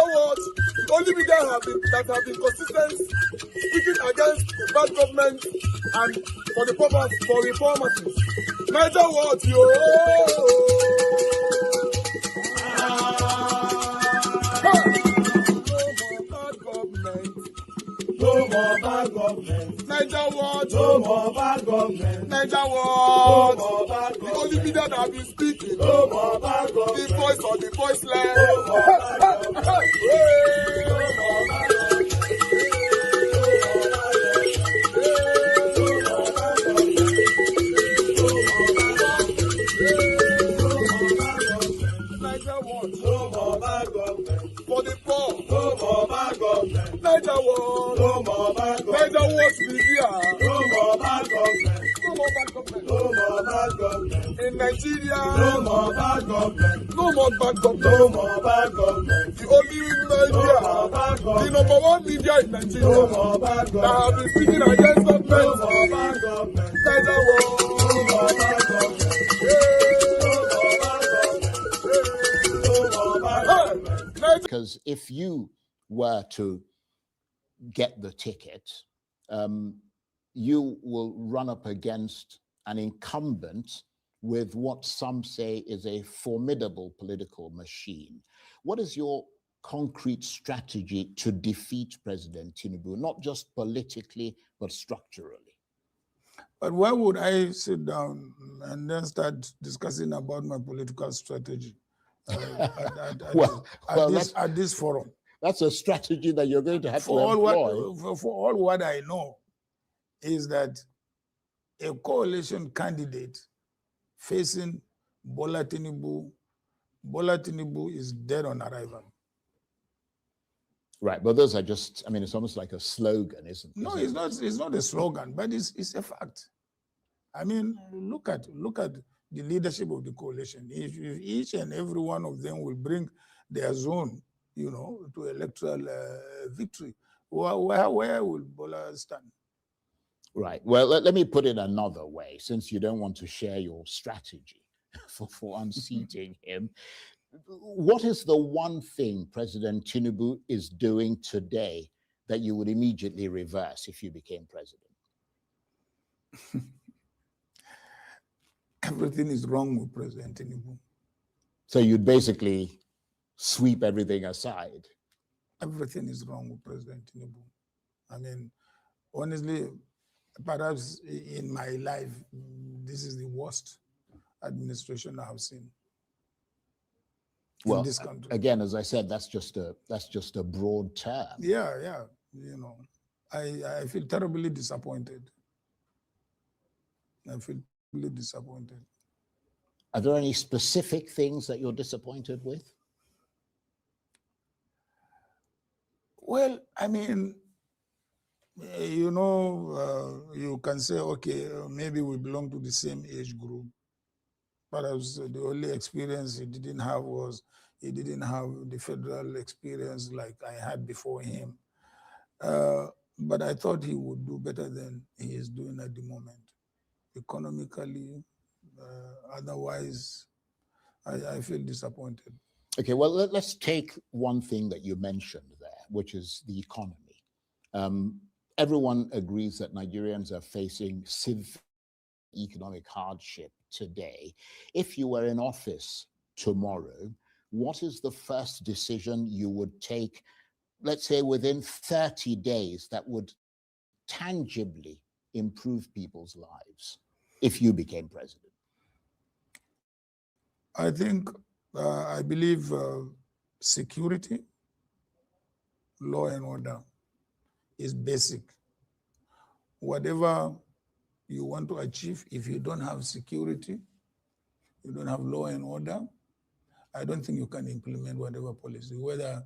words, the only media that have been consistent speaking against the bad government and for the purpose for reformers. Niger words, yo. No more bad government. Niger words. No more bad government. Niger words. No more bad government. The only media that have been speaking. No more bad government. The voice of the voiceless. No more bad government. No more bad government. For the poor, no more bad government. Niger world, no more bad government. Niger world media, no more bad government. No more bad government. No more bad government. In Nigeria, no more bad government. No more bad government. No more bad government. The only media, no the number one media in Nigeria, no more bad government. That have been speaking against government. No more bad government. Niger world, no more bad government. Because if you were to get the ticket, you will run up against an incumbent with what some say is a formidable political machine. What is your concrete strategy to defeat President Tinubu, not just politically, but structurally? But why would I sit down and then start discussing about my political strategy? At this forum. That's a strategy that you're going to have to employ. For all what I know is that a coalition candidate facing Bola Tinubu is dead on arrival. Right, but those are just, I mean, it's almost like a slogan, isn't it? No, it's not a slogan, but it's a fact. I mean, look at the leadership of the coalition. If each and every one of them will bring their zone, to electoral victory, where will Bola stand? Right. Well, let me put it another way, since you don't want to share your strategy for unseating him. What is the one thing President Tinubu is doing today that you would immediately reverse if you became president? Everything is wrong with President Tinubu. So you'd basically sweep everything aside? Everything is wrong with President Tinubu. I mean, honestly, perhaps in my life, this is the worst administration I have seen in this country. Again, as I said, that's just a broad term. Yeah. I feel terribly disappointed. I feel really disappointed. Are there any specific things that you're disappointed with? Well, I mean, you can say, okay, maybe we belong to the same age group. Perhaps the only experience he didn't have was he didn't have the federal experience like I had before him. But I thought he would do better than he is doing at the moment. Economically, otherwise, I feel disappointed. Okay, well, let's take one thing that you mentioned there, which is the economy. Everyone agrees that Nigerians are facing severe economic hardship today. If you were in office tomorrow, what is the first decision you would take, let's say within 30 days, that would tangibly improve people's lives if you became president? I believe security, law and order is basic. Whatever you want to achieve, if you don't have security, you don't have law and order, I don't think you can implement whatever policy, whether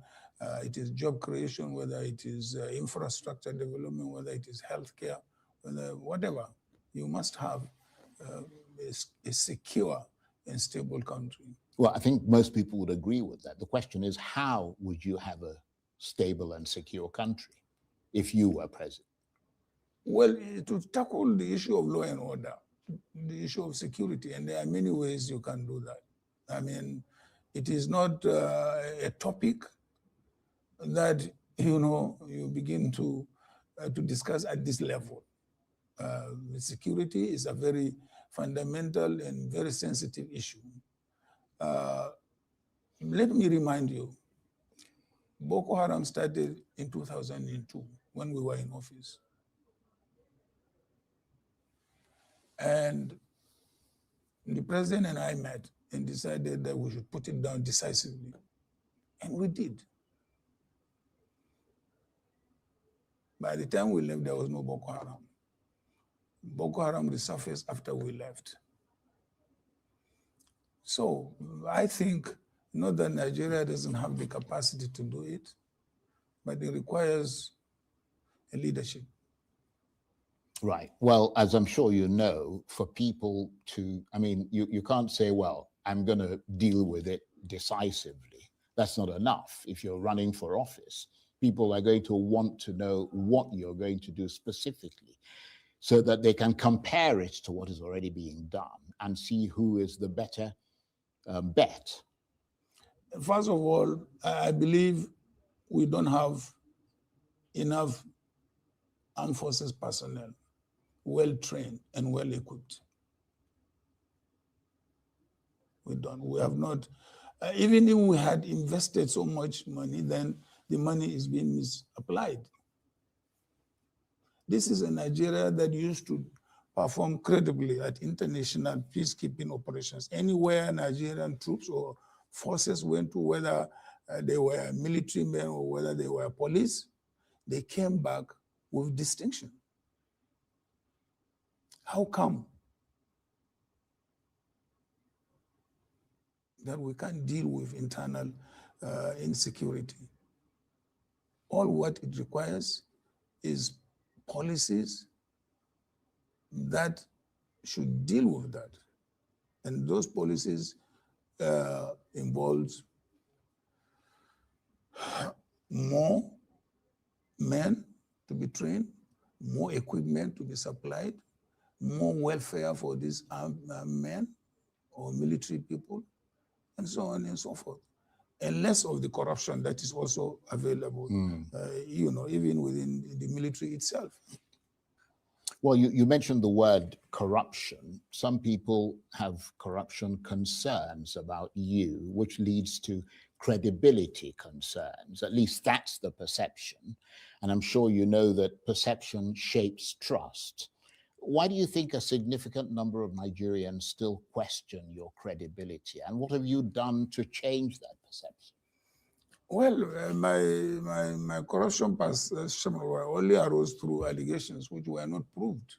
it is job creation, whether it is infrastructure development, whether it is healthcare, whatever. You must have a secure and stable country. Well, I think most people would agree with that. The question is, how would you have a stable and secure country if you were president? Well, to tackle the issue of law and order, the issue of security, and there are many ways you can do that. I mean, it is not a topic that, you begin to discuss at this level. Security is a very fundamental and very sensitive issue. Let me remind you, Boko Haram started in 2002 when we were in office. And the president and I met and decided that we should put it down decisively. And we did. By the time we left, there was no Boko Haram. Boko Haram resurfaced after we left. So I think not that Nigeria doesn't have the capacity to do it, but it requires a leadership. Right. Well, as I'm sure you know, for people to, I mean, you can't say, well, I'm going to deal with it decisively. That's not enough. If you're running for office, people are going to want to know what you're going to do specifically so that they can compare it to what is already being done and see who is the better bet. First of all, I believe we don't have enough armed forces personnel, well-trained and well-equipped. We don't. We have not. Even if we had invested so much money, then the money is being misapplied. This is a Nigeria that used to perform credibly at international peacekeeping operations. Anywhere Nigerian troops or forces went to, whether they were military men or whether they were police, they came back with distinction. How come that we can't deal with internal insecurity? All what it requires is policies that should deal with that. And those policies involve more men to be trained, more equipment to be supplied, more welfare for these armed men or military people, and so on and so forth. And less of the corruption that is also available, even within the military itself. Well, you mentioned the word corruption. Some people have corruption concerns about you, which leads to credibility concerns. At least that's the perception. And I'm sure you know that perception shapes trust. Why do you think a significant number of Nigerians still question your credibility? And what have you done to change that perception? Well, my corruption perception only arose through allegations which were not proved.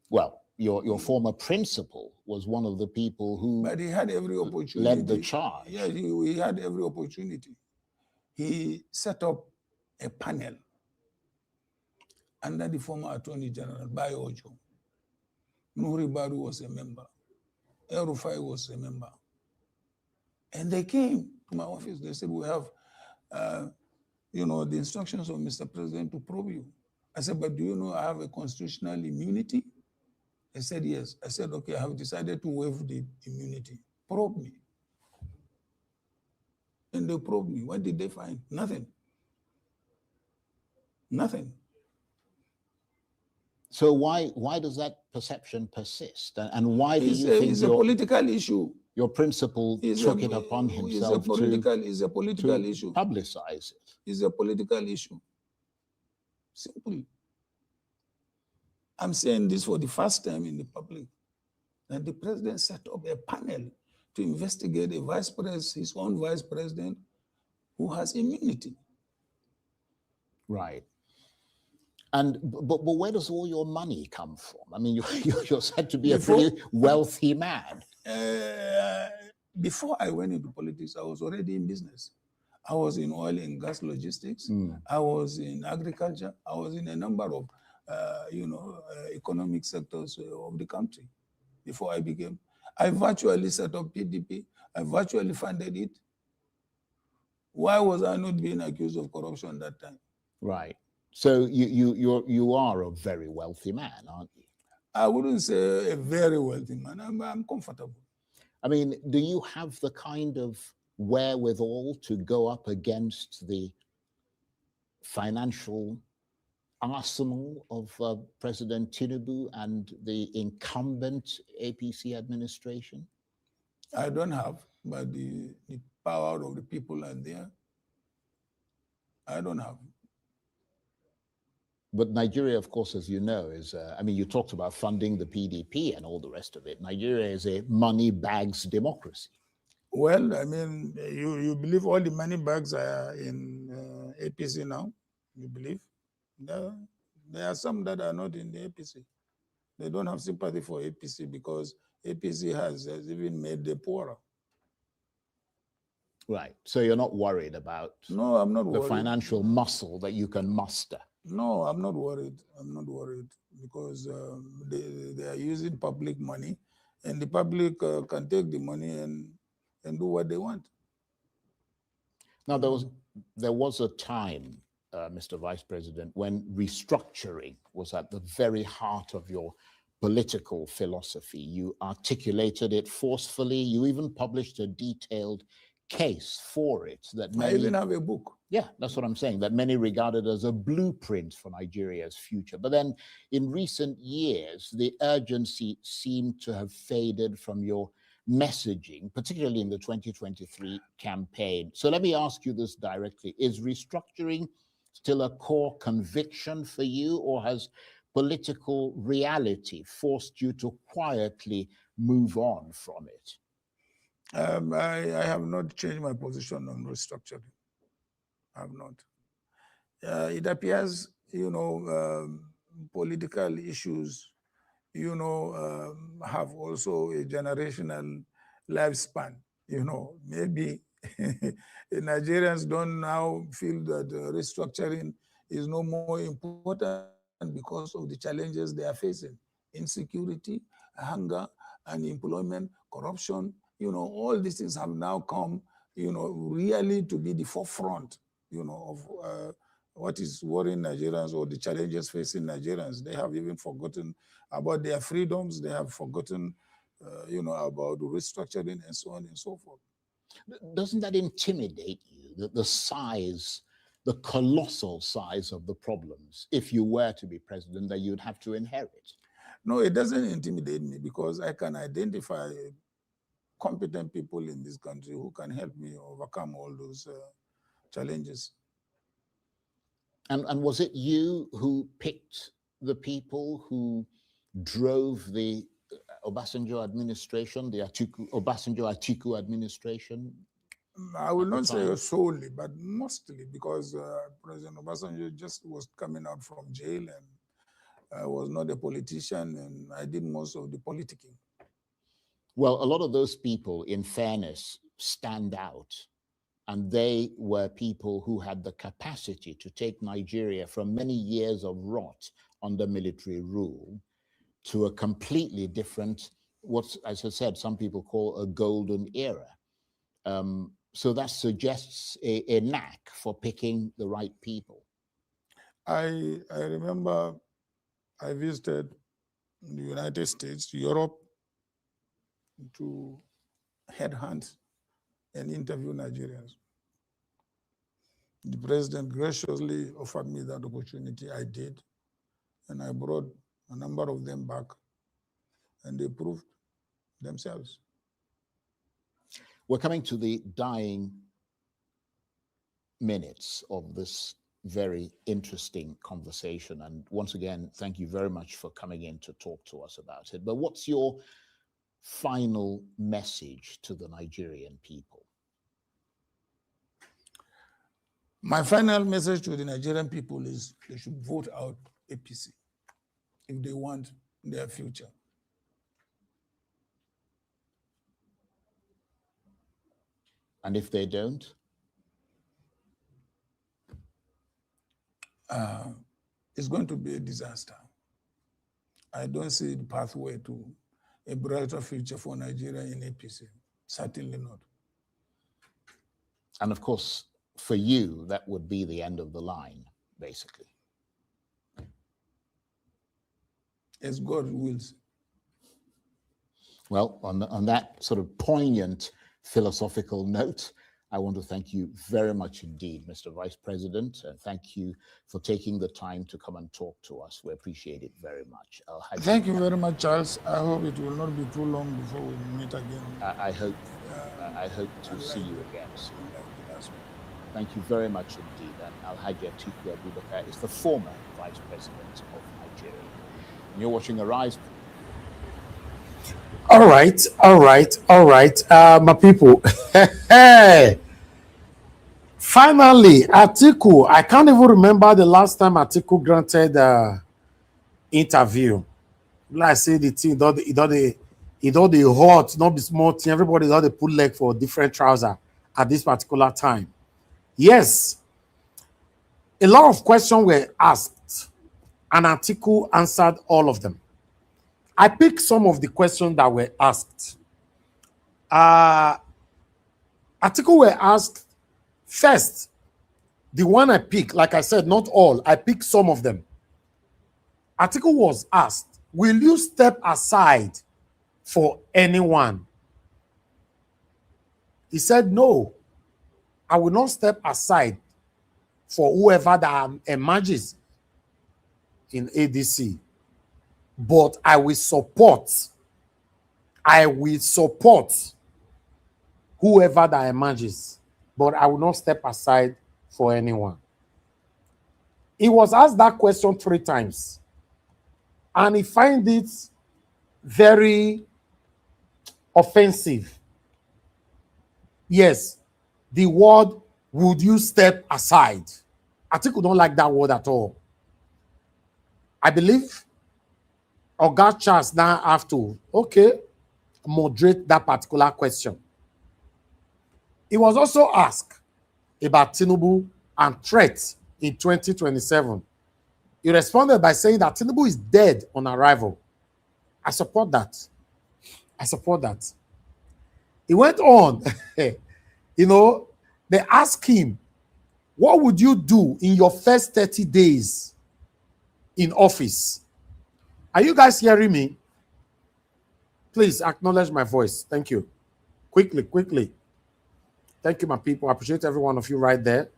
Well, your former principal was one of the people who but he had every opportunity. Led the charge. Yeah, he had every opportunity. He set up a panel under the former Attorney General, Bayo Ojo. Nuri Baru was a member. El Rufai was a member. And they came to my office. They said, we have the instructions of Mr. President to probe you. I said, but do you know I have a constitutional immunity? They said, yes. I said, okay, I have decided to waive the immunity. Probe me. And they probed me. What did they find? Nothing. Nothing. So why does that perception persist? And why do you think it's a political issue? Your principal took it upon himself to issue. Publicize it. It's a political issue. Simple. I'm saying this for the first time in the public. And the president set up a panel to investigate his own vice president who has immunity. Right. And but where does all your money come from? I mean, you're said to be a pretty wealthy man. Before I went into politics, I was already in business. I was in oil and gas logistics. I was in agriculture. I was in a number of, economic sectors of the country before I became. I virtually set up PDP. I virtually funded it. Why was I not being accused of corruption that time? Right. So you are a very wealthy man, aren't you? I wouldn't say a very wealthy man. I'm comfortable. I mean, do you have the kind of wherewithal to go up against the financial arsenal of President Tinubu and the incumbent APC administration? I don't have, but the power of the people are there. I don't have. But Nigeria, of course, as you know, is, I mean, you talked about funding the PDP and all the rest of it. Nigeria is a money bags democracy. Well, I mean, you believe all the money bags are in APC now? You believe? There are some that are not in the APC. They don't have sympathy for APC because APC has even made them poorer. Right. So you're not worried about no, I'm not the worried. Financial muscle that you can muster? No, I'm not worried. I'm not worried because they are using public money, and the public can take the money and do what they want. Now, there was a time, Mr. Vice President, when restructuring was at the very heart of your political philosophy. You articulated it forcefully. You even published a detailed case for it that many— I even have a book. Yeah, that's what I'm saying, that many regarded as a blueprint for Nigeria's future. But then in recent years, the urgency seemed to have faded from your messaging, particularly in the 2023 campaign. So let me ask you this directly. Is restructuring still a core conviction for you, or has political reality forced you to quietly move on from it? I have not changed my position on restructuring. I have not. It appears, political issues, have also a generational lifespan. Maybe Nigerians don't now feel that restructuring is no more important because of the challenges they are facing: insecurity, hunger, unemployment, corruption. All these things have now come, really to be the forefront, of what is worrying Nigerians or the challenges facing Nigerians. They have even forgotten about their freedoms. They have forgotten, about restructuring and so on and so forth. Doesn't that intimidate you, the size, the colossal size of the problems, if you were to be president, that you'd have to inherit? No, it doesn't intimidate me because I can identify competent people in this country who can help me overcome all those challenges. And was it you who picked the people who drove the Obasanjo administration, the Atiku administration? I will not say solely, but mostly, because President Obasanjo just was coming out from jail, and I was not a politician, and I did most of the politicking. Well, a lot of those people, in fairness, stand out. And they were people who had the capacity to take Nigeria from many years of rot under military rule to a completely different, what, as I said, some people call a golden era. So that suggests a knack for picking the right people. I remember I visited the United States, Europe, to headhunt and interview Nigerians. The president graciously offered me that opportunity. I did, and I brought a number of them back, and they proved themselves. We're coming to the dying minutes of this very interesting conversation. And once again, thank you very much for coming in to talk to us about it. But what's your final message to the Nigerian people? My final message to the Nigerian people is they should vote out APC if they want their future. And if they don't? It's going to be a disaster. I don't see the pathway to a brighter future for Nigeria in APC. Certainly not. And of course, for you, that would be the end of the line, basically. As God wills. Well, on that sort of poignant philosophical note, I want to thank you very much indeed, Mr. Vice President, and thank you for taking the time to come and talk to us. We appreciate it very much. Thank you very much, Charles. I hope it will not be too long before we meet again. I hope to see you again soon. Thank you very much indeed. And Alhaji Atiku Abubakar is the former Vice President of Nigeria. And you're watching Arise. All right, my people. Hey, finally, Atiku. I can't even remember the last time Atiku granted interview. Like I say, the thing, it all the hot, not the small thing. Everybody all the put leg for different trousers at this particular time. Yes, a lot of questions were asked, and Atiku answered all of them. I picked some of the questions that were asked. Atiku were asked first. The one I picked, like I said, not all. I picked some of them. Atiku was asked, will you step aside for anyone? He said, no, I will not step aside for whoever that emerges in ADC. But I will support whoever that emerges, but I will not step aside for anyone. He was asked that question 3 times, and he finds it very offensive. Yes, the word, would you step aside? Atiku don't like that word at all. I believe Oga Charles now have to, moderate that particular question. He was also asked about Tinubu and threats in 2027. He responded by saying that Tinubu is dead on arrival. I support that. He went on, they asked him, what would you do in your first 30 days in office? Are you guys hearing me? Please acknowledge my voice. Thank you. Quickly. Thank you, my people. I appreciate every one of you right there.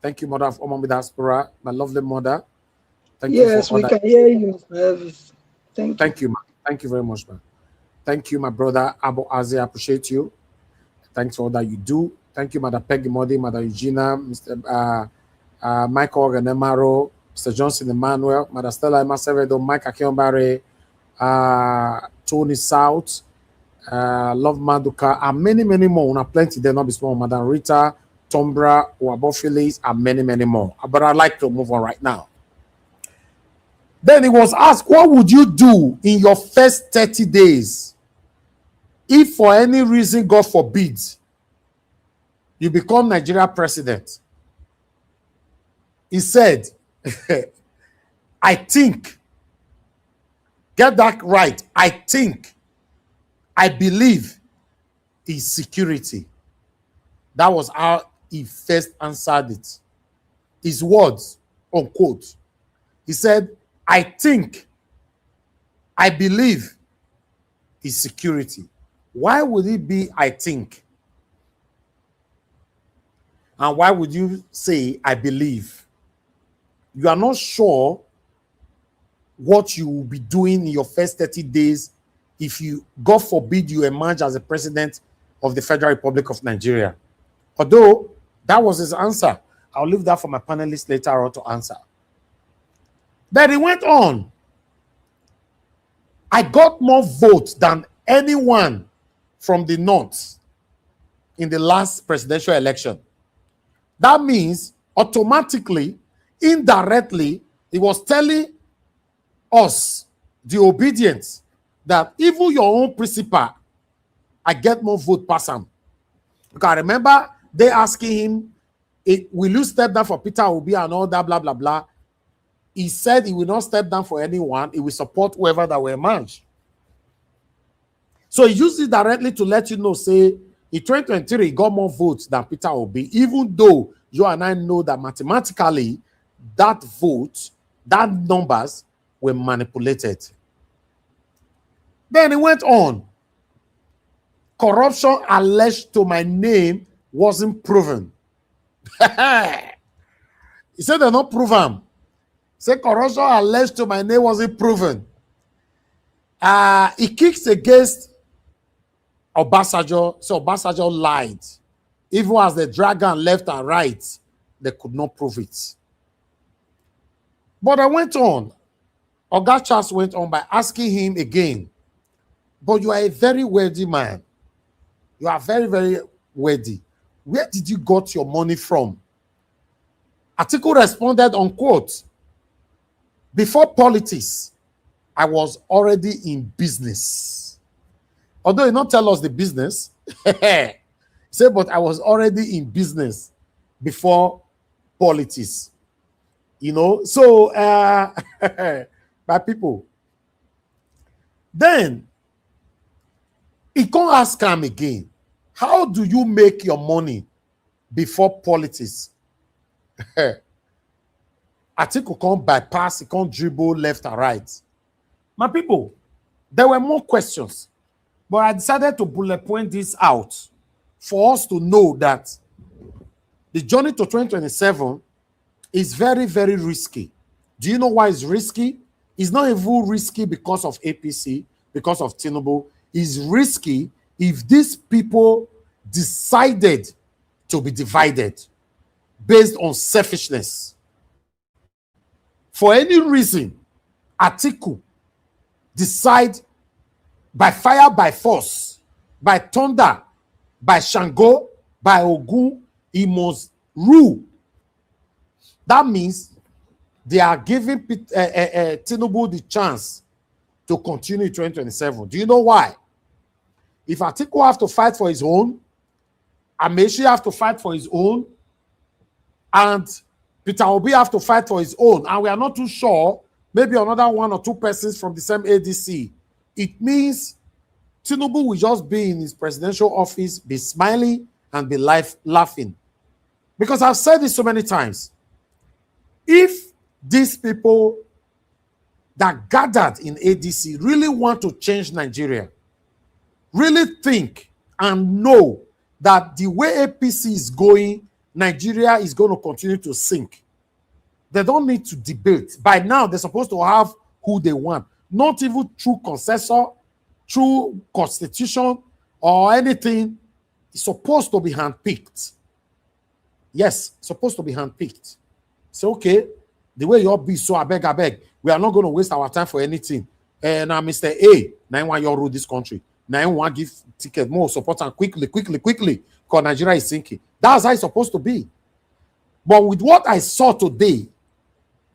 Thank you, mother of Omami Diaspora, my lovely mother. Yes, we can hear you. Thank you, man. Thank you very much, man. Thank you, my brother Abu Azi. I appreciate you. Thanks for all that you do. Thank you, Mother Peggy Modi, Mother Eugenia, Mr. Michael Organemaro, Mr. Johnson Emmanuel, Mother Stella Emasevedo, Mike Akionbare, Tony South, Love Maduka, and many more. Una plenty there, not be small. Madam Rita, Tombra, Wabofilis, and many more. But I'd like to move on right now. Then he was asked, what would you do in your first 30 days if for any reason, God forbid, you become Nigeria president? He said, I think, get that right, I believe is security. That was how he first answered it. His words, unquote. He said, I think, I believe is security. Why would it be, I think? And why would you say, I believe? You are not sure what you will be doing in your first 30 days if you, God forbid, you emerge as a president of the Federal Republic of Nigeria. Although that was his answer. I'll leave that for my panelists later on to answer. Then he went on. I got more votes than anyone from the North in the last presidential election. That means automatically, indirectly, he was telling us, the obedience, that even your own principal, I get more vote past him. Because I remember they asking him, will you step down for Peter Obi and all that, blah, blah, blah. He said he will not step down for anyone. He will support whoever that will emerge. So he used it directly to let you know, say, in 2023, he got more votes than Peter Obi, even though you and I know that mathematically, that vote, that numbers were manipulated. Then he went on. Corruption alleged to my name wasn't proven. He said they're not proven. Say corruption alleged to my name wasn't proven. He kicks against Obasanjo. So Obasanjo lied. Even as the dragon left and right, they could not prove it. But I went on. Oga Charles went on by asking him again, but you are a very wealthy man. You are very, very wealthy. Where did you got your money from? Atiku responded, unquote, before politics, I was already in business. Although he not tell us the business, he said, but I was already in business before politics. You know, so by people. Then he can't ask him again, how do you make your money before politics? Atiku can't bypass, he can't dribble left and right. My people, there were more questions, but I decided to bullet point this out for us to know that the journey to 2027 is very, very risky. Do you know why it's risky? It's not even risky because of APC, because of Tinubu. It's risky if these people decided to be divided based on selfishness. For any reason, Atiku decide by fire, by force, by thunder, by Shango, by Ogun, he must rule. That means they are giving Tinubu the chance to continue in 2027. Do you know why? If Atiku have to fight for his own, Amechi have to fight for his own, and Peter Obi have to fight for his own, and we are not too sure, maybe another one or two persons from the same ADC, it means Tinubu will just be in his presidential office, be smiling and be laughing. Because I've said this so many times. If these people that gathered in ADC really want to change Nigeria, really think and know that the way APC is going, Nigeria is going to continue to sink, they don't need to debate. By now, they're supposed to have who they want. Not even through consensus, through constitution, or anything. It's supposed to be handpicked. Yes, supposed to be handpicked. So, okay, the way you all be, so I beg, we are not going to waste our time for anything. And now, Mr. A, now want you rule this country. Now you want to give ticket more support and quickly, because Nigeria is sinking. That's how it's supposed to be. But with what I saw today,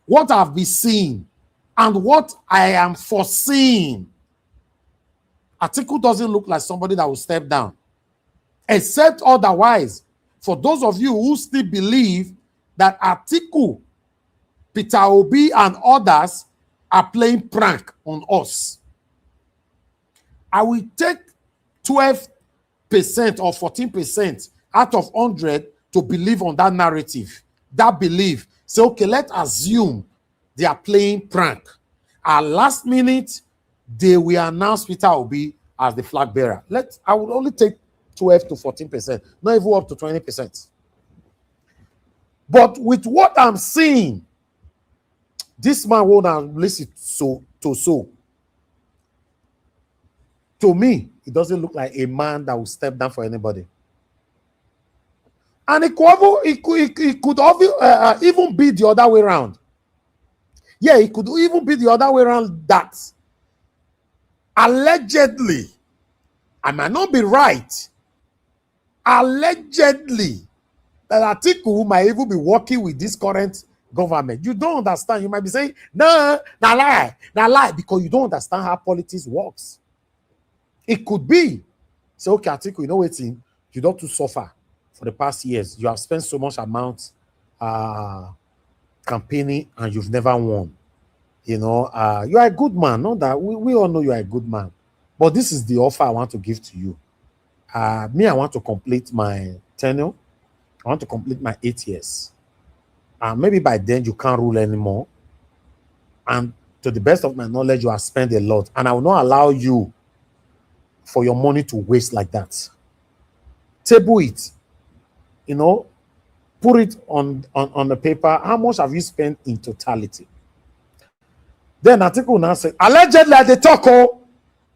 what I've been seeing, and what I am foreseeing, Atiku doesn't look like somebody that will step down. Except otherwise, for those of you who still believe that Atiku, Peter Obi, and others are playing prank on us, I will take 12% or 14% out of 100 to believe on that narrative. That belief. Say, okay, let's assume they are playing prank. At last minute, they will announce Peter Obi as the flag bearer. I would only take 12 to 14%, not even up to 20%. But with what I'm seeing, this man won't listen so. To me, it doesn't look like a man that will step down for anybody. And it could even be the other way around. Yeah, it could even be the other way around, that allegedly, I might not be right, allegedly, that Atiku might even be working with this current government. You don't understand. You might be saying, no, nah lie, because you don't understand how politics works. It could be. So, okay, Atiku, you know what, you don't to suffer for the past years. You have spent so much amount campaigning and you've never won. You know, you are a good man. Not that we all know you are a good man. But this is the offer I want to give to you. Me, I want to complete my tenure. I want to complete my 8 years. Maybe by then you can't rule anymore. And to the best of my knowledge, you have spent a lot. And I will not allow you for your money to waste like that. Table it. you know, put it on the paper. How much have you spent in totality? Then Atiku now said, allegedly at the talk,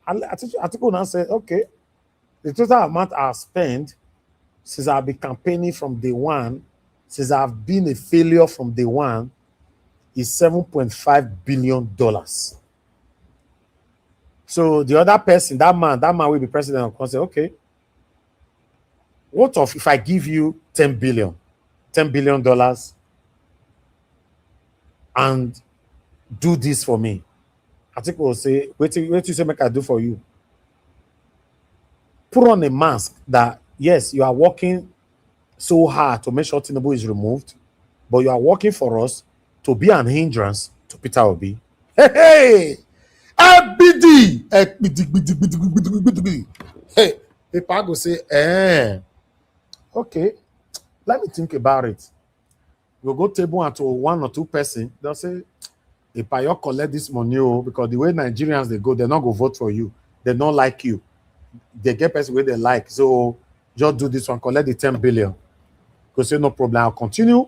Atiku now said, okay, the total amount I've spent since I've been campaigning from day one, since I've been a failure from day one, is $7.5 billion. So the other person, that man will be president of Council. Okay, what if I give you $10 billion and do this for me? Atiku will say, wait till you say make I do for you. Put on a mask that, yes, you are working so hard to make sure Tinubu is removed, but you are working for us to be an hindrance to Peter Obi. Hey, ABD. Hey, people go say, okay, let me think about it. We'll go table and to one or two person. They'll say, if you collect this money, because the way Nigerians they go, they're not going to vote for you. They don't like you. They get person where they like. So just do this one, collect the 10 billion. Because say no problem, I'll continue.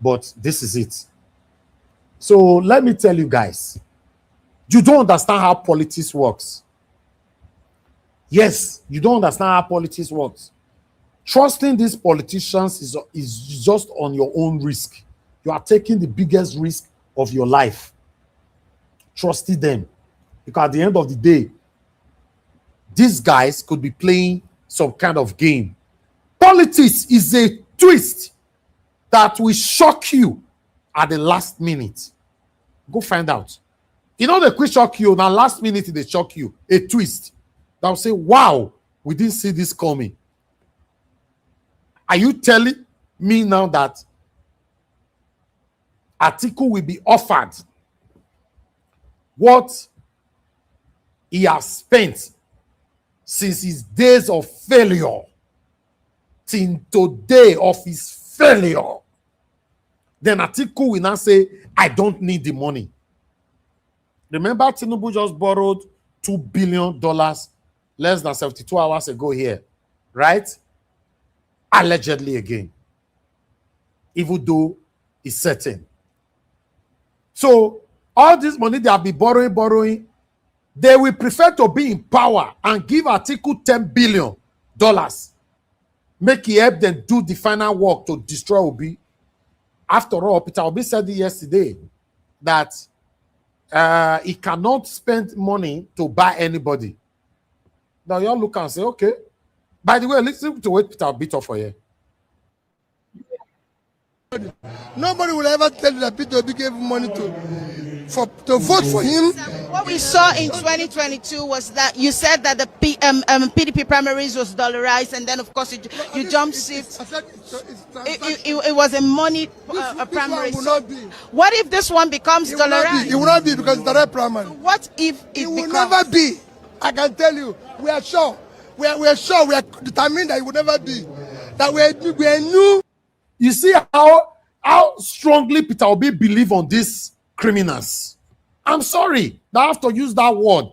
But this is it. So let me tell you guys, you don't understand how politics works. Yes, you don't understand how politics works. Trusting these politicians is just on your own risk. You are taking the biggest risk of your life. Trusting them. Because at the end of the day, these guys could be playing some kind of game. Politics is a twist that will shock you at the last minute. Go find out. You know, they quick shock you. Now, last minute, they shock you. A twist. That will say, wow, we didn't see this coming. Are you telling me now that Atiku will be offered what he has spent since his days of failure till today of his failure? Then Atiku will now say, I don't need the money. Remember, Tinubu just borrowed $2 billion less than 72 hours ago here, right? Allegedly again, even though it's certain. So all this money they have been borrowing, they will prefer to be in power and give Atiku $10 billion. Make he help them do the final work to destroy Obi. After all, Peter Obi said it yesterday that he cannot spend money to buy anybody. Now y'all look and say, okay. By the way, listen to what Peter Obi talk for you. Nobody will ever tell you that Peter Obi gave money to vote for him. What we saw in 2022 was that you said that the PDP primaries was dollarized, and then of course you jumped ship. It was a money primary. What if this one becomes dollarized? It will not be because it's direct primary. What if it will never be? I can tell you, we are sure. We are sure. We are determined that it will never be. That we are new. You see how strongly Peter Obi believe on these criminals. I'm sorry that I have to use that word.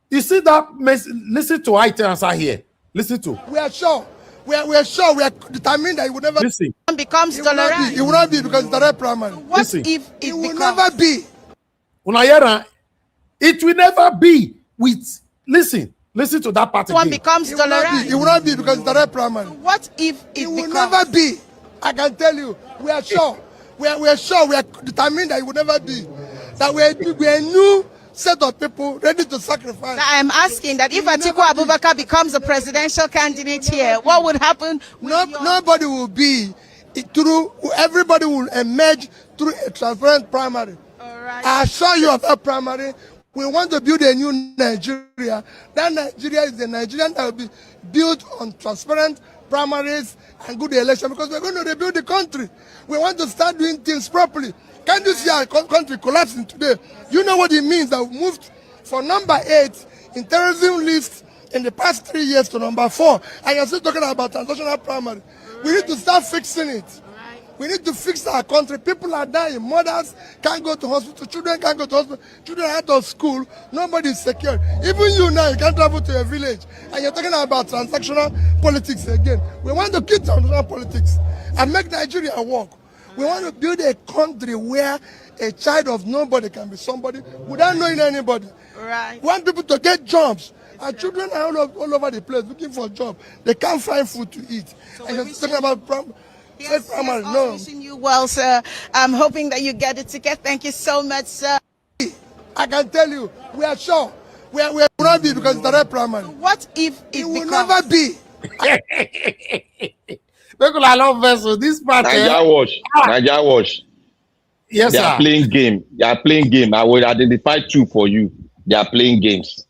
You see that? Listen to I answer here. Listen to. We are sure. We are sure. We are determined that it will never. Listen. Becomes dollarized. It will not be because it's direct primary. What Listen. if it will never be? It will never be with. Listen to that part one again. Becomes dollarized. It will not be because it's direct primary. What if it will never be? I can tell you, we are sure. We are sure. We are determined that it will never be. That we are a new set of people ready to sacrifice. I am asking that if Atiku Abubakar becomes a presidential candidate here, what would happen? Nobody will be through. Everybody will emerge through a transparent primary. All right. I assure you of that primary. We want to build a new Nigeria. That Nigeria is the Nigerian that will be built on transparent primaries and good election, because we're going to rebuild the country. We want to start doing things properly. Can't you see our country collapsing today? You know what it means that we moved from number 8 in terrorism list in the past 3 years to number 4, and you're still talking about transnational primary. We need to start fixing it. We need to fix our country. People are dying. Mothers can't go to hospital. Children can't go to hospital. Children are out of school. Nobody is secure. Even you now, you can't travel to a village. And you're talking about transactional politics again. We want to keep transactional politics and make Nigeria work. We want to build a country where a child of nobody can be somebody without knowing anybody. Right. We want people to get jobs. Our children are all over the place looking for jobs. They can't find food to eat. So and you're talking about primary. No. Wishing you well, sir. I'm hoping that you get the ticket. Thank you so much, sir. I can tell you, we are sure. We will not be because it's the right primary. So what if it will never be? This part. Naija Watch. Yes, they sir. are playing game. They are playing game. I will identify two for you. They are playing games.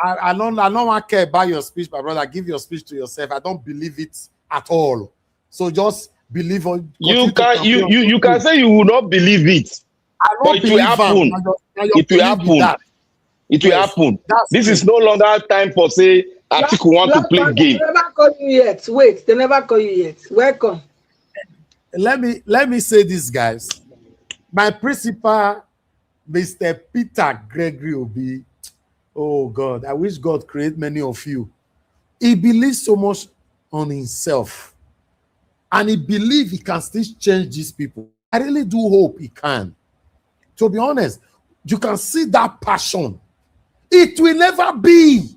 I don't want to care about your speech, my brother. Give your speech to yourself. I don't believe it at all. So just believe on. You can say you will not believe it, but it will happen. It will happen. It will happen. This is no longer time for say Atiku want to play game. They never call you yet. Wait, they never call you yet. Welcome. Let me say this, guys. My principal, Mr. Peter Gregory Obi. Oh God, I wish God create many of you. He believes so much on himself. And he believes he can still change these people. I really do hope he can. To be honest, you can see that passion. It will never be.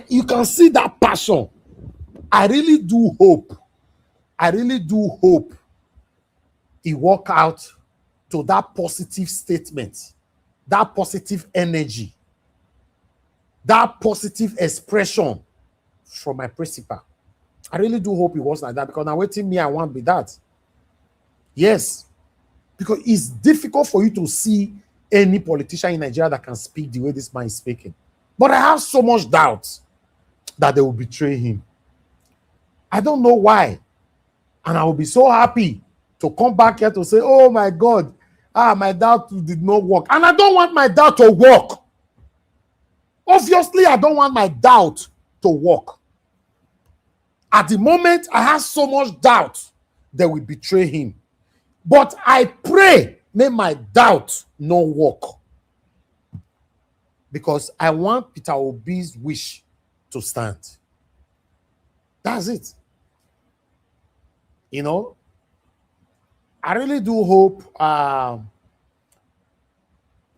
You can see that passion. I really do hope. He walk out to that positive statement, that positive energy, that positive expression from my principal. I really do hope it was like that, because now waiting me, I want to be that. Yes, because it's difficult for you to see any politician in Nigeria that can speak the way this man is speaking. But I have so much doubt that they will betray him. I don't know why. And I will be so happy to come back here to say, oh my God, my doubt did not work. And I don't want my doubt to work. Obviously, I don't want my doubt to work. At the moment, I have so much doubt they will betray him. But I pray, may my doubt not work. Because I want Peter Obi's wish to stand. That's it. You know, I really do hope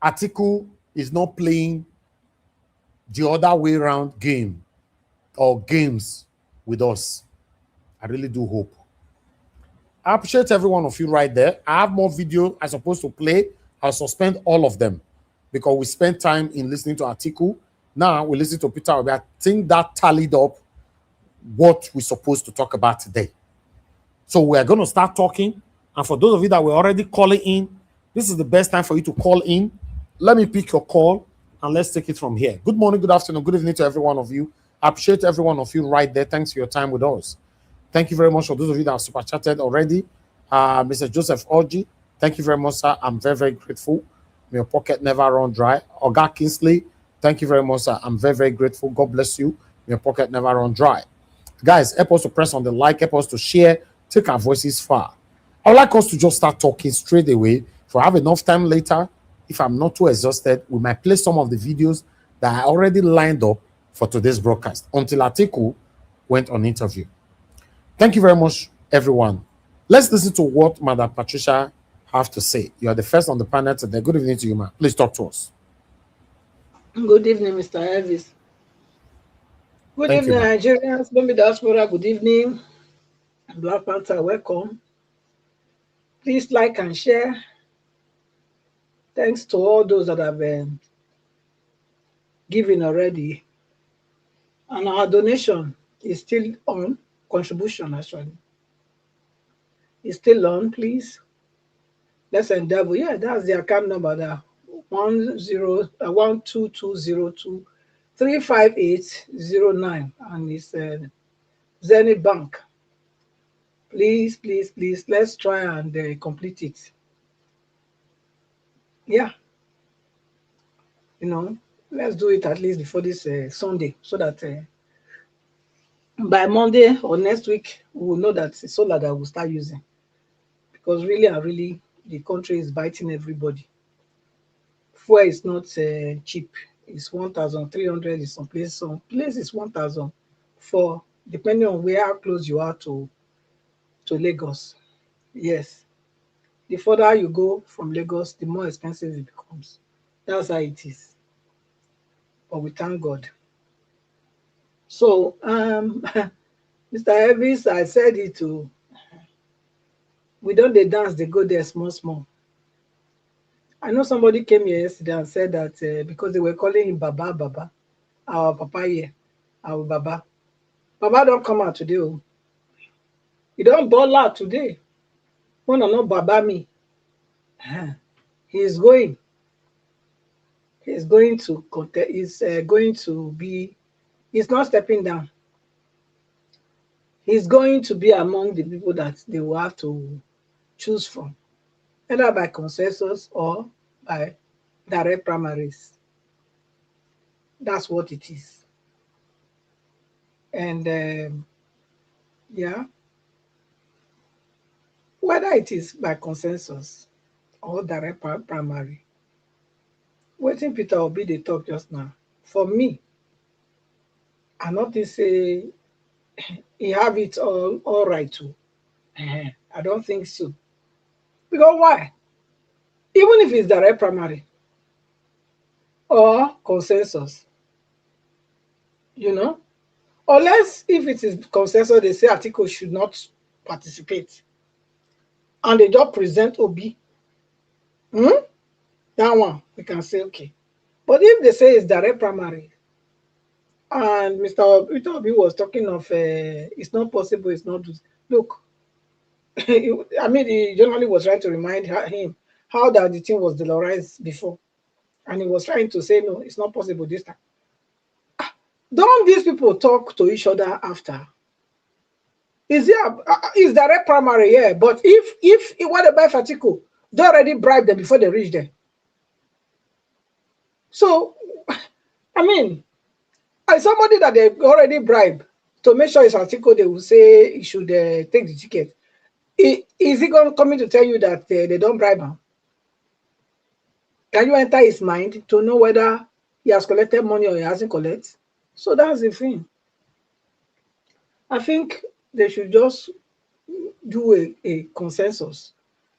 Atiku is not playing the other way around game or games with us. I really do hope. I appreciate every one of you right there. I have more video I'm supposed to play. I'll suspend all of them because we spent time in listening to Atiku. Now we listen to Peter Obi. I think that tallied up what we're supposed to talk about today. So we're going to start talking. And for those of you that were already calling in, this is the best time for you to call in. Let me pick your call and let's take it from here. Good morning, good afternoon, good evening to every one of you. I appreciate every one of you right there. Thanks for your time with us. Thank you very much for those of you that have super chatted already. Mr. Joseph Orji, thank you very much, sir. I'm very, very grateful. May your pocket never run dry. Oga Kingsley, thank you very much, sir. I'm very, very grateful. God bless you. May your pocket never run dry. Guys, help us to press on the like, help us to share, take our voices far. I would like us to just start talking straight away. If I have enough time later, if I'm not too exhausted, we might play some of the videos that I already lined up for today's broadcast until Atiku went on interview. Thank you very much, everyone. Let's listen to what Madam Patricia have to say. You are the first on the panel today. Good evening to you, ma'am. Please talk to us. Good evening, Mr. Elvis. Good Thank evening, you, Nigerians. Maybe diaspora. Good evening. Black Panther, welcome. Please like and share. Thanks to all those that have been giving already. And our donation is still on. Contribution, actually. It's still on, please. Let's endeavor. Yeah, that's the account number there. 12202358009. And it's Zenith Bank. Please, please, please, let's try and complete it. Yeah. You know, let's do it at least before this Sunday so that by Monday or next week, we will know that it's solar that we'll start using. because really and really the country is biting everybody. Fuel is not cheap. It's 1,300 in some places 1,004, depending on how close you are to Lagos. Yes. The further you go from Lagos, the more expensive it becomes. That's how it is. But we thank God. So, Mr. Elvis, I said it too. We don't they dance, they go there small, small. I know somebody came here yesterday and said that because they were calling him Baba, Baba, our Papa here, our Baba. Baba don't come out today. Oh. He don't ball out today. Wanna know Baba me? He's going. He's going to contest. He's going to be. He's not stepping down. He's going to be among the people that they will have to choose from, either by consensus or by direct primaries. That's what it is. And yeah, whether it is by consensus or direct primary, waiting Peter Obi they talk just now. For me, I not to say he have it all right too. I don't think so. Because why? Even if it's direct primary or consensus, you know, unless if it is consensus, they say Atiku should not participate. And they just present Obi. That one, we can say, okay. But if they say it's direct primary, and Mr. Obi was talking of it's not possible, it's not. Look, I mean, the journalist was trying to remind him how that the thing was dollarized before. And he was trying to say, no, it's not possible this time. Don't these people talk to each other after? Is direct primary, yeah. But if what about Atiku, they already bribed them before they reach there. So, I mean, as somebody that they already bribed to make sure it's Atiku, they will say he should take the ticket. Is he coming to tell you that they don't bribe him? Can you enter his mind to know whether he has collected money or he hasn't collected? So that's the thing. I think they should just do a consensus.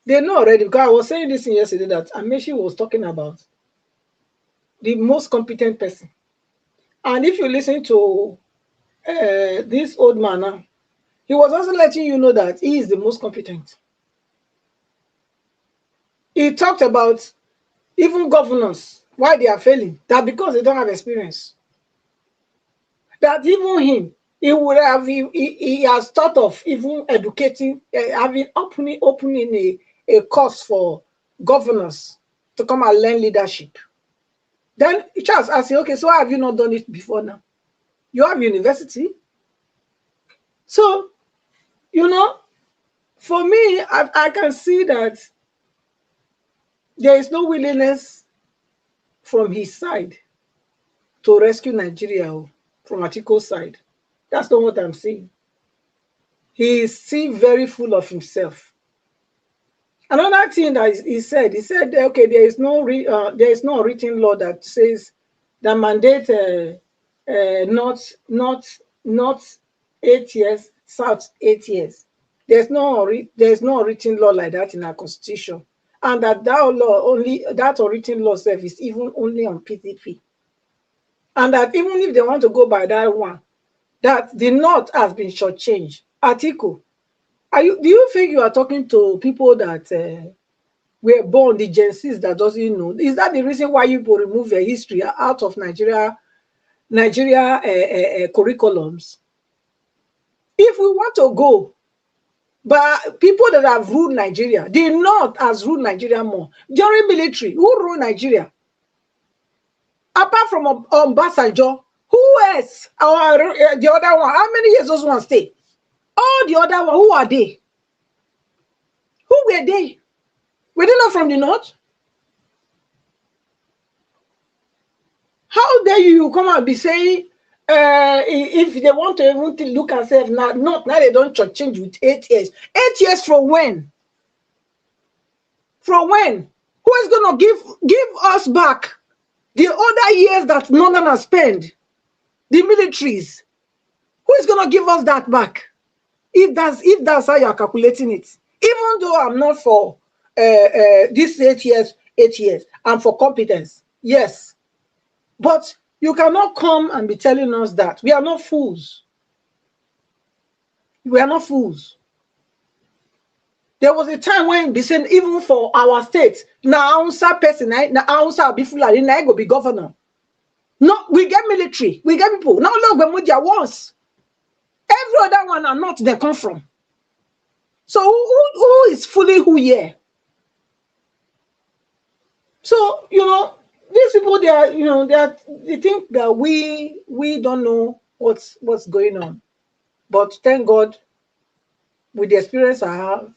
They know already, because I was saying this yesterday that Amechi was talking about the most competent person. And if you listen to this old man now, he was also letting you know that he is the most competent. He talked about even governors, why they are failing, that because they don't have experience. That even him, he would have, he has thought of even educating, having opening a course for governors to come and learn leadership. Then Charles asked him, okay, so why have you not done it before now? You have university. So, you know, for me, I can see that there is no willingness from his side to rescue Nigeria from Atiku's side. That's not what I'm saying. He is still very full of himself. Another thing that he said, okay, there is no written law that says that mandate not 8 years, South 8 years. There's no written law like that in our constitution, and that written law service even only on PDP, and that even if they want to go by that one, that the North has been shortchanged. Atiku, do you think you are talking to people that were born, the Gen Zs that doesn't know? Is that the reason why you remove the history out of Nigeria curriculums? If we want to go, but people that have ruled Nigeria, the North has ruled Nigeria more. During military, who ruled Nigeria? Apart from Obasanjo, who else? The other one, how many years those ones stay? All the other one, who are they? Who were they? Were they not from the North? How dare you come and be saying, if they want to even look and say, now they don't change with 8 years. 8 years from when? From when? Who is going to give us back the other years that Northern has spent? The militaries. Who is going to give us that back? If that's how you're calculating it. Even though I'm not for this 8 years, I'm for competence. Yes. But you cannot come and be telling us that. We are not fools. We are not fools. There was a time when they said, even for our state, now person, now be Fulani, now go be governor. No, we get military, we get people. Now look when they once. Every other one are not they come from. So who is fully who here? So these people, they are, they think that we don't know what's going on. But thank God, with the experience I have,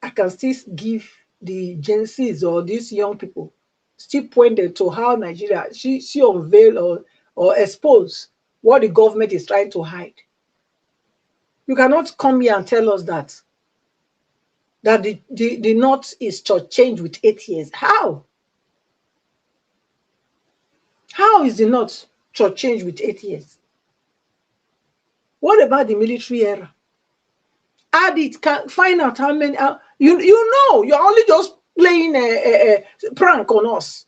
I can still give the Gen Zs or these young people, still pointed to how Nigeria, she unveil or expose what the government is trying to hide. You cannot come here and tell us that the North is changed with 8 years. How? How is the North changed with 8 years? What about the military era? Add it, find out how many. You're only just playing a prank on us.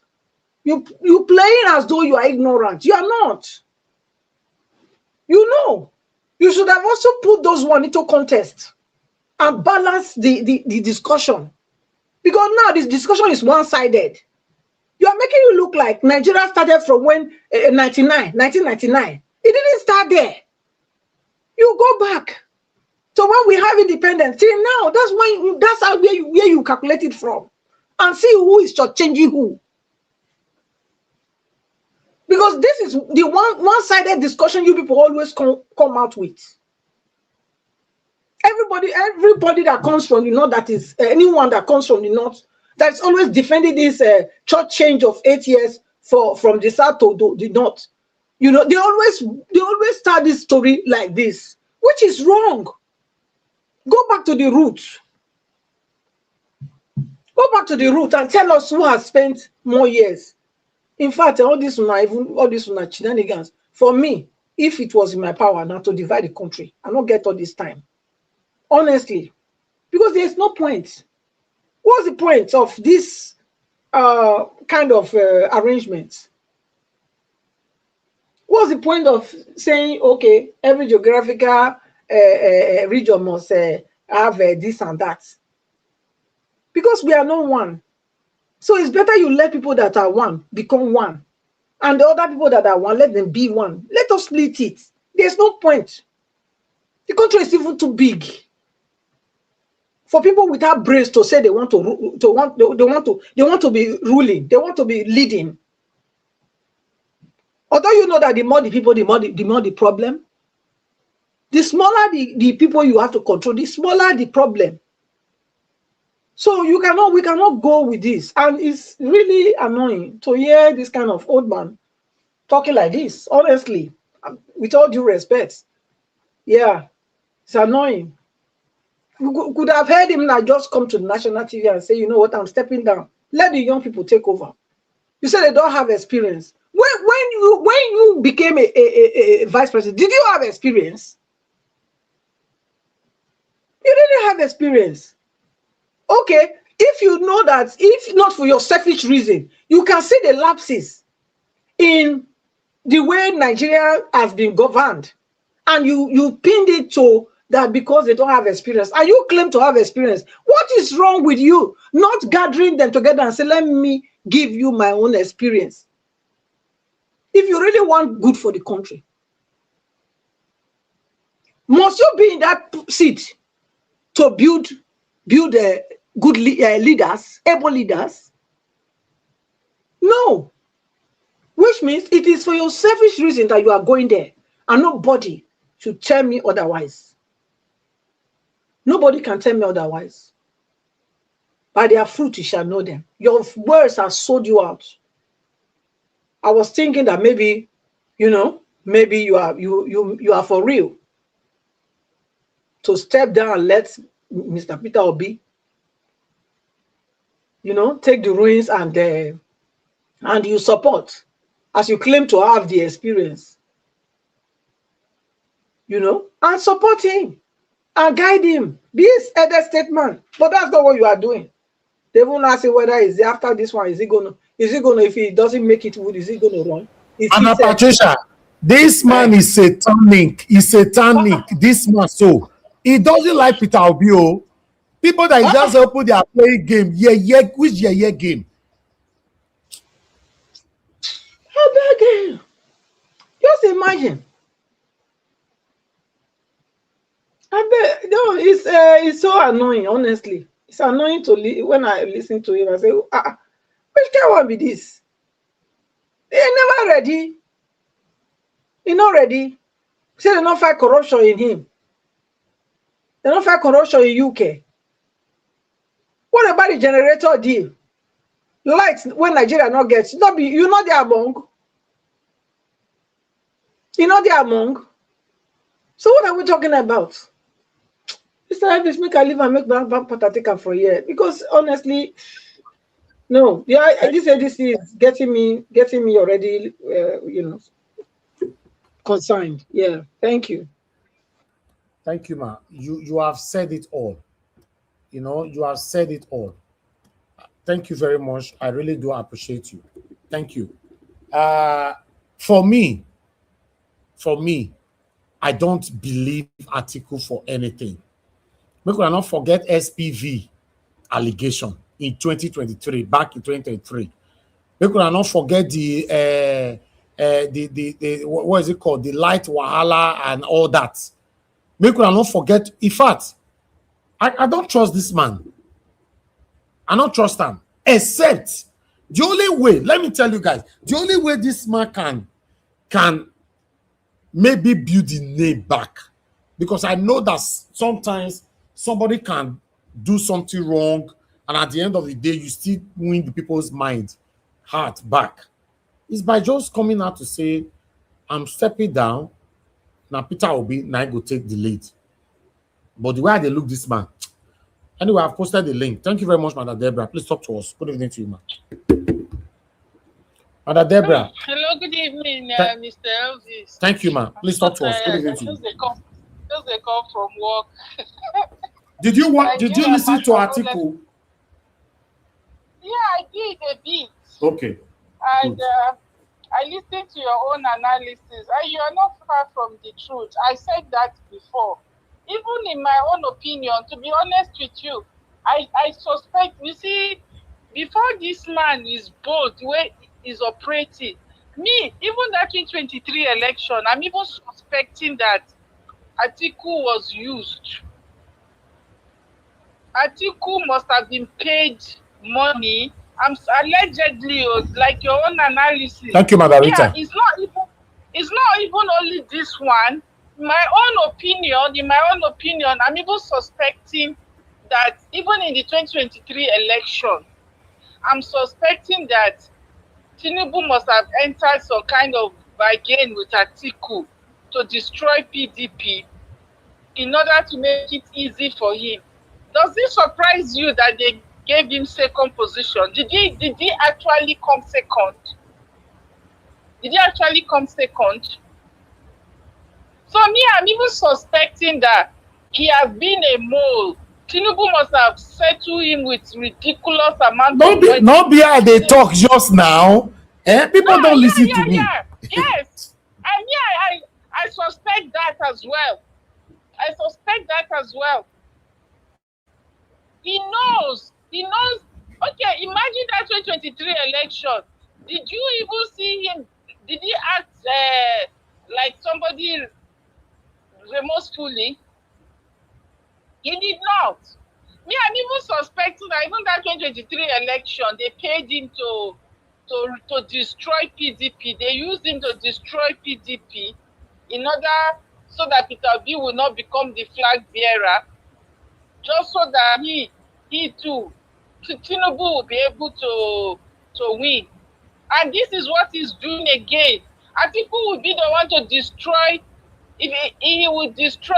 You playing as though you are ignorant. You are not. You should have also put those one into contest and balance the discussion, because now this discussion is one-sided. You are making it look like Nigeria started from when 1999. It didn't start there. You go back. So when we have independence, till now, that's how where you calculate it from, and see who is changing who. Because this is the one-sided discussion you people always come out with. Everybody that comes from the North, that is anyone that comes from the North, that's always defending this church change of 8 years from the South to the North. They always start this story like this, which is wrong. Go back to the roots. Go back to the root and tell us who has spent more years. In fact, all this shenanigans. For me, if it was in my power now to divide the country, I don't get all this time. Honestly, because there's no point. What's the point of this kind of arrangements? What's the point of saying, okay, every geographical region must have this and that? Because we are not one. So it's better you let people that are one become one. And the other people that are one, let them be one. Let us split it. There's no point. The country is even too big for people without brains to say they want to be ruling, they want to be leading. Although you know that the more the people, the more the problem. The smaller the people you have to control, the smaller the problem. So we cannot go with this. And it's really annoying to hear this kind of old man talking like this, honestly, with all due respect. Yeah, it's annoying. You could have heard him now just come to the national TV and say, you know what, I'm stepping down. Let the young people take over. You said they don't have experience. When you became a vice president, did you have experience? You didn't have experience. Okay, if you know that, if not for your selfish reason, you can see the lapses in the way Nigeria has been governed, and you pinned it to that because they don't have experience, and you claim to have experience. What is wrong with you not gathering them together and say, let me give you my own experience? If you really want good for the country, must you be in that seat to build good leaders, able leaders? No. Which means it is for your selfish reason that you are going there, and nobody should tell me otherwise. Nobody can tell me otherwise. By their fruit you shall know them. Your words have sold you out. I was thinking that maybe, maybe you are for real to step down and let Mr. Peter Obi you know, take the ruins and you support, as you claim to have the experience, you know, and support him and guide him. Be his elder statesman. But that's not what you are doing. They won't ask you whether is after this one, is he gonna, if he doesn't make it, is he gonna run? Anna Patricia, this man is satanic. He's satanic. This man, so he doesn't like Peter Obi. People that just open their play game. Yeah, which yeah game? How bad game? Just imagine. I bet no, it's so annoying, honestly. It's annoying to when I listen to him. I say, which guy want be this? They're never ready. He's not ready. Say they don't fight corruption in him. They don't fight corruption in UK. What about the generator deal? Lights when Nigeria not gets, not be you know they are among. You know they are among. So what are we talking about? Mr. Elvis, make I leave and make back Patatika for a year. Because honestly, no, yeah, this ADC is getting me already, you know, concerned. Yeah, thank you. Thank you, ma. You have said it all. You know, you have said it all. Thank you very much. I really do appreciate you. Thank you. For me, I don't believe Atiku for anything. We could not forget SPV allegation in 2023, back in 2023. We could not forget the what is it called? The light wahala and all that. We could not forget. In fact, I don't trust this man. I don't trust him. Except the only way, let me tell you guys, the only way this man can maybe build the name back. Because I know that sometimes somebody can do something wrong, and at the end of the day, you still win the people's mind, heart back. It's by just coming out to say, I'm stepping down. Now Peter Obi, now I go take the lead. But the way they look this man. Anyway, I've posted the link. Thank you very much, Madam Deborah. Please talk to us. Good evening to you, ma'am. Madam Deborah. Hello, good evening, Mr. Elvis. Thank you, ma'am. Please talk to us. Good evening to you. Just they come from work. Did you listen to Atiku? Yeah, I did a bit. Okay. And I listened to your own analysis. And you are not far from the truth. I said that before. Even in my own opinion, to be honest with you, I suspect, you see, before this man is bold, the way he's operating, me, even that 2023 election, I'm even suspecting that Atiku was used. Atiku must have been paid money. Allegedly, like your own analysis. Thank you, Margarita. Yeah, it's not even only this one. In my own opinion, I'm even suspecting that even in the 2023 election, I'm suspecting that Tinubu must have entered some kind of bargain with Atiku to destroy PDP in order to make it easy for him. Does it surprise you that they gave him second position? Did he actually come second? Did he actually come second? So me, I'm even suspecting that he has been a mole. Tinubu must have settled him with ridiculous amount of money. Not be how they talk just now. People don't listen to me. Yes. And I suspect that as well. He knows. Okay, imagine that 2023 election. Did you even see him? Did he act like somebody remorsefully? He did not. Me, I'm even suspecting that even that 2023 election, they paid him to destroy PDP. They used him to destroy PDP in order so that Peter Obi will not become the flag bearer, just so that he too, Tinubu will be able to win. And this is what he's doing again. Atiku will be the one to destroy. If he would destroy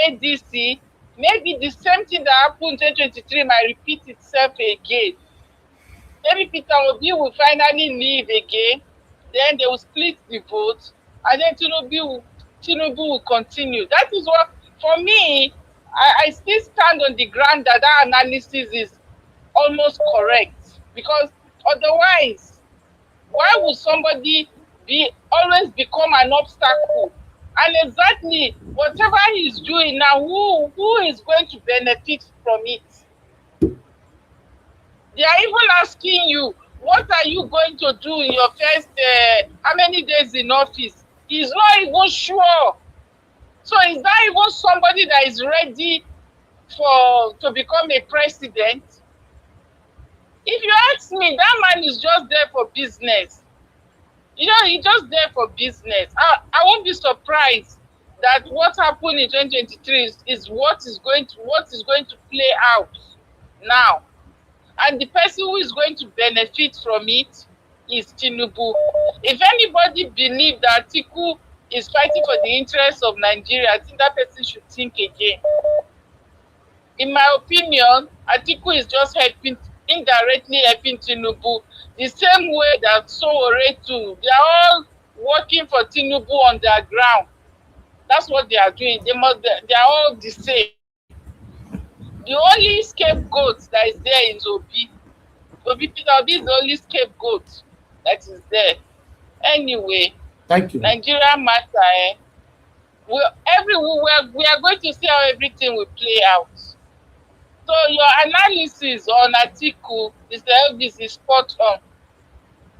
ADC, maybe the same thing that happened in 2023 might repeat itself again. maybe Peter Obi will finally leave again. Then they will split the vote, and then Tinubu will continue. That is what, for me, I still stand on the ground that that analysis is almost correct, because otherwise, why would somebody always become an obstacle? And exactly whatever he's doing now, who is going to benefit from it? They are even asking you, what are you going to do in your first how many days in office? He's not even sure. So is that even somebody that is ready to become a president? If you ask me, that man is just there for business. You know, he's just there for business. I won't be surprised that what happened in 2023 is what is going to play out now. And the person who is going to benefit from it is Tinubu. If anybody believes that Atiku is fighting for the interests of Nigeria, I think that person should think again. In my opinion, Atiku is just indirectly helping Tinubu, the same way that Sowore too. They are all working for Tinubu on their ground. That's what they are doing. They are all the same. The only scapegoat that is there is Obi. Peter Obi is the only scapegoat that is there. Anyway, thank you. Nigeria matter. We are going to see how everything will play out. So your analysis on Atiku, Mr. Elvis, is spot on.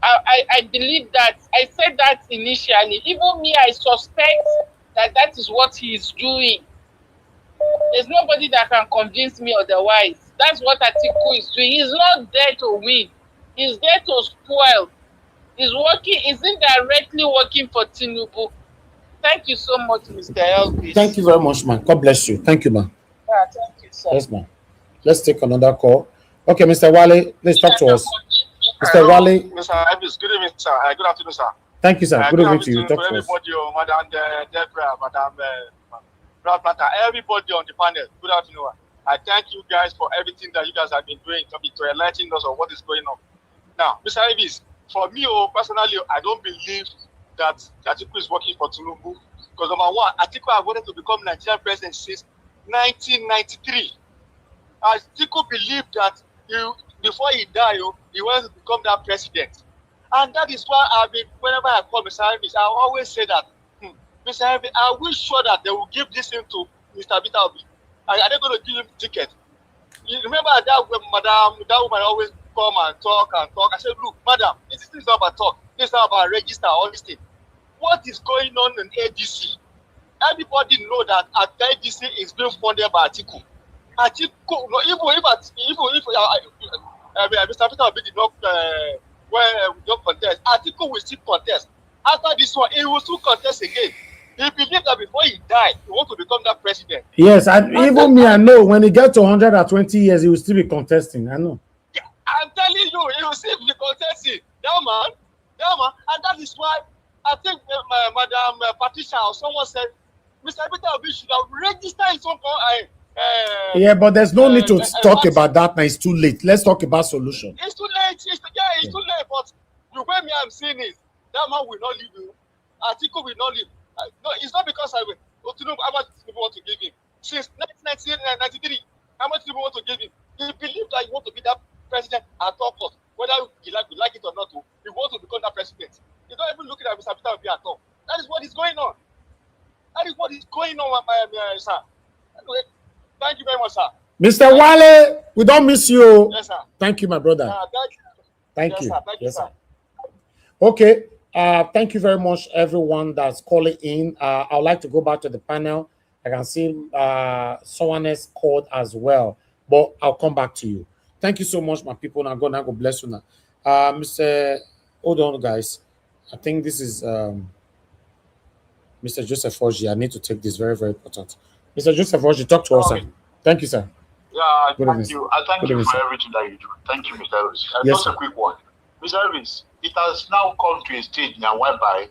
I believe that. I said that initially. Even me, I suspect that is what he is doing. There's nobody that can convince me otherwise. That's what Atiku is doing. He's not there to win. He's there to spoil. He's indirectly working for Tinubu. Thank you so much, Mr. Elvis. Thank you very much, man. God bless you. Thank you, man. Yeah, thank you, sir. Yes, man. Let's take another call. Okay, Mr. Wale, please talk to us. Mr. Wale. Mr. Elvis, good evening, sir. Good afternoon, sir. Thank you, sir. Good evening to you. Talk to us. Everybody, Madam Deborah, Madam Brad Plata, everybody on the panel. Good afternoon. I thank you guys for everything that you guys have been doing to enlighten us on what is going on. Now, Mr. Elvis, for me, personally, I don't believe that Atiku is working for Tinubu. Because number one, Atiku has wanted to become Nigerian president since 1993. Atiku believed that before he died, he wanted to become that president. And that is why whenever I call Mr. Elvis, I always say that, Mr. Elvis, I wish sure that they will give this thing to Mr. Peter Obi. Are they going to give him ticket? You remember that when that woman always come and talk. I said, look, madam, this is not about talk. This is not about register all this thing. What is going on in ADC? Everybody know that at ADC is being funded by Atiku. Atiku, even if Mr. Peter Obi did not don't contest, Atiku will still contest. After this one, he will still contest again. He believed that before he died, he wants to become that president. Yes, even me, I know when he gets to 120 years, he will still be contesting. I know. Yeah, I'm telling you, he will still be contesting. That man. And that is why I think Madam Patricia or someone said, Mr. Peter Obi should have registered his own. Yeah, but there's no need to talk about that now. It's too late. Let's talk about solution. It's too late. It's too late. But the way I'm seeing is that man will not leave you. Atiku will not leave. No, it's not because I will. How much people want to give him? Since 1993, how much people want to give him? He believed that he wants to be that president at all costs. Whether you like it or not, he wants to become that president. He's not even looking at Mr. Peter Obi at all. That is what is going on. That is what is going on, my sir. Anyway, thank you very much, sir. Mr. Wale, we don't miss you. Yes, sir. Thank you, my brother. Thank Yes, you. sir. Thank you, sir. Okay. Thank you very much, everyone that's calling in. I would like to go back to the panel. I can see someone else called as well, but I'll come back to you. Thank you so much, my people. Now God bless you now. Hold on, guys. I think this is Mr. Joseph Orji. I need to take this, very, very important. Mr. Joseph Orji, talk to us, sir. Thank you, sir. Yeah, Good thank you. I thank you for sir. everything that you do. Thank you, Mr. Elvis. Yes, just sir. a quick one. Mr. Elvis, it has now come to a stage now whereby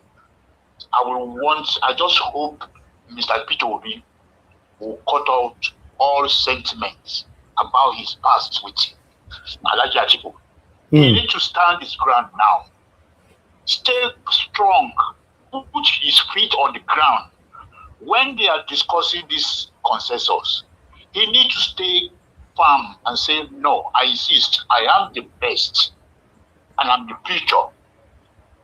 I just hope Mr. Peter Obi will cut out all sentiments about his past with Alhaji Atiku. He needs to stand his ground now. Stay strong. Put his feet on the ground. When they are discussing this consensus, he needs to stay firm and say, no, I insist. I am the best. And I'm the future.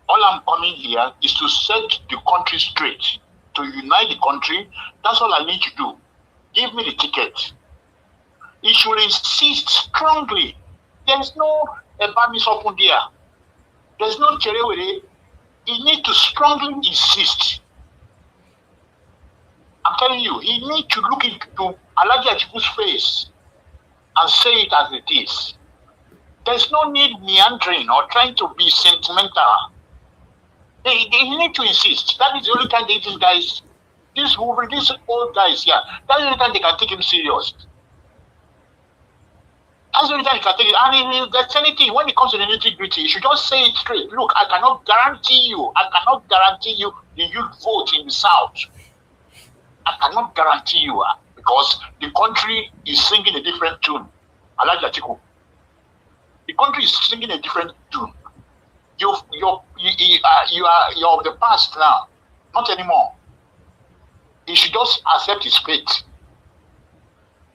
All I'm coming here is to set the country straight, to unite the country. That's all I need to do. Give me the ticket. He should insist strongly. There's no Ebamis open there. There's no Cherewere. He needs to strongly insist. I'm telling you, he needs to look into Alhaji Atiku's face and say it as it is. There's no need meandering or trying to be sentimental. They need to insist. That is the only time these guys, these old guys here, that's the only time they can take him serious. That's the only time he can take it. And if there's anything, when it comes to the nitty-gritty, you should just say it straight. Look, I cannot guarantee you the youth vote in the South. I cannot guarantee you because the country is singing a different tune. Alhaji Atiku. The country is singing a different tune. You're of the past now, not anymore. He should just accept his fate.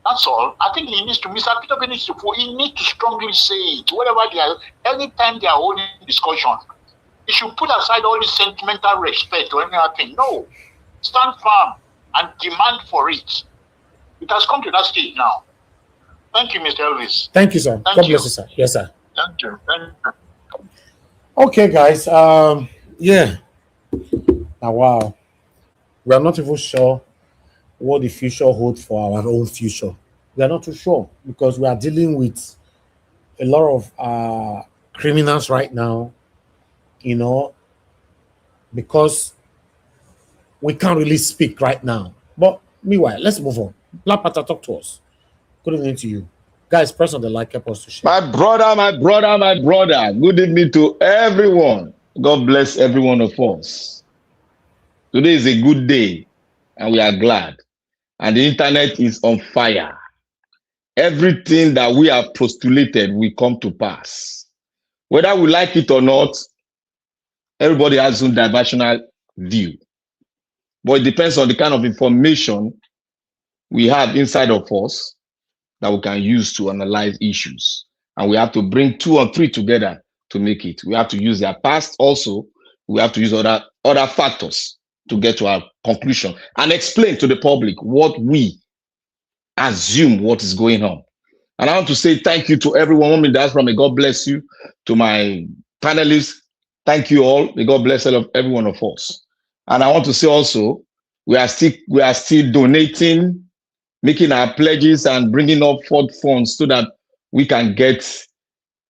That's all. I think he needs to, Mr. Peter needs to, he needs to strongly say it. Whatever they are, anytime they are holding discussion, he should put aside all this sentimental respect or any other thing. No. Stand firm and demand for it. It has come to that stage now. Thank you, Mr. Elvis. Thank you, sir. God bless you, sir. Yes, sir. Thank you. Thank you. Okay, guys. Yeah. Now, wow. We are not even sure what the future holds for our own future. We are not too sure because we are dealing with a lot of criminals right now, you know, because we can't really speak right now. But meanwhile, let's move on. Black Panther, talk to us. Good evening to you. Guys, press on the like, help us to share. My brother. Good evening to everyone. God bless every one of us. Today is a good day, and we are glad. And the internet is on fire. Everything that we have postulated will come to pass. Whether we like it or not, everybody has some diversional view. But it depends on the kind of information we have inside of us that we can use to analyze issues. And we have to bring 2 or 3 together to make it. We have to use their past also. We have to use other factors to get to our conclusion and explain to the public what we assume what is going on. And I want to say thank you to everyone. May God bless you. To my panelists, thank you all. May God bless every one of us. And I want to say also, we are still donating, making our pledges and bringing up funds so that we can get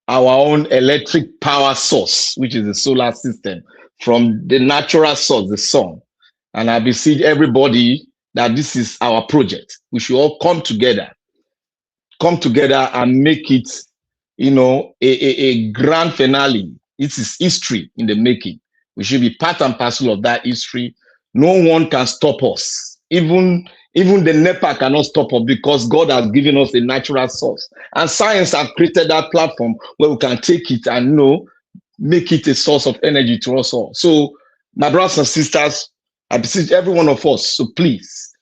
our own electric power source, which is the solar system, from the natural source, the sun. And I beseech everybody that this is our project. We should all come together and make it, you know, a grand finale. It is history in the making. We should be part and parcel of that history. No one can stop us. Even the NEPA cannot stop us because God has given us a natural source. And science has created that platform where we can take it and, you know, make it a source of energy to us all. So, my brothers and sisters, I beseech every one of us, so please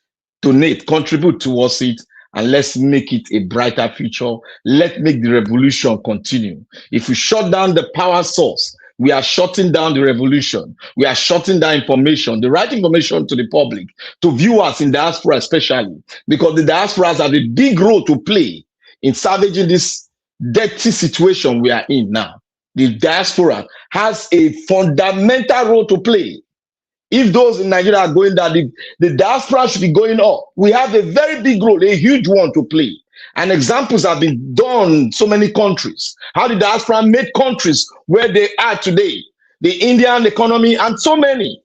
donate, contribute towards it, and let's make it a brighter future. Let's make the revolution continue. If we shut down the power source, we are shutting down the revolution. We are shutting down information, the right information to the public, to viewers in diaspora especially, because the diasporas have a big role to play in salvaging this dirty situation we are in now. The diaspora has a fundamental role to play. If those in Nigeria are going down, the diaspora should be going up. We have a very big role, a huge one to play. And examples have been done in so many countries. How the diaspora made countries where they are today. The Indian economy and so many.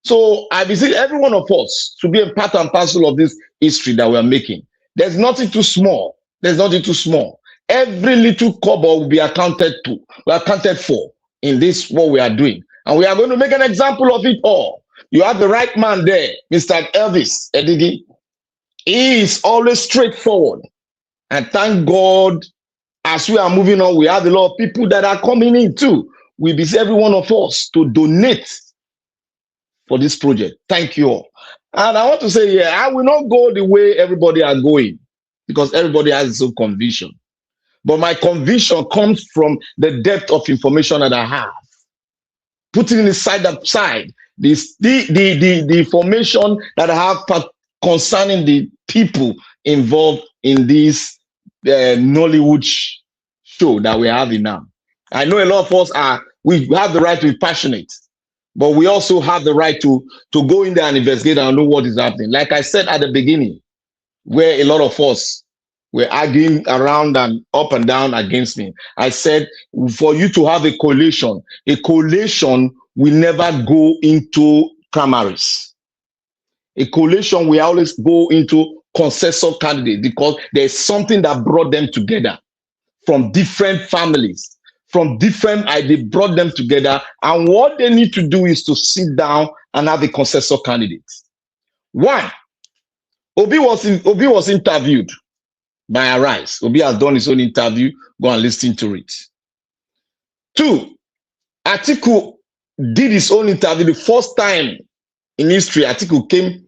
So I beseech every one of us to be a part and parcel of this history that we are making. There's nothing too small. There's nothing too small. Every little kobo will be accounted for in this, what we are doing. And we are going to make an example of it all. You have the right man there, Mr. Elvis Edigi. He is always straightforward. And thank God as we are moving on, we have a lot of people that are coming in too. We beseech every one of us to donate for this project. Thank you all. And I want to say, yeah, I will not go the way everybody are going because everybody has its own conviction. But my conviction comes from the depth of information that I have. Putting it side by side, the information that I have concerning the people involved in this Nollywood show that we're having now. I know a lot of us we have the right to be passionate, but we also have the right to go in there and investigate and know what is happening. Like I said at the beginning, where a lot of us were arguing around and up and down against me, I said, for you to have a coalition will never go into primaries. A coalition will always go into consensus candidates because there's something that brought them together from different families, from different ideas, brought them together. And what they need to do is to sit down and have a consensus candidate. One, Obi was interviewed by Arise. Obi has done his own interview. Go and listen to it. Two, Atiku did his own interview. The first time in history, Atiku came,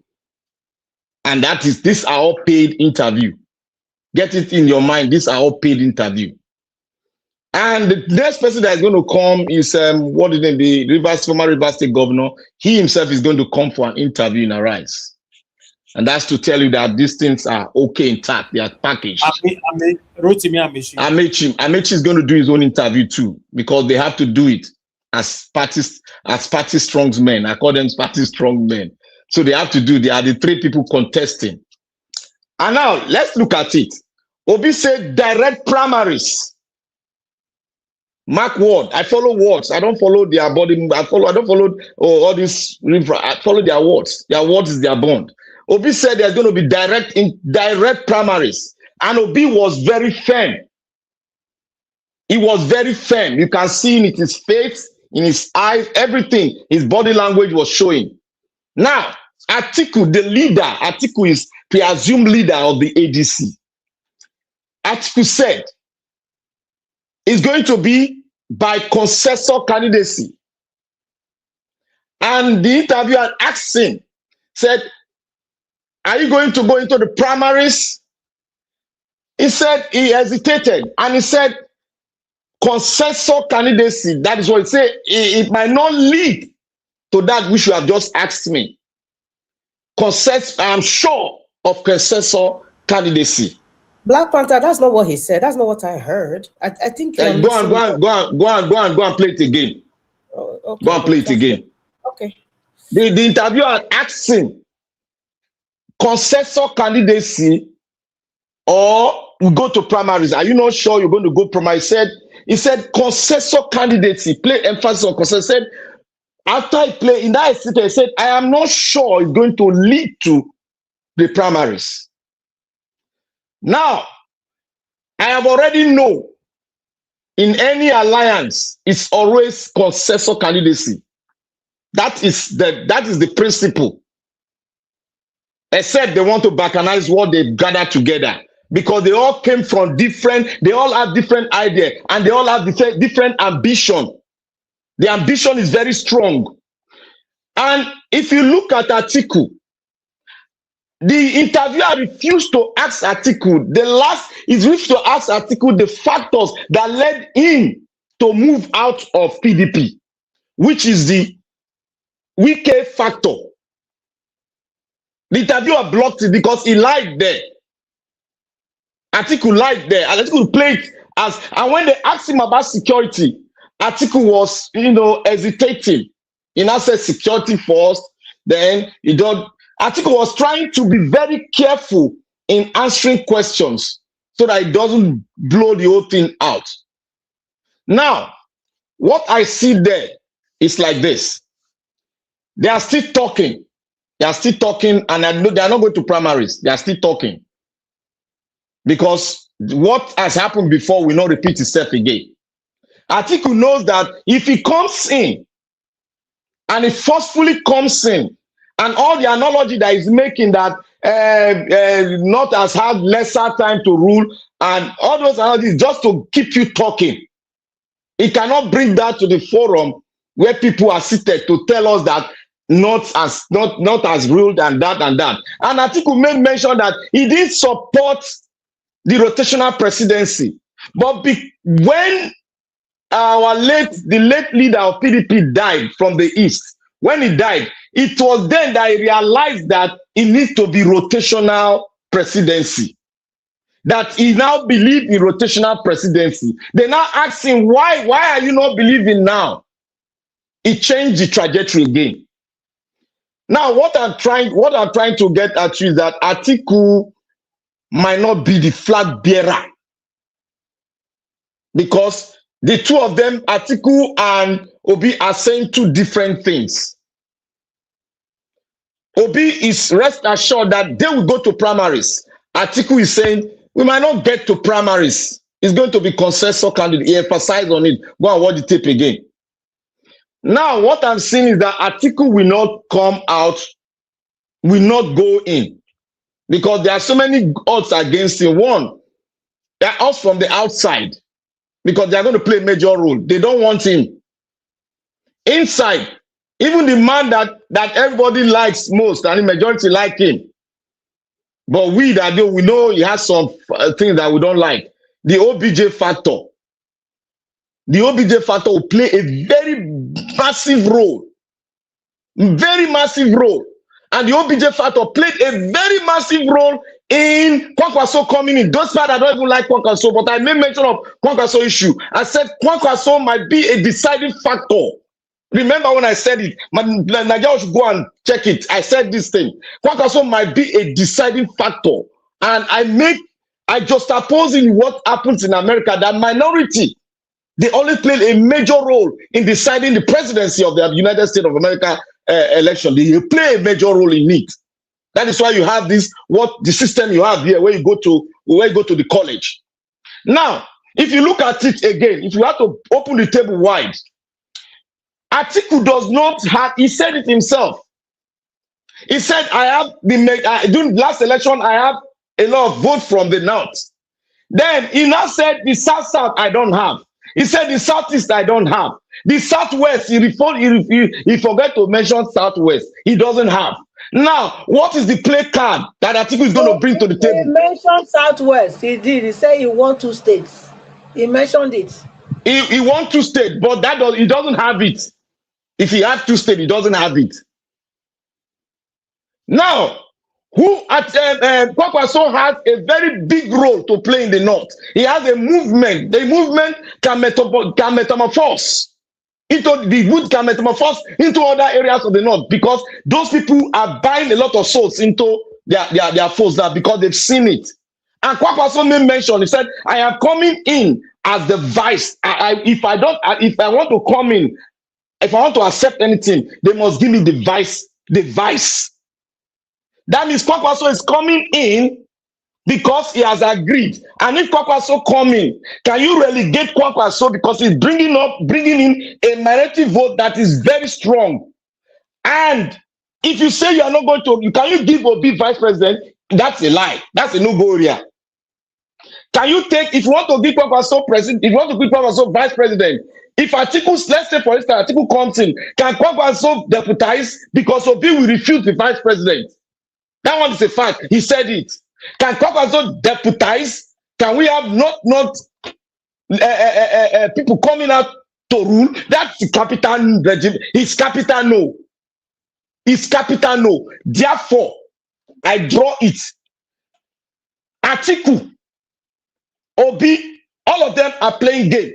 and this are all paid interview. Get it in your mind. These are all paid interview. And the next person that is going to come is what is the former Rivers State Governor. He himself is going to come for an interview in Arise. And that's to tell you that these things are okay intact. They are packaged. Amechi is going to do his own interview too, because they have to do it as party strong men. I call them party strong men. So they have to do. They are the three people contesting. And now let's look at it. Obi said direct primaries. Mark word. I follow words. I don't follow their body. I don't follow all this. I follow their words. Their words is their bond. Obi said there's going to be direct primaries. And Obi was very firm. He was very firm. You can see in his face, in his eyes, everything. His body language was showing. Now, Atiku, the leader, Atiku is the assumed leader of the ADC. Atiku said it's going to be by consensus candidacy. And the interviewer asked him, said, are you going to go into the primaries? He said he hesitated and he said consensus candidacy. That is what he said. It might not lead to that which you have just asked me. Consensus, I am sure of consensus candidacy. Black Panther, that's not what he said. That's not what I heard. I think go and play it again. Oh, okay. Go and play it again. Okay. The interviewer asked him consensus candidacy or we go to primaries. Are you not sure you're going to go primaries? He said consensus candidacy. Play emphasis on consensus. He said after he played in that he said, I am not sure it's going to lead to the primaries. Now, I have already known in any alliance, it's always consensus candidacy. That is the principle. Except they want to balkanize what they've gathered together. Because they all came from they all have different ideas and they all have different ambition. The ambition is very strong. And if you look at Atiku, the interviewer refused to ask Atiku. He refused to ask Atiku the factors that led him to move out of PDP, which is the Wike factor. The interviewer blocked it because he lied there. Atiku lied there. And Atiku played and when they asked him about security, Atiku was, hesitating. He now said security first, then Atiku was trying to be very careful in answering questions so that it doesn't blow the whole thing out. Now, what I see there is like this. They are still talking. They are still talking, and I know they are not going to primaries. They are still talking. Because what has happened before will not repeat itself again. Atiku knows that if he comes in, and he forcefully comes in, and all the analogy that he's making that North has had lesser time to rule, and all those analogies just to keep you talking. It cannot bring that to the forum where people are seated to tell us that not as ruled and that and that. And Atiku made mention that he did support the rotational presidency, but when the late leader of PDP died from the East, when he died, it was then that he realized that it needs to be rotational presidency. That he now believes in rotational presidency. They now ask him, why are you not believing now? He changed the trajectory again. Now, what I'm trying to get at you is that Atiku might not be the flag bearer, because the two of them, Atiku and Obi, are saying two different things. Obi is rest assured that they will go to primaries. Atiku is saying we might not get to primaries. It's going to be consensus candidate. He emphasized on it. Go and watch the tape again. Now, what I'm seeing is that Atiku will not come out, will not go in, because there are so many odds against him. One, there are odds from the outside, because they are going to play a major role. They don't want him. Inside, even the man that everybody likes most, and the majority like him, but we know he has some things that we don't like. The OBJ factor. The OBJ factor will play a very massive role. Very massive role. And the OBJ factor played a very massive role in Kwankwaso coming in. Those part I don't even like Kwankwaso, but I made mention of Kwankwaso issue. I said Kwankwaso might be a deciding factor. Remember when I said it, Nigeria should go and check it. I said this thing. Kwankwaso might be a deciding factor. And I just oppose in what happens in America, that minority, they only played a major role in deciding the presidency of the United States of America election. They play a major role in it. That is why you have the system you have here, where you go to the college. Now, if you look at it again, if you have to open the table wide, Atiku does not have, he said it himself. He said, during last election, I have a lot of votes from the north. Then he now said, the south I don't have. He said, the southeast I don't have. The southwest, he forgot to mention southwest. He doesn't have. Now, what is the play card that Atiku is going to bring to the table? He mentioned southwest. He did. He said he wants 2 states. He mentioned it. He wants 2 states, but he doesn't have it. If he has 2 states, he doesn't have it. Now, Kwankwaso has a very big role to play in the north. He has a movement. The movement can metamorphose into other areas of the north, because those people are buying a lot of souls into their force now, because they've seen it. And Kwankwaso made mention. He said, "I am coming in as the vice. If I want to come in, if I want to accept anything, they must give me the vice. The vice." That means Kwankwaso is coming in because he has agreed. And if Kwankwaso come in, can you relegate Kwankwaso, because he's bringing in a minority vote that is very strong? And if you say you are not going to, can you give Obi vice president? That's a lie. That's a no-go area. Can you take, if you want to give Kwankwaso president, if you want to give Kwankwaso vice president, if Atiku, let's say for instance, Atiku comes in, can Kwankwaso deputize? Because Obi will refuse the vice president. That one is a fact. He said it. Can Kwankwaso deputize? Can we have not people coming out to rule? That's the capital regime. It's capital no. It's capital no. Therefore, I draw it. Atiku, Obi, all of them are playing game.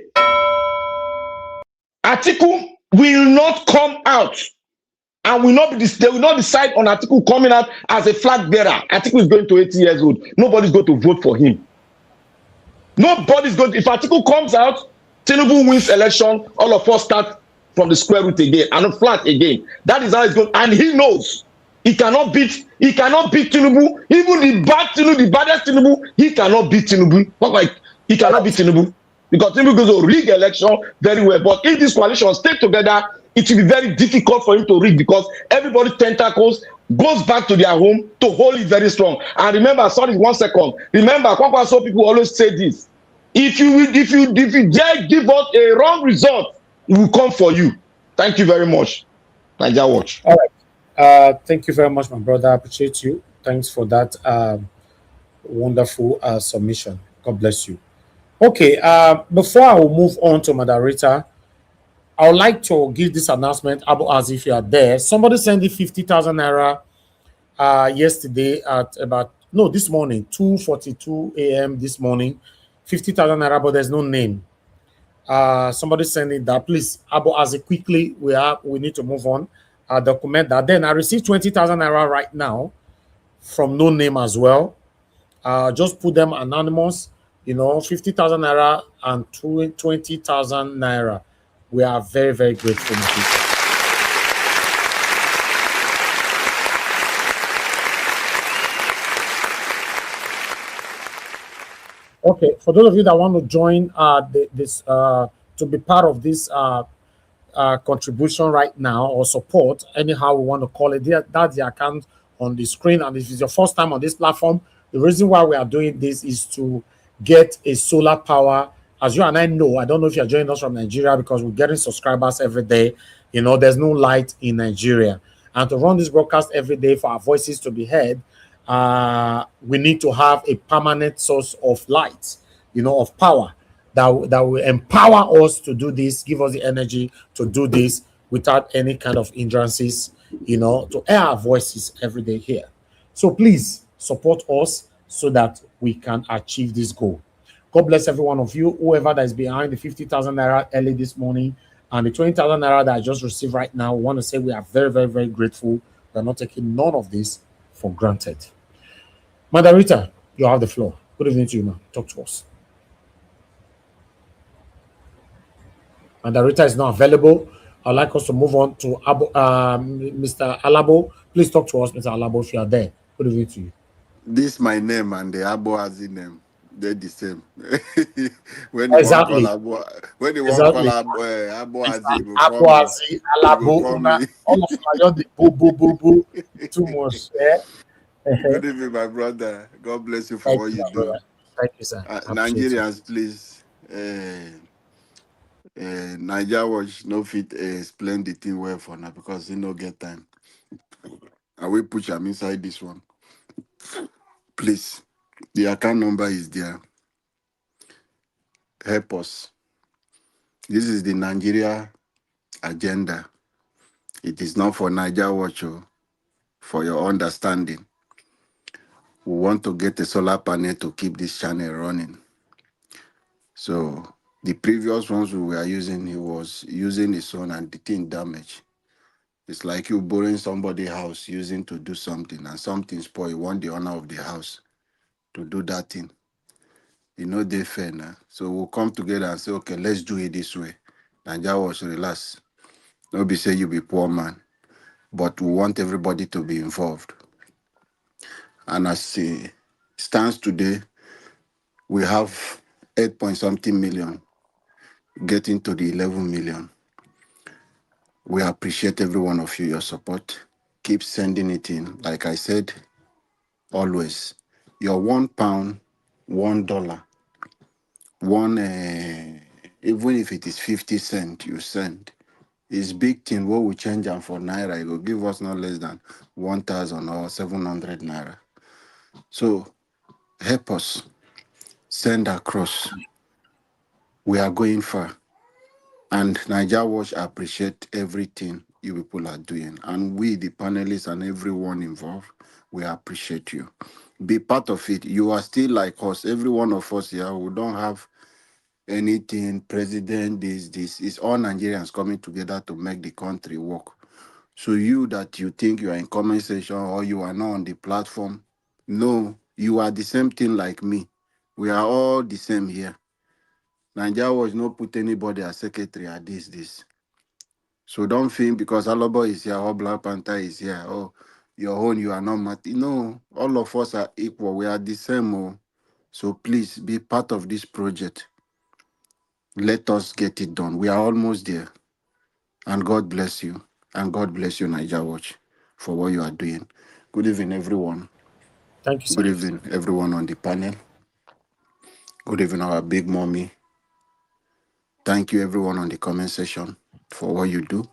Atiku will not come out. And they will not decide on Atiku coming out as a flag bearer. Atiku is going to 80 years old. Nobody's going to vote for him. Nobody's going to. If Atiku comes out, Tinubu wins election, all of us start from the square root again and flat again. That is how it's going. And he knows he cannot beat Tinubu. Even the baddest Tinubu, he cannot beat Tinubu. He cannot beat Tinubu, because Tinubu goes to rig election very well. But if this coalition stay together, it will be very difficult for him to rig, because everybody's tentacles goes back to their home to hold it very strong. And remember, sorry, 1 second. Remember, Kwakwaso people always say this. If you dare give us a wrong result, we will come for you. Thank you very much. Naija Watch. All right. Thank you very much, my brother. I appreciate you. Thanks for that wonderful submission. God bless you. Okay. Before I will move on to moderator, I would like to give this announcement. Abu, as if you are there, somebody sent the 50,000 naira yesterday at about this morning, 2:42 a.m. this morning, 50,000 naira, but there's no name. Somebody sending that. Please, Abu, as quickly we need to move on. Document that. Then I received 20,000 naira right now from no name as well. Just put them anonymous. 50,000 naira and 20,000 naira. We are very, very grateful. Okay, for those of you that want to join to be part of this contribution right now or support, anyhow we want to call it, that's the account on the screen. And if it's your first time on this platform, the reason why we are doing this is to get a solar power. As you and I know, I don't know if you're joining us from Nigeria, because we're getting subscribers every day. There's no light in Nigeria. And to run this broadcast every day for our voices to be heard, we need to have a permanent source of light, of power that will empower us to do this, give us the energy to do this without any kind of hindrances, to air our voices every day here. So please support us so that we can achieve this goal. God bless every one of you, whoever that is behind the 50,000 naira early this morning and the 20,000 naira that I just received right now. We want to say we are very, very, very grateful. We are not taking none of this for granted. Margarita, you have the floor. Good evening to you, ma'am. Talk to us. Margarita is not available. I'd like us to move on to Mr. Alabo. Please talk to us, Mr. Alabo, if you are there. Good evening to you. This is my name and the Abo has the name. They're the same. When you want to call Abo Azi, Alabo, all of the boo. Too much. Good evening, my brother. God bless you for what you do. Thank you, sir. Nigerians, please. Naija Watch no fit explain the thing well for now because he no get time. I will put him inside this one. Please. The account number is there. Help us. This is the Nigeria agenda. It is not for Naija Watch, for your understanding. We want to get a solar panel to keep this channel running. So the previous ones we were using, he was using his own and the thing damaged. It's like you borrowing somebody's house using to do something and something spoil. You want the owner of the house to do that thing. They're fair now. So we'll come together and say, okay, let's do it this way. Naija Watch, relax. Nobody say you be poor man, but we want everybody to be involved. And as it stands today, we have 8-point-something million, getting to the 11 million. We appreciate every one of you, your support. Keep sending it in. Like I said, always, your £1, $1, even if it is 50 cents you send, is big thing. What we change them for naira, it will give us no less than 1,000 or 700 naira. So help us send across. We are going far. And Naija Watch appreciate everything you people are doing. And we, the panelists and everyone involved, we appreciate you. Be part of it. You are still like us. Every one of us here who don't have anything, president, this. It's all Nigerians coming together to make the country work. So you that you think you are in comment section or you are not on the platform, no, you are the same thing like me. We are all the same here. Naija Watch not put anybody as secretary at this. So don't think because Alobo is here or Black Panther is here or your own, you are not matter. No, all of us are equal. We are the same. So please be part of this project. Let us get it done. We are almost there. And God bless you. And God bless you, Naija Watch, for what you are doing. Good evening, everyone. Thank you, sir. Good evening, everyone on the panel. Good evening, our big mommy. Thank you, everyone on the comment section for what you do.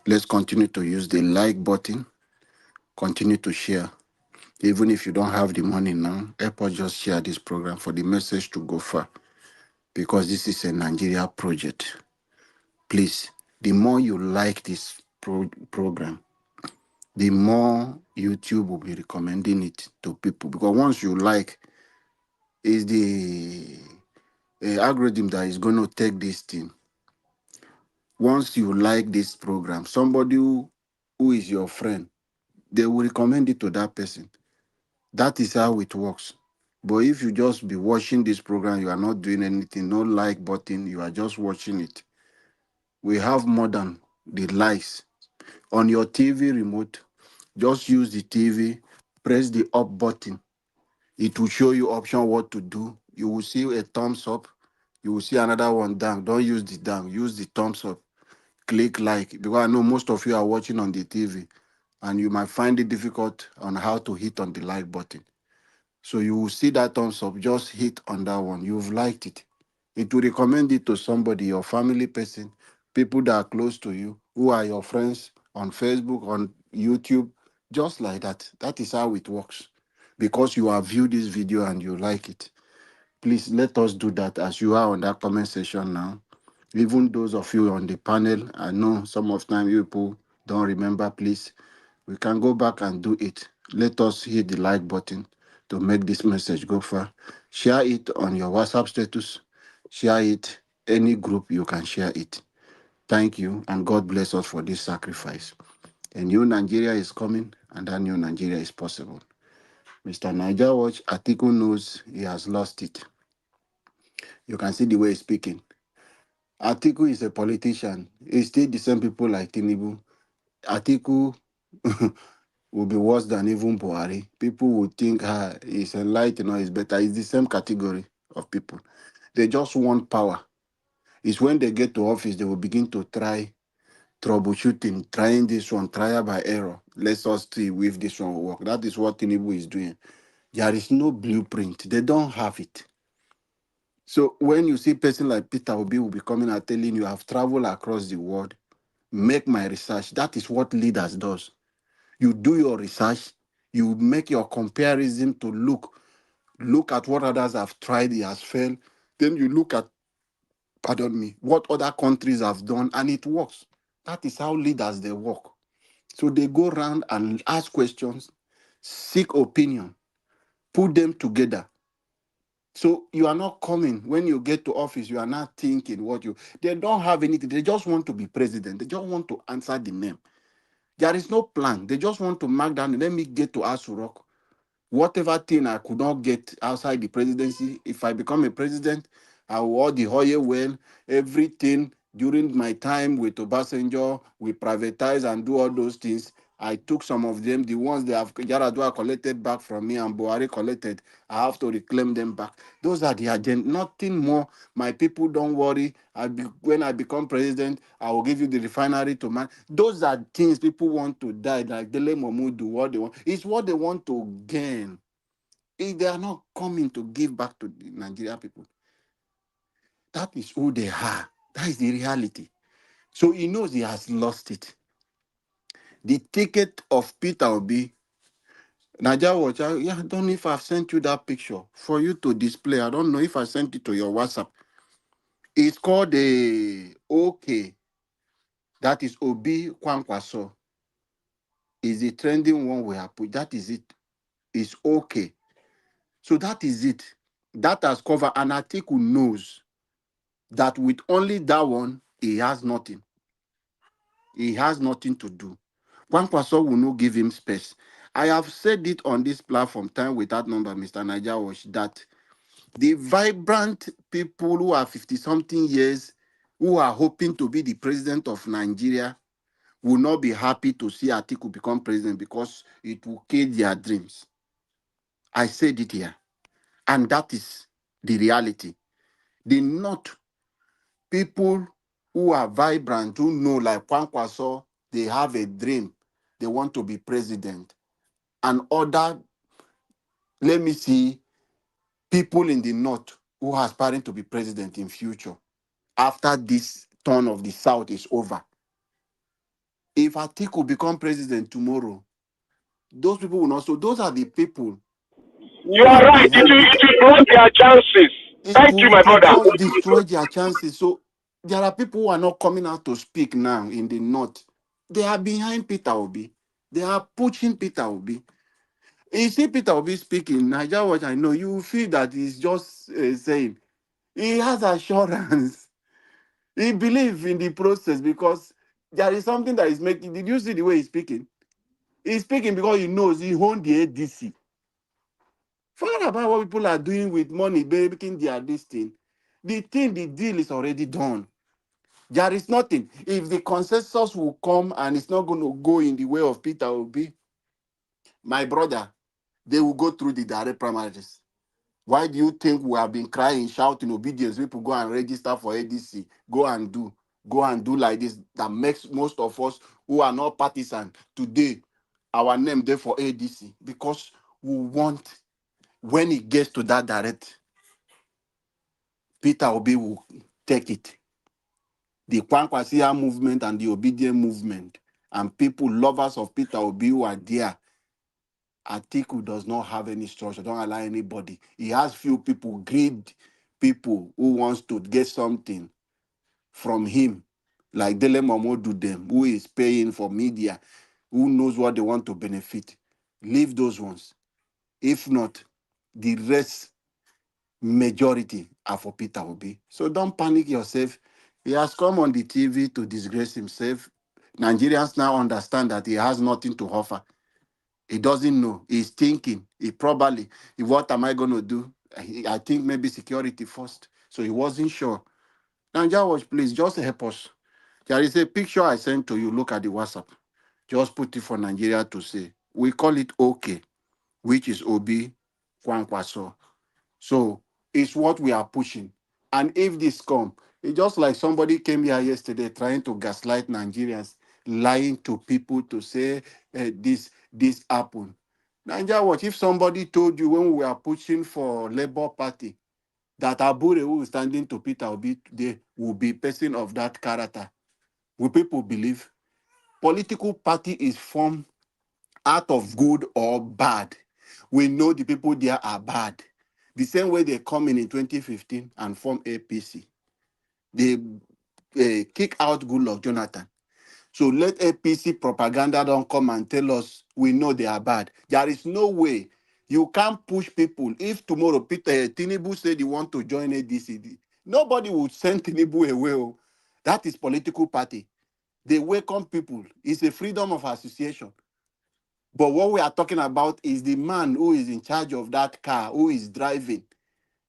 Let's continue to use the like button. Continue to share. Even if you don't have the money now, help us just share this program for the message to go far. Because this is a Nigeria project. Please, the more you like this program, the more YouTube will be recommending it to people. Because once you like, is the algorithm that is going to take this thing. Once you like this program, somebody who is your friend, they will recommend it to that person. That is how it works. But if you just be watching this program, you are not doing anything, no like button, you are just watching it. We have more than the likes. On your TV remote, just use the TV, press the up button. It will show you option what to do. You will see a thumbs up. You will see another one down. Don't use the down, use the thumbs up. Click like, because I know most of you are watching on the TV and you might find it difficult on how to hit on the like button. So you will see that thumbs up, just hit on that one. You've liked it. It will recommend it to somebody, your family person, people that are close to you, who are your friends on Facebook, on YouTube, just like that. That is how it works. Because you have viewed this video and you like it. Please let us do that as you are on that comment section now. Even those of you on the panel, I know some of time you people don't remember, please. We can go back and do it. Let us hit the like button to make this message go far. Share it on your WhatsApp status. Share it any group you can share it. Thank you, and God bless us for this sacrifice. A new Nigeria is coming, and that new Nigeria is possible. Mr. Niger Watch, Atiku knows he has lost it. You can see the way he's speaking. Atiku is a politician. He's still the same people like Tinubu. Atiku will be worse than even Buhari. People would think he's enlightened or he's better. It's the same category of people. They just want power. It's when they get to office, they will begin to try troubleshooting, trying this one, trial by error. Let's us see if this one will work. That is what Tinubu is doing. There is no blueprint. They don't have it. So when you see a person like Peter Obi will be coming and telling you, I've traveled across the world, make my research. That is what leaders does. You do your research, you make your comparison to look at what others have tried, it has failed. Then you look at, what other countries have done, and it works. That is how leaders they work. So they go around and ask questions, seek opinion, put them together. So you are not coming, when you get to office, you are not thinking they don't have anything. They just want to be president. They just want to answer the name. There is no plan. They just want to mark down, let me get to Asu Rock. Whatever thing I could not get outside the presidency, if I become a president, I will all the oil well, everything during my time with Obasanjo, we privatize and do all those things. I took some of them, the ones they have Yaradua collected back from me and Buhari collected, I have to reclaim them back. Those are the agenda, nothing more. My people, don't worry. When I become president, I will give you the refinery to man. Those are things people want to die, like Dele Momodu, what they want. It's what they want to gain. If they are not coming to give back to the Nigeria people, that is who they are. That is the reality. So he knows he has lost it. The ticket of Peter Obi, Nigeria Watch, I don't know if I've sent you that picture for you to display. I don't know if I sent it to your WhatsApp. It's called the OK. That is Obi Kwankwaso. Is the trending one we have put. That is it. It's OK. So that is it. That has covered. And Atiku knows that with only that one, he has nothing. He has nothing to do. Kwankwaso will not give him space. I have said it on this platform, time without number, Mr. Niger Wash, that the vibrant people who are 50-something years, who are hoping to be the president of Nigeria, will not be happy to see Atiku become president because it will kill their dreams. I said it here. And that is the reality. The North people who are vibrant, who know, like Kwankwaso, they have a dream. They want to be president. and other, let me see, people in the north who are aspiring to be president in future after this turn of the South is over. If Atiku become president tomorrow, those people will not. So those are the people You who are are right. It behind Peter. will block their chances. Thank you, my It will brother. just destroy their chances. So there are people who are not coming out to speak now in the north. They are behind Peter Obi. They are pushing Peter Obi. You see Peter Obi speaking, Nigeria Watch, I know, you feel that he's just saying, he has assurance. He believes in the process because there is something that is making, did you see the way he's speaking? He's speaking because he knows he owns the ADC. Forget about what people are doing with money, making this thing. The deal is already done. There is nothing. If the consensus will come and it's not going to go in the way of Peter Obi, my brother, they will go through the direct primaries. Why do you think we have been crying, shouting obedience? People go and register for ADC. Go and do like this. That makes most of us who are not partisan today, our name there for ADC. Because we want, when it gets to that direct, Peter Obi will take it. The Kwankwasia movement and the obedient movement and people, lovers of Peter Obi who are there, Atiku does not have any structure, don't allow anybody. He has few people, greed people who wants to get something from him, like Dele Momodu them, who is paying for media, who knows what they want to benefit. Leave those ones. If not, the rest, majority are for Peter Obi. So don't panic yourself. He has come on the TV to disgrace himself. Nigerians now understand that he has nothing to offer. He doesn't know. He's thinking. He probably, what am I going to do? I think maybe security first. So he wasn't sure. Nigeria Watch, please, just help us. There is a picture I sent to you. Look at the WhatsApp. Just put it for Nigeria to see. We call it OK, which is Obi Kwankwaso. So it's what we are pushing. And if this come, it's just like somebody came here yesterday trying to gaslight Nigerians, lying to people to say this happened. Nigeria Watch, if somebody told you when we are pushing for Labour Party that Abure, who is standing to Peter Obi today, will be person of that character, will people believe? Political party is formed out of good or bad. We know the people there are bad. The same way they come in 2015 and form APC. They kick out Goodluck Jonathan. So let APC propaganda don't come and tell us we know they are bad. There is no way you can't push people. If tomorrow Peter Tinubu said he want to join ADC, nobody would send Tinubu away. That is political party. They welcome people. It's a freedom of association. But what we are talking about is the man who is in charge of that car, who is driving,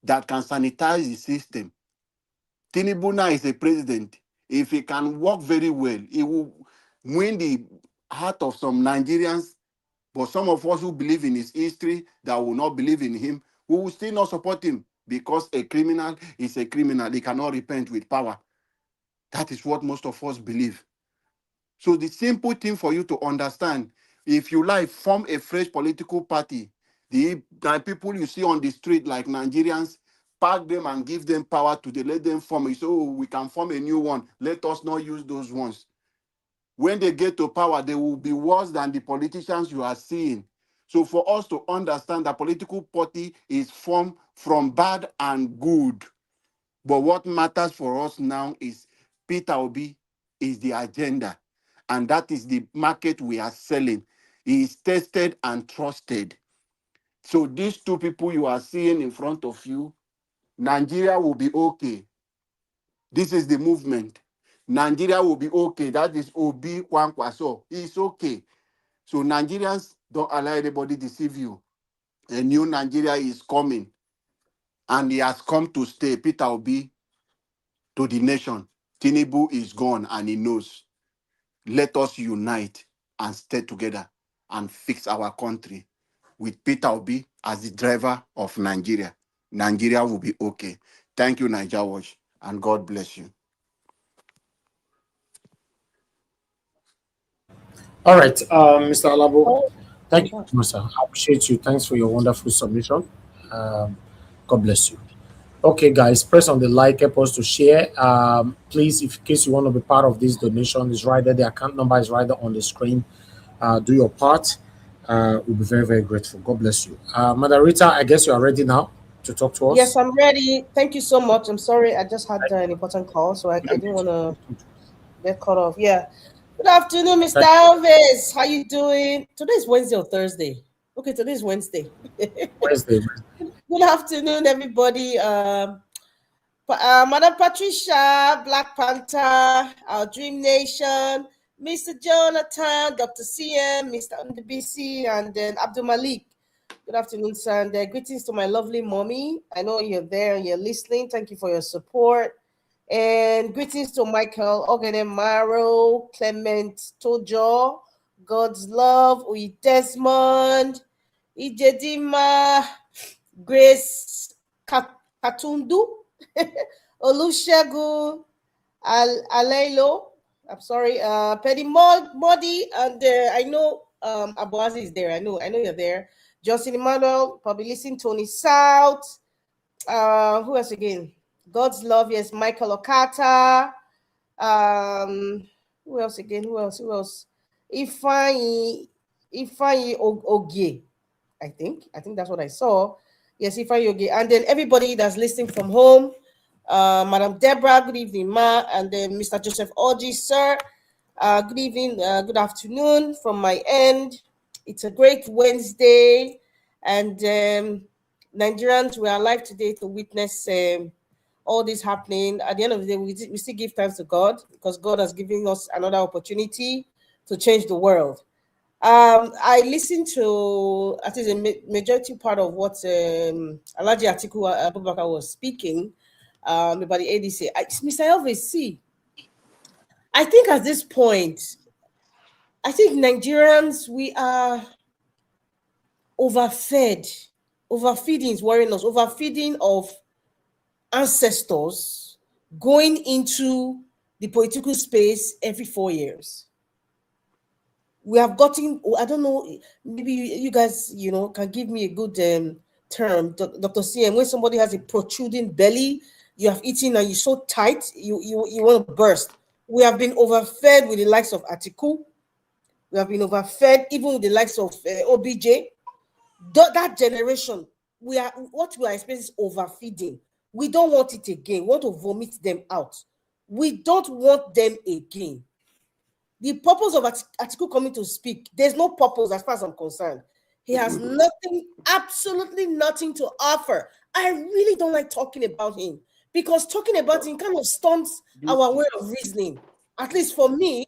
that can sanitize the system. Tinubu now is a president. If he can work very well, he will win the heart of some Nigerians. But some of us who believe in his history, that will not believe in him, who will still not support him because a criminal is a criminal. He cannot repent with power. That is what most of us believe. So the simple thing for you to understand, if you like, form a fresh political party. The people you see on the street, like Nigerians, pack them and give them power to let them form. You say, oh, we can form a new one. Let us not use those ones. When they get to power, they will be worse than the politicians you are seeing. So for us to understand that political party is formed from bad and good. But what matters for us now is Peter Obi is the agenda. And that is the market we are selling. He is tested and trusted. So these two people you are seeing in front of you, Nigeria will be okay. This is the movement. Nigeria will be okay. That is Obi Kwankwaso. It's okay. So Nigerians, don't allow anybody deceive you. A new Nigeria is coming. And he has come to stay. Peter Obi to the nation. Tinubu is gone and he knows. Let us unite and stay together and fix our country with Peter Obi as the driver of Nigeria. Nigeria will be okay. Thank you, Nigeria Watch, and God bless you. All right, Mr. Alabo, Thank you, sir. I appreciate you. Thanks for your wonderful submission. God bless you. Okay, guys, press on the like, help us to share. Please, if in case you want to be part of this donation, is right there. The account number is right there on the screen. Do your part. We'll be very, very grateful. God bless you. Madam Rita, I guess you are ready now to talk to us. Yes, I'm ready. Thank you so much. I'm sorry, I just had an important call, so I didn't want to get cut off. Yeah. Good afternoon, Mr. Alves. How you doing? Today is Wednesday or Thursday? Okay, today is Wednesday. Wednesday. Good afternoon, everybody. Madam Patricia, Black Panther, Our Dream Nation, Mr. Jonathan, Dr. CM, Mr. NDBC, and then Abdul Malik. Good afternoon, sir. And greetings to my lovely mommy. I know you're there and you're listening. Thank you for your support. And greetings to Michael, Ogene Maro, Clement Tojo, God's Love, Uyi Desmond, Ijedima, Grace Katundu, Olusegun Alelo, I'm sorry, Petty Modi, and I know Abuazi is there. I know you're there. Johnson Emmanuel, probably listen, Tony South. Who else again? God's Love, yes, Michael Okata. Who else again? Who else? Ifeanyi Ogie, I think that's what I saw. Yes, Ifeanyi Ogie. And then everybody that's listening from home, Madam Deborah, good evening, ma. And then Mr. Joseph Oji, sir. Good evening, good afternoon from my end. It's a great Wednesday, and Nigerians, we are alive today to witness all this happening. At the end of the day, we still give thanks to God because God has given us another opportunity to change the world. I listened to, I think, the majority part of what Alhaji Atiku Abubakar was speaking about the ADC. Mr. Elvis, see, I think at this point, I think Nigerians, we are overfed. Overfeeding is worrying us. Overfeeding of ancestors going into the political space every 4 years. We have gotten, I don't know, maybe you guys, can give me a good term, Dr. CM, when somebody has a protruding belly, you have eaten and you're so tight, you want to burst. We have been overfed with the likes of Atiku. We have been overfed even with the likes of OBJ. That generation, what we are experiencing is overfeeding. We don't want it again. We want to vomit them out. We don't want them again. The purpose of Atiku coming to speak, there's no purpose as far as I'm concerned. He has nothing, absolutely nothing to offer. I really don't like talking about him because talking about him kind of stunts our way of reasoning. At least for me,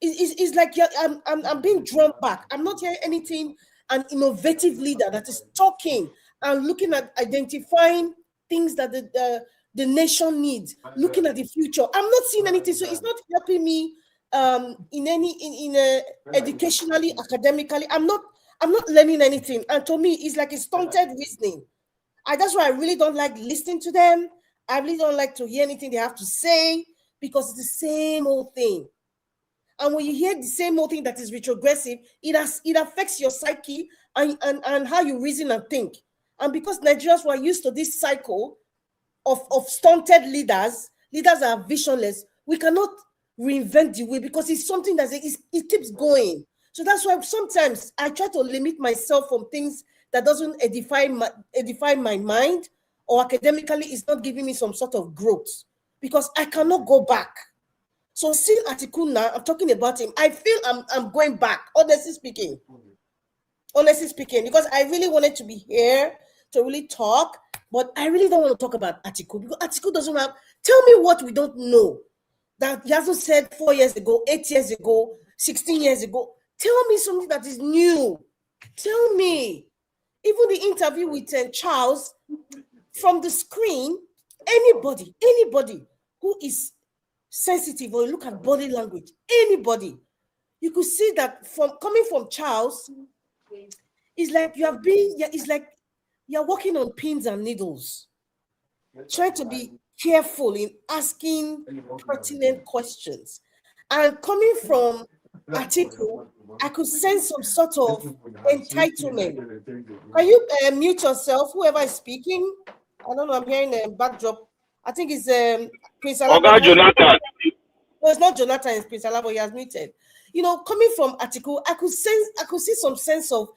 it's like I'm being drawn back. I'm not hearing anything. An innovative leader that is talking and looking at identifying things that the nation needs, looking at the future. I'm not seeing anything, so it's not helping me educationally, academically. I'm not learning anything, and to me, it's like a stunted reasoning. That's why I really don't like listening to them. I really don't like to hear anything they have to say because it's the same old thing. And when you hear the same old thing that is retrogressive, it affects your psyche and how you reason and think. And because Nigerians were used to this cycle of stunted leaders are visionless, we cannot reinvent the wheel because it's something that it keeps going. So that's why sometimes I try to limit myself from things that doesn't edify my mind, or academically it's not giving me some sort of growth because I cannot go back. So seeing Atiku now, I'm talking about him, I feel I'm going back, honestly speaking, because I really wanted to be here to really talk, but I really don't want to talk about Atiku because Atiku doesn't have, tell me what we don't know that he hasn't said 4 years ago, 8 years ago, 16 years ago. Tell me something that is new. Tell me. Even the interview with Charles, from the screen, anybody who is sensitive or look at body language, anybody, you could see that coming from Charles, it's like you're working on pins and needles, trying to be careful in asking pertinent questions. And coming from Atiku, I could sense some sort of entitlement. Can you mute yourself, whoever is speaking? I don't know, I'm hearing a backdrop. I think it's Prince Alaba. Jonathan. No, it's not Jonathan, it's Prince Alaba, he has muted. You know, coming from Atiku, I could see some sense of,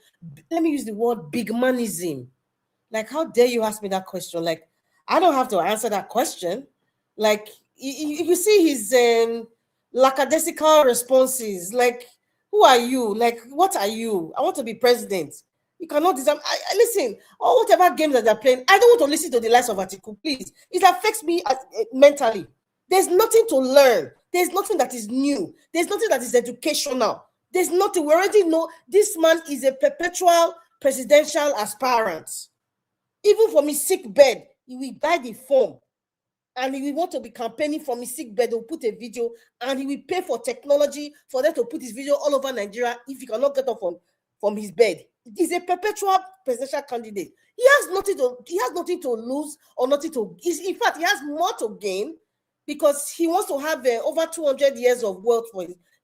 let me use the word big manism. Like, how dare you ask me that question? Like, I don't have to answer that question. Like, you see his lackadaisical responses. Like, who are you? Like, what are you? I want to be president. You cannot deserve. I listen, or whatever games that they're playing. I don't want to listen to the likes of Atiku, please. It affects me mentally. There's nothing to learn. There's nothing that is new. There's nothing that is educational. There's nothing. We already know this man is a perpetual presidential aspirant. Even from his sick bed, he will buy the form and he will want to be campaigning from his sick bed. They'll put a video and he will pay for technology for them to put his video all over Nigeria if he cannot get up from his bed. He's a perpetual presidential candidate. He has nothing to lose or nothing to. In fact, he has more to gain because he wants to have over 200 years of wealth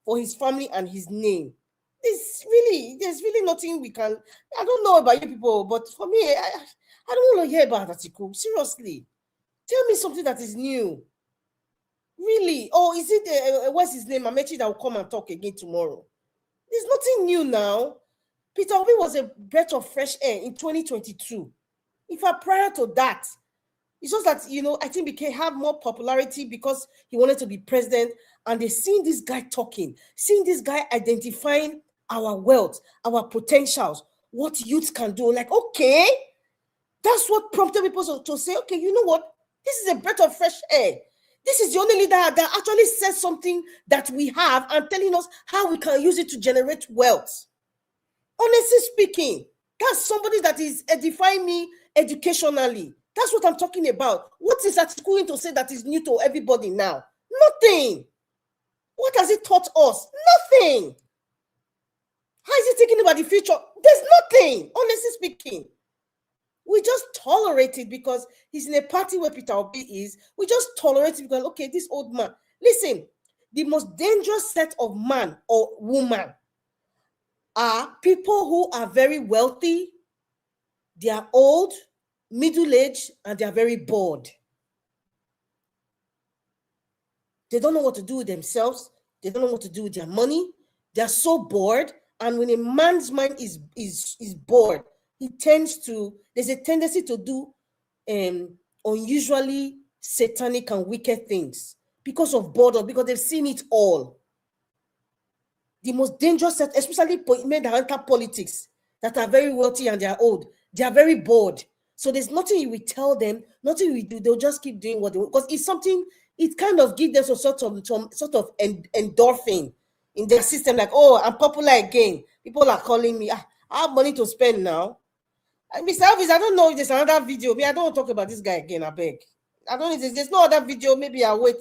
for his family and his name. There's really nothing we can. I don't know about you people, but for me, I don't want to hear about Atiku. Seriously, tell me something that is new. Really? Or is it what's his name? Amechi that will come and talk again tomorrow. There's nothing new now. Peter Obi was a breath of fresh air in 2022. In fact, prior to that, it's just that, I think he had more popularity because he wanted to be president, and they seen this guy talking, seeing this guy identifying our wealth, our potentials, what youth can do. Like, okay, that's what prompted people to say, okay, you know what? This is a breath of fresh air. This is the only leader that actually says something that we have and telling us how we can use it to generate wealth. Honestly speaking, that's somebody that is edifying me educationally. That's what I'm talking about. What is that going to say that is new to everybody now? Nothing. What has it taught us? Nothing. How is he thinking about the future? There's nothing, honestly speaking. We just tolerate it because he's in a party where Peter Obi is. We just tolerate it because, okay, this old man. Listen, the most dangerous set of man or woman are people who are very wealthy, they are old, middle-aged, and they are very bored. They don't know what to do with themselves. They don't know what to do with their money. They are so bored. And when a man's mind is bored, there's a tendency to do unusually satanic and wicked things because of boredom, because they've seen it all. The most dangerous set, especially men that enter politics, that are very wealthy and they are old, they are very bored. So there's nothing you will tell them, nothing you do. They'll just keep doing what they want because it's something. It kind of gives them some sort of endorphin in their system. Like, oh, I'm popular again. People are calling me. I have money to spend now. Mr. Elvis, I don't know if there's another video. I don't want to talk about this guy again. I beg. I don't know if there's no other video. Maybe I'll wait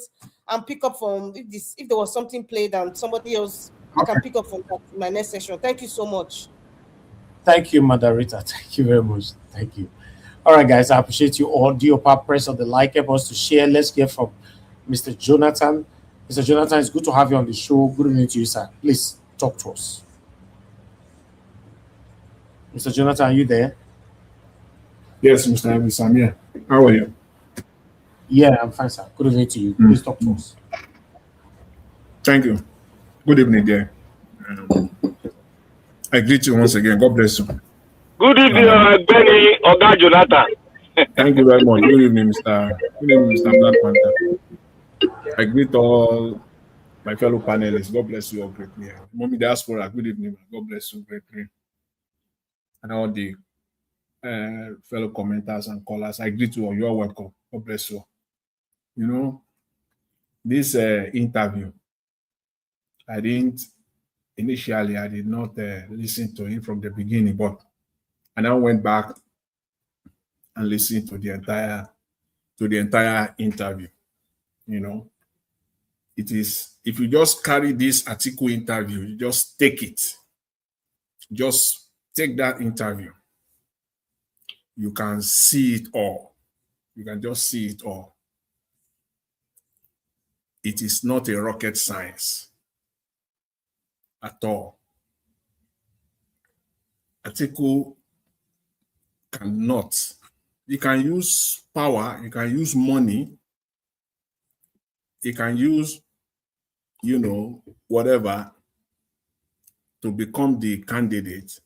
and pick up from if there was something played and somebody else. I can pick up from my next session. Thank you so much. Thank you, moderator. Thank you very much. Thank you. All right, guys, I appreciate you all. Do your part, press on the like, help us to share. Let's hear from Mr. Jonathan. Mr. Jonathan, it's good to have you on the show. Good evening to you, sir. Please talk to us. Mr. Jonathan, are you there? Yes, Mr. Elvis, I'm here. How are you? Yeah, I'm fine, sir. Good evening to you. Please talk to us. Thank you. Good evening, dear. I greet you once again. God bless you. Good evening, Benny Oga Jonathan. Thank you very much. Good evening, Mr. Black Panther. I greet all my fellow panelists. God bless you all greatly. Mommy Diaspora, good evening. God bless you greatly. And all the fellow commenters and callers, I greet you all. You are welcome. God bless you. You know, this interview, I did not listen to him from the beginning, but I now went back and listened to the entire interview. You know, it is, if you just carry this Atiku interview, you just take it. Just take that interview. You can see it all. You can just see it all. It is not a rocket science. at all. Atiku cannot. He can use power, he can use money, he can use, whatever to become the candidate,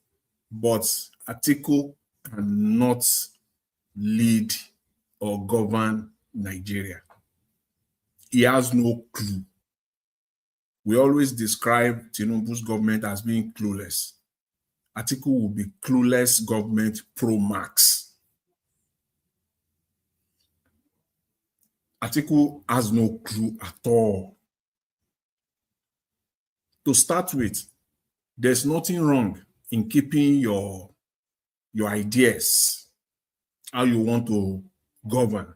but Atiku cannot lead or govern Nigeria. He has no clue. We always describe Tinubu's government as being clueless. Atiku will be clueless government pro max. Atiku has no clue at all. To start with, there's nothing wrong in keeping your ideas, how you want to govern,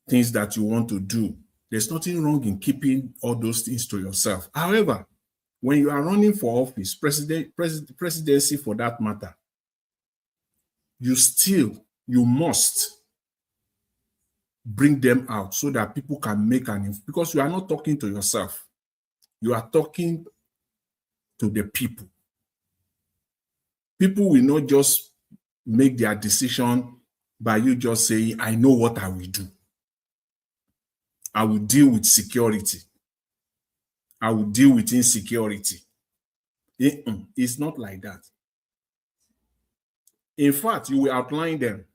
things that you want to do. There's nothing wrong in keeping all those things to yourself. However, when you are running for office, presidency for that matter, you must bring them out so that people can make because you are not talking to yourself. You are talking to the people. People will not just make their decision by you just saying, I know what I will do. I will deal with security. I will deal with insecurity. It's not like that. In fact, you will outline them.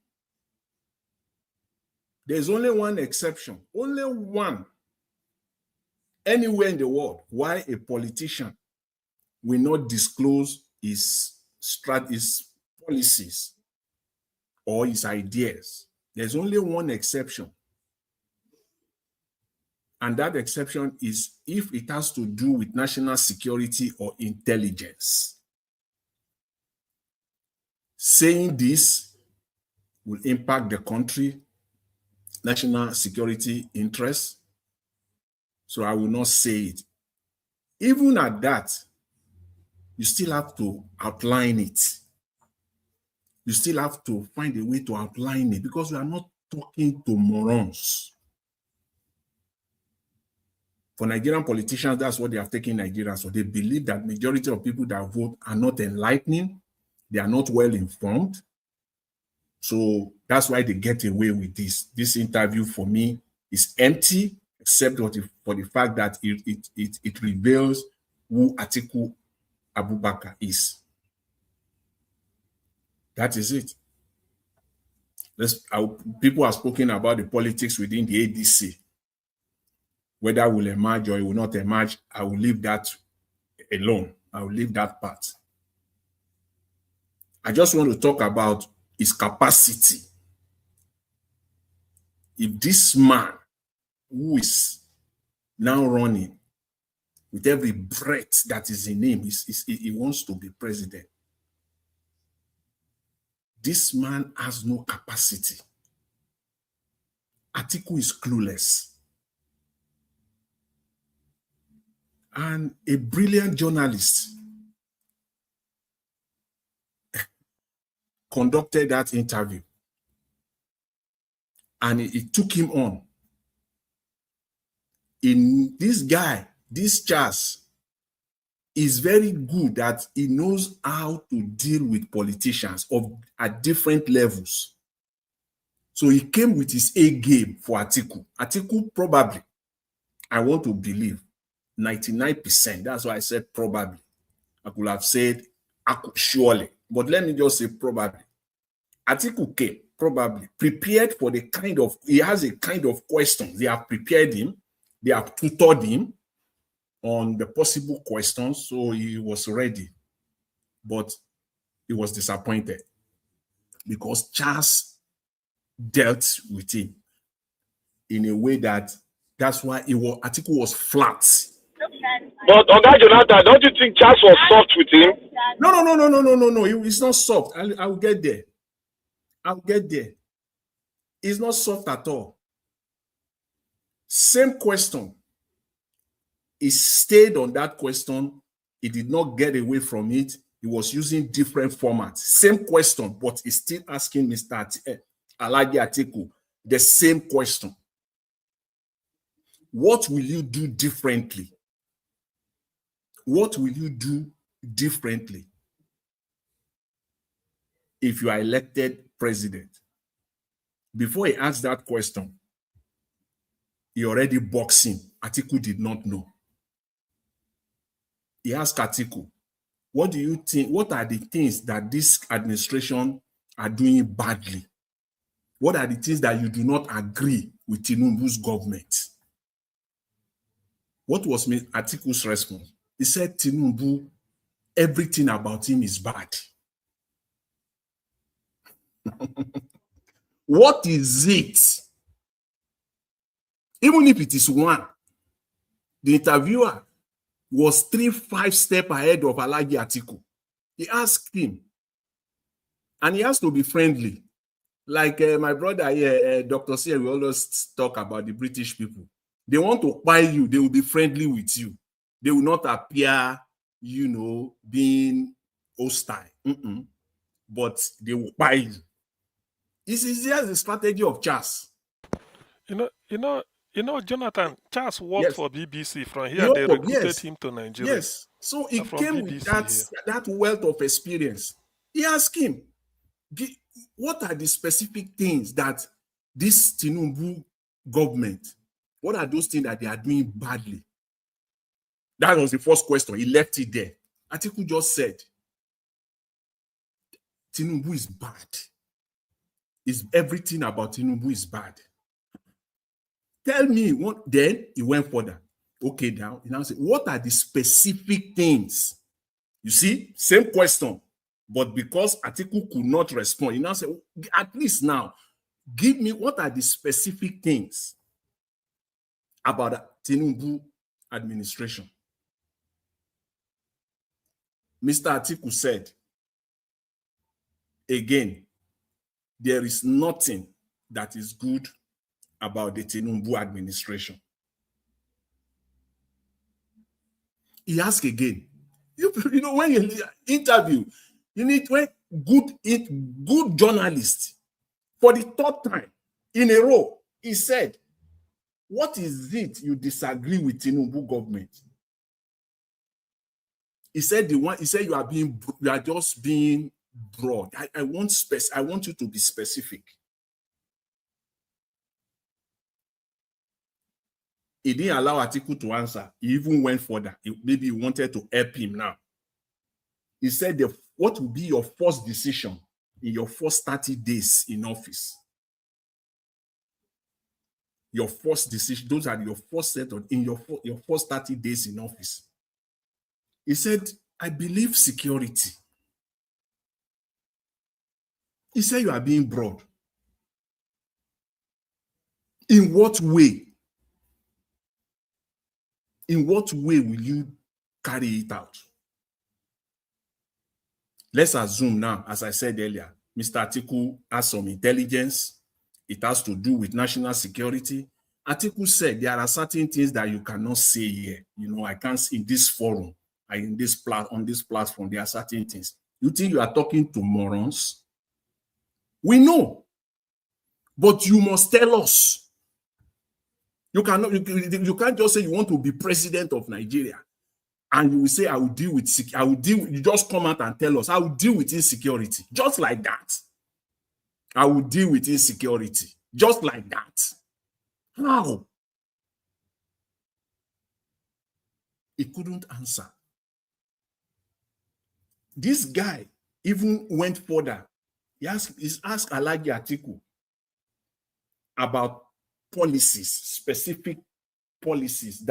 There's only one exception, only one, anywhere in the world, why a politician will not disclose his policies or his ideas. There's only one exception. And that exception is if it has to do with national security or intelligence. Saying this will impact the country, national security interests. So I will not say it. Even at that, you still have to outline it. You still have to find a way to outline it because we are not talking to morons. For Nigerian politicians, that's what they have taken Nigeria. So they believe that majority of people that vote are not enlightening. They are not well informed. So that's why they get away with this. This interview for me is empty, except for the fact that it reveals who Atiku Abubakar is. That is it. People have spoken about the politics within the ADC. Whether it will emerge or it will not emerge, I will leave that alone. I will leave that part. I just want to talk about his capacity. If this man who is now running with every breath that is in him, he wants to be president. This man has no capacity. Atiku is clueless. And a brilliant journalist conducted that interview. And it took him on. In this guy, this Charles, is very good that he knows how to deal with politicians at different levels. So he came with his A game for Atiku. Atiku probably, I want to believe, 99%. That's why I said probably. I could have said surely, but let me just say probably. Atiku came probably prepared for he has a kind of questions. They have prepared him. They have tutored him on the possible questions, so he was ready. But he was disappointed because Charles dealt with him in a way that's why Atiku was flat. But Oga Jonathan, don't you think Charles was soft with him? No. It's not soft. I will get there. I'll get there. It's not soft at all. Same question. He stayed on that question. He did not get away from it. He was using different formats. Same question, but he's still asking Mr. Alhaji Atiku the same question. What will you do differently? What will you do differently if you are elected president? Before he asked that question, he already boxed him. Atiku did not know. He asked Atiku, what do you think? What are the things that this administration are doing badly? What are the things that you do not agree with Tinubu's government? What was Atiku's response? He said, Tinubu, everything about him is bad. What is it? Even if it is one, the interviewer was 3-5 steps ahead of Alhaji Atiku. He asked him, and he has to be friendly. Like my brother here, Dr. C, we always talk about the British people. They want to buy you, they will be friendly with you. They will not appear, you know, being hostile. But they will buy you. It's just the strategy of Charles. You know, Jonathan, Charles worked for BBC from here. They Jacob, recruited him to Nigeria. Yes. So he from came BBC with that wealth of experience. He asked him, what are the specific things that this Tinubu government, what are those things that they are doing badly? That was the first question. He left it there. Atiku just said, Tinubu is bad. Everything about Tinubu is bad. Tell me what. Then he went further. Okay, now he now said, what are the specific things? You see, same question, but because Atiku could not respond, he now said, at least now, give me what are the specific things about the Tinubu administration. Mr. Atiku said, again, there is nothing that is good about the Tinubu administration. He asked again, you know, when you interview, you need good journalists. For the third time in a row, he said, what is it you disagree with Tinubu government? He said you are just being broad. I want you to be specific. He didn't allow Atiku to answer. He even went further. Maybe he wanted to help him now. He said, what will be your first decision in your first 30 days in office? Your first decision, those are your first set in your first 30 days in office. He said, I believe security. He said, you are being broad. In what way? In what way will you carry it out? Let's assume now, as I said earlier, Mr. Atiku has some intelligence. It has to do with national security. Atiku said there are certain things that you cannot say here. You know, I can't in this forum, on this platform, there are certain things. You think you are talking to morons? We know. But you must tell us. You can't just say you want to be president of Nigeria and you will say, I will deal with you just come out and tell us, I will deal with insecurity. Just like that. I will deal with insecurity. Just like that. How? He couldn't answer. This guy even went further. He asked Alhaji Atiku about policies, specific policies,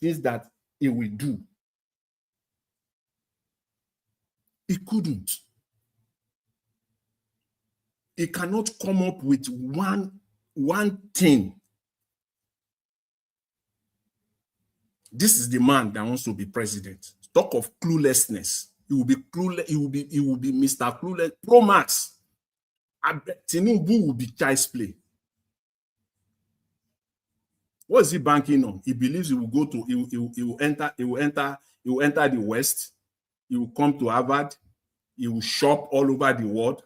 things that he will do. He couldn't. He cannot come up with one thing. This is the man that wants to be president. Talk of cluelessness. He will be clueless. He will be Mr. Clueless. Pro Max. Tinubu will be child's play. What is he banking on? He believes he will go to, he will enter the West. He will come to Harvard. He will shop all over the world,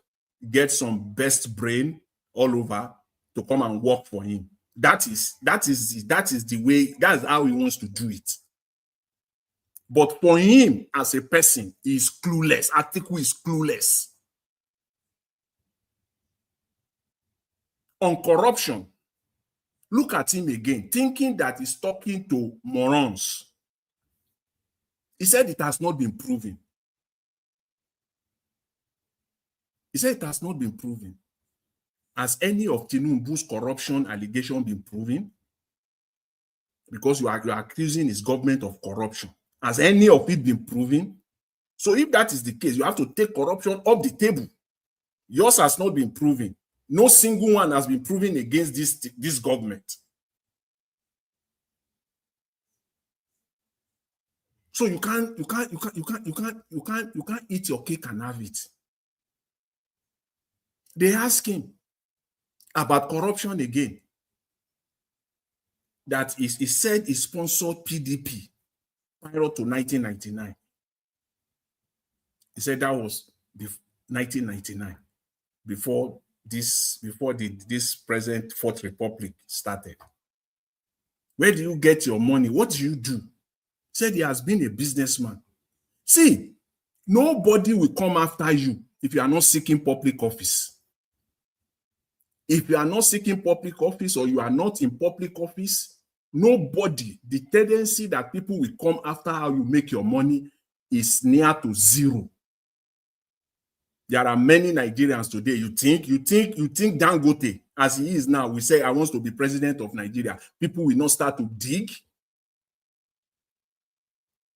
get some best brain all over to come and work for him. That is the way, that's how he wants to do it. But for him as a person, he is clueless. Atiku is clueless. On corruption, look at him again, thinking that he's talking to morons. He said it has not been proven. He said it has not been proven. Has any of Tinubu's corruption allegation been proven? Because you are accusing his government of corruption. Has any of it been proven? So if that is the case, you have to take corruption off the table. Yours has not been proven. No single one has been proven against this government. So you can't eat your cake and have it. They ask him about corruption again. That is, he said he sponsored PDP prior to 1999. He said that was 1999, before this present Fourth Republic started. Where do you get your money? What do you do? He said he has been a businessman. See, nobody will come after you if you are not seeking public office. If you are not seeking public office or you are not in public office, nobody, the tendency that people will come after how you make your money is near to zero. There are many Nigerians today. You think Dangote, as he is now, we say, I want to be president of Nigeria. People will not start to dig.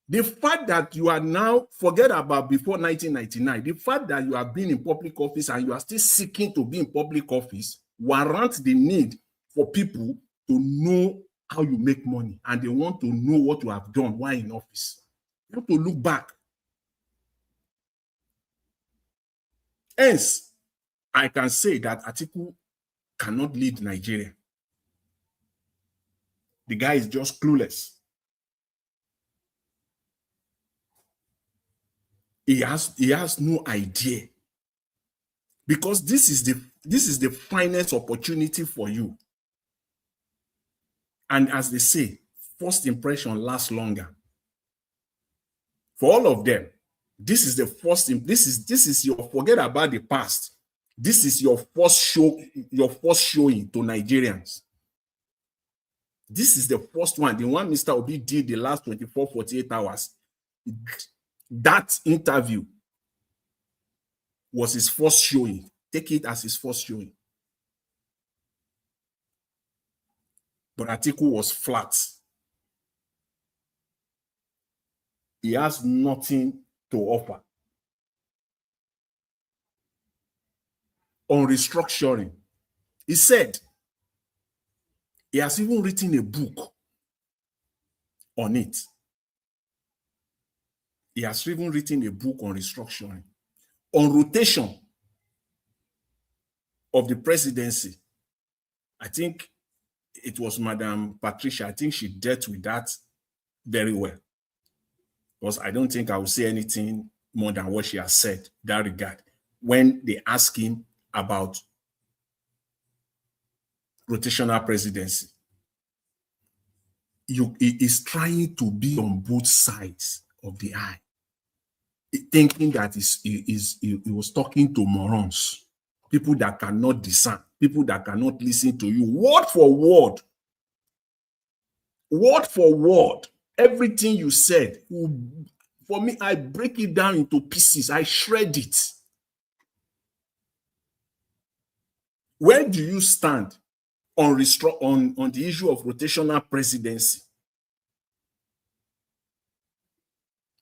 The fact that you are now, forget about before 1999, the fact that you have been in public office and you are still seeking to be in public office warrants the need for people to know how you make money, and they want to know what you have done while in office. You have to look back. Hence, I can say that Atiku cannot lead Nigeria. The guy is just clueless. He has no idea, because this is the finest opportunity for you. And as they say, first impression lasts longer. For all of them, this is the first. This is your, forget about the past. This is your first showing to Nigerians. This is the first one. The one Mr. Obi did the last 24, 48 hours. That interview was his first showing. Take it as his first showing. But Atiku was flat. He has nothing to offer. On restructuring, he said he has even written a book on it. He has even written a book on restructuring. On rotation of the presidency, I think it was Madam Patricia. I think she dealt with that very well. Because I don't think I will say anything more than what she has said in that regard. When they ask him about rotational presidency, he is trying to be on both sides of the aisle, thinking that he was talking to morons, people that cannot discern, people that cannot listen to you word for word. Word for word, everything you said, for me, I break it down into pieces. I shred it. Where do you stand on the issue of rotational presidency?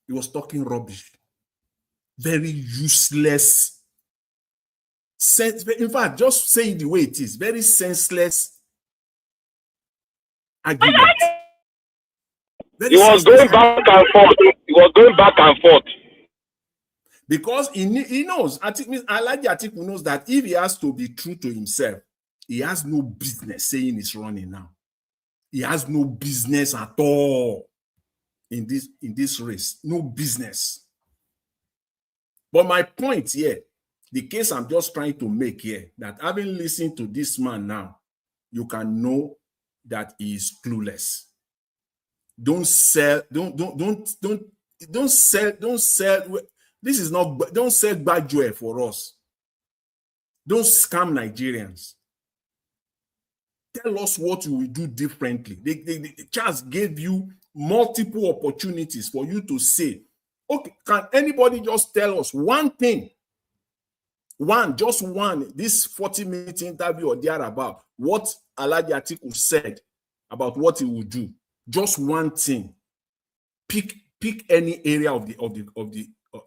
He was talking rubbish. Very useless. In fact, just say it the way it is. Very senseless argument. He was going back and forth. He was going back and forth. Because he knows, Alhaji Atiku knows that if he has to be true to himself, he has no business saying he's running now. He has no business at all in this race. No business. But my point here, the case I'm just trying to make here, that having listened to this man now, you can know that he is clueless. Don't don't sell. This is not. Don't sell bad joy for us. Don't scam Nigerians. Tell us what you will do differently. The Charles gave you multiple opportunities for you to say, okay, can anybody just tell us one thing? Just one, this 40-minute interview or thereabout, what Alhaji Atiku said about what he would do. Just one thing. Pick any area of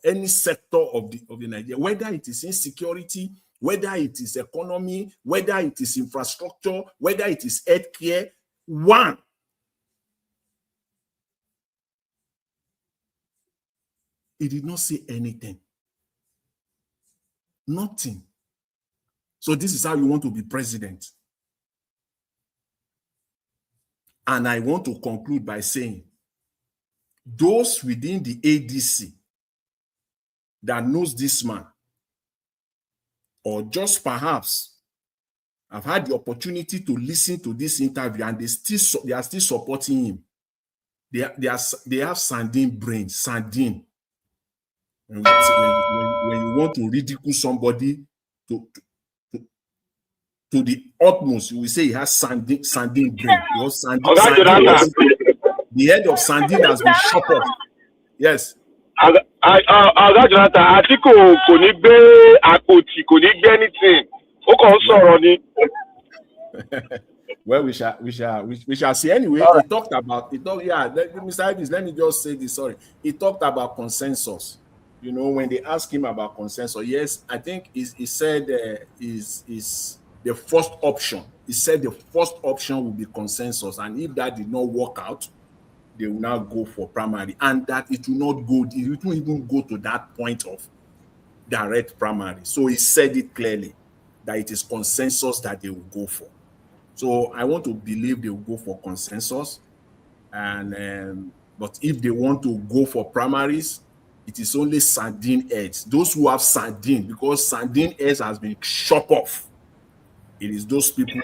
any sector of the Nigeria, whether it is insecurity, whether it is economy, whether it is infrastructure, whether it is healthcare. One. He did not say anything. Nothing. So this is how you want to be president. And I want to conclude by saying, those within the ADC that knows this man, or just perhaps have had the opportunity to listen to this interview and they are still supporting him, they have sardine brain, sardine. When you want to ridicule somebody to the utmost, you will say he has sardine brain. Because the head of sardine has been shot off. Yes. Atiku kò ní gbé àpótí, kò ní gbé anything. Ó kàn sọ̀rọ̀ ni. Well, we shall see. Anyway, he talked about it. Yeah, Mr. Ibis, let me just say this. Sorry, he talked about consensus. You know, when they asked him about consensus, yes, I think he said is the first option. He said the first option will be consensus, and if that did not work out, they will now go for primary, and that it will not go. It won't even go to that point of direct primary. So he said it clearly that it is consensus that they will go for. So I want to believe they will go for consensus, and but if they want to go for primaries, it is only sardine heads. Those who have sardine, because sardine heads has been shot off. It is those people.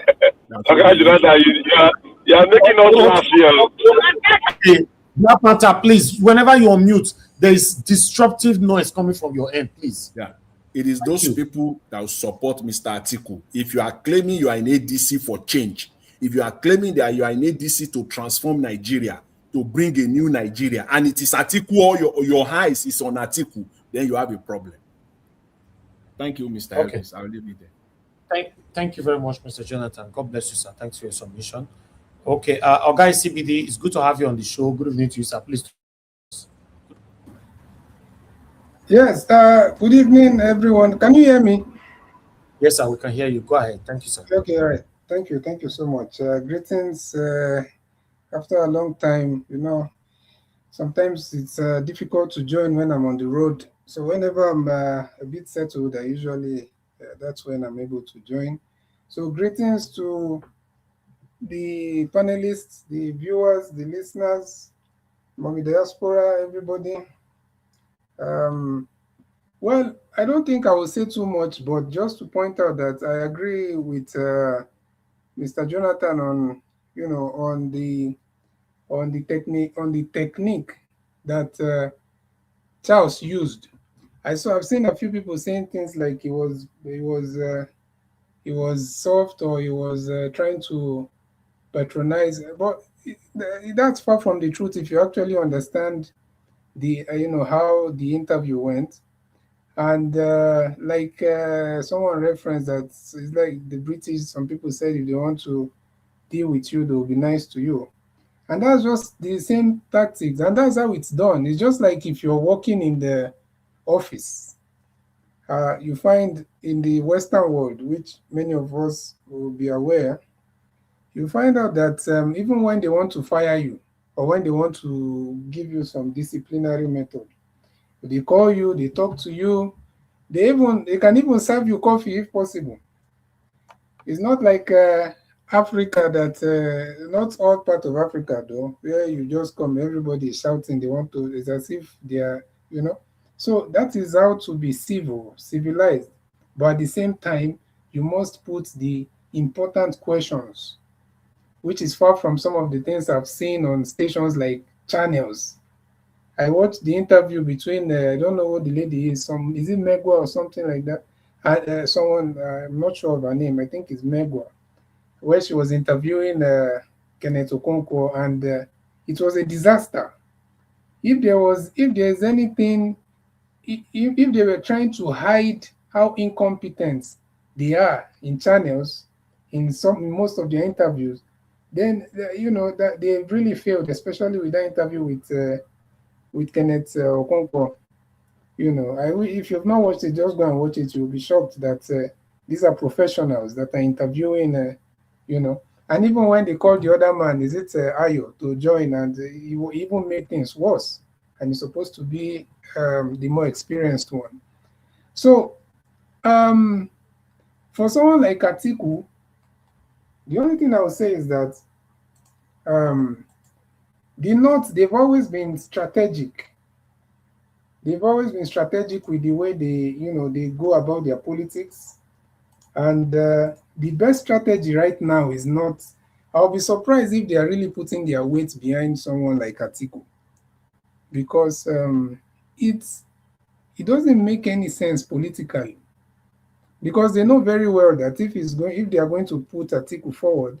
You are making us laugh here. Black Panther, please, whenever you unmute, there is disruptive noise coming from your end, please. Yeah. It is those people that will support Mr. Atiku. If you are claiming you are in ADC for change, if you are claiming that you are in ADC to transform Nigeria, to bring a new Nigeria, and it is Atiku or your eyes is on Atiku, then you have a problem. Thank you, Mr. Elvis. I'll leave it there. Thank you very much, Mr. Jonathan. God bless you, sir. Thanks for your submission. Okay, our guy CBD, it's good to have you on the show. Good evening to you, sir. Please. Yes, good evening, everyone. Can you hear me? Yes, sir, we can hear you. Go ahead. Thank you, sir. Okay, all right. Thank you so much. Greetings. After a long time, you know, sometimes it's difficult to join when I'm on the road. So whenever I'm a bit settled, I usually, that's when I'm able to join. So greetings to the panelists, the viewers, the listeners, Mommy Diaspora, everybody. Well, I don't think I will say too much, but just to point out that I agree with Mr. Jonathan on, you know, on the technique that Charles used. I've seen a few people saying things like he was soft, or he was trying to patronize, but that's far from the truth if you actually understand the you know, how the interview went. And like someone referenced that it's like the British, some people said if they want to deal with you, they'll be nice to you. And that's just the same tactics, and that's how it's done. It's just like if you're working in the office, you find in the Western world, which many of us will be aware, you find out that even when they want to fire you, or when they want to give you some disciplinary method, they call you, they talk to you, they can even serve you coffee if possible. It's not like Africa that, not all part of Africa though, where you just come, everybody is shouting, they want to, it's as if they are, you know. So that is how to be civilized. But at the same time, you must put the important questions, which is far from some of the things I've seen on stations like channels. I watched the interview between I don't know what the lady is. Is it Megwa or something like that? Someone I'm not sure of her name. I think it's Megwa, where she was interviewing Kenneth Okonkwo, and it was a disaster. If there's anything, if they were trying to hide how incompetent they are in channels, in most of their interviews, then that they really failed, especially with that interview with Kenneth Okonkwo. If you've not watched it, just go and watch it. You'll be shocked that these are professionals that are interviewing. And even when they called the other man, is it Ayo, to join, and he will even make things worse. And he's supposed to be the more experienced one. So, for someone like Atiku, the only thing I would say is that the North, they've always been strategic. They've always been strategic with the way they go about their politics. And the best strategy right now is not, I'll be surprised if they are really putting their weight behind someone like Atiku. Because it doesn't make any sense politically. Because they know very well that if they are going to put Atiku forward,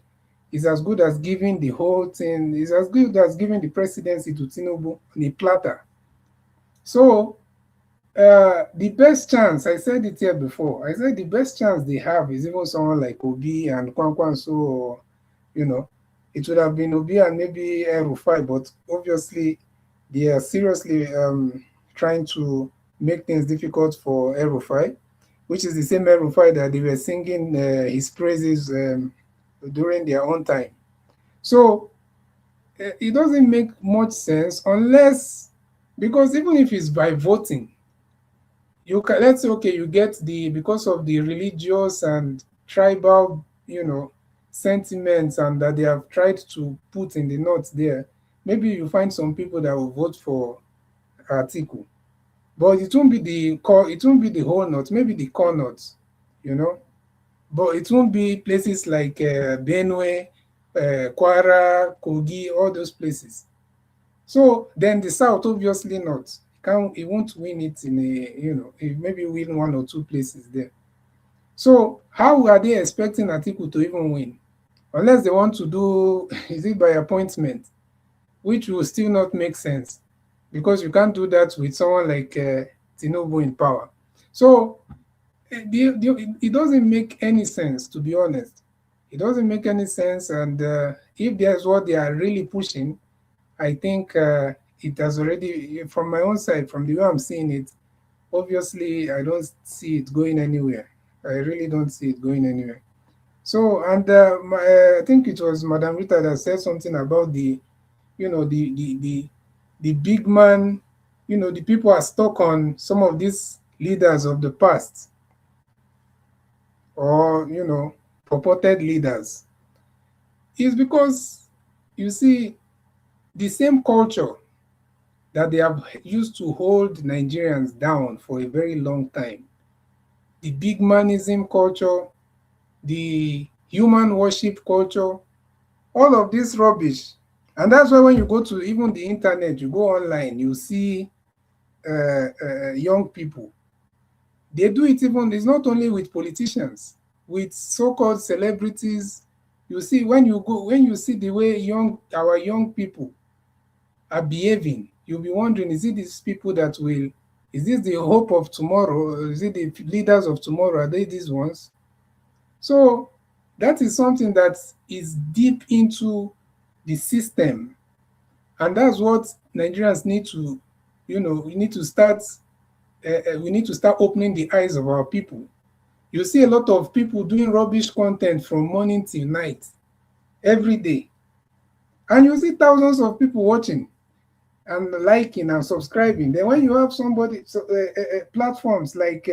it's as good as giving the whole thing, it's as good as giving the presidency to Tinubu on a platter. So the best chance, I said it here before, I said the best chance they have is even someone like Obi and Kwankwanso, or, it would have been Obi and maybe Rufai, but obviously they are seriously trying to make things difficult for Rufai, which is the same Rufai that they were singing his praises during their own time. So it doesn't make much sense unless, because even if it's by voting, let's say, okay, you get because of the religious and tribal, sentiments, and that they have tried to put in the North there, maybe you find some people that will vote for Atiku. But it won't be the whole North, maybe the core North, But it won't be places like Benue, Kwara, Kogi, all those places. So then the South, obviously not. It won't win it in it maybe win one or two places there. So how are they expecting Atiku to even win? Unless they want to do, is it by appointment, which will still not make sense, because you can't do that with someone like Tinubu in power. So it doesn't make any sense, to be honest. It doesn't make any sense, and if that's what they are really pushing, I think it has already, from my own side, from the way I'm seeing it, obviously I don't see it going anywhere. I really don't see it going anywhere. So, and I think it was Madam Rita that said something about the big man, the people are stuck on some of these leaders of the past, or, purported leaders. It's because, you see, the same culture that they have used to hold Nigerians down for a very long time, the big manism culture, the human worship culture, all of this rubbish. And that's why when you go to even the internet, you go online, you see young people. They do it even, it's not only with politicians, with so-called celebrities. You see, when you see the way our young people are behaving, you'll be wondering, is it these people that is this the hope of tomorrow? Is it the leaders of tomorrow? Are they these ones? So that is something that is deep into the system. And that's what Nigerians need to, we need to start opening the eyes of our people. You see a lot of people doing rubbish content from morning till night, every day. And you see thousands of people watching and liking and subscribing. Then when you have somebody, platforms like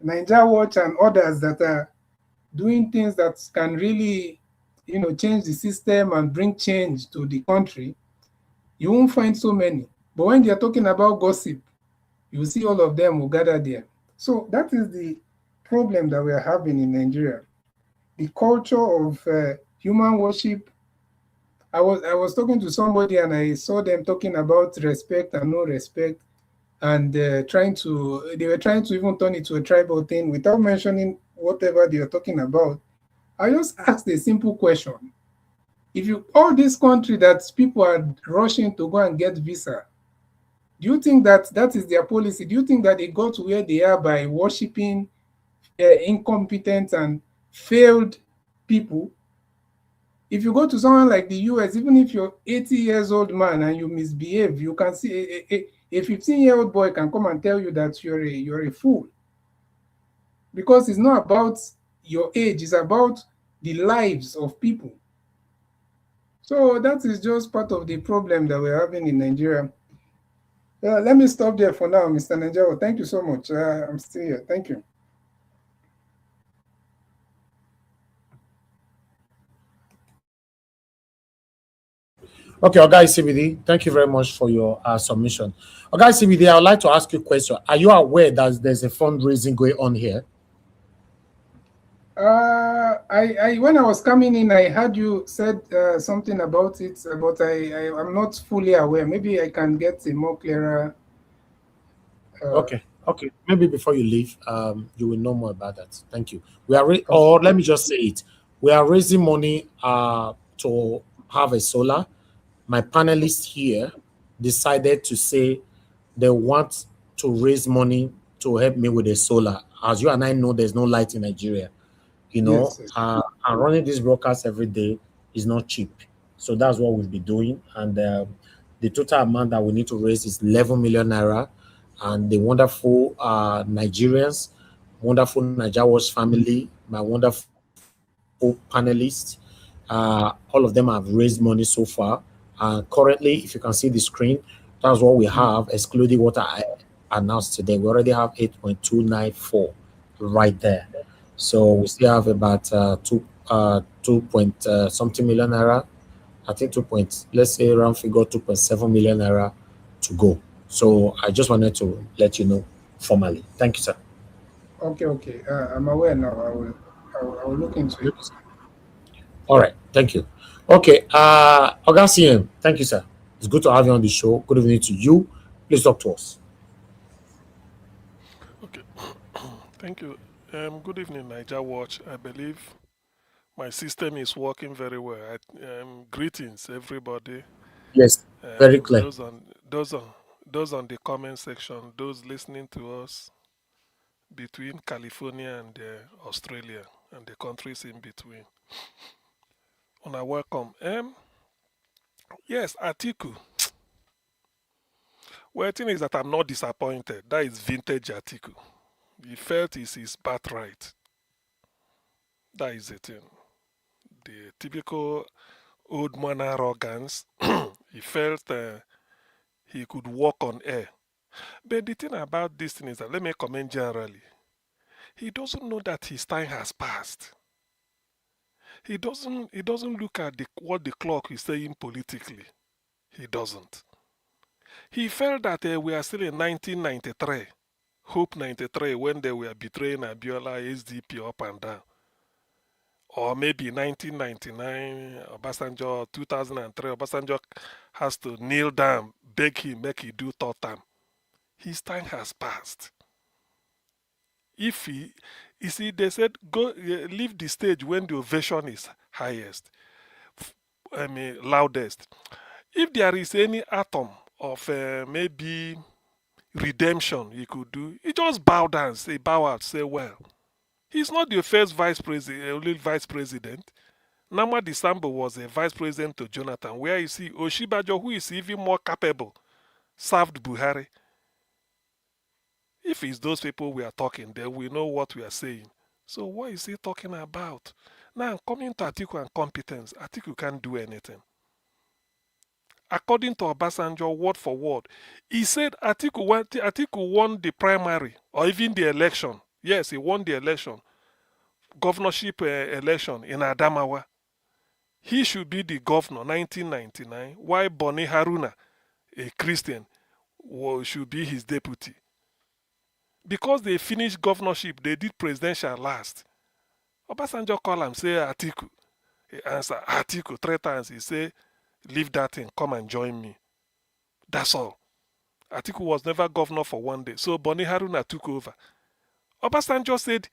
Niger Watch and others that are doing things that can really, change the system and bring change to the country, you won't find so many. But when they're talking about gossip, you see all of them will gather there. So that is the problem that we are having in Nigeria. The culture of human worship I was talking to somebody and I saw them talking about respect and no respect, and they were trying to even turn it to a tribal thing without mentioning whatever they were talking about. I just asked a simple question. If you all this country that people are rushing to go and get visa, do you think that that is their policy? Do you think that they got to where they are by worshiping incompetent and failed people? If you go to someone like the US, even if you're 80 years old man and you misbehave, you can see a 15-year-old boy can come and tell you that you're a fool. Because it's not about your age, it's about the lives of people. So that is just part of the problem that we're having in Nigeria. Let me stop there for now, Mr. Nanjawo. Thank you so much. I'm still here. Thank you. Okay, Oga CBD, thank you very much for your submission. Oga CBD, I would like to ask you a question. Are you aware that there's a fundraising going on here? I when I was coming in, I heard you said something about it, but I'm not fully aware. Maybe I can get a more clearer. Okay. Maybe before you leave, you will know more about that. Thank you. We are, or let me just say it. We are raising money to have a solar. My panelists here decided to say they want to raise money to help me with a solar. As you and I know, there's no light in Nigeria. You know, Yes. and running this broadcast every day is not cheap. So that's what we'll be doing. And the total amount that we need to raise is 11 million naira. And the wonderful Nigerians, wonderful Najawa's family, my wonderful panelists, all of them have raised money so far. Currently, if you can see the screen, that's what we have, excluding what I announced today. We already have 8.294 right there. So we still have about 2 point something million naira. I think let's say around figure 2.7 million naira to go. So I just wanted to let you know formally. Thank you, sir. Okay. I'm aware now. I will look into it. All right. Thank you. Okay. Oga CM, thank you, sir. It's good to have you on the show. Good evening to you. Please talk to us. Okay. Thank you. Good evening, Niger Watch. I believe my system is working very well. Greetings, everybody. Yes, very clear. Those on the comment section, those listening to us between California and Australia and the countries in between. Una welcome. Yes, Atiku. Well, the thing is that I'm not disappointed. That is vintage Atiku. He felt it's his birthright. That is the thing. The typical old man arrogance. He felt he could walk on air. But the thing about this thing is that, let me comment generally. He doesn't know that his time has passed. He doesn't look at what the clock is saying politically. He doesn't. He felt that we are still in 1993, Hope 93, when they were betraying Abiola, SDP up and down. Or maybe 1999, Obasanjo, 2003, Obasanjo has to kneel down, beg him, make he do third term. His time has passed. You see, they said, go leave the stage when the ovation is highest, loudest. If there is any atom of maybe redemption he could do, he just bow down, bow out, say, well, he's not the first vice president, only vice president. Nama Disambo was a vice president to Jonathan, where you see Oshibajo, who is even more capable, served Buhari. If it's those people we are talking, then we know what we are saying. So what is he talking about? Now, coming to Atiku and competence, Atiku can't do anything. According to Obasanjo, word for word, he said Atiku won the primary or even the election. Yes, he won the election, governorship election in Adamawa. He should be the governor 1999, while Boni Haruna, a Christian, should be his deputy. Because they finished governorship, they did presidential last. Obasanjo call him, say Atiku. He answer Atiku 3 times. He say, leave that thing, come and join me. That's all. Atiku was never governor for one day. So Boni Haruna took over. Obasanjo said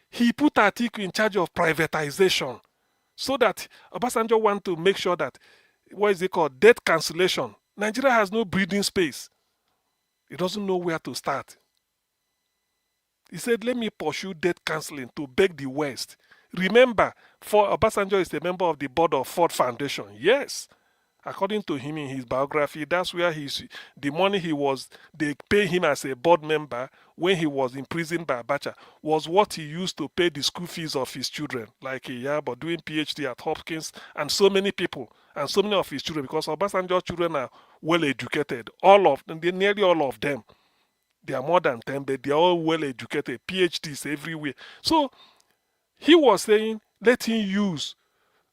he put Atiku in charge of privatization so that Obasanjo want to make sure that, what is it called, debt cancellation. Nigeria has no breathing space. It doesn't know where to start. He said, let me pursue debt cancelling to beg the West. Remember, Obasanjo is a member of the board of Ford Foundation. Yes. According to him in his biography, that's where the money they pay him as a board member when he was imprisoned by Abacha was what he used to pay the school fees of his children, like Iyabo doing PhD at Hopkins, and so many people, and so many of his children, because Obasanjo's children are well educated. Nearly all of them. They are more than 10, but they are all well educated, PhDs everywhere. So he was saying, let him use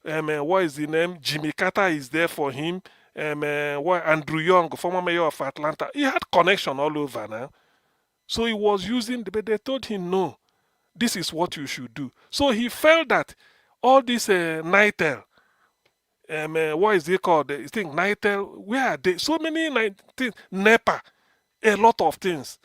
what is the name? Jimmy Carter is there for him. Andrew Young, former mayor of Atlanta. He had connection all over now. So he was using, but they told him, no, this is what you should do. So he felt that all this NITEL, what is it called? I think NITEL, where are they? So many things, NEPA, a lot of things.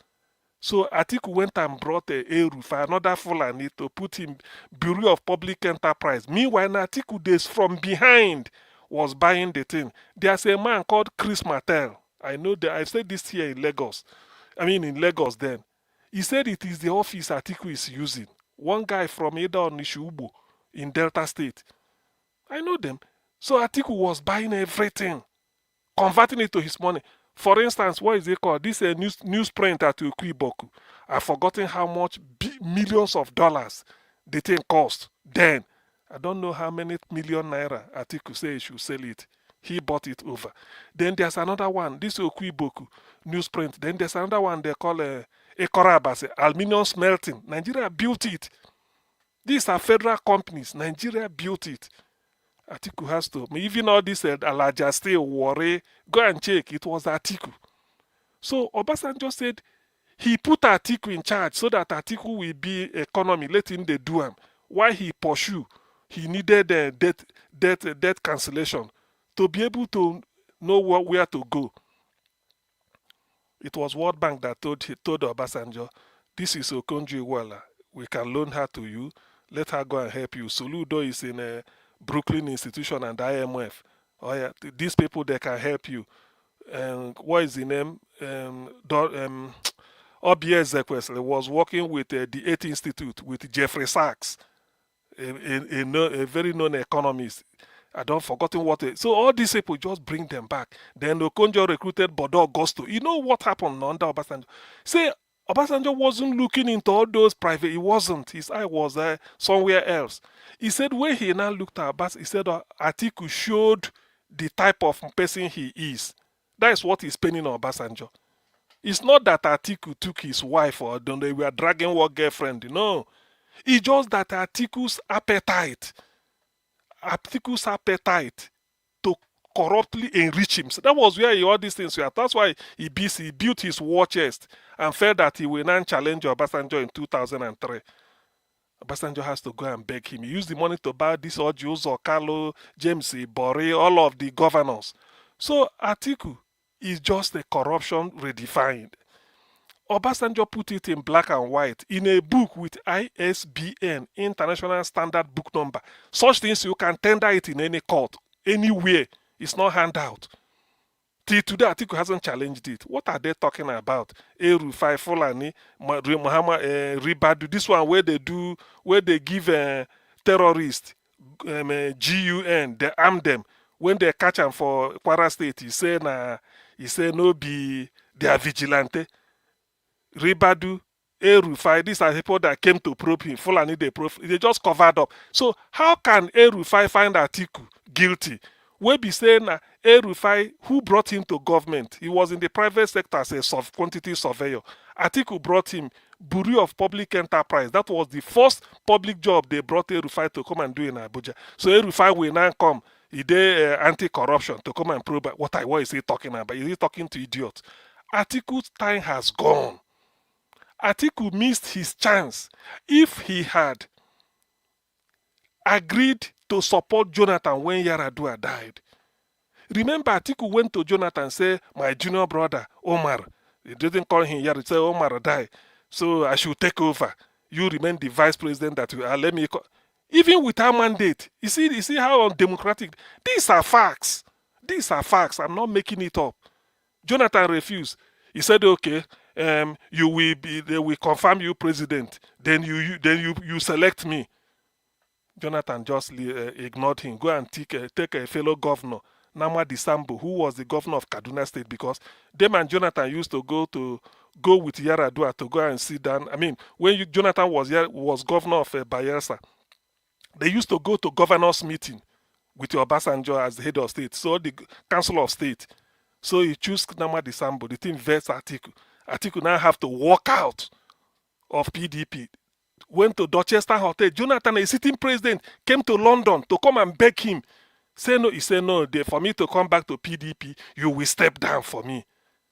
So Atiku went and brought a Rufai, another Fulani, to put him Bureau of Public Enterprise. Meanwhile, Atiku days from behind was buying the thing. There's a man called Chris Martel. I know that I said this here in Lagos. In Lagos then. He said it is the office Atiku is using. One guy from Eda Onishubu in Delta State. I know them. So Atiku was buying everything, converting it to his money. For instance, what is it called? This newsprint at Ukwiboku. I've forgotten how much millions of dollars the thing cost. Then, I don't know how many million naira Atiku say he should sell it. He bought it over. Then there's another one, this Ukwiboku newsprint. Then there's another one they call Ekorabase, aluminium smelting. Nigeria built it. These are federal companies. Nigeria built it. Atiku has to. Even all this Alaja still worry. Go and check. It was Atiku. So Obasanjo said he put Atiku in charge so that Atiku will be economy. Let him they do him. Why he pursue? He needed debt cancellation to be able to know where to go. It was World Bank that told Obasanjo, this is Okonjo-Iweala. We can loan her to you. Let her go and help you. Soludo is in a Brooklyn institution and IMF. Oh yeah, these people, they can help you. What is the name? OBS Zekwesli was working with the 8 Institute with Jeffrey Sachs, a very known economist. I don't forgotten what. So all these people, just bring them back. Then Okonjo recruited Bodo Augusto. You know what happened under Obasanjo? Say Obasanjo wasn't looking into all those private. He wasn't. His eye was somewhere else. He said when he now looked at Abbas, he said Atiku showed the type of person he is. That is what he's painting on Obasanjo. It's not that Atiku took his wife or they were dragging what girlfriend. No. It's just that Atiku's appetite to corruptly enrich him. So that was where all these things were. That's why he built his war chest and felt that he will not challenge Obasanjo in 2003. Obasanjo has to go and beg him. He used the money to buy this Ojuzo, Carlo, James Bori, all of the governors. So Atiku is just a corruption redefined. Obasanjo put it in black and white in a book with ISBN, International Standard Book Number. Such things you can tender it in any court, anywhere. It's not handout. Till today, Atiku hasn't challenged it. What are they talking about? Rufai, Fulani, Muhammad Ribadu, this one where they give terrorists GUN, they arm them. When they catch them for Kwara State, he say no be they are vigilante. Ribadu, Rufai, these are people that came to probe him. Fulani, they just covered up. So how can Rufai find Atiku guilty? We be saying Rufai, who brought him to government, he was in the private sector as a quantity surveyor. Atiku brought him Bureau of Public Enterprise. That was the first public job they brought Rufai to come and do in Abuja. So Rufai will now come. He did anti-corruption to come and probe what is he talking about? Is he talking to idiots? Atiku's time has gone. Atiku missed his chance. If he had agreed to support Jonathan when Yaradua died, Remember, Atiku went to Jonathan and said, my junior brother, Omar, he didn't call him here, he said, Omar died, so I should take over. You remain the vice president that you are. Let me call. Even without mandate, you see how undemocratic. These are facts. These are facts. I'm not making it up. Jonathan refused. He said, "Okay, you will be. They will confirm you president. Then you select me." Jonathan just ignored him. Go and take a fellow governor, Nama Disambo, who was the governor of Kaduna State, because them and Jonathan used to go with Yaradua to go and sit down. I mean, when Jonathan was governor of Bayelsa, they used to go to governor's meeting with Obasanjo as the head of state, so the council of state. So he chose Nama Disambo. The team vests Atiku. Atiku now have to walk out of PDP. Went to Dorchester Hotel. Jonathan, a sitting president, came to London to come and beg him. Say no. He said, no, for me to come back to PDP, you will step down for me.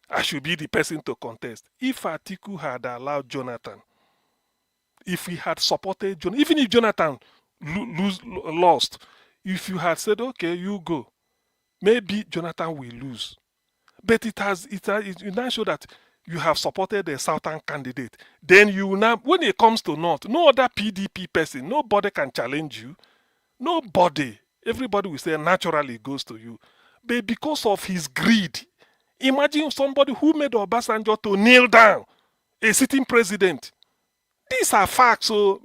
I should be the person to contest. If Atiku had allowed Jonathan, if he had supported Jonathan, even if Jonathan lost, if you had said, okay, you go, maybe Jonathan will lose. But it now show that you have supported a southern candidate. Then you now, when it comes to North, no other PDP person, nobody can challenge you. Nobody. Everybody will say naturally it goes to you. But because of his greed, imagine somebody who made Obasanjo to kneel down, a sitting president. These are facts. So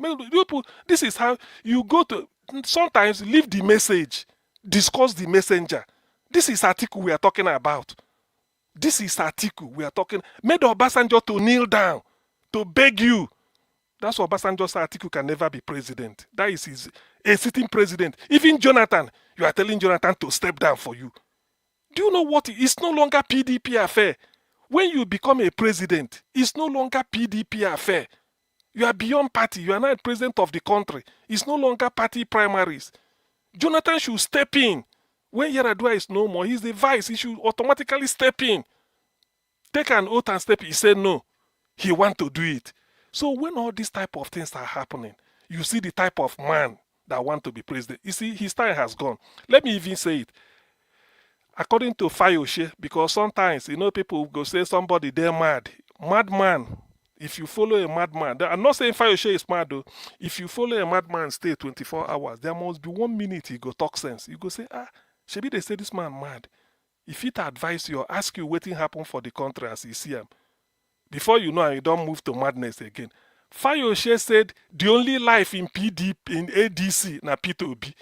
this is how you go to, sometimes leave the message, discuss the messenger. This is Atiku we are talking about. This is Atiku we are talking. Made Obasanjo to kneel down, to beg you. That's what Obasanjo said. Atiku can never be president. That is a sitting president. Even Jonathan, you are telling Jonathan to step down for you. Do you know what? It's no longer PDP affair. When you become a president, it's no longer PDP affair. You are beyond party. You are now president of the country. It's no longer party primaries. Jonathan should step in. When Yaradua is no more, he's the vice. He should automatically step in. Take an oath and step in. He said no. He wants to do it. So when all these type of things are happening, you see the type of man that want to be president. You see, his time has gone. Let me even say it. According to Fayoshe, because sometimes, people go say somebody, they're mad. Madman. If you follow a madman, I'm not saying Fayoshe is mad though. If you follow a madman, stay 24 hours, there must be 1 minute he go talk sense. You go say, Shebi they say this man mad. If it advise you or ask you what happened for the country as you see him, before you know you don't move to madness again. Fayoshe said the only life in PDP, in ADC, na P2B.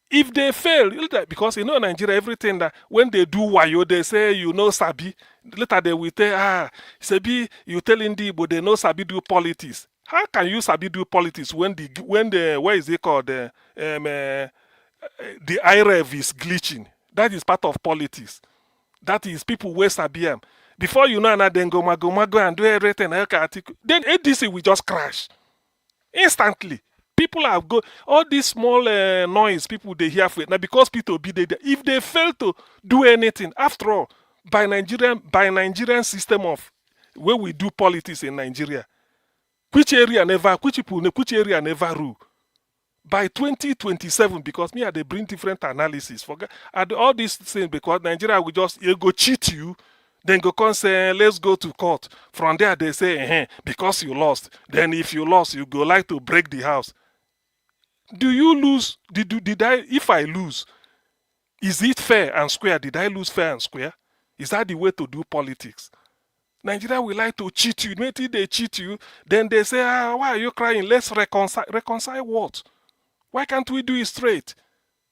If they fail, because Nigeria, everything that when they do wayo, they say Sabi. Later they will say, Sabi, you tell Indi, but they know Sabi do politics. How can you Sabi do politics when the what is it called? The IREV is glitching. That is part of politics. That is people waste Sabiam. Before you know, then go and do everything. Then ADC will just crash instantly. People have all these small noise people they hear for it now because people be there. If they fail to do anything, after all, by Nigerian system of where we do politics in Nigeria, which area never rule. By 2027, because they bring different analysis. Forget all these things because Nigeria will just go cheat you. Then go come say, let's go to court. From there, they say, because you lost. Then if you lost, you go like to break the house. Do you lose? Did I? If I lose, is it fair and square? Did I lose fair and square? Is that the way to do politics? Nigeria will like to cheat you. Maybe they cheat you. Then they say, why are you crying? Let's reconcile. Reconcile what? Why can't we do it straight?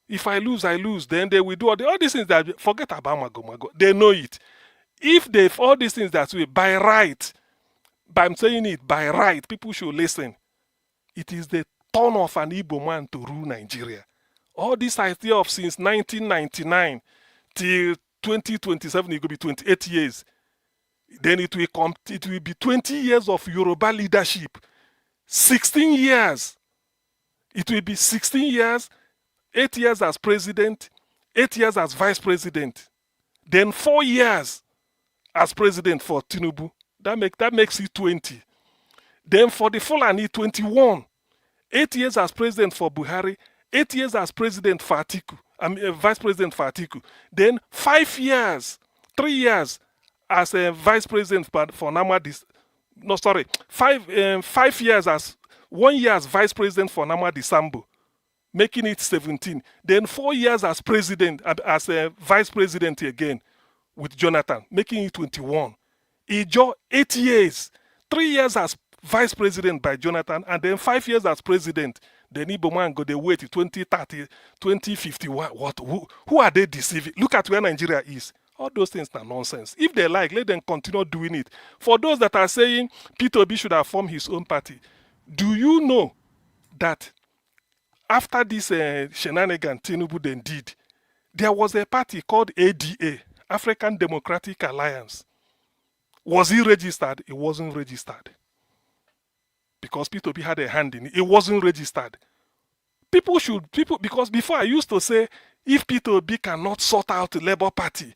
If I lose, I lose. Then they will do all these things that forget about Mago. They know it. If they've all these things that way, by right, I'm saying it, by right, people should listen. It is the turn of an Igbo man to rule Nigeria. All this idea of since 1999 till 2027, it will be 28 years. Then it will be 20 years of Yoruba leadership. 16 years. It will be 16 years, 8 years as president, 8 years as vice president. Then 4 years as president for Tinubu. That makes it 20. Then for the Fulani, 21. 8 years as president for Buhari, 8 years as president for Atiku vice president for Atiku. Then 5 years, 3 years as a vice president for Namadi. No, sorry, 5 years as 1 year as vice president for Namadi Sambo, making it 17. Then 4 years as president, as a vice president again with Jonathan, making it 21. Ijo, 8 years, 3 years as vice president by Jonathan, and then 5 years as president. Then Igbo man go they wait 2030, 2051. What? Who are they deceiving? Look at where Nigeria is. All those things are nonsense. If they like, let them continue doing it. For those that are saying Peter Obi should have formed his own party, do you know that after this shenanigan Tinubu then did, there was a party called ADA, African Democratic Alliance. Was he registered? It wasn't registered. Because Peter Obi had a hand in it. It wasn't registered. Because before I used to say, if Peter Obi cannot sort out the Labour Party,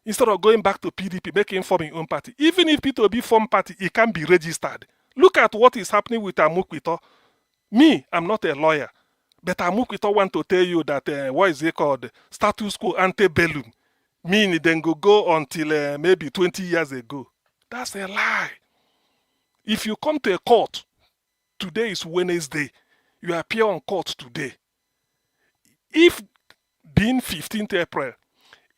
instead of going back to PDP, making form his own party, even if Peter Obi form party, it can be registered. Look at what is happening with Amukwito. Me, I'm not a lawyer, but Amukwito want to tell you that, what is it called? Status quo antebellum. Meaning then go until maybe 20 years ago. That's a lie. If you come to a court, today is Wednesday, you appear on court today. If being 15th April,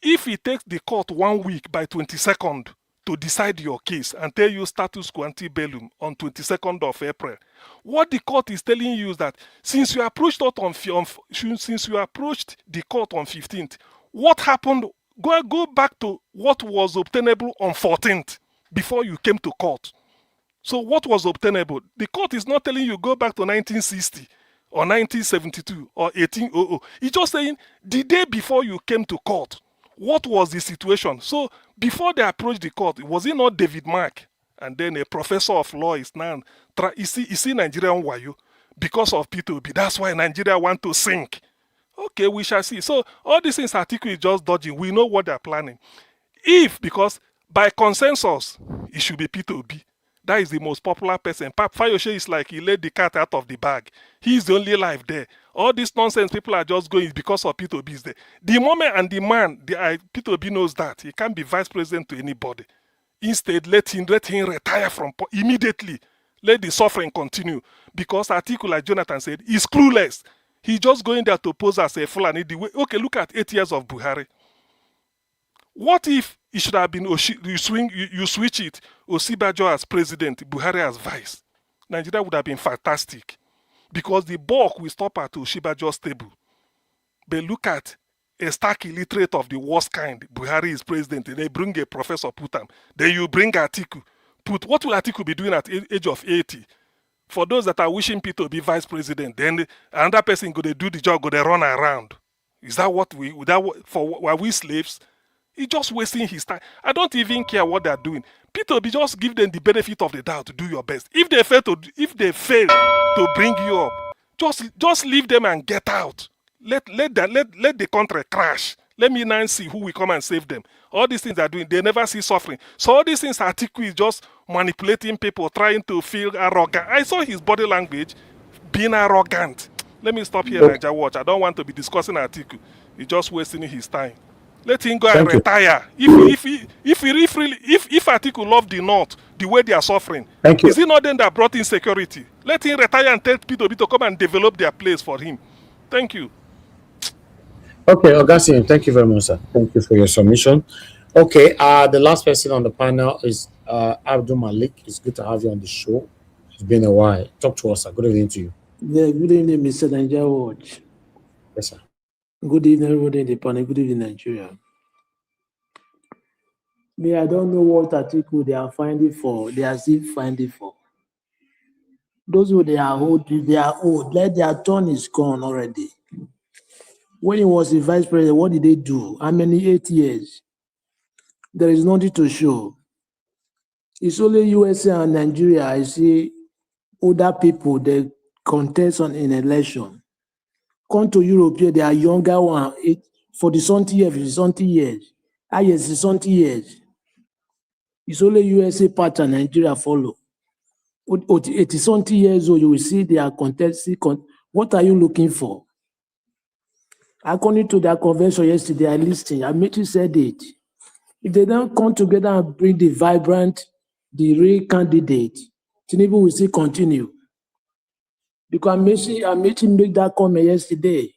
if it takes the court 1 week by 22nd to decide your case and tell you status quo antebellum on 22nd of April, what the court is telling you is that since you approached the court on 15th, what happened? Go back to what was obtainable on 14th before you came to court. So what was obtainable? The court is not telling you go back to 1960 or 1972 or 1800. It's just saying the day before you came to court, what was the situation? So before they approached the court, was it not David Mark? And then a professor of law is now, you see Nigerian wayo because of P2B. That's why Nigeria want to sink. Okay, we shall see. So all these things Atiku is just dodging. We know what they're planning. Because by consensus, it should be P2B. That is the most popular person. Pap Fayoshe is like he let the cat out of the bag. He's the only life there. All this nonsense people are just going because of P2B is there. The moment and the man, P2B knows that. He can't be vice president to anybody. Instead, let him retire from immediately. Let the suffering continue. Because Atiku, like Jonathan said, is clueless. He's just going there to pose as a Fulani. Okay, look at 8 years of Buhari. What if it should have been you switch it, Osibajo as president, Buhari as vice? Nigeria would have been fantastic. Because the bulk will stop at Osibajo's table. But look at a stark illiterate of the worst kind. Buhari is president. And they bring a professor, put him. Then you bring Atiku. What will Atiku be doing at the age of 80? For those that are wishing Peter to be vice president, then another person go to do the job, go to run around. Is that what were we slaves? He's just wasting his time. I don't even care what they're doing. Peter, just give them the benefit of the doubt to do your best. If they fail to bring you up, just leave them and get out. Let the country crash. Let me now see who will come and save them. All these things they're doing, they never see suffering. So all these things, Atiku is just manipulating people, trying to feel arrogant. I saw his body language being arrogant. Let me stop here, Niger Watch. I don't want to be discussing Atiku. He's just wasting his time. Let him go and retire. If Atiku loved the North the way they are suffering, is it not then that brought in security? Let him retire and tell people to come and develop their place for him. Thank you. Okay, Augustine, thank you very much, sir. Thank you for your submission. Okay, the last person on the panel is Abdul Malik. It's good to have you on the show. It's been a while. Talk to us, sir. Good evening to you. Yeah, good evening, Mr. Niger Watch. Yes, sir. Good evening, everybody in the panel. Good evening, Nigeria. Me, I don't know what article they are finding for. They are still finding for. Those who they are old, Let their turn is gone already. When he was the vice president, what did they do? How many? 8 years. There is nothing to show. It's only USA and Nigeria. I see older people, they contest in election. Come to Europe, they are younger one, 40-something years. Yes, something years. It's only USA part and Nigeria follow. 80-something years old, you will see they are contesting. What are you looking for? According to their convention yesterday, I listened. Amici said it. If they don't come together and bring the vibrant, the real candidate, Tinubu will still continue. Because Amici made that comment yesterday.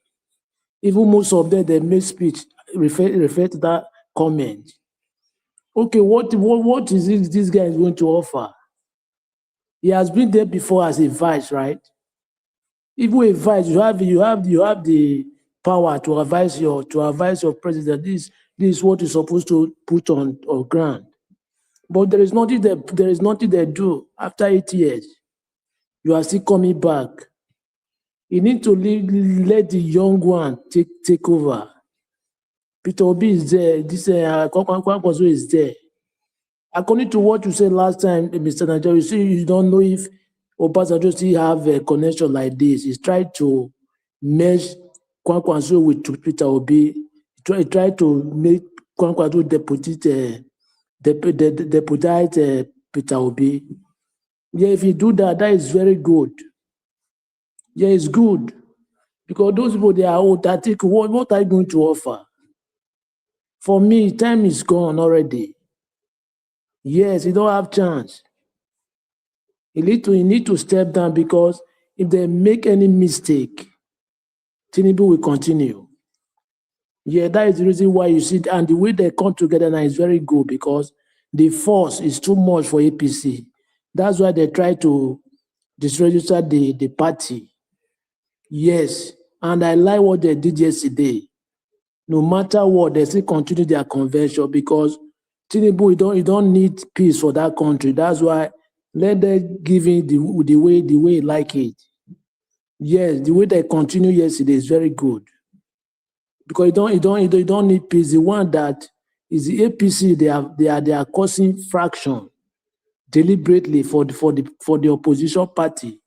Even most of them, they made speech refer to that comment. Okay, what is it this guy is going to offer? He has been there before as a vice, right? Even a vice, you have the power to advise your president. This is what you're supposed to put on ground. But there is nothing they do after 8 years. You are still coming back. You need to let the young one take over. Peter Obi is there. This Kwankwaso is there. According to what you said last time, Mr. Nigeria, you see, you don't know if Obasanjo still have a connection like this. He's tried to merge Kwankwaso with Peter Obi. He tried to make Kwankwaso deputize Peter Obi. Yeah, if you do that, that is very good. Yeah, it's good. Because those people, they are old. I think, what are you going to offer? For me, time is gone already. Yes, you don't have chance. You need to step down, because if they make any mistake, Tinubu will continue. Yeah, that is the reason why you see, and the way they come together now is very good, because the force is too much for APC. That's why they try to disregister the party. Yes, and I like what they did yesterday. No matter what, they still continue their convention, because Tinubu, you don't need peace for that country. That's why let them give it the way you like it. Yes, the way they continue yesterday is very good, because you don't need peace. The one that is the APC, they are causing fraction deliberately for the opposition party,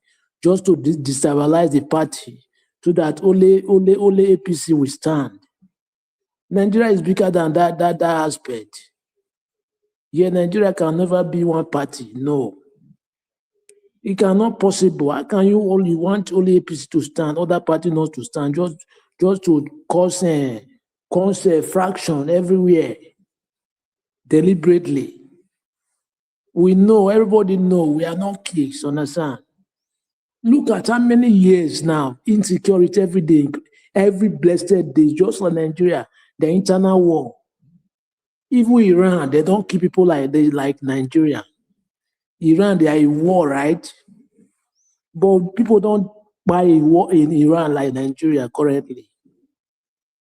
just to destabilize the party, so that only APC will stand. Nigeria is bigger than that aspect. Yeah, Nigeria can never be one party. No. It cannot possible. How can you want only APC to stand, other party not to stand, just to cause a fraction everywhere deliberately? We know, everybody know, we are not kids, understand? Look at how many years now, insecurity every day, every blessed day, just like Nigeria, the internal war. Even Iran, they don't keep people like Nigeria. Iran, they are in war, right? But people don't buy a war in Iran like Nigeria currently.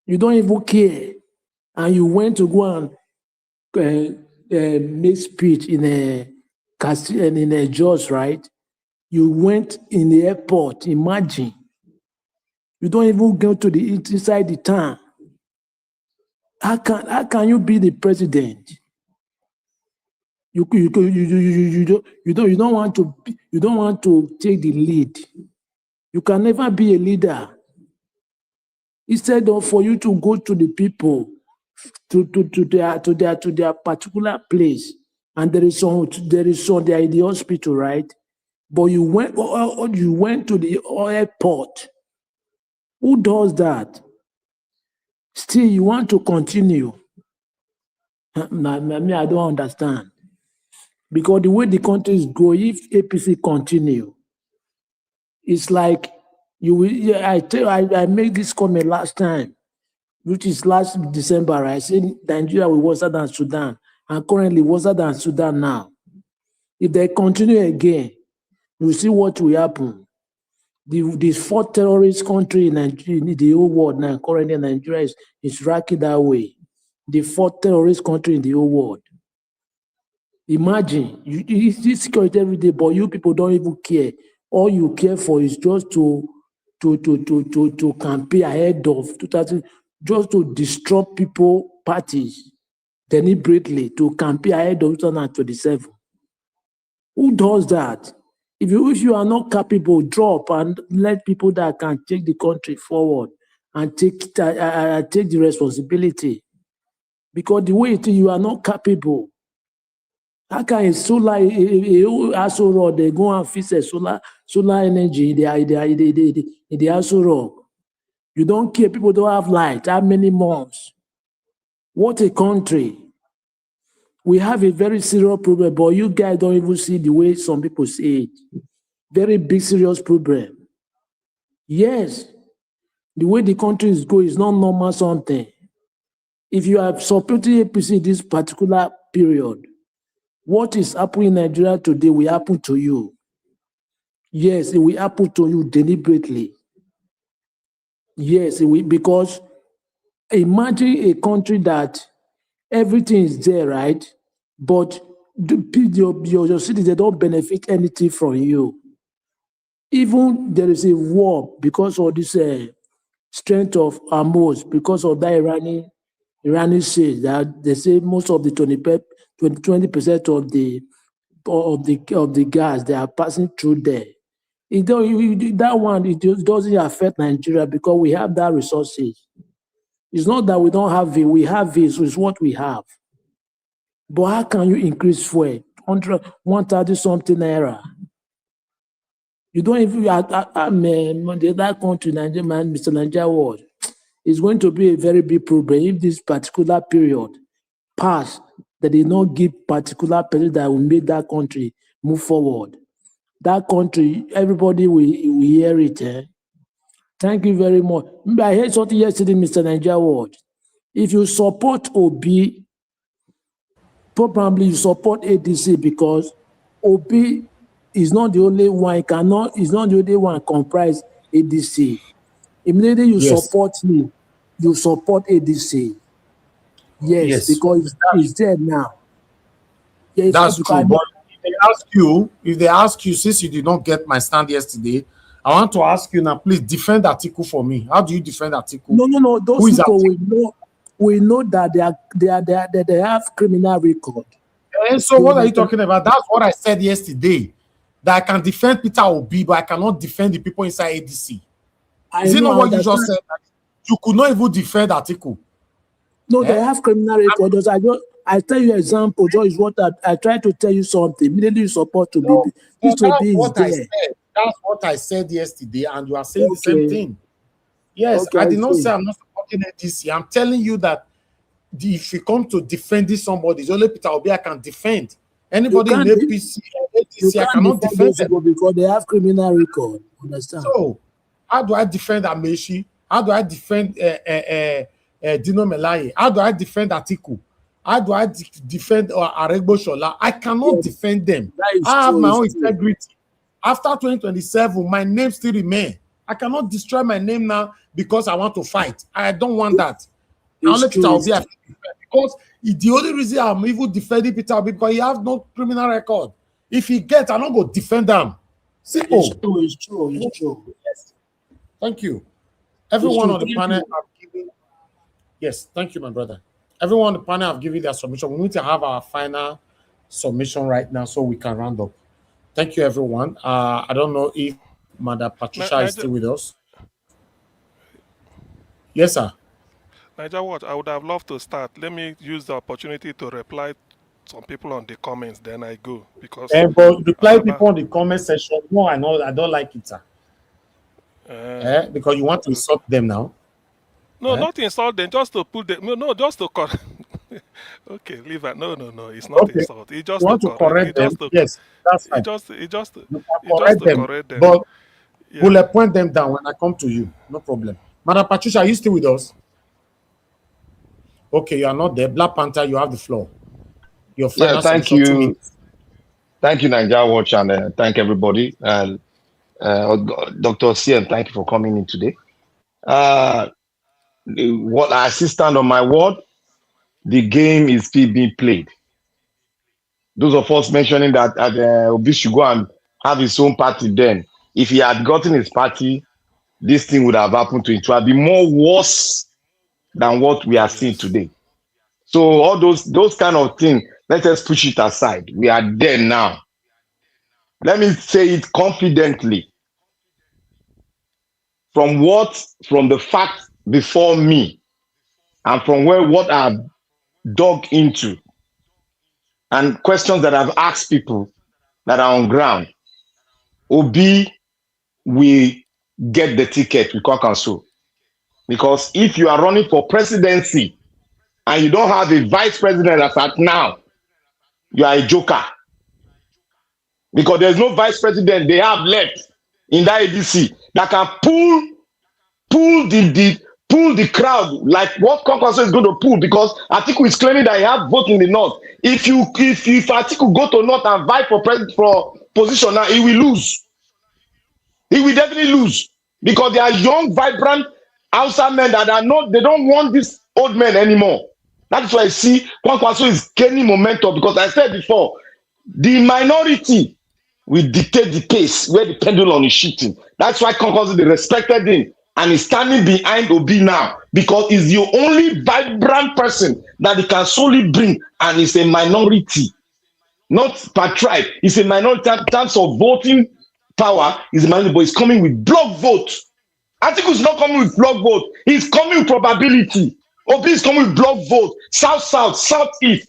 You don't even care. And you went to go and make speech in a Jos, right? You went in the airport, imagine. You don't even go to the inside the town. How can you be the president? You don't want to take the lead. You can never be a leader. Instead of for you to go to the people, to their particular place, and there is some they are in the hospital, right? But you went to the airport. Who does that? Still, you want to continue. I don't understand. Because the way the country is going, if APC continue, it's like you will. Yeah, I made this comment last time, which is last December. I said Nigeria will worse than Sudan, and currently worse than Sudan now. If they continue again, you see what will happen. The fourth terrorist country in Nigeria, in the whole world now, currently Nigeria is racking that way. The fourth terrorist country in the whole world. Imagine, you see security every day, but you people don't even care. All you care for is just to campaign ahead of 2000, just to disrupt people, parties, deliberately, to campaign ahead of 2027. Who does that? If you are not capable, drop and let people that can take the country forward and take the responsibility. Because the way you are not capable. How can a solar, Aso Rock, they go and fix a solar energy in the Aso Rock? You don't care. People don't have light. How many months? What a country. We have a very serious problem, but you guys don't even see the way some people see it. Very big, serious problem. Yes, the way the country is going is not normal something. If you are supporting APC this particular period, what is happening in Nigeria today will happen to you. Yes, it will happen to you deliberately. Yes, it will, because imagine a country that everything is there, right? But your citizens don't benefit anything from you. Even there is a war because of this strength of Amos, because of that Iranian says that they say most of the 20% of the gas they are passing through there. That one it doesn't affect Nigeria because we have that resources. It's not that we don't have it, we have it, so it's what we have. But how can you increase fuel? 130 something naira. You don't even that country, Nigeria, man, Mr. Nigeria world. It's going to be a very big problem if this particular period pass, that they not give particular person that will make that country move forward. That country, everybody will hear it. Thank you very much. I heard something yesterday, Mr. Nigeria world. If you support Obi, probably you support ADC because Obi is not the only one, is not the only one comprise ADC. Immediately you support me, you support ADC. Yes, because it's there now. Yes, that's true. But if they ask you, since you did not get my stand yesterday, I want to ask you now, please defend Atiku for me. How do you defend Atiku? No. Those people we know that they have criminal record. And so what are you talking about? That's what I said yesterday. That I can defend Peter Obi, but I cannot defend the people inside ADC. Is it not what you just said? You could not even defend Atiku. No, they have criminal records. I tell you an example, just what I try to tell you something. Immediately you support to be. That's what I said yesterday, and you are saying the same thing. Yes, I did not say I'm not supporting ADC. I'm telling you that if you come to defending somebody, it's only Peter Obi I can defend. Anybody in ADC, I cannot defend them because they have criminal record. Understand? So, how do I defend Amechi? How do I defend Dino Melaye? How do I defend Atiku? How do I defend Aregbo Shola? I cannot defend them. I have my own integrity. After 2027, my name still remains. I cannot destroy my name now because I want to fight. I don't want that. Only Peter Obi because the only reason I'm even defending Peter Obi because he has no criminal record. If he gets, I'm not going to defend them. Simple. It's true. Yes. Thank you. Everyone on the panel have given. Yes, thank you, my brother. Everyone on the panel have given their submission. We need to have our final submission right now so we can round up. Thank you, everyone. I don't know if Madam Patricia is still with us. Yes, sir. Niger, what I would have loved to start. Let me use the opportunity to reply some people on the comments. Then I go because. But reply people on the comment section. No, I know I don't like it, sir. Because you want to insult them now. No, not insult them. Just to put them. No, just to correct. Okay, leave it. No. It's not insult. It's just to correct them. Yes, that's fine. It just to correct them. But we'll point them down when I come to you. No problem. Madam Patricia, are you still with us? Okay, you are not there. Black Panther, you have the floor. Your final thank you. Thank you, Nigeria Watch, and thank everybody. And Dr. CM, thank you for coming in today. What I stand on my word, the game is still being played. Those of us mentioning that Obi should go and have his own party then. If he had gotten his party, this thing would have happened to him. It would be more worse than what we are seeing today. So all those kind of things, let us push it aside. We are there now. Let me say it confidently. From the fact before me, and from what I've dug into, and questions that I've asked people that are on ground, Obi will get the ticket with Kwakanso. Because if you are running for presidency and you don't have a vice president as at now, you are a joker. Because there's no vice president they have left in that ADC that can pull the crowd like what Kwankwaso is going to pull, because Atiku is claiming that he has vote in the north. If Atiku go to north and vie for position now, he will lose. He will definitely lose, because they are young, vibrant Hausa men that are not, they don't want this old men anymore. That's why I see Kwankwaso is gaining momentum, because I said before, the minority will dictate the pace where the pendulum is shifting. That's why Kwankwaso, they respected him and he's standing behind Obi now, because he's the only vibrant person that he can solely bring, and he's a minority, not per tribe. He's a minority in terms of voting power. He's a minority, but he's coming with block vote. Atiku is not coming with block vote. He's coming with probability. Obi is coming with block vote. South, southeast,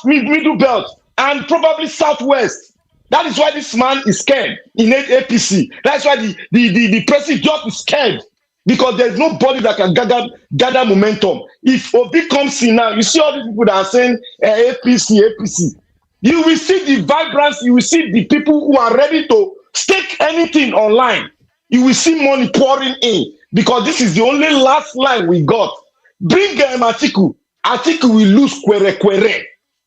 middle belt, and probably southwest. That is why this man is scared in APC. That's why the president is scared, because there's nobody that can gather momentum. If Obi comes in now, you see all these people that are saying APC. You will see the vibrancy. You will see the people who are ready to stake anything online. You will see money pouring in, because this is the only last line we got. Bring Atiku. Atiku will lose kwere,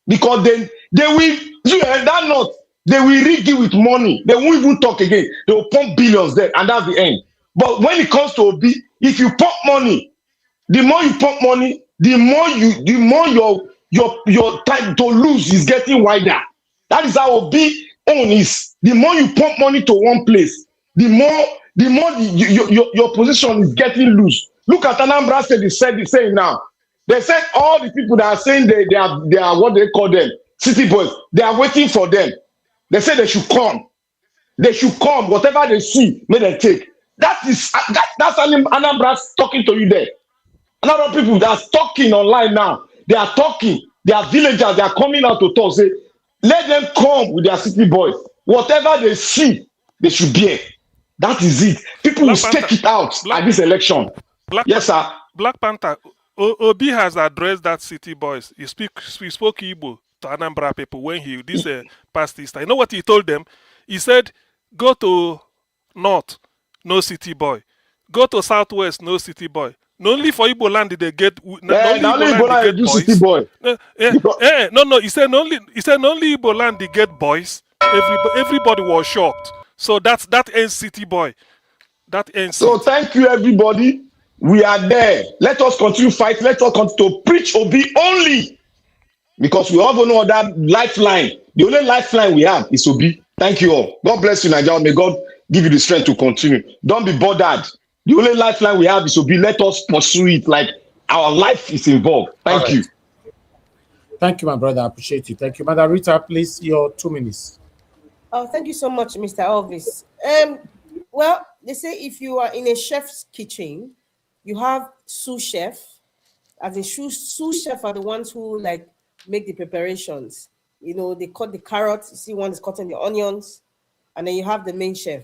because then they will do that not. They will rig you with money. They won't even talk again. They will pump billions there, and that's the end. But when it comes to Obi, if you pump money, the more you pump money, the more your time to lose is getting wider. That is how Obi own is. The more you pump money to one place, the more your position is getting loose. Look at Anambra State. They said the same now. They said all the people that are saying they are what they call them city boys. They are waiting for them. They said they should come. They should come. Whatever they see, may they take. That's Anambra talking to you there. A lot of people that are talking online now, they are talking. They are villagers. They are coming out to talk. Say, let them come with their city boys. Whatever they see, they should bear. That is it. People will stake it out at this election. Yes, sir. Black Panther, Obi has addressed that city boys. He spoke Igbo to Anambra people when he past Easter. You know what he told them? He said, go to north, no city boy. Go to southwest, no city boy. Not only for Igbo land did they get only Igbo land get boys. City boy. No. He said only Igbo land they get boys. Everybody was shocked. So that ends city boy. That ends. So thank you, everybody. We are there. Let us continue fight. Let us continue to preach Obi only, because we all know that lifeline. The only lifeline we have is Obi. Thank you all. God bless you, Nigeria. May God give you the strength to continue. Don't be bothered. The only lifeline we have is Obi. Let us pursue it like our life is involved. Thank you. Thank you, my brother. I appreciate you. Thank you. Madam Rita, please, your 2 minutes. Oh, thank you so much, Mr. Elvis. Well, they say if you are in a chef's kitchen, you have sous chef. As a sous chef are the ones who like make the preparations. You know, they cut the carrots. You see, one is cutting the onions, and then you have the main chef.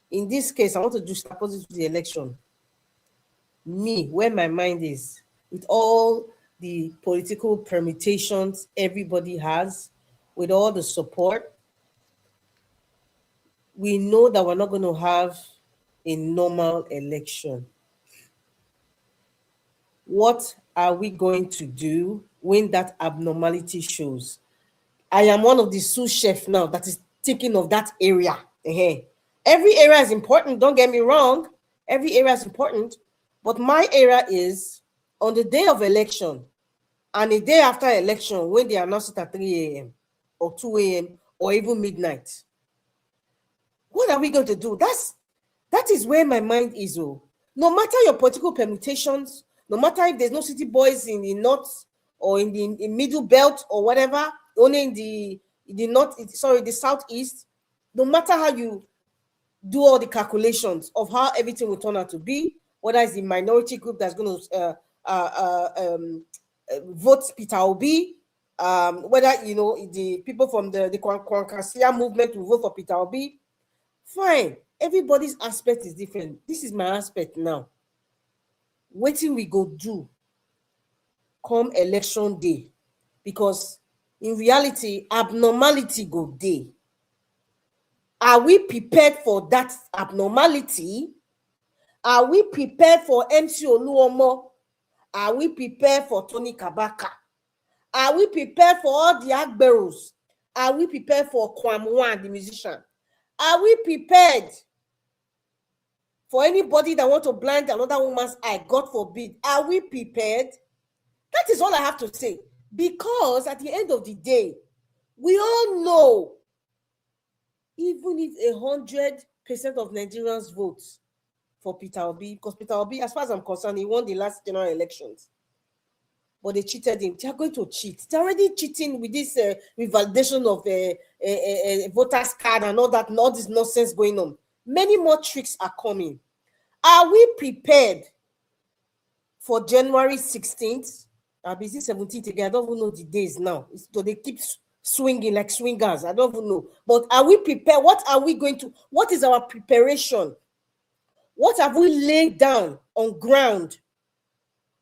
In this case, I want to juxtapose it to the election. Me, where my mind is, with all the political permutations everybody has, with all the support, we know that we're not going to have a normal election. What are we going to do when that abnormality shows? I am one of the sous chefs now that is thinking of that area. Every area is important, don't get me wrong. Every area is important. But my area is on the day of election and the day after election when they announce it at 3 a.m. or 2 a.m. or even midnight. What are we going to do? That is where my mind is. Oh. No matter your political permutations, no matter if there's no city boys in the north or in the middle belt or whatever, only in the north, sorry, the southeast, no matter how you do all the calculations of how everything will turn out to be, whether it's the minority group that's going to vote Peter Obi, whether, you know, the people from the Kwankwasia movement will vote for Peter Obi, fine. Everybody's aspect is different. This is my aspect now. wetin we go do come election day, because in reality, abnormality go dey. Are we prepared for that abnormality? Are we prepared for MC Oluomo? Are we prepared for Tony Kabaka? Are we prepared for all the Agberos? Are we prepared for Kwamwan, the musician? Are we prepared for anybody that want to blind another woman's eye? God forbid. Are we prepared? That is all I have to say. Because at the end of the day, we all know, even if 100% of Nigerians vote for Peter Obi, because Peter Obi, as far as I'm concerned, he won the last general elections, but they cheated him. They are going to cheat. They're already cheating with this revalidation of voters card and all that, and all this nonsense going on. Many more tricks are coming. Are we prepared for January 16th? I'll be 17th again. I don't even know the days now. So they keep swinging like swingers. I don't even know. But are we prepared? What are we going to? What is our preparation? What have we laid down on ground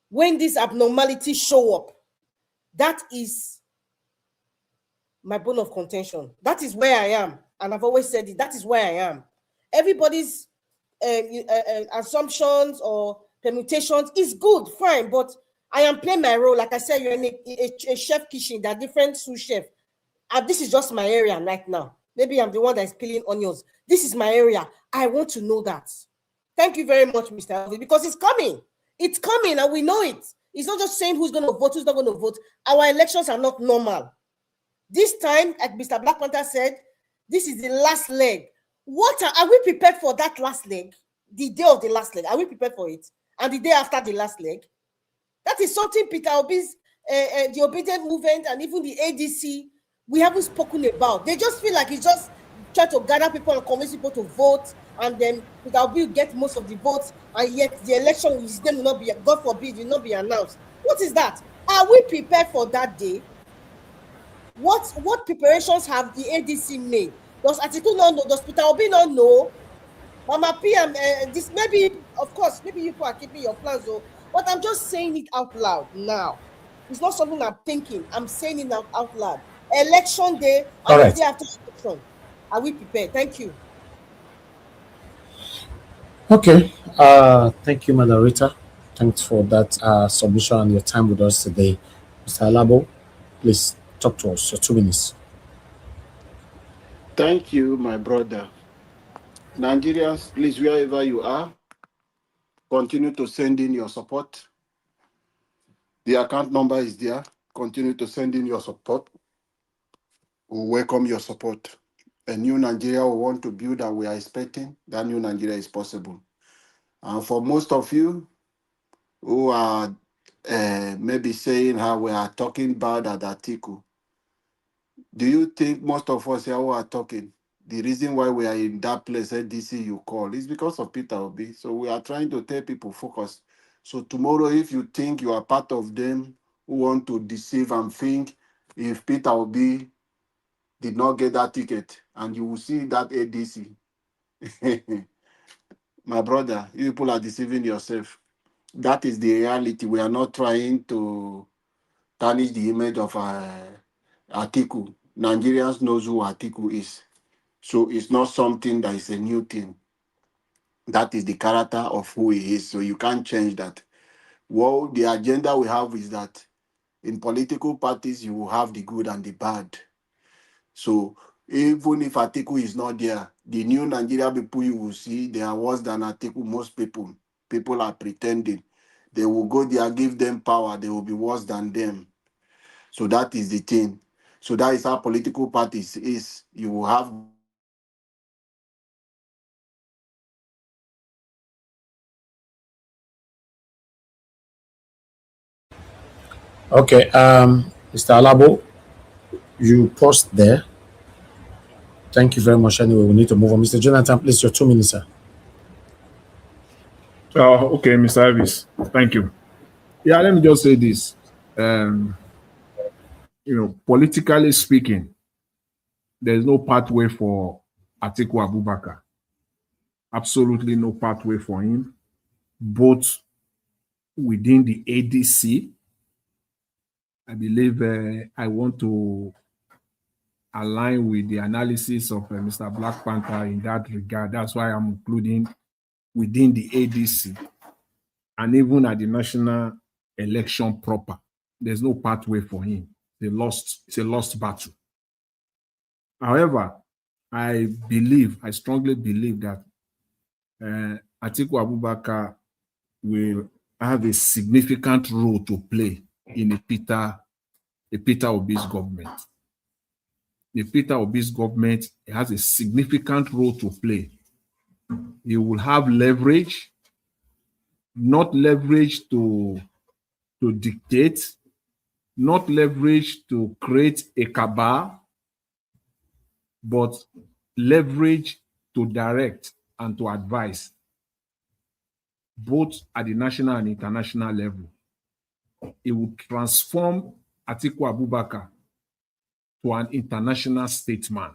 when these abnormalities show up? That is my bone of contention. That is where I am. And I've always said it. That is where I am. Everybody's assumptions or permutations is good, fine. But I am playing my role. Like I said, you're in a chef kitchen. There are different sous chefs. This is just my area right now. Maybe I'm the one that is peeling onions. This is my area. I want to know that. Thank you very much, Mr. Elvi, because it's coming. It's coming, and we know it. It's not just saying who's going to vote, who's not going to vote. Our elections are not normal. This time, like Mr. Black Panther said, this is the last leg. Are we prepared for that last leg? The day of the last leg, are we prepared for it? And the day after the last leg? That is something Peter Obi's, the Obedient Movement, and even the ADC, we haven't spoken about. They just feel like it's just try to gather people and convince people to vote, and then Peter Obi will get most of the votes, and yet the election his name will not be, God forbid, will not be announced. What is that? Are we prepared for that day? What preparations have the ADC made? Does Atiku not know? Does Peter Obi not know? Mama PM, this maybe, of course, maybe you people are keeping your plans, but I'm just saying it out loud now. It's not something I'm thinking. I'm saying it out loud. Election day and the day after election. Are we prepared? Thank you. Okay. Thank you, Madam Rita. Thanks for that submission and your time with us today. Mr. Alabo, please talk to us. Your 2 minutes. Thank you, my brother. Nigerians, please, wherever you are, continue to send in your support. The account number is there. Continue to send in your support. We welcome your support. A new Nigeria we want to build and we are expecting that new Nigeria is possible. And for most of you who are maybe saying how we are talking bad at Atiku, do you think most of us here who are talking, the reason why we are in that place, ADC you call, is because of Peter Obi? So we are trying to tell people focus. So tomorrow, if you think you are part of them who want to deceive and think if Peter Obi did not get that ticket and you will see that ADC, my brother, you people are deceiving yourself. That is the reality. We are not trying to tarnish the image of Atiku. Nigerians knows who Atiku is. So it's not something that is a new thing. That is the character of who he is. So you can't change that. Well, the agenda we have is that in political parties, you will have the good and the bad. So even if Atiku is not there, the new Nigeria people you will see, they are worse than Atiku. Most people are pretending. They will go there, give them power. They will be worse than them. So that is the thing. So that is how political parties is. You will have Okay. Mr. Alabo, you paused there. Thank you very much. Anyway, we need to move on. Mr. Jonathan, please, your 2 minutes, sir. Okay, Mr. Elvis. Thank you. Yeah, let me just say this. Politically speaking, there's no pathway for Atiku Abubakar. Absolutely no pathway for him, both within the ADC. I believe I want to align with the analysis of Mr. Black Panther in that regard. That's why I'm including within the ADC and even at the national election proper. There's no pathway for him. It's a lost battle. However, I strongly believe that Atiku Abubakar will have a significant role to play in a Peter Obi's government. The Peter Obi's government has a significant role to play. He will have leverage, not leverage to dictate, not leverage to create a cabal, but leverage to direct and to advise, both at the national and international level. It will transform Atiku Abubakar to an international statesman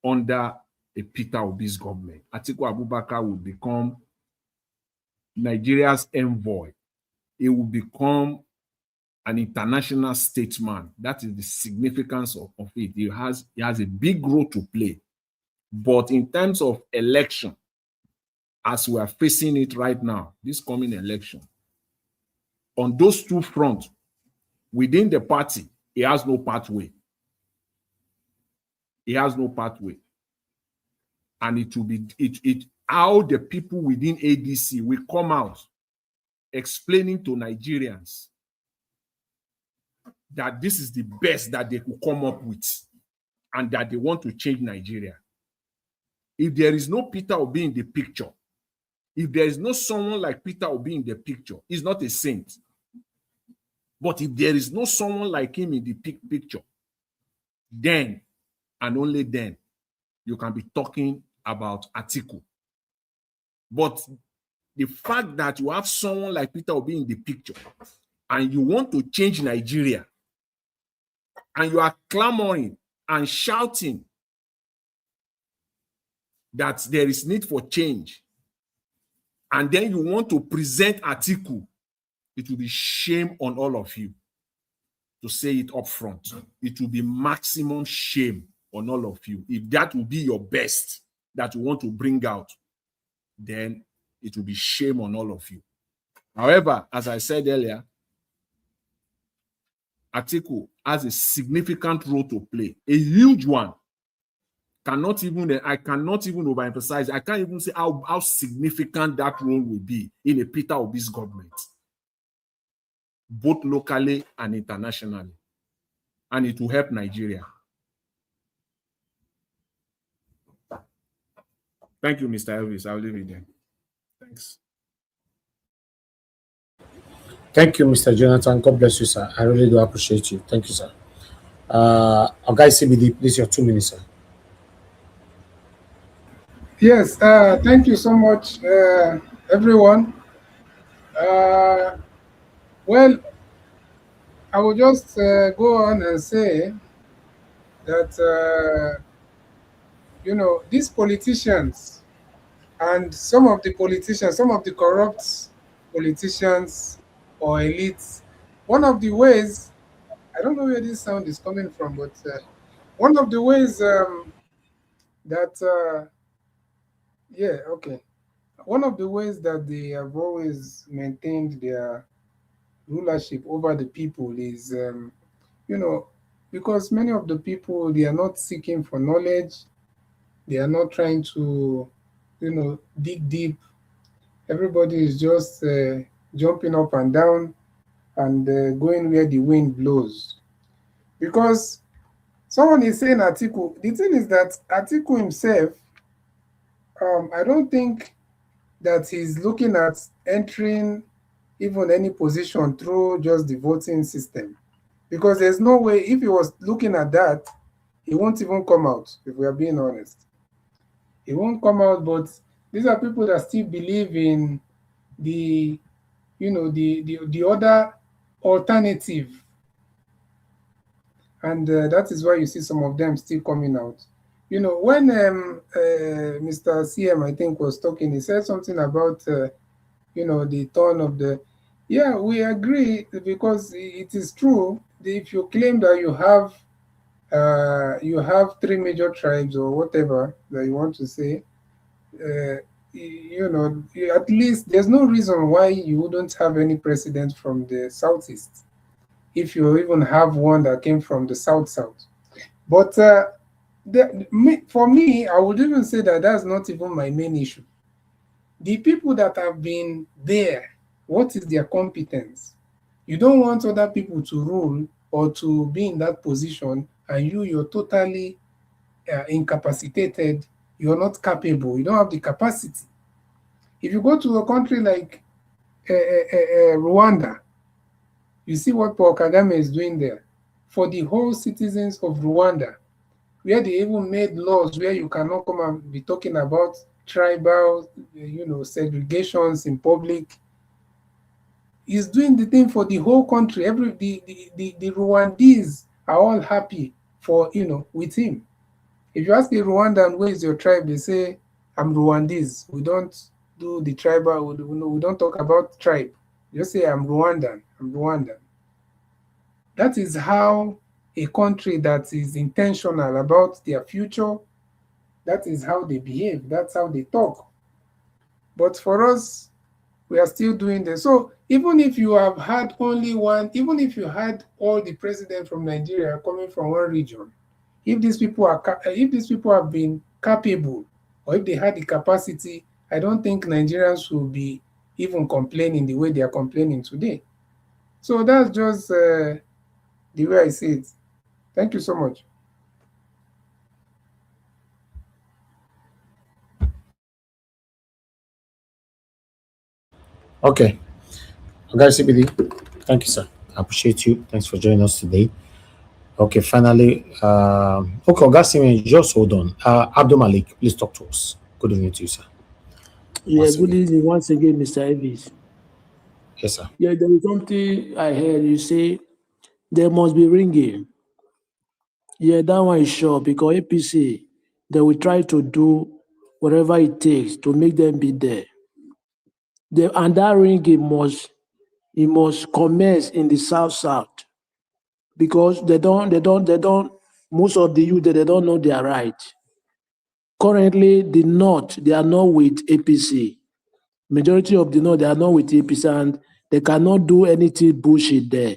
under a Peter Obi's government. Atiku Abubakar will become Nigeria's envoy. He will become an international statesman. That is the significance of it. He has a big role to play. But in terms of election, as we are facing it right now, this coming election, on those two fronts, within the party, he has no pathway. He has no pathway. And it will be how the people within ADC will come out explaining to Nigerians that this is the best that they could come up with and that they want to change Nigeria. If there is no Peter Obi in the picture, if there is no someone like Peter Obi in the picture, he's not a saint. But if there is no someone like him in the picture, then and only then you can be talking about Atiku. But the fact that you have someone like Peter Obi in the picture and you want to change Nigeria and you are clamoring and shouting that there is need for change, and then you want to present Atiku, it will be shame on all of you to say it up front. It will be maximum shame on all of you. If that will be your best that you want to bring out, then it will be shame on all of you. However, as I said earlier, Atiku has a significant role to play, a huge one. I cannot even overemphasize. I can't even say how significant that role will be in a Peter Obi's government, both locally and internationally. And it will help Nigeria. Thank you, Mr. Elvis. I'll leave it there. Thanks. Thank you, Mr. Jonathan. God bless you, sir. I really do appreciate you. Thank you, sir. Guys, CBD, please, your 2 minutes, sir. Yes, thank you so much, everyone. Well, I will just go on and say that, you know, these politicians and some of the corrupt politicians or elites, one of the ways, I don't know where this sound is coming from, but one of the ways one of the ways that they have always maintained their rulership over the people is, you know, because many of the people, they are not seeking for knowledge. They are not trying to, you know, dig deep. Everybody is just jumping up and down and going where the wind blows. Because someone is saying Atiku. The thing is that Atiku himself, I don't think that he's looking at entering even any position through just the voting system. Because there's no way, if he was looking at that, he won't even come out, if we are being honest. He won't come out, but these are people that still believe in the, you know, the other alternative. And that is why you see some of them still coming out. You know, when Mr. CM, I think, was talking, he said something about, you know, the turn of the, Yeah, we agree because it is true. If you claim that you have three major tribes or whatever that you want to say, at least there's no reason why you wouldn't have any president from the southeast, if you even have one that came from the south. But for me, I would even say that that's not even my main issue. The people that have been there, what is their competence? You don't want other people to rule or to be in that position, and you're totally incapacitated. You're not capable. You don't have the capacity. If you go to a country like Rwanda, you see what Paul Kagame is doing there for the whole citizens of Rwanda, where they even made laws where you cannot come and be talking about tribal, segregations in public. He's doing the thing for the whole country. The Rwandese are all happy with him. If you ask a Rwandan, where is your tribe? They say, I'm Rwandese. We don't do the tribal, we don't talk about tribe. Just say, I'm Rwandan. That is how a country that is intentional about their future, that is how they behave. That's how they talk. But for us, we are still doing this. So even if you have had only one, even if you had all the presidents from Nigeria coming from one region, if these people have been capable, or if they had the capacity, I don't think Nigerians will be even complaining the way they are complaining today. So that's just the way I see it. Thank you so much. Okay. Guys, CBD, thank you, sir. I appreciate you. Thanks for joining us today. Okay, finally, okay, Augustine, just hold on. Abdul Malik, please talk to us. Good evening to you, sir. Yeah, good evening once again, Mr. Elvis. Yes, sir. Yeah, there is something I heard you say there must be ringing. Yeah, that one is sure because APC, they will try to do whatever it takes to make them be there. And that ringing must commence in the South because they don't, most of the youth, they don't know their right. Currently, the North, they are not with APC. Majority of the North, they are not with APC and they cannot do anything bullshit there.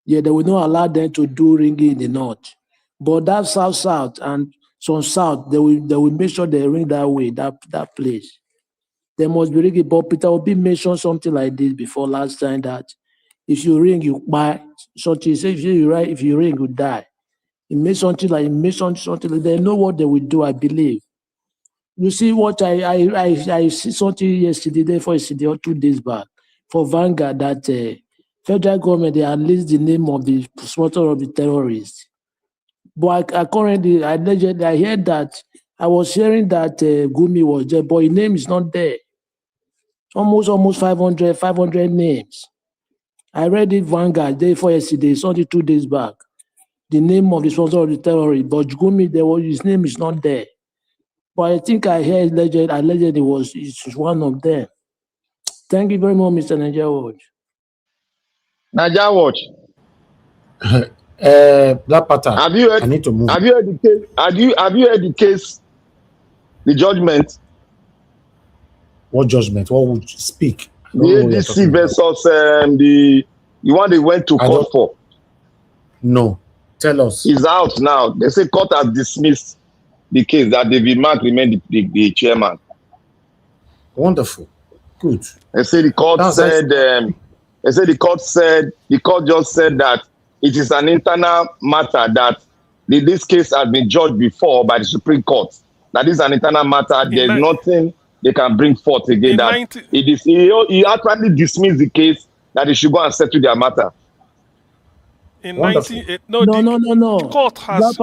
Yeah, they will not allow them to do ringing in the North. But that South and some South, they will make sure they ring that way, that place. There must be ringing. But Peter Obi mentioned something like this before last time that if you ring, you buy something. Say if you ring, you die. It made something like they know what they will do, I believe. You see what I see something yesterday or 2 days back for Vanguard that federal government they unleashed the name of the sponsor of the terrorists. But I heard that I was hearing that Gumi was there, but his name is not there. Almost 500 names. I read it Vanguard day for yesterday, something 2 days back. The name of the sponsor of the terrorist, but Gumi, his name is not there. But I think I heard allegedly it's one of them. Thank you very much, Mr. Nigeria Watch. Naija Watch. That pattern. Have you heard? I need to move. Have you heard the case? Have you heard the case? The judgment. What judgment? What would you speak? The ADC versus the one they went to court for. No, tell us. It's out now. They say court has dismissed the case that David Mark remained the chairman. Wonderful. Good. They say the court said. They say the court just said that it is an internal matter that this case has been judged before by the Supreme Court. That is an internal matter. There's nothing they can bring forth again. He actually dismissed the case that they should go and settle their matter. In Wonderful. 98, No. The court has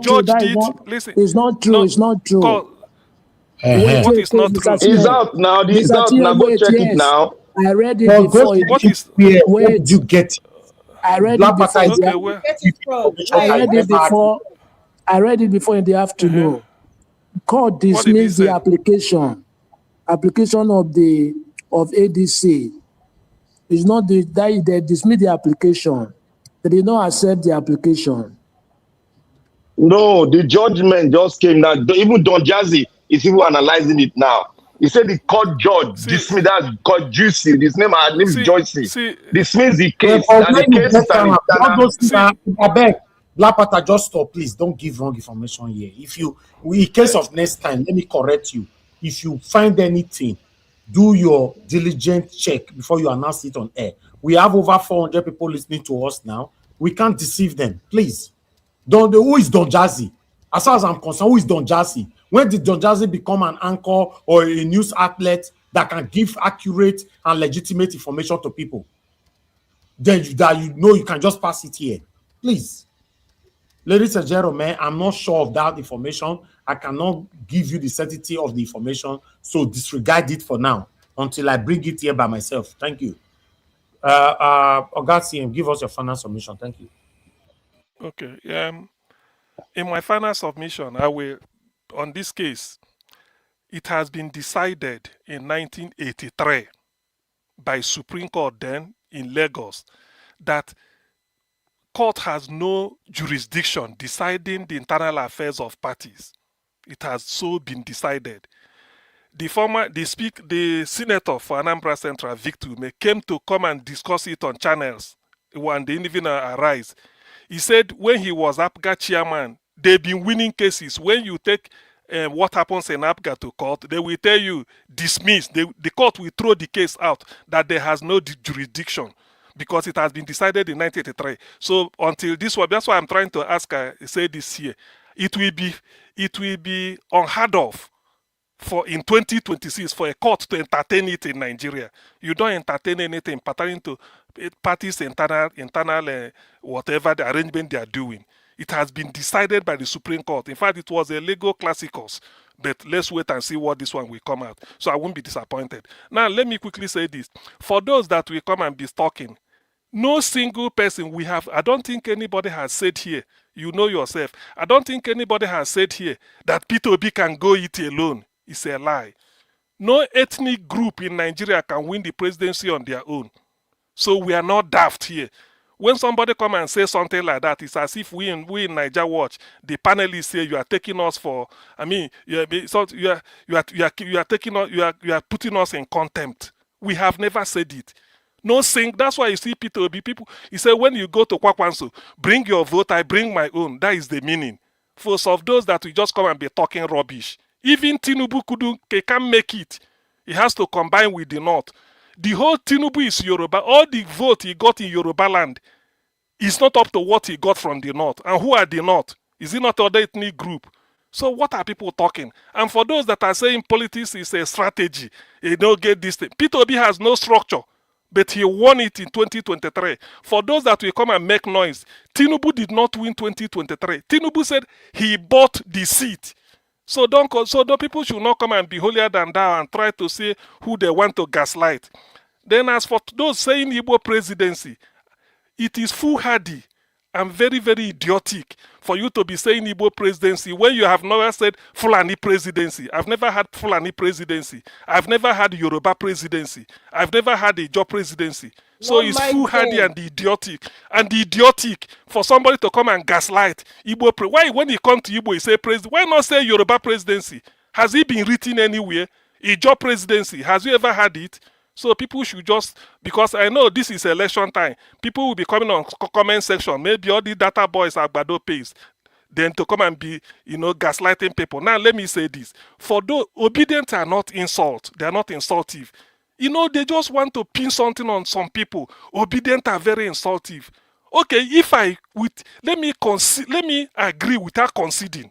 judged it. Listen, it's not true. It's not true. What is not true? It's out now. It's out now. Go check it now. I read it before. Where did you get it? I read it before. I read it before in the afternoon. Court dismissed the application of ADC It's not they dismissed the application. They did not accept the application. No, the judgment just came now. Even Don Jazzy is even analyzing it now. He said the court judge dismissed that court juicy. His name is Joycey. Dismissed the case. That the case is an internal. I beg, Black Panther, just stop, please. Don't give wrong information here. If you, in case of next time, let me correct you. If you find anything, do your diligent check before you announce it on air. We have over 400 people listening to us now. We can't deceive them, please. Who is Don Jazzy? As far as I'm concerned, who is Don Jazzy? When did Don Jazzy become an anchor or a news outlet that can give accurate and legitimate information to people? Then you can just pass it here. Please. Ladies and gentlemen, I'm not sure of that information. I cannot give you the certainty of the information, so disregard it for now until I bring it here by myself. Thank you. Augustine, give us your final submission. Thank you. Okay. In my final submission, I will, on this case, it has been decided in 1983 by Supreme Court then in Lagos that court has no jurisdiction deciding the internal affairs of parties. It has so been decided. The senator for Anambra Central, Victor Ume, came to come and discuss it on channels when they even arise. He said when he was APGA chairman, they've been winning cases. When you take what happens in APGA to court, they will tell you dismiss. The court will throw the case out that there has no jurisdiction because it has been decided in 1983. So until this one, that's why I'm trying to ask, say this here, it will be unheard of for in 2026 for a court to entertain it in Nigeria. You don't entertain anything pertaining to parties' internal whatever the arrangement they are doing. It has been decided by the Supreme Court. In fact, it was a legal classicus. But let's wait and see what this one will come out. So I won't be disappointed. Now, let me quickly say this. For those that will come and be stalking, no single person we have, I don't think anybody has said here, you know yourself, I don't think anybody has said here that Peter Obi can go it alone. It's a lie. No ethnic group in Nigeria can win the presidency on their own. So we are not daft here. When somebody come and say something like that, it's as if we in Niger Watch, the panelists say you are taking us for, I mean, you are putting us in contempt. We have never said it. No sing. That's why you see Peter Obi people. He said when you go to Kwakwanso, bring your vote, I bring my own. That is the meaning. For some of those that will just come and be talking rubbish. Even Tinubu can't make it. He has to combine with the North. The whole Tinubu is Yoruba. All the vote he got in Yoruba land is not up to what he got from the North. And who are the North? Is it not other ethnic group? So what are people talking? And for those that are saying politics is a strategy, they don't get this thing. Peter Obi has no structure, but he won it in 2023. For those that will come and make noise, Tinubu did not win 2023. Tinubu said he bought the seat. So the people should not come and be holier than thou and try to say who they want to gaslight. Then as for those saying Igbo presidency, it is foolhardy and very, very idiotic for you to be saying Igbo presidency when you have never said Fulani presidency. I've never had Fulani presidency. I've never had Yoruba presidency. I've never had Ijaw presidency. So it's foolhardy and idiotic. And idiotic for somebody to come and gaslight Igbo. Why when he come to Igbo, he say president? Why not say Yoruba presidency? Has it been written anywhere? Ijaw presidency, has you ever had it? So people should just, because I know this is election time, people will be coming on comment section. Maybe all the data boys are Gbado pays. Then to come and be, gaslighting people. Now let me say this. For those, obedient are not insult. They are not insultive. They just want to pin something on some people. Obedient are very insultive. Okay, let me agree without conceding.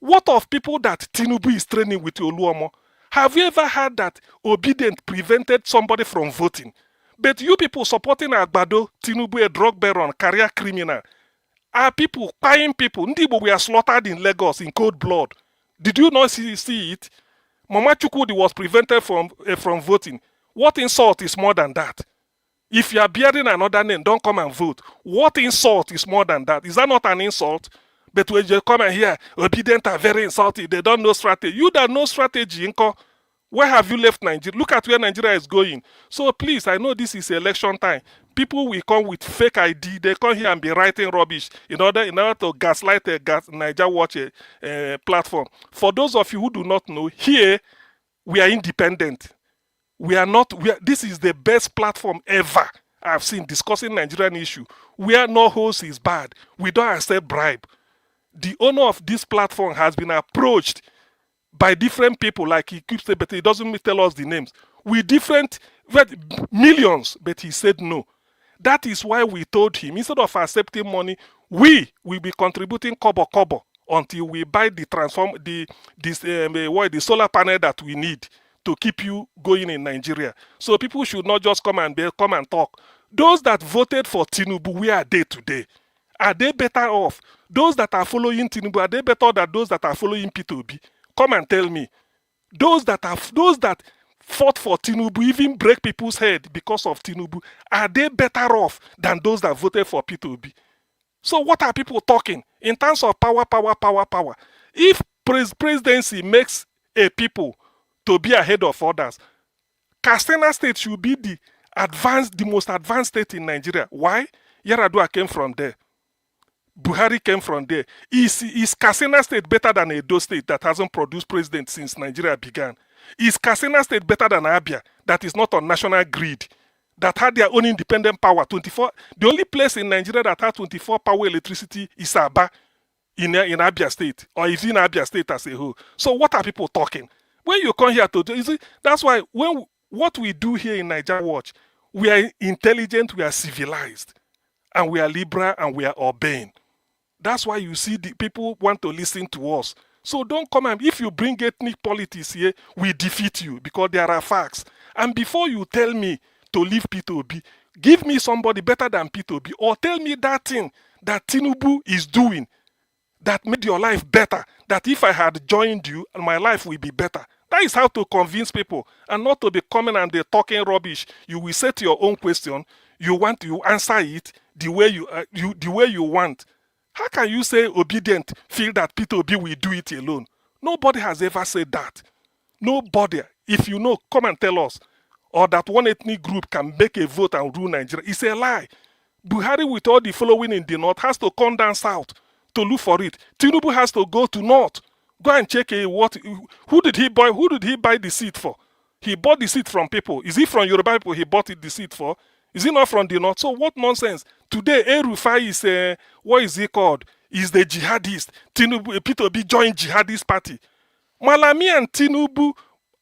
What of people that Tinubu is training with Oluomo? Have you ever heard that obedient prevented somebody from voting? But you people supporting Agbado, Tinubu, a drug baron, career criminal, are people, buying people. Ndibo were slaughtered in Lagos in cold blood. Did you not see it? Mama Chukwudi was prevented from voting. What insult is more than that? If you are bearing another name, don't come and vote. What insult is more than that? Is that not an insult? But when you come and hear, obedient are very insulting. They don't know strategy. You that know strategy, Where have you left Nigeria? Look at where Nigeria is going. So please, I know this is election time. People will come with fake ID. They come here and be writing rubbish in order to gaslight a Niger Watch platform. For those of you who do not know, here we are independent. We are not. This is the best platform ever I've seen discussing Nigerian issue. Where no host is bad. We don't accept bribe. The owner of this platform has been approached by different people, like he keeps saying, but he doesn't tell us the names, with different millions, but he said no. That is why we told him, instead of accepting money, we will be contributing kobo until we buy the the solar panel that we need to keep you going in Nigeria. So people should not just come and talk. Those that voted for Tinubu, where are they today? Are they better off? Those that are following Tinubu, are they better than those that are following P2B? Come and tell me. Those that fought for Tinubu, even break people's head because of Tinubu, are they better off than those that voted for P2B? So what are people talking in terms of power? If presidency makes a people to be ahead of others, Katsina State should be the most advanced state in Nigeria. Why? Yaradua came from there. Buhari came from there. Is Katsina State better than Edo State that hasn't produced president since Nigeria began? Is Katsina State better than Abia that is not on national grid, that had their own independent power? 24. The only place in Nigeria that has 24 power electricity is Aba in Abia State, or is in Abia State as a whole. So what are people talking? When you come here to do, that's why what we do here in Niger Watch, we are intelligent, we are civilized, and we are liberal, and we are obeying. That's why you see the people want to listen to us. So don't come and, if you bring ethnic politics here, we defeat you because there are facts. And before you tell me to leave P2B, give me somebody better than P2B, or tell me that thing that Tinubu is doing that made your life better, that if I had joined you, my life will be better. That is how to convince people, and not to be coming and they're talking rubbish. You will set your own question. You answer it the way you want. How can you say obedient feel that P2B will do it alone? Nobody has ever said that. Nobody. If you know, come and tell us. Or that one ethnic group can make a vote and rule Nigeria. It's a lie. Buhari, with all the following in the north, has to come down south to look for it. Tinubu has to go to north. Go and check who did he buy the seat for? He bought the seat from people. Is it from Yoruba people he bought the seat for? Is it not from the north? So what nonsense? Today, El-Rufai is, what is he called? Is the jihadist. Tinubu, P2B joined jihadist party. Malami and Tinubu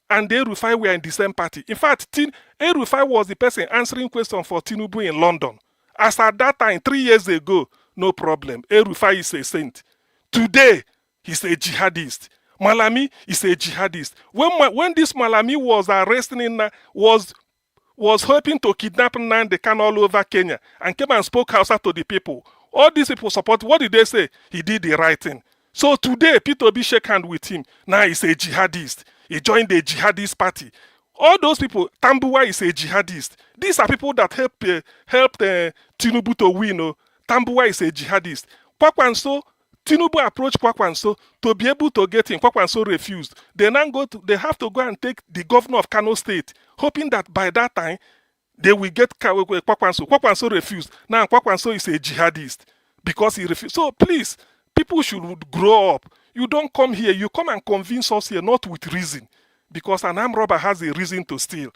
and El-Rufai were in the same party. In fact, El-Rufai was the person answering questions for Tinubu in London. As at that time, 3 years ago, no problem. El-Rufai is a saint. Today, he's a jihadist. Malami is a jihadist. When this Malami was arresting, was hoping to kidnap Nnamdi Kanu all over Kenya and came and spoke Hausa to the people. All these people support. What did they say? He did the right thing. So today, P2B shake hand with him. Now he's a jihadist. He joined the jihadist party. All those people, Tambuwa is a jihadist. These are people that helped Tinubu to win. Tambuwa is a jihadist. Kwakwanso, Tinubu approached Kwakwanso to be able to get him. Kwakwanso refused. They have to go and take the governor of Kano State, hoping that by that time they will get Kwakwanso. Kwakwanso refused. Now Kwakwanso is a jihadist because he refused. So please, people should grow up. You don't come here. You come and convince us here, not with reason, because an armed robber has a reason to steal.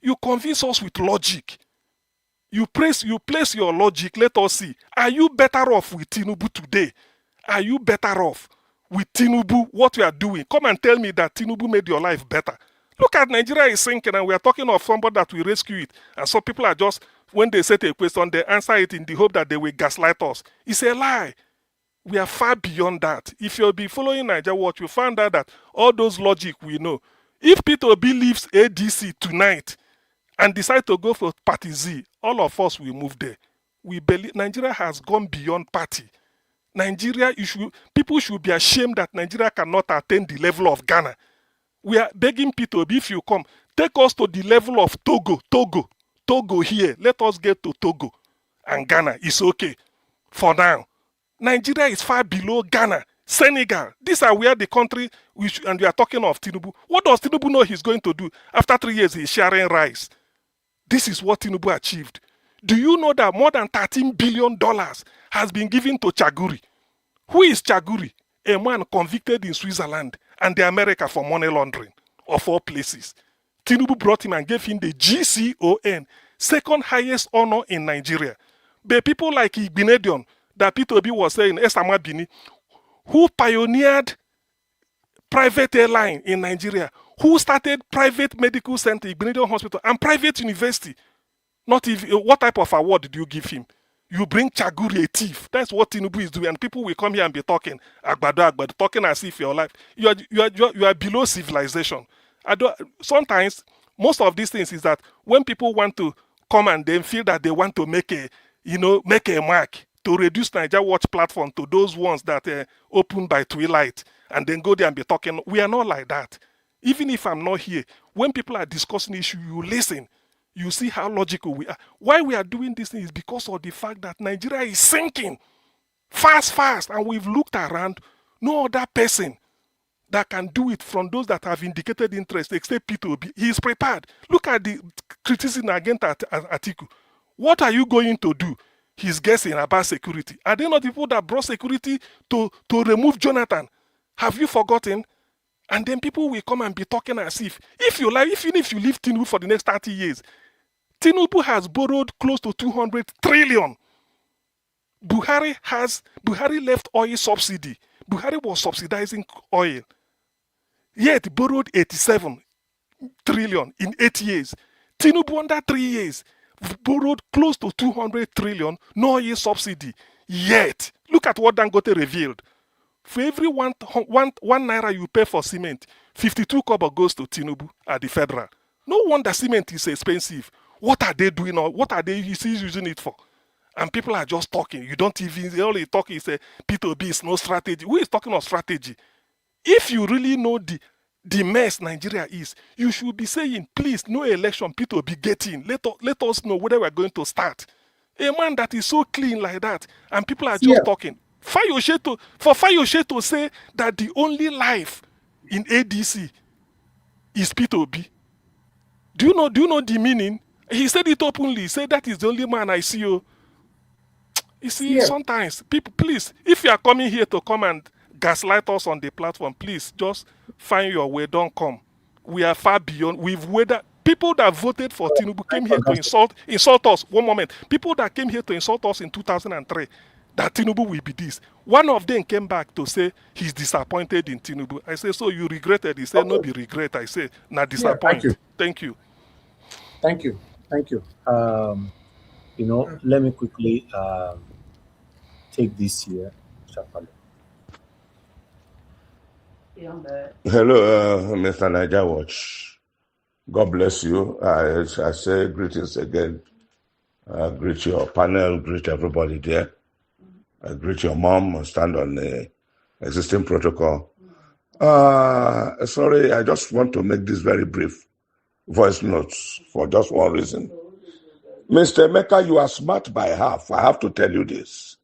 You convince us with logic. You place your logic. Let us see. Are you better off with Tinubu today? Are you better off with Tinubu, what you are doing? Come and tell me that Tinubu made your life better. Look at Nigeria is sinking, and we are talking of somebody that will rescue it. And some people are just, when they set a question, they answer it in the hope that they will gaslight us. It's a lie. We are far beyond that. If you'll be following Niger Watch, you find out that all those logic we know. If P2B leaves ADC tonight and decide to go for Party Z, all of us will move there. We believe Nigeria has gone beyond party. Nigeria, people should be ashamed that Nigeria cannot attain the level of Ghana. We are begging P2B, if you come, take us to the level of Togo here. Let us get to Togo and Ghana. It's okay for now. Nigeria is far below Ghana. Senegal. These are where the country, and we are talking of Tinubu. What does Tinubu know he's going to do? After 3 years, he's sharing rice. This is what Tinubu achieved. Do you know that more than $13 billion has been given to Chaguri? Who is Chaguri? A man convicted in Switzerland and the America for money laundering, of all places. Tinubu brought him and gave him the GCON, second highest honor in Nigeria. But people like Igbinedion, that P2B was saying, Esama Bini, who pioneered private airline in Nigeria, who started private medical center, Igbinedion Hospital, and private university. Not even, what type of award do you give him? You bring Chaguri, a thief. That's what Tinubu is doing. And people will come here and be talking, Agbado, talking as if your life, you are below civilization. Sometimes, most of these things is that when people want to come and then feel that they want to make a mark to reduce Niger Watch platform to those ones that opened by Twilight and then go there and be talking. We are not like that. Even if I'm not here, when people are discussing issues, you listen. You see how logical we are. Why we are doing this thing is because of the fact that Nigeria is sinking fast, and we've looked around. No other person that can do it from those that have indicated interest except P2B. He is prepared. Look at the criticism against Atiku. What are you going to do? He's guessing about security. Are they not the people that brought security to remove Jonathan? Have you forgotten? And then people will come and be talking as if you like, even if you leave Tinubu for the next 30 years, Tinubu has borrowed close to 200 trillion. Buhari left oil subsidy. Buhari was subsidizing oil. Yet borrowed 87 trillion in 8 years. Tinubu under 3 years borrowed close to 200 trillion, no oil subsidy. Yet, look at what Dangote revealed. For every one naira you pay for cement, 52 kobo goes to Tinubu at the federal. No wonder cement is expensive. What are they doing? Or what are they using it for? And people are just talking. You don't even, the only talk is P2B is no strategy. Who is talking of strategy? If you really know the mess Nigeria is, you should be saying, please, no election, P2B get in. Let us know whether we're going to start. A man that is so clean like that, and people are just talking. For Fayoshe to say that the only life in ADC is P2B. Do you know the meaning? He said it openly. He said that is the only man I see. You see, sometimes people, please, if you are coming here to come and gaslight us on the platform, please just find your way. Don't come. We are far beyond. We've weathered. People that voted for Tinubu came here to insult us. One moment. People that came here to insult us in 2003, that Tinubu will be this. One of them came back to say he's disappointed in Tinubu. I say, so you regretted? He said, no, be regret. I say, not disappointed. Thank you. Thank you. Let me quickly take this here. Hello, Mr. Niger Watch. God bless you. I say greetings again. Greet your panel, greet everybody there. I greet your mom and stand on the existing protocol. Sorry, I just want to make this very brief voice notes for just one reason. Mr. Emeka, you are smart by half. I have to tell you this.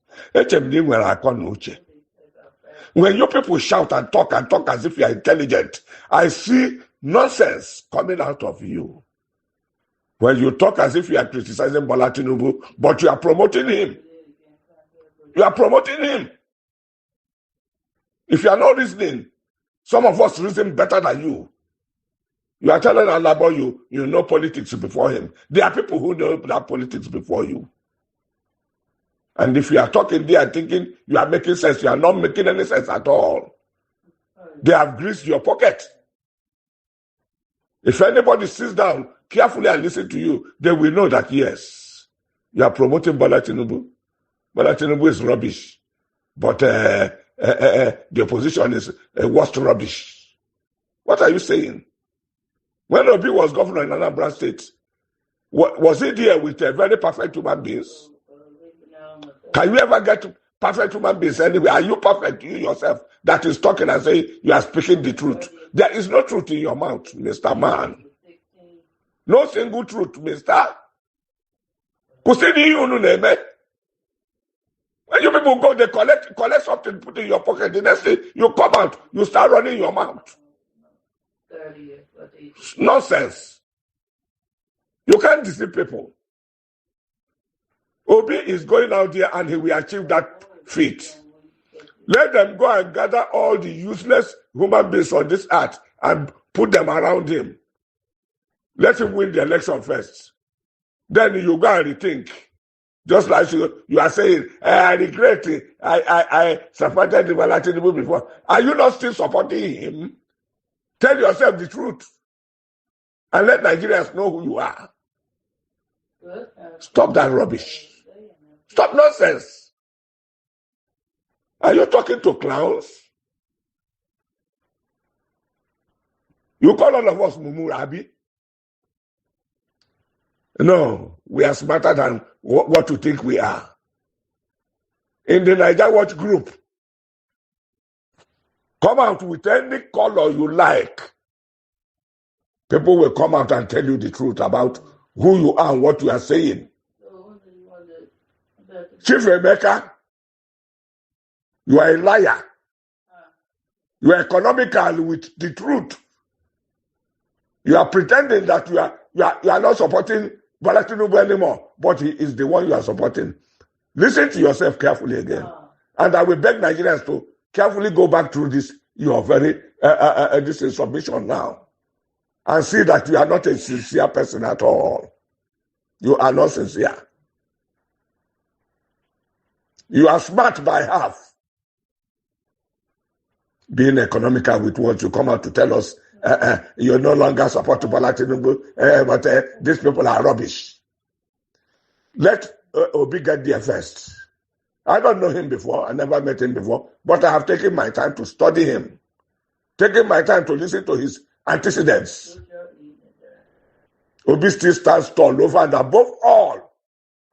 When you people shout and talk as if you are intelligent, I see nonsense coming out of you. When you talk as if you are criticizing Bola Tinubu, but you are promoting him. You are promoting him. If you are not reasoning, some of us reason better than you. You are telling Alabo you know politics before him. There are people who know that politics before you. And if you are talking there thinking you are making sense, you are not making any sense at all. They have greased your pocket. If anybody sits down carefully and listen to you, they will know that yes, you are promoting Bola Tinubu. Bola Tinubu is rubbish. But the opposition is worst rubbish. What are you saying? When Obi was governor in Anambra State, was he there with very perfect human beings? Can you ever get perfect human beings anyway? Are you perfect, you yourself, that is talking and saying you are speaking the truth? There is no truth in your mouth, Mr. Man. No single truth, Mr. And you people go, they collect something, put in your pocket. The next thing, you come out, you start running your mouth. Nonsense. You can't deceive people. Obi is going out there and he will achieve that feat. Let them go and gather all the useless human beings on this earth and put them around him. Let him win the election first. Then you go and rethink. Just like you are saying, I regret it. I supported Atiku before. Are you not still supporting him? Tell yourself the truth. And let Nigerians know who you are. Stop that rubbish. Stop nonsense. Are you talking to clowns? You call all of us Mumu Rabi? No, we are smarter than what you think we are. In the Niger Watch group, come out with any color you like. People will come out and tell you the truth about who you are and what you are saying. Chief Emeka, you are a liar. You are economical with the truth. You are pretending that you are not supporting Bola Tinubu anymore, but he is the one you are supporting. Listen to yourself carefully again. And I will beg Nigerians to carefully go back through this, your very this is submission now, and see that you are not a sincere person at all. You are not sincere. You are smart by half. Being economical with what you come out to tell us, you no longer support Bola Tinubu, but these people are rubbish. Let Obi get there first. I don't know him before. I never met him before, but I have taken my time to study him, taking my time to listen to his antecedents. Obi still stands tall over and above all.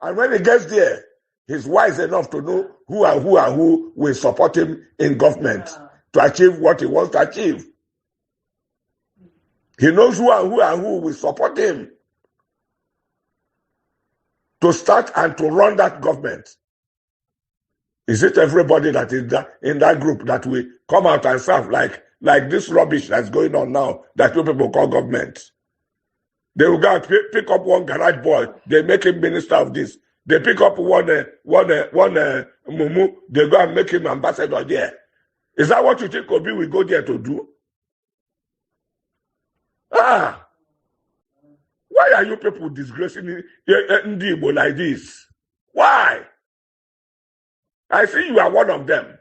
And when he gets there, he's wise enough to know who will support him in government to achieve what he wants to achieve. He knows who will support him to start and to run that government. Is it everybody that is in that group that will come out and serve like this rubbish that's going on now that you people call government? They will go and pick up one garage boy, they make him minister of this. They pick up one Mumu, they go and make him ambassador there. Is that what you think Obi will go there to do? Why are you people disgracing Ndibo like this? Why? I see you are one of them.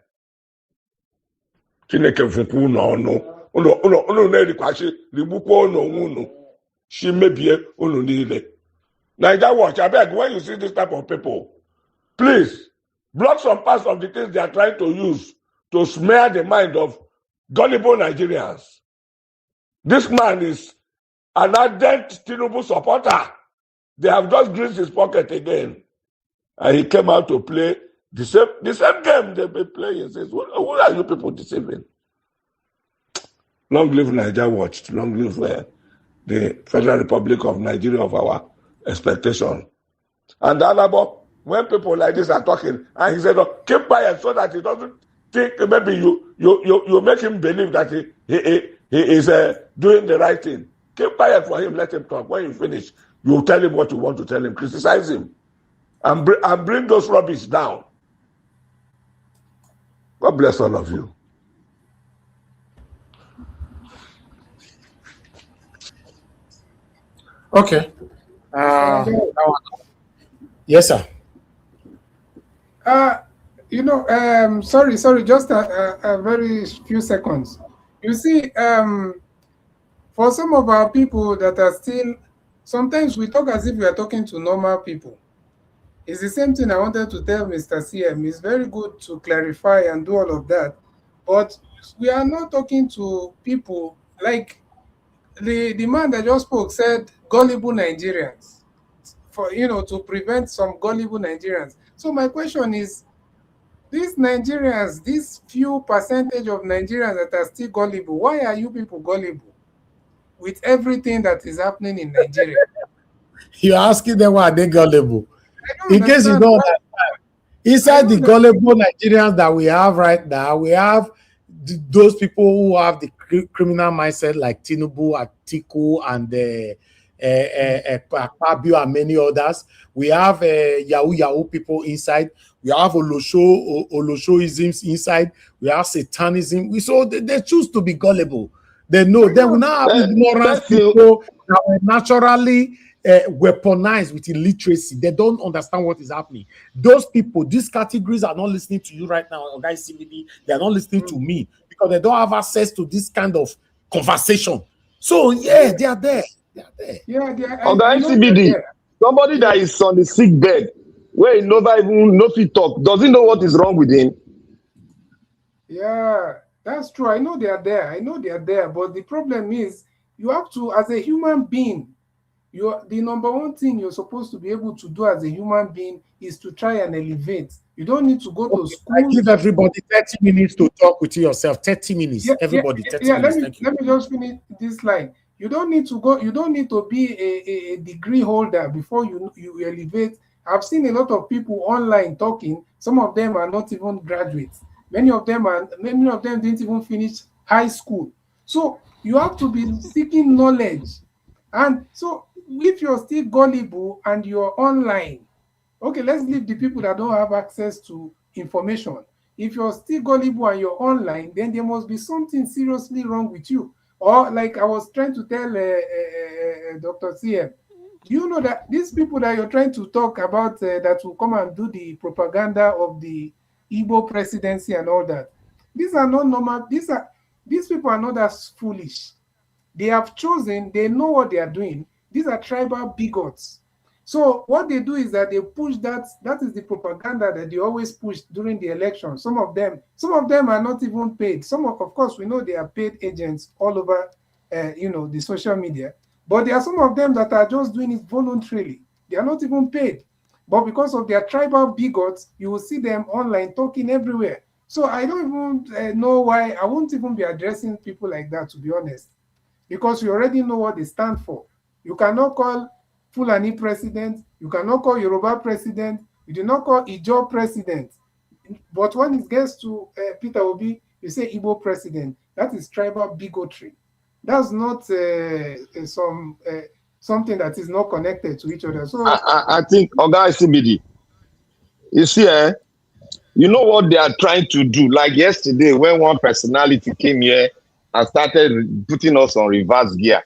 Niger Watch, I beg, when you see this type of people, please block some parts of the things they are trying to use to smear the mind of gullible Nigerians. This man is an ardent Tinubu supporter. They have just greased his pocket again. And he came out to play the same game they've been playing. He says, who are you people deceiving? Long live Niger Watch. Long live the Federal Republic of Nigeria of our expectation. And Alabo, when people like this are talking, and he said, oh, keep quiet so that he doesn't think maybe you make him believe that he is doing the right thing. Keep quiet for him, let him talk. When you finish, you tell him what you want to tell him, criticize him, and bring those rubbish down. God bless all of you. Okay. Yes, sir. Sorry, just a very few seconds. You see, for some of our people that are still, sometimes we talk as if we are talking to normal people. It's the same thing I wanted to tell Mr. CM. It's very good to clarify and do all of that, but we are not talking to people like the man that just spoke said gullible Nigerians, to prevent some gullible Nigerians. So my question is, these Nigerians, this few percentage of Nigerians that are still gullible, why are you people gullible with everything that is happening in Nigeria? You're asking them why they gullible. In case you don't understand, Inside the gullible Nigerians that we have right now, we have those people who have the criminal mindset like Tinubu, Atiku, and Akpabio and many others. We have Yahoo people inside. We have Oloshoisms inside. We have Satanism. So they choose to be gullible. They know. Then we now have ignorant people that were naturally weaponized with illiteracy. They don't understand what is happening. Those people, these categories are not listening to you right now, guys. CBD, they are not listening to me because they don't have access to this kind of conversation. So yeah, they are there. They are there. Yeah, they are. On the CBD, somebody that is on the sick bed, where he never even know fit talk, does he know what is wrong with him? Yeah, that's true. I know they are there. I know they are there. But the problem is, you have to, as a human being, the number one thing you're supposed to be able to do as a human being is to try and elevate. You don't need to go to school. I give everybody 30 minutes to talk with yourself. 30 minutes. Everybody, 30 minutes. Let me just finish this line. You don't need to go, you don't need to be a degree holder before you elevate. I've seen a lot of people online talking. Some of them are not even graduates. Many of them didn't even finish high school. So you have to be seeking knowledge. And so if you're still gullible and you're online, okay, let's leave the people that don't have access to information. If you're still gullible and you're online, then there must be something seriously wrong with you. Or like I was trying to tell Dr. CM, do you know that these people that you're trying to talk about that will come and do the propaganda of the Igbo presidency and all that, these are not normal. These people are not as foolish. They have chosen, they know what they are doing. These are tribal bigots. So what they do is that they push that is the propaganda that they always push during the election. Some of them are not even paid. Of course, we know they are paid agents all over, the social media. But there are some of them that are just doing it voluntarily. They are not even paid. But because of their tribal bigots, you will see them online talking everywhere. So I don't even know why. I won't even be addressing people like that, to be honest, because you already know what they stand for. You cannot call Fulani president, you cannot call Yoruba president, you do not call Ijo president. But when it gets to Peter Obi, you say Igbo president. That is tribal bigotry. That's not something that is not connected to each other. So I think, Oga CBD, you see, you know what they are trying to do? Like yesterday, when one personality came here and started putting us on reverse gear.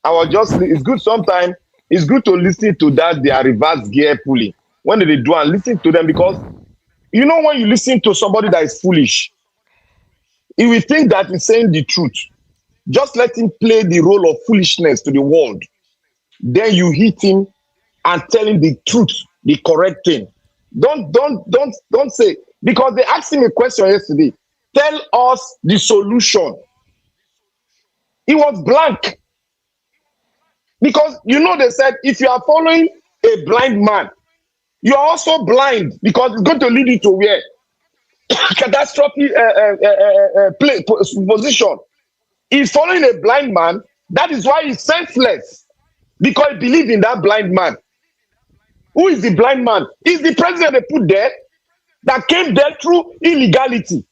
It's good sometimes, it's good to listen to that, their reverse gear pulling. When they do and listen to them, because you know when you listen to somebody that is foolish, if we think that he's saying the truth, just let him play the role of foolishness to the world. Then you hit him and tell him the truth, the correct thing. Don't say, because they asked him a question yesterday. Tell us the solution. He was blank. Because they said if you are following a blind man, you are also blind, because it's going to lead you to where? Catastrophe position. He's following a blind man. That is why he's senseless, because he believes in that blind man. Who is the blind man? Is the president they put there that came there through illegality.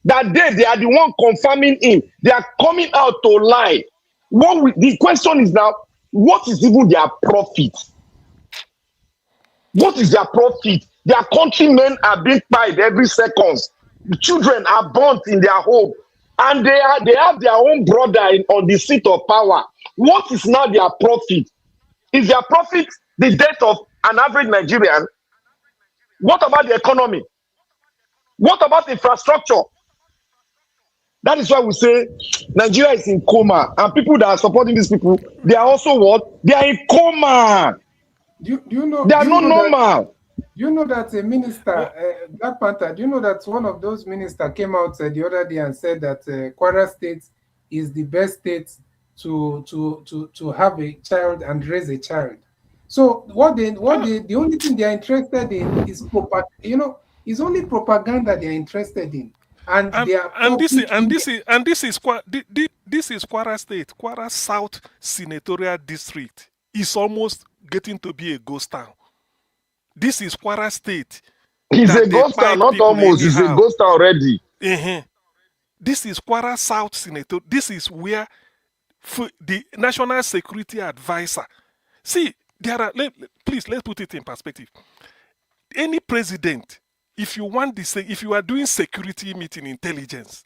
That they are the one confirming him. They are coming out to lie. The question is now, what is even their profit? What is their profit? Their countrymen are being paid every second. The children are burnt in their home. And they have their own brother on the seat of power. What is now their profit? Is their profit the death of an average Nigerian? What about the economy? What about infrastructure? That is why we say Nigeria is in coma, and people that are supporting these people, they are also what? They are in coma. Do you know? They are not normal. Do you know that a minister, Black Panther, do you know that one of those ministers came out the other day and said that Kwara State is the best state to have a child and raise a child? So the only thing they are interested in is is only propaganda they are interested in. This is Kwara State, Kwara South Senatorial District is almost getting to be a ghost town. This is Kwara State. He's that a they ghost town, find not people almost. He's a anyhow. ghost town already. This is Kwara South Senator. This is where the National Security Advisor. See, there are. Please, let's put it in perspective. Any president, if you are doing security meeting intelligence,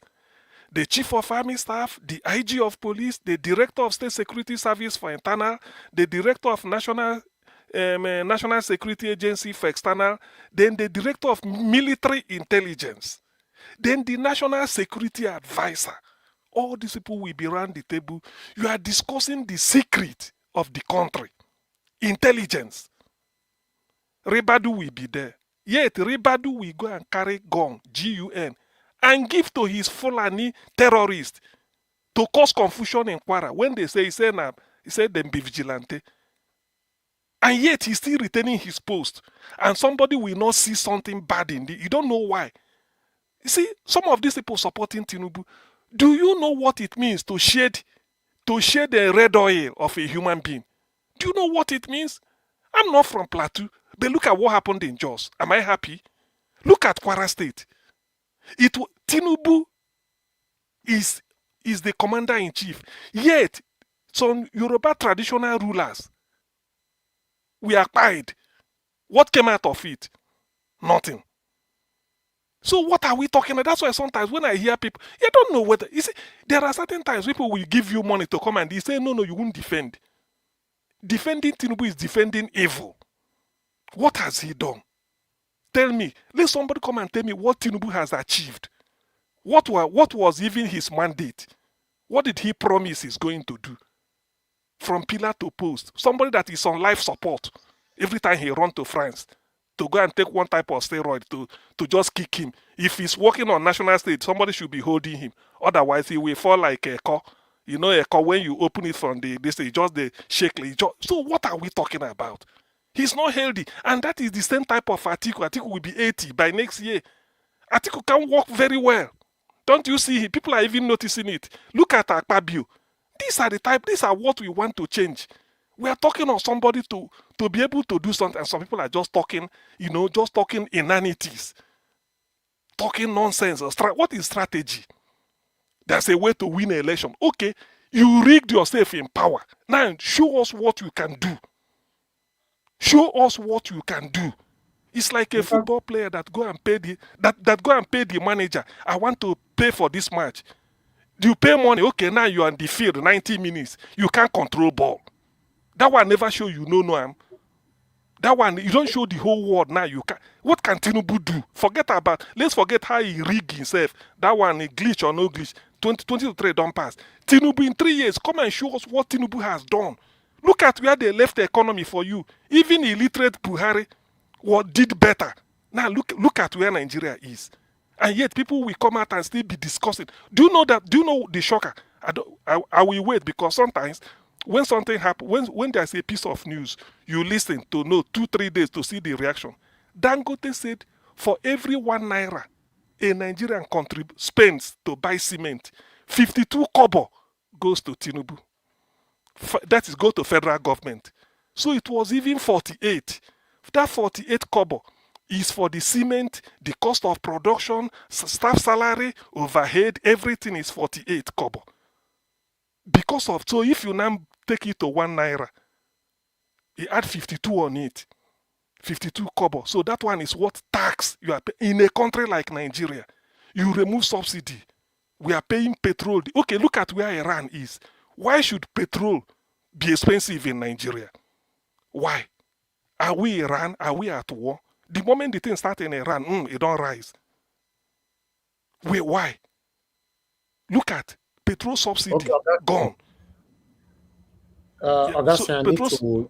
the chief of army staff, the IG of police, the director of state security service for internal, the director of national security agency for external, then the director of military intelligence, then the national security advisor. All these people will be around the table. You are discussing the secret of the country, intelligence. Ribadu will be there. Yet Ribadu will go and carry gun, G-U-N, and give to his Fulani terrorist to cause confusion in Kwara. When they say, he said them be vigilante. And yet he's still retaining his post. And somebody will not see something bad in it. You don't know why. You see, some of these people supporting Tinubu, do you know what it means to shed the red oil of a human being? Do you know what it means? I'm not from Plateau, but look at what happened in Jos. Am I happy? Look at Kwara State. Tinubu is the commander-in-chief. Yet, some Yoruba traditional rulers were acquired. What came out of it? Nothing. So what are we talking about? That's why sometimes when I hear people, you don't know whether, you see, there are certain times people will give you money to come and they say, no, you won't defend. Defending Tinubu is defending evil. What has he done? Tell me. Let somebody come and tell me what Tinubu has achieved. What was even his mandate? What did he promise he's going to do? From pillar to post. Somebody that is on life support every time he runs to France to go and take one type of steroid to just kick him. If he's working on national stage, somebody should be holding him. Otherwise, he will fall like a car. You know, a car, when you open it from just the shake. So what are we talking about? He's not healthy. And that is the same type of Atiku. Atiku will be 80 by next year. Atiku can walk very well. Don't you see? People are even noticing it. Look at Akpabio. These are what we want to change. We are talking of somebody to be able to do something, and some people are just talking, just talking inanities. Talking nonsense. What is strategy? There's a way to win an election. Okay, you rigged yourself in power. Now show us what you can do. Show us what you can do. It's like a football player that go and pay the manager. I want to pay for this match. You pay money. Okay, now you are on the field 90 minutes. You can't control ball. That one never show you no. That one, you don't show the whole world now. You can. What can Tinubu do? Let's forget how he rigged himself. That one, a glitch or no glitch. 2023 don't pass. Tinubu in 3 years, come and show us what Tinubu has done. Look at where they left the economy for you. Even illiterate Buhari did better. Now look at where Nigeria is. And yet people will come out and still be discussing. Do you know the shocker? I will wait, because sometimes when something happens, when there's a piece of news, you listen to know 2-3 days to see the reaction. Dangote said for every 1 naira a Nigerian spends to buy cement, 52 kobo goes to Tinubu. That is go to federal government. So it was even 48. That 48 kobo is for the cement, the cost of production, staff salary, overhead, everything is 48 kobo. So if you now take it to 1 naira, you add 52 on it, 52 kobo. So that one is what tax you are paying. In a country like Nigeria, you remove subsidy. We are paying petrol. Okay, look at where Iran is. Why should petrol be expensive in Nigeria? Why? Are we Iran? Are we at war? The moment the thing starts in Iran, it don't rise. Wait, why? Look at petrol subsidy gone. Augustine, I need to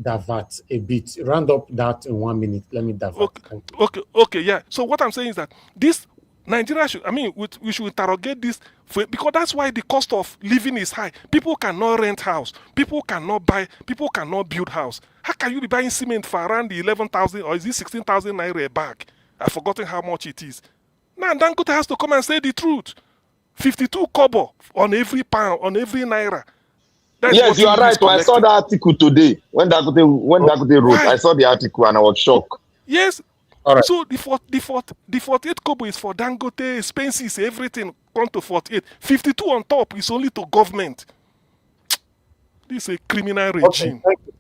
divert a bit. Round up that in 1 minute. Let me divert. Okay, yeah. So what I'm saying is that this Nigeria we should interrogate this because that's why the cost of living is high. People cannot rent house. People cannot buy. People cannot build house. How can you be buying cement for around the 11,000 or is it 16,000 naira a bag? I've forgotten how much it is. Now Dangote has to come and say the truth. 52 kobo on every pound, on every naira. Yes, you are right. I saw the article today when Dangote wrote. I saw the article and I was shocked. Yes, All right. So the 48 kobo is for Dangote, expenses, everything come to 48. 52 on top is only to government. This is a criminal regime. Okay,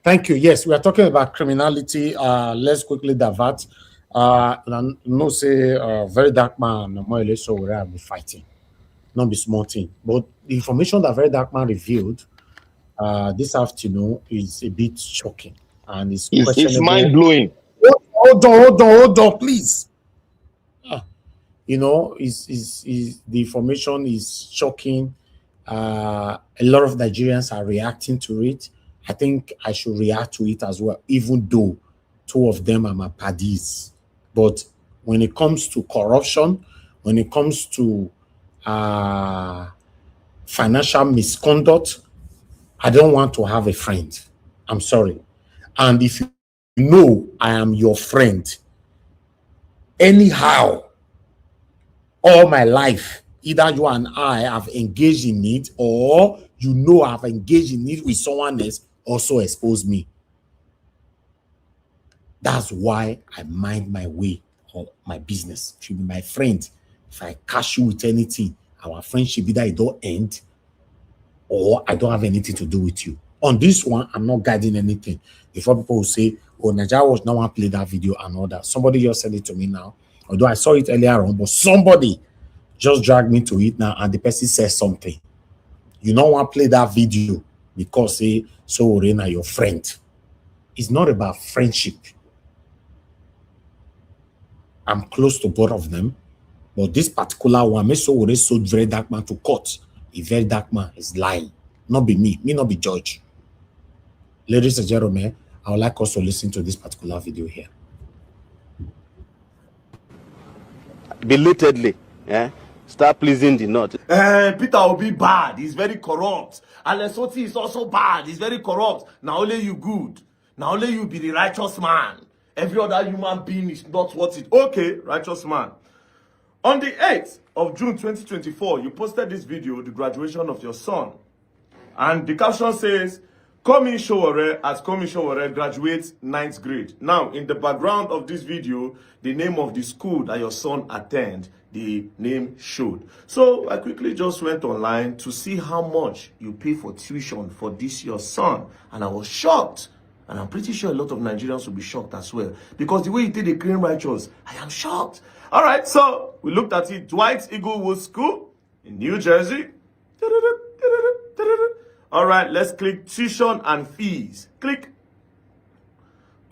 thank you. Yes, we are talking about criminality. Let's quickly divert. No say very dark man, more or less, so we have been fighting. Not be small thing. But the information that very dark man revealed this afternoon is a bit shocking and it's It's questionable. mind blowing. Hold on, please. You know, is the information is shocking. A lot of Nigerians are reacting to it. I think I should react to it as well, even though two of them are my paddies. But when it comes to corruption, when it comes to financial misconduct, I don't want to have a friend. I'm sorry. And if you know I am your friend, anyhow, all my life, either you and I have engaged in it, or you know I've engaged in it with someone else, also expose me. That's why I mind my way or my business. If you be my friend, if I catch you with anything, our friendship either it don't end or I don't have anything to do with you. On this one, I'm not guiding anything. Before people will say, oh, Nigeria was no one play that video and all that. Somebody just said it to me now. Although I saw it earlier on, but somebody just dragged me to it now and the person says something. You don't want to play that video because say, so Rena, your friend. It's not about friendship. I'm close to both of them. But this particular one, me so already sold very dark man to court. A very dark man is lying. Not be me not be judge. Ladies and gentlemen, I would like us to listen to this particular video here. Belatedly, start pleasing the North. Peter Obi bad, he's very corrupt. Alex Oti is also bad, he's very corrupt. Now only you good. Now only you be the righteous man. Every other human being is not worth it. Okay, righteous man. On the 8th of June 2024, you posted this video, the graduation of your son. And the caption says, Komi Showore as Komi Showore graduates 9th grade. Now, in the background of this video, the name of the school that your son attend, the name showed. So I quickly just went online to see how much you pay for tuition for this your son. And I was shocked. And I'm pretty sure a lot of Nigerians will be shocked as well. Because the way you did the claim righteous, I am shocked. All right, so we looked at it. Dwight Eaglewood School in New Jersey. All right, let's click tuition and fees. Click.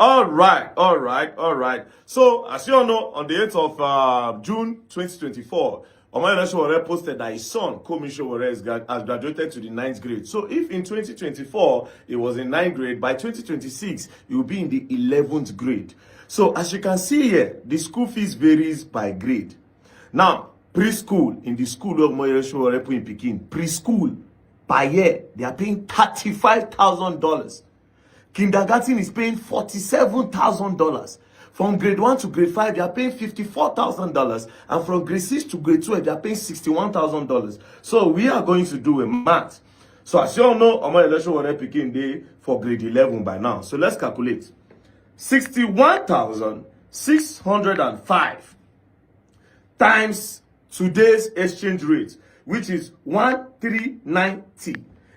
All right. So, as you all know, on the 8th of June 2024, Omoyele Sowore posted that his son, Komi Sowore, has graduated to the 9th grade. So, if in 2024, he was in 9th grade, by 2026, he will be in the 11th grade. So, as you can see here, the school fees varies by grade. Now, preschool, in the school of Omoyele Sowore put in Pekin, preschool, per year, they are paying $35,000. Kindergarten is paying $47,000. From grade 1 to grade 5, they are paying $54,000. And from grade 6 to grade 12, they are paying $61,000. So we are going to do a math. So as you all know, Omoyele Sowore Pekin Day for grade 11 by now. So let's calculate. 61,605 times today's exchange rate, which is 1390,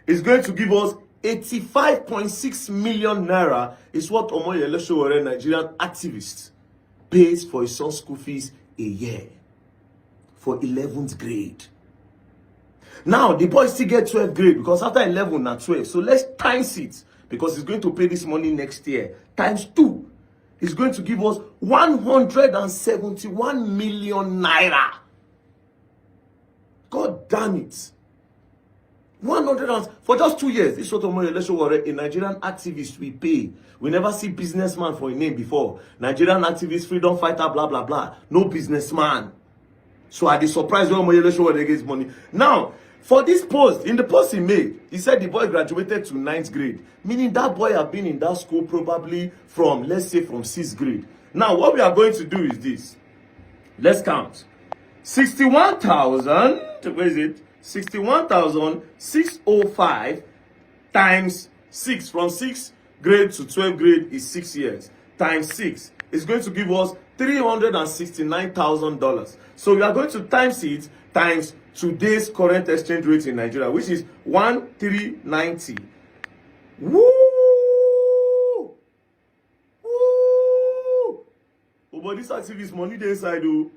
is going to give us 85.6 million naira is what Omoyele Sowore, Nigerian activist, pays for his son's school fees a year for 11th grade. Now, the boy still get 12th grade because after 11 now 12. So let's times it because he's going to pay this money next year. Times 2. He's going to give us 171 million naira. God damn it. 100 for just 2 years. This is what Omoyele Sowore, a Nigerian activist, we pay. We never see businessman for a name before. Nigerian activist, freedom fighter, blah, blah, blah. No businessman. So I be surprised when Omoyele Sowore gets money. Now, for this post, in the post he made, he said the boy graduated to 9th grade. Meaning that boy have been in that school probably from, let's say, from 6th grade. Now, what we are going to do is this. Let's count. 61,000, where is it? 61,605 times 6. From 6th grade to 12th grade is 6 years. Times 6. is going to give us $369,000. So we are going to times it times today's current exchange rate in Nigeria, which is 1390. Woo! Woo! Oh, but this activist money they inside, oh.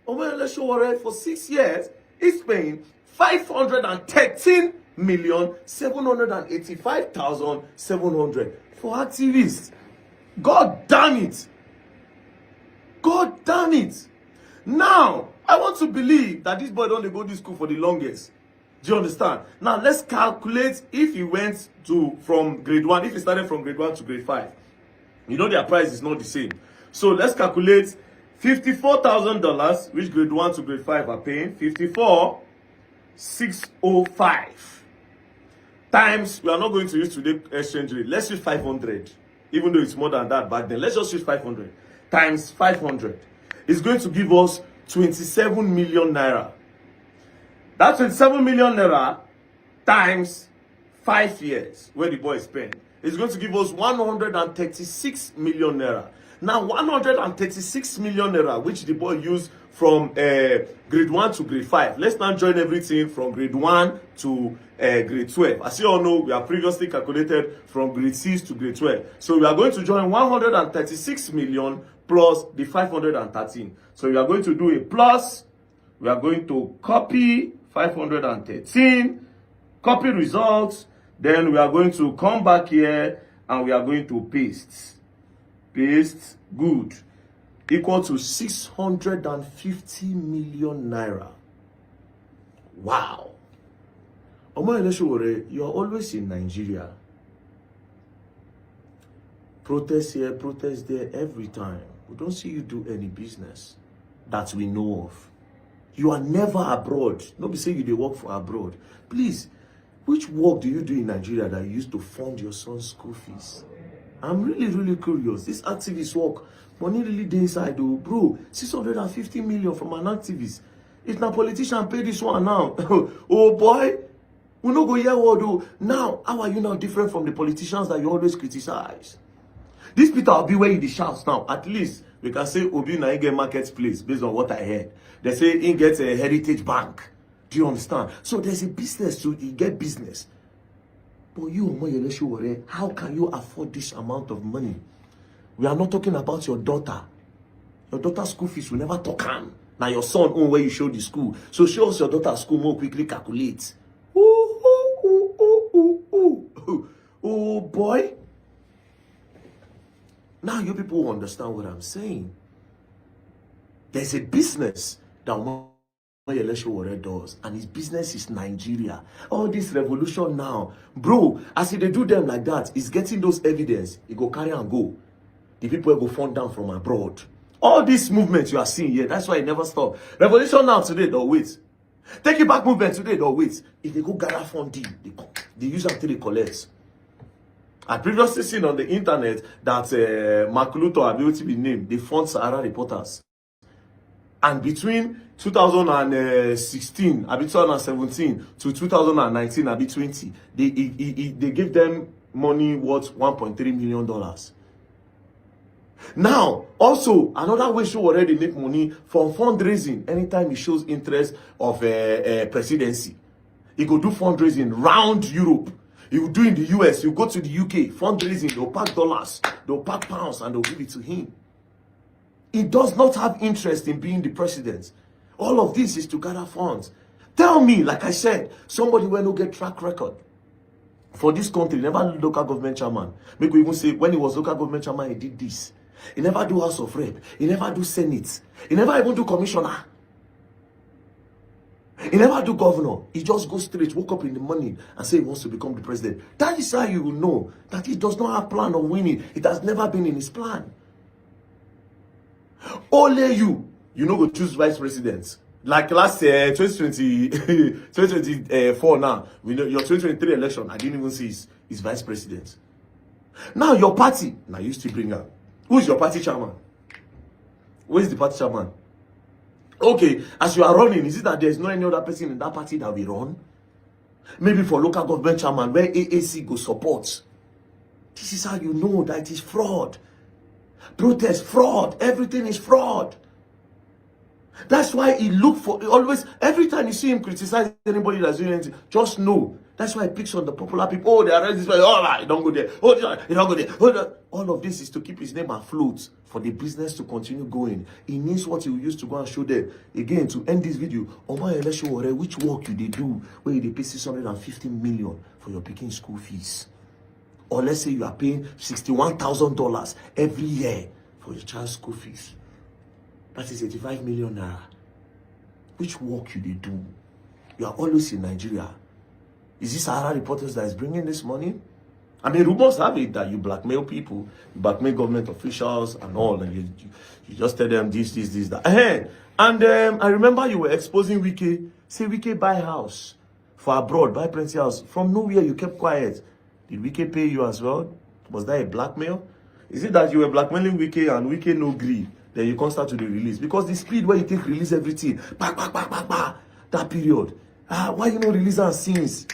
Oh, man, let's show what for 6 years, it's paying 513,785,700 for activists. God damn it. God damn it. Now, I want to believe that this boy don't go to school for the longest. Do you understand? Now, let's calculate if he went to from grade 1, if he started from grade 1 to grade 5. You know their price is not the same. So let's calculate $54,000, which grade 1 to grade 5 are paying. 54,605 times, we are not going to use today's exchange rate. Let's use 500. Even though it's more than that back then. Let's just use 500 times 500. It's going to give us 27 million naira. That 27 million naira times 5 years where the boy spent is going to give us 136 million naira. Now 136 million naira, which the boy used from grade 1 to grade 5. Let's now join everything from grade 1 to grade 12. As you all know, we have previously calculated from grade 6 to grade 12. So we are going to join 136 million plus the 513. So we are going to do a plus. We are going to copy 513, copy results. Then we are going to come back here and we are going to paste. Paste, good. Equal to 650 million naira. Wow. You are always in Nigeria. Protest here, protest there every time. We don't see you do any business that we know of. You are never abroad. Nobody say you dey work for abroad. Please, which work do you do in Nigeria that you used to fund your son's school fees? I'm really curious. This activist work, money really dey inside though. Bro, 650 million from an activist. If na politician pay this one now, oh boy, we no go hear word though. Now, how are you now different from the politicians that you always criticize? This Peter Obi where he shouts now, at least we can say Obi na get marketplace based on what I heard. They say he gets a heritage bank. Do you understand? So there's a business to get business. But you, how can you afford this amount of money? We are not talking about your daughter. Your daughter's school fees will never talk on. Now your son own where you show the school. So show us your daughter's school more quickly calculate. Oh boy. Now you people understand what I'm saying. There's a business that does, and his business is Nigeria. All this revolution now, bro, as they do them like that, is getting those evidence. It go carry and go. The people go fund down from abroad. All these movements you are seeing here, that's why it never stop. Revolution now today, don't wait. Take it back movement today, don't wait. If they go gather funding, they use until they collect. I previously seen on the internet that Makuluto Abioti be named, they fund Sahara reporters. And between 2016, 2017 to 2019, 20, they gave them money worth $1.3 million. Now, also, another way show already make money from fundraising anytime he shows interest of presidency. He go do fundraising round Europe. He will do in the US, you go to the UK, fundraising, they'll pack dollars, they'll pack pounds, and they'll give it to him. He does not have interest in being the president. All of this is to gather funds. Tell me, like I said, somebody will not get track record for this country, never local government chairman. Make we even say, when he was local government chairman, he did this. He never do House of Rep. He never do Senate. He never even do commissioner. He never do governor. He just goes straight, woke up in the morning and say he wants to become the president. That is how you will know that he does not have plan of winning. It has never been in his plan. Only you know go choose vice president. Like last 2024 now, we know your 2023 election, I didn't even see his vice president. Now your party, now you still bring up. Who's your party chairman? Where is the party chairman? Okay, as you are running, is it that there's no any other person in that party that will run? Maybe for local government chairman, where AAC go support. This is how you know that it is fraud. Protest, fraud. Everything is fraud. That's why he look for always. Every time you see him criticize anybody that's doing anything, just know. That's why he picks on the popular people. Oh, they arrest this way. Oh, right, don't go there. Oh, you don't go there. Oh, all of this is to keep his name afloat, for the business to continue going. He needs what he will use to go and show them. Again, to end this video, which work you they do where they pay 650 million for your picking school fees? Or let's say you are paying $61,000 every year for your child's school fees. That is 85 million naira. Which work you they do? You are always in Nigeria. Is this Sahara Reporters that is bringing this money? I mean, rumors have it that you blackmail people, you blackmail government officials and all, and you just tell them this, that. And I remember you were exposing Wike. Say Wike buy house for abroad, buy plenty house. From nowhere, you kept quiet. Did Wike pay you as well? Was that a blackmail? Is it that you were blackmailing Wike and Wike no agree? Then you can't start to the release. Because the speed where you take release everything, that period. Why you not release that since?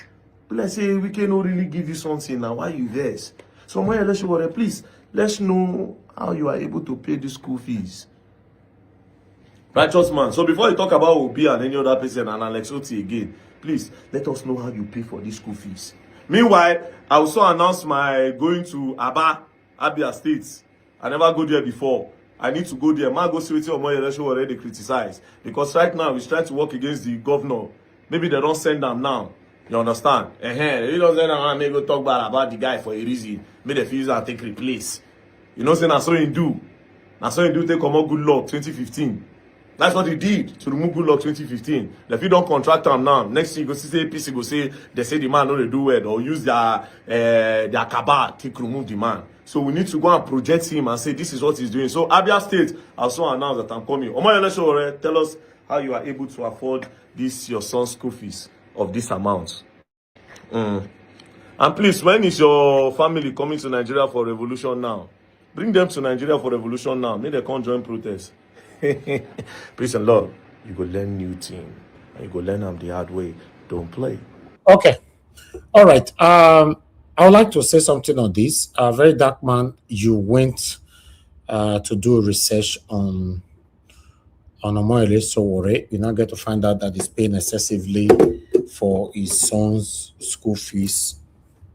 Let's say we can not really give you something now. Why you vex? Somewhere let's show please. Let's know how you are able to pay the school fees. Righteous man. So before you talk about Obi and any other person and Alex Oti again, please let us know how you pay for these school fees. Meanwhile, I also announced my going to Abia State. I never go there before. I need to go there. Man, go see what your election already criticize. Because right now, he's trying to work against the governor. Maybe they don't send them now. You understand? He don't send them, maybe go talk bad about the guy for a reason. Maybe the fees and take replace. You know, say that's what he do. That's what he do take come out good luck 2015. That's what he did to remove good luck 2015. If you don't contract them now, next thing you go see APC go say, they say the man know they do well, or use their cabal to remove the man. So we need to go and project him and say this is what he's doing. So Abia State also announced that I'm coming. Tell us how you are able to afford this your son's school fees of this amount. And please, when is your family coming to Nigeria for revolution now? Bring them to Nigeria for revolution now. Maybe they can't join protest. Praise the Lord. You go learn new thing. And you go learn them the hard way. Don't play. Okay. All right. I would like to say something on this. Very dark man, you went to do research on Omoyele Sowore. You now get to find out that he's paying excessively for his son's school fees,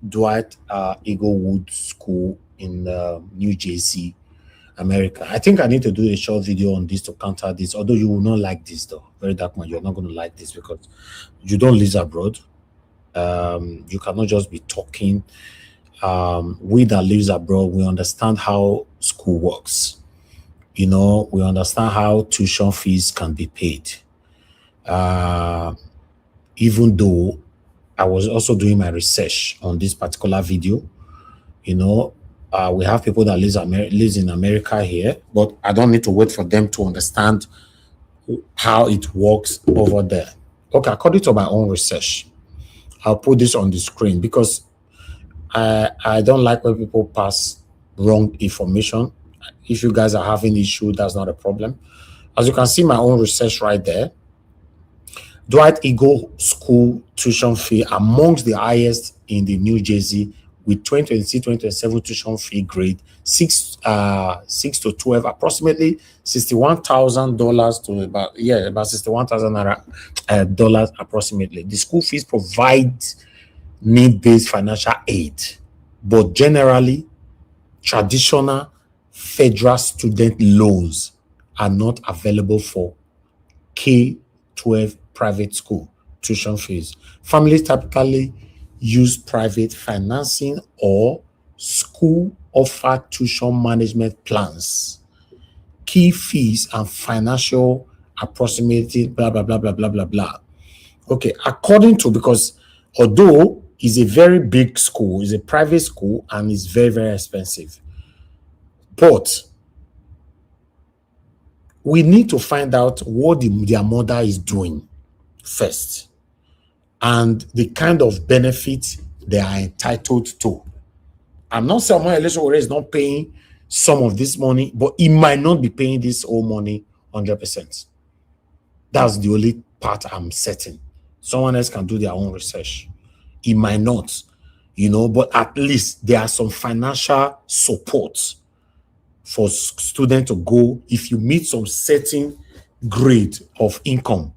Dwight Eaglewood School in New Jersey, America. I think I need to do a short video on this to counter this, although you will not like this though. Very dark man, you're not going to like this because you don't live abroad. You cannot just be talking. We that lives abroad, we understand how school works. You know, we understand how tuition fees can be paid. Even though I was also doing my research on this particular video, you know, we have people that lives in America here, but I don't need to wait for them to understand how it works over there. Okay, according to my own research, I'll put this on the screen because I don't like when people pass wrong information. If you guys are having issue, that's not a problem. As you can see, my own research right there. Dwight Eagle School tuition fee amongst the highest in the New Jersey with 2026-2027 tuition fee grade 6 to 12, approximately $61,000 to about $61,000 dollars approximately. The school fees provide need-based financial aid, but generally traditional federal student loans are not available for K-12 private school tuition fees. Families typically use private financing or school offer tuition management plans. Key fees and financial approximating, blah, blah, blah, blah, blah, blah, blah. Okay, according to, because although it's a very big school, it's a private school, and it's very, very expensive, but we need to find out what their mother is doing first and the kind of benefit they are entitled to. I'm not saying Omoyele is not paying some of this money, but he might not be paying this whole money 100%. That's the only part I'm certain. Someone else can do their own research. He might not, you know, but at least there are some financial support for students to go if you meet some certain grade of income.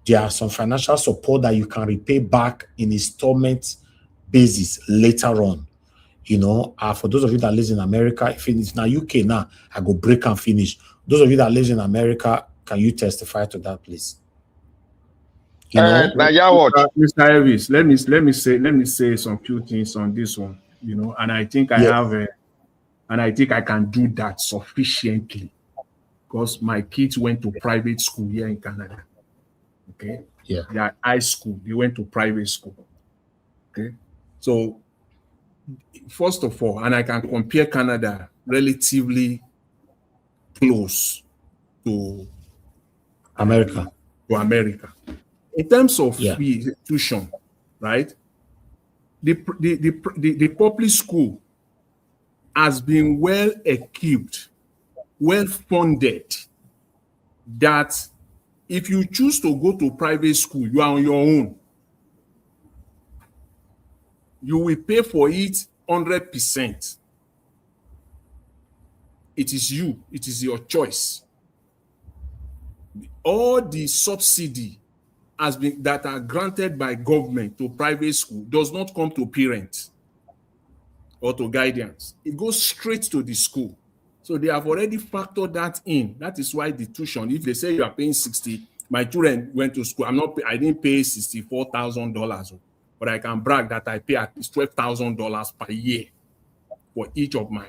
There are some financial support that you can repay back in installment basis later on. You know, for those of you that live in America, if it's now UK now, I go break and finish. Those of you that live in America, can you testify to that, please? You know, Mr. Elvis, let me say some few things on this one. You know, and I think I have and I think I can do that sufficiently because my kids went to private school here in Canada. Okay. Yeah. They are high school. They went to private school. Okay. So first of all, and I can compare Canada relatively close to America. In terms of fee tuition, right? The public school has been well equipped, well funded, that if you choose to go to private school, you are on your own. You will pay for it 100%. It is you, it is your choice. All the subsidy has been that are granted by government to private school does not come to parents or to guardians. It goes straight to the school. So they have already factored that in. That is why the tuition, if they say you are paying 60, my children went to school. I didn't pay $64,000, but I can brag that I pay at least $12,000 per year for each of my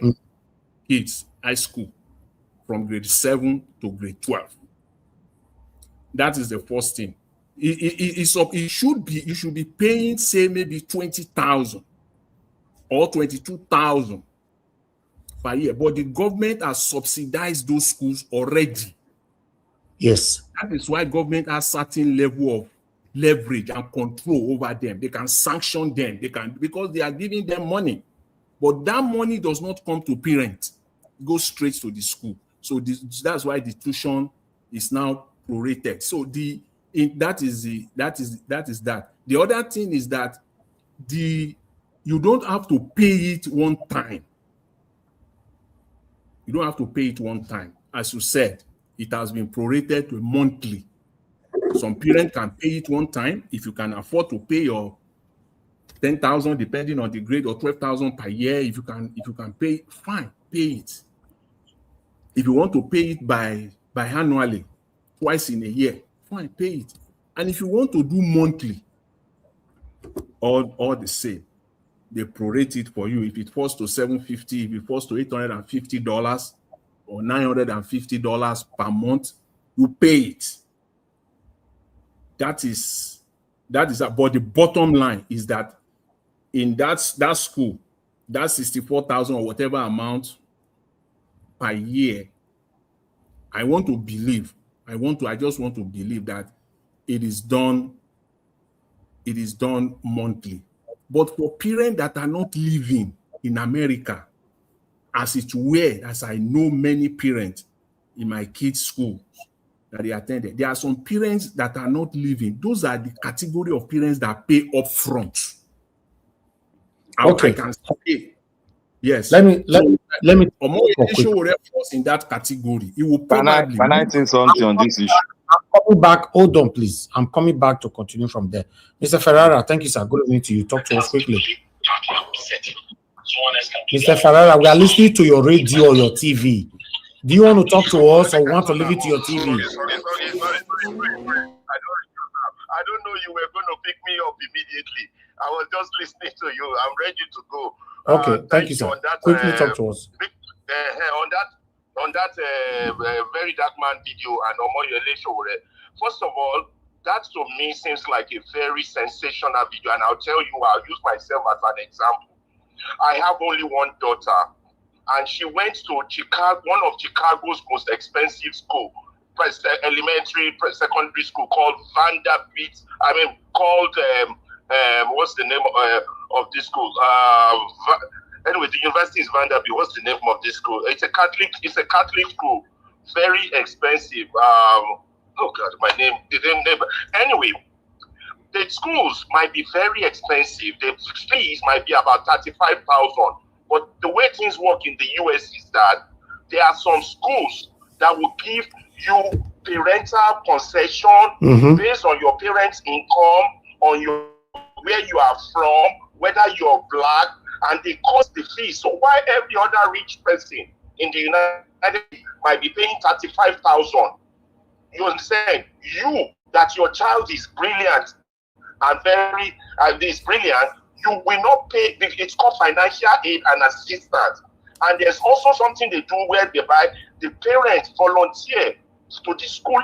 kids, high school, from grade 7 to grade 12. That is the first thing. It should be, you should be paying, say, maybe 20,000 or 22,000 per year, but the government has subsidized those schools already. Yes. That is why government has certain level of leverage and control over them. They can sanction them. They can, because they are giving them money, but that money does not come to parents. It goes straight to the school. So that's why the tuition is now prorated. So that is that. The other thing is that you don't have to pay it one time. You don't have to pay it one time. As you said, it has been prorated to monthly. Some parents can pay it one time. If you can afford to pay your 10,000, depending on the grade, or 12,000 per year, if you can pay, fine, pay it. If you want to pay it by annually, twice in a year, fine, pay it. And if you want to do monthly, all the same, they prorate it for you. If it falls to $750, if it falls to $850 or $950 per month, you pay it. That is but the bottom line is that in that school, that 64,000 or whatever amount per year, I just want to believe that it is done monthly. But for parents that are not living in America, as I know many parents in my kids' schools that they attended, there are some parents that are not living. Those are the category of parents that pay up front. Okay. I can say, yes. Let me in that category. It will probably. Can I say something on this issue? I'm coming back. Hold on, please. I'm coming back to continue from there. Mr. Ferrara, thank you, sir. Good evening to you. Talk to us quickly. Mr. Ferrara, we are listening to your radio or your TV. Do you want to talk to us or want to leave it to your TV? Sorry. I don't know you were going to pick me up immediately. I was just listening to you. I'm ready to go. Okay, thank you, sir. Quickly talk to us. On that very dark man video and Omoyele Showore, first of all, that to me seems like a very sensational video, and I'll tell you, I'll use myself as an example. I have only one daughter, and she went to Chicago, one of Chicago's most expensive schools, secondary school called Vanderbilt. What's the name of this school? Anyway, the university is Vanderbilt. What's the name of this school? It's a Catholic school, very expensive. Oh God, the name. Anyway, the schools might be very expensive. The fees might be about $35,000 But the way things work in the US is that there are some schools that will give you parental concession based on your parents' income, on your where you are from, whether you're black, and they cost the fee. So why every other rich person in the United States might be paying 35,000? You understand? You, that your child is brilliant and is brilliant, you will not pay. It's called financial aid and assistance. And there's also something they do where they buy the parents volunteer to the school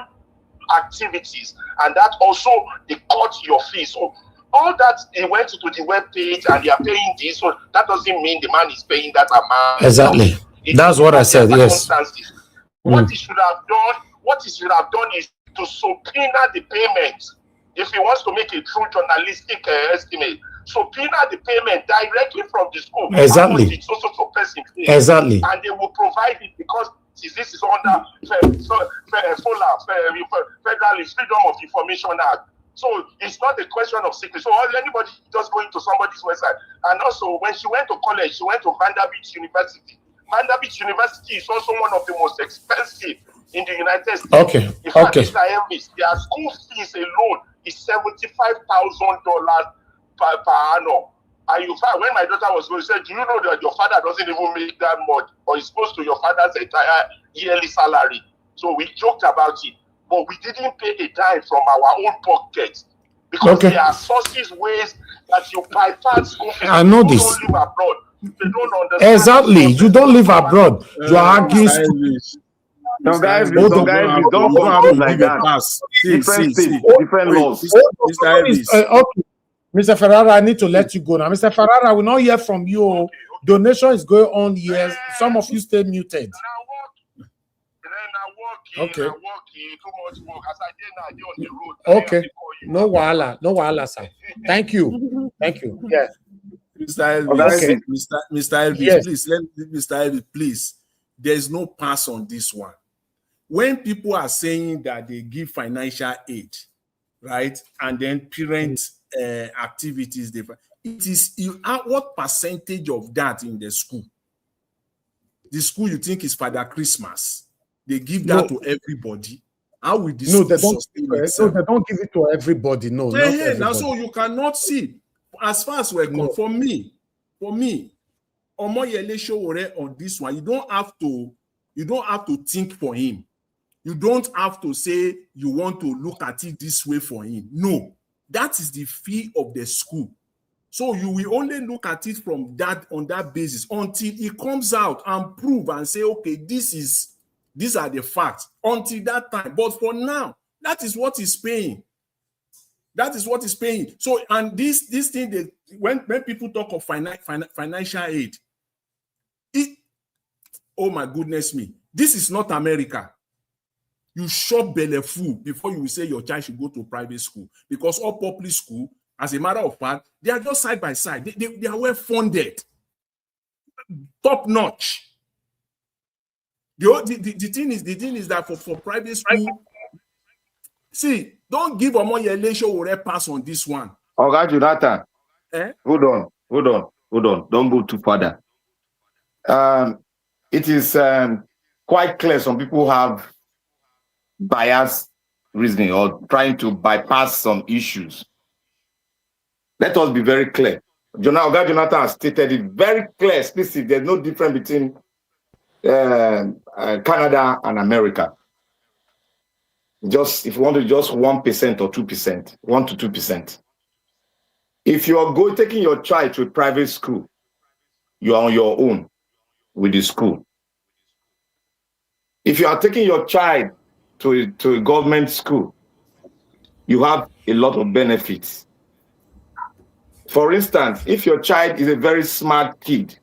activities, and that also they cut your fees. So all that they went to the web page and they are paying this, so that doesn't mean the man is paying that amount. Exactly. That's what I said. Yes. What he should have done is to subpoena the payment. If he wants to make a true journalistic estimate, subpoena the payment directly from the school. Exactly. Exactly. And they will provide it because this is under Federal Freedom of Information Act. So it's not a question of secret. So anybody just going to somebody's website. And also, when she went to college, she went to Vanderbilt University. Vanderbilt University is also one of the most expensive in the United States. Okay. In fact, Mr. Elvis, their school fees alone is $75,000 per annum. And in fact, when my daughter was going, she said, "Do you know that your father doesn't even make that much, or is close to your father's entire yearly salary?" So we joked about it, but we didn't pay a dime from our own pockets because there are sources, ways that you bypass school fees. I know this. Don't live abroad. They don't understand. Exactly. You don't live abroad. You are arguing. Some guys don't come out like that. Different states, different laws. Okay. Mr. Ferrara, I need to let you go now. Mr. Ferrara, we not hear from you. Donation is going on here. Some of you stay muted. Okay. Okay. No wahala, sir. Thank you. Thank you. Yes. Mr. Elvis, Okay. Mr. Elvis, Yes. please, Mr. Elvis, please. There is no pass on this one. When people are saying that they give financial aid, right, and then parent activities, it is what percentage of that in the school? The school you think is Father Christmas? They give that to everybody. How will this No, they don't. sustain No, itself? they don't give it to everybody. No, not everybody. Now, so you cannot see. As far as we're concerned, for me, Omoyele Sowore on this one, you don't have to think for him. You don't have to say you want to look at it this way for him. No, that is the fee of the school. So you will only look at it from that on that basis until it comes out and prove and say, okay, these are the facts. Until that time, but for now, that is what he's paying. That is what he's paying. So, and this thing, when people talk of financial aid, oh my goodness me, this is not America. You shop belly full before you will say your child should go to private school, because all public school, as a matter of fact, they are just side by side. They are well funded, top notch. The thing is that for private school, see, don't give Omoyele Sowore pass on this one. Okay, Jonathan. Hold on. Don't go too further. It is quite clear some people have biased reasoning or trying to bypass some issues. Let us be very clear. Jonathan has stated it very clear, explicit. There's no difference between Canada and America. Just if you want to, just 1% or 2%, 1 to 2%. If you are taking your child to a private school, you are on your own with the school. If you are taking your child to a government school, you have a lot of benefits. For instance, if your child is a very smart kid,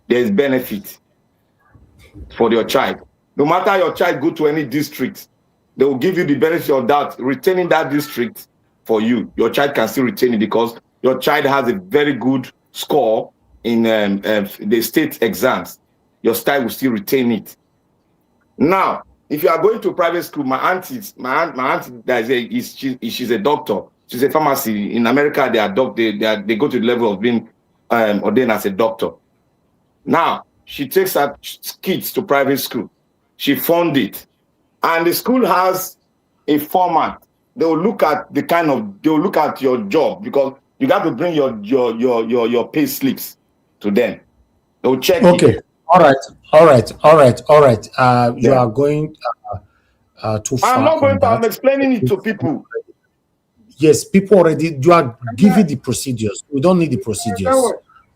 there is benefit for your child. No matter your child go to any district, they will give you the benefit of that, retaining that district for you. Your child can still retain it because your child has a very good score in the state exams. Your child will still retain it. Now, if you are going to private school, my auntie she's a doctor. She's a pharmacy. In America, they go to the level of being ordained as a doctor. Now, she takes her kids to private school. She funds it. And the school has a format. They will look at your job, because you got to bring your pay slips to them. They'll check Okay. it. All right. You Yeah. are going too I'm far not on going to, I'm that. explaining it to people. Yes, people already, you are giving the procedures. We don't need the procedures.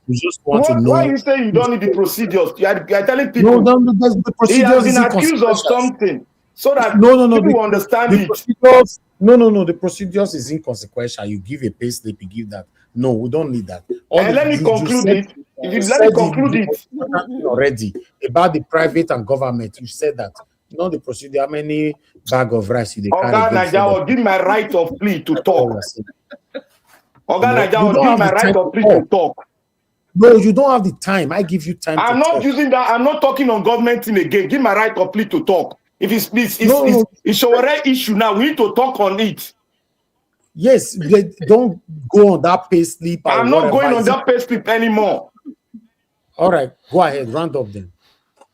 We just want to Why know. you say you don't need the procedures? You are telling No, people the he has procedures been is accused of inconsequential. something, so that No. people will understand The it. procedures, no. The procedures is inconsequential. You give a pay slip, you give that. No, we don't need that. All And the, let me you conclude said it. If you you let me said conclude the it. most important thing already about the private and government. You said that. Not the procedure. How many bag of rice you they carry Oga go before Naija them? will give my right of plea to That's all talk. we're saying. Oga Naija You will don't give have my the right time of to plea to talk. talk. No, you don't have the time. I give you time to I'm not talk. using that. I'm not talking on government thing again. Give my right of plea to talk. If it's a issue now, we need to talk on it. Yes, they don't go on that pay slip or I'm not whatever. going on that pay slip anymore. All right, go ahead, round up then.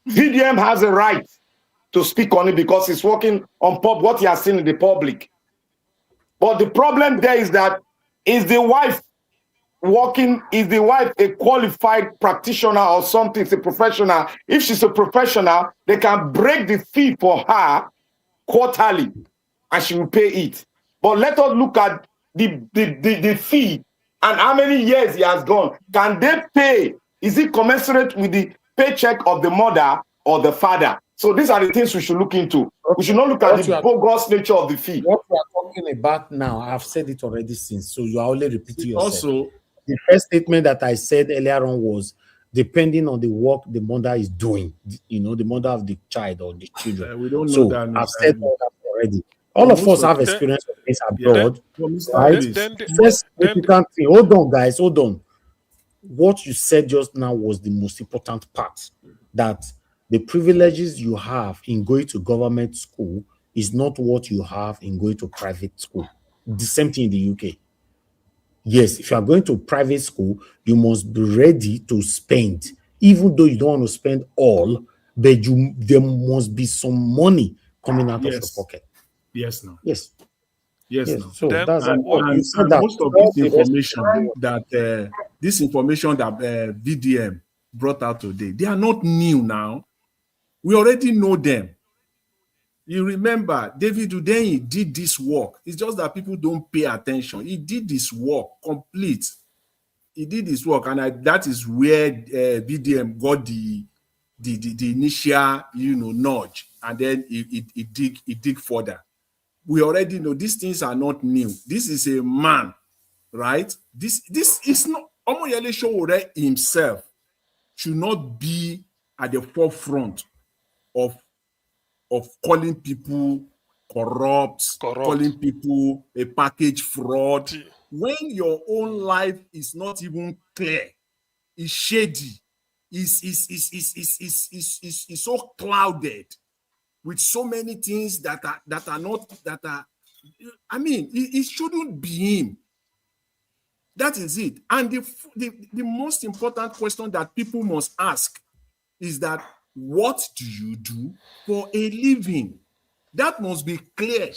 VDM has a right to speak on it because he's working on what he has seen in the public. But the problem there is that is the wife a qualified practitioner or something? It's a professional. If she's a professional, they can break the fee for her quarterly and she will pay it. But let us look at the fee and how many years he has gone. Can they pay? Is it commensurate with the paycheck of the mother or the father? So these are the things we should look into. Okay. We should not look at the bogus nature of the fee. What we are talking about now, I've said it already since, so you are only repeating yourself. Also, the first statement that I said earlier on was depending on the work the mother is doing, the mother of the child or the children. we don't know so that. I've said all that already. All of us have experience of this abroad, right? First important thing. Hold on, guys. Hold on. What you said just now was the most important part. That the privileges you have in going to government school is not what you have in going to private school. The same thing in the UK. Yes, if you are going to private school, you must be ready to spend, even though you don't want to spend all, but there must be some money coming out of your pocket. Yes, no. Yes. Yes, no. So that's and you said that most of this information that VDM brought out today, they are not new now. We already know them. You remember David Udeyin did this work. It's just that people don't pay attention. He did this work complete. He did this work, and that is where VDM got the initial nudge, and then he dig further. We already know these things are not new. This is a man, right? This is not Omoyele Sowore himself should not be at the forefront of calling people corrupt, calling people a package fraud. When your own life is not even clear, is shady, is so clouded with so many things that are I mean, it shouldn't be him. That is it. And the most important question that people must ask is that, what do you do for a living? That must be clear.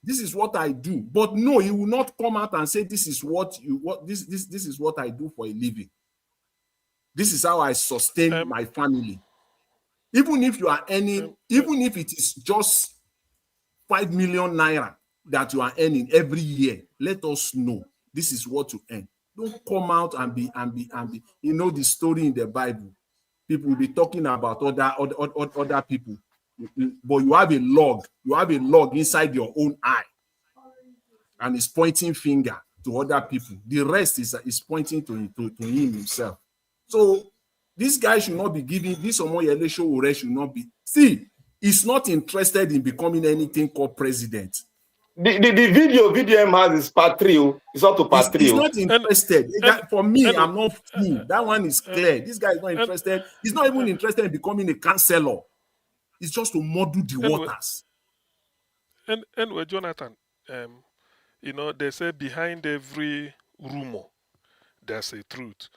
This is what I do. But no, he will not come out and say, this is what this is what I do for a living. This is how I sustain my family. Even if you are earning, even if it is just 5 million naira that you are earning every year, let us know this is what you earn. Don't come out and be. You know the story in the Bible. People will be talking about other people, but you have a log. You have a log inside your own eye, and it's pointing finger to other people. The rest is pointing to him himself. So this guy should not be giving this Omoyele Sowore should not be. See, he's not interested in becoming anything called president. The video VDM has is part 3. It's up to part 3. He's not interested. For me, I'm not seeing. That one is clear. This guy is not interested. He's not even interested in becoming a counselor. It's just to muddle the waters. Anyway, Jonathan, they say behind every rumor, there's a truth.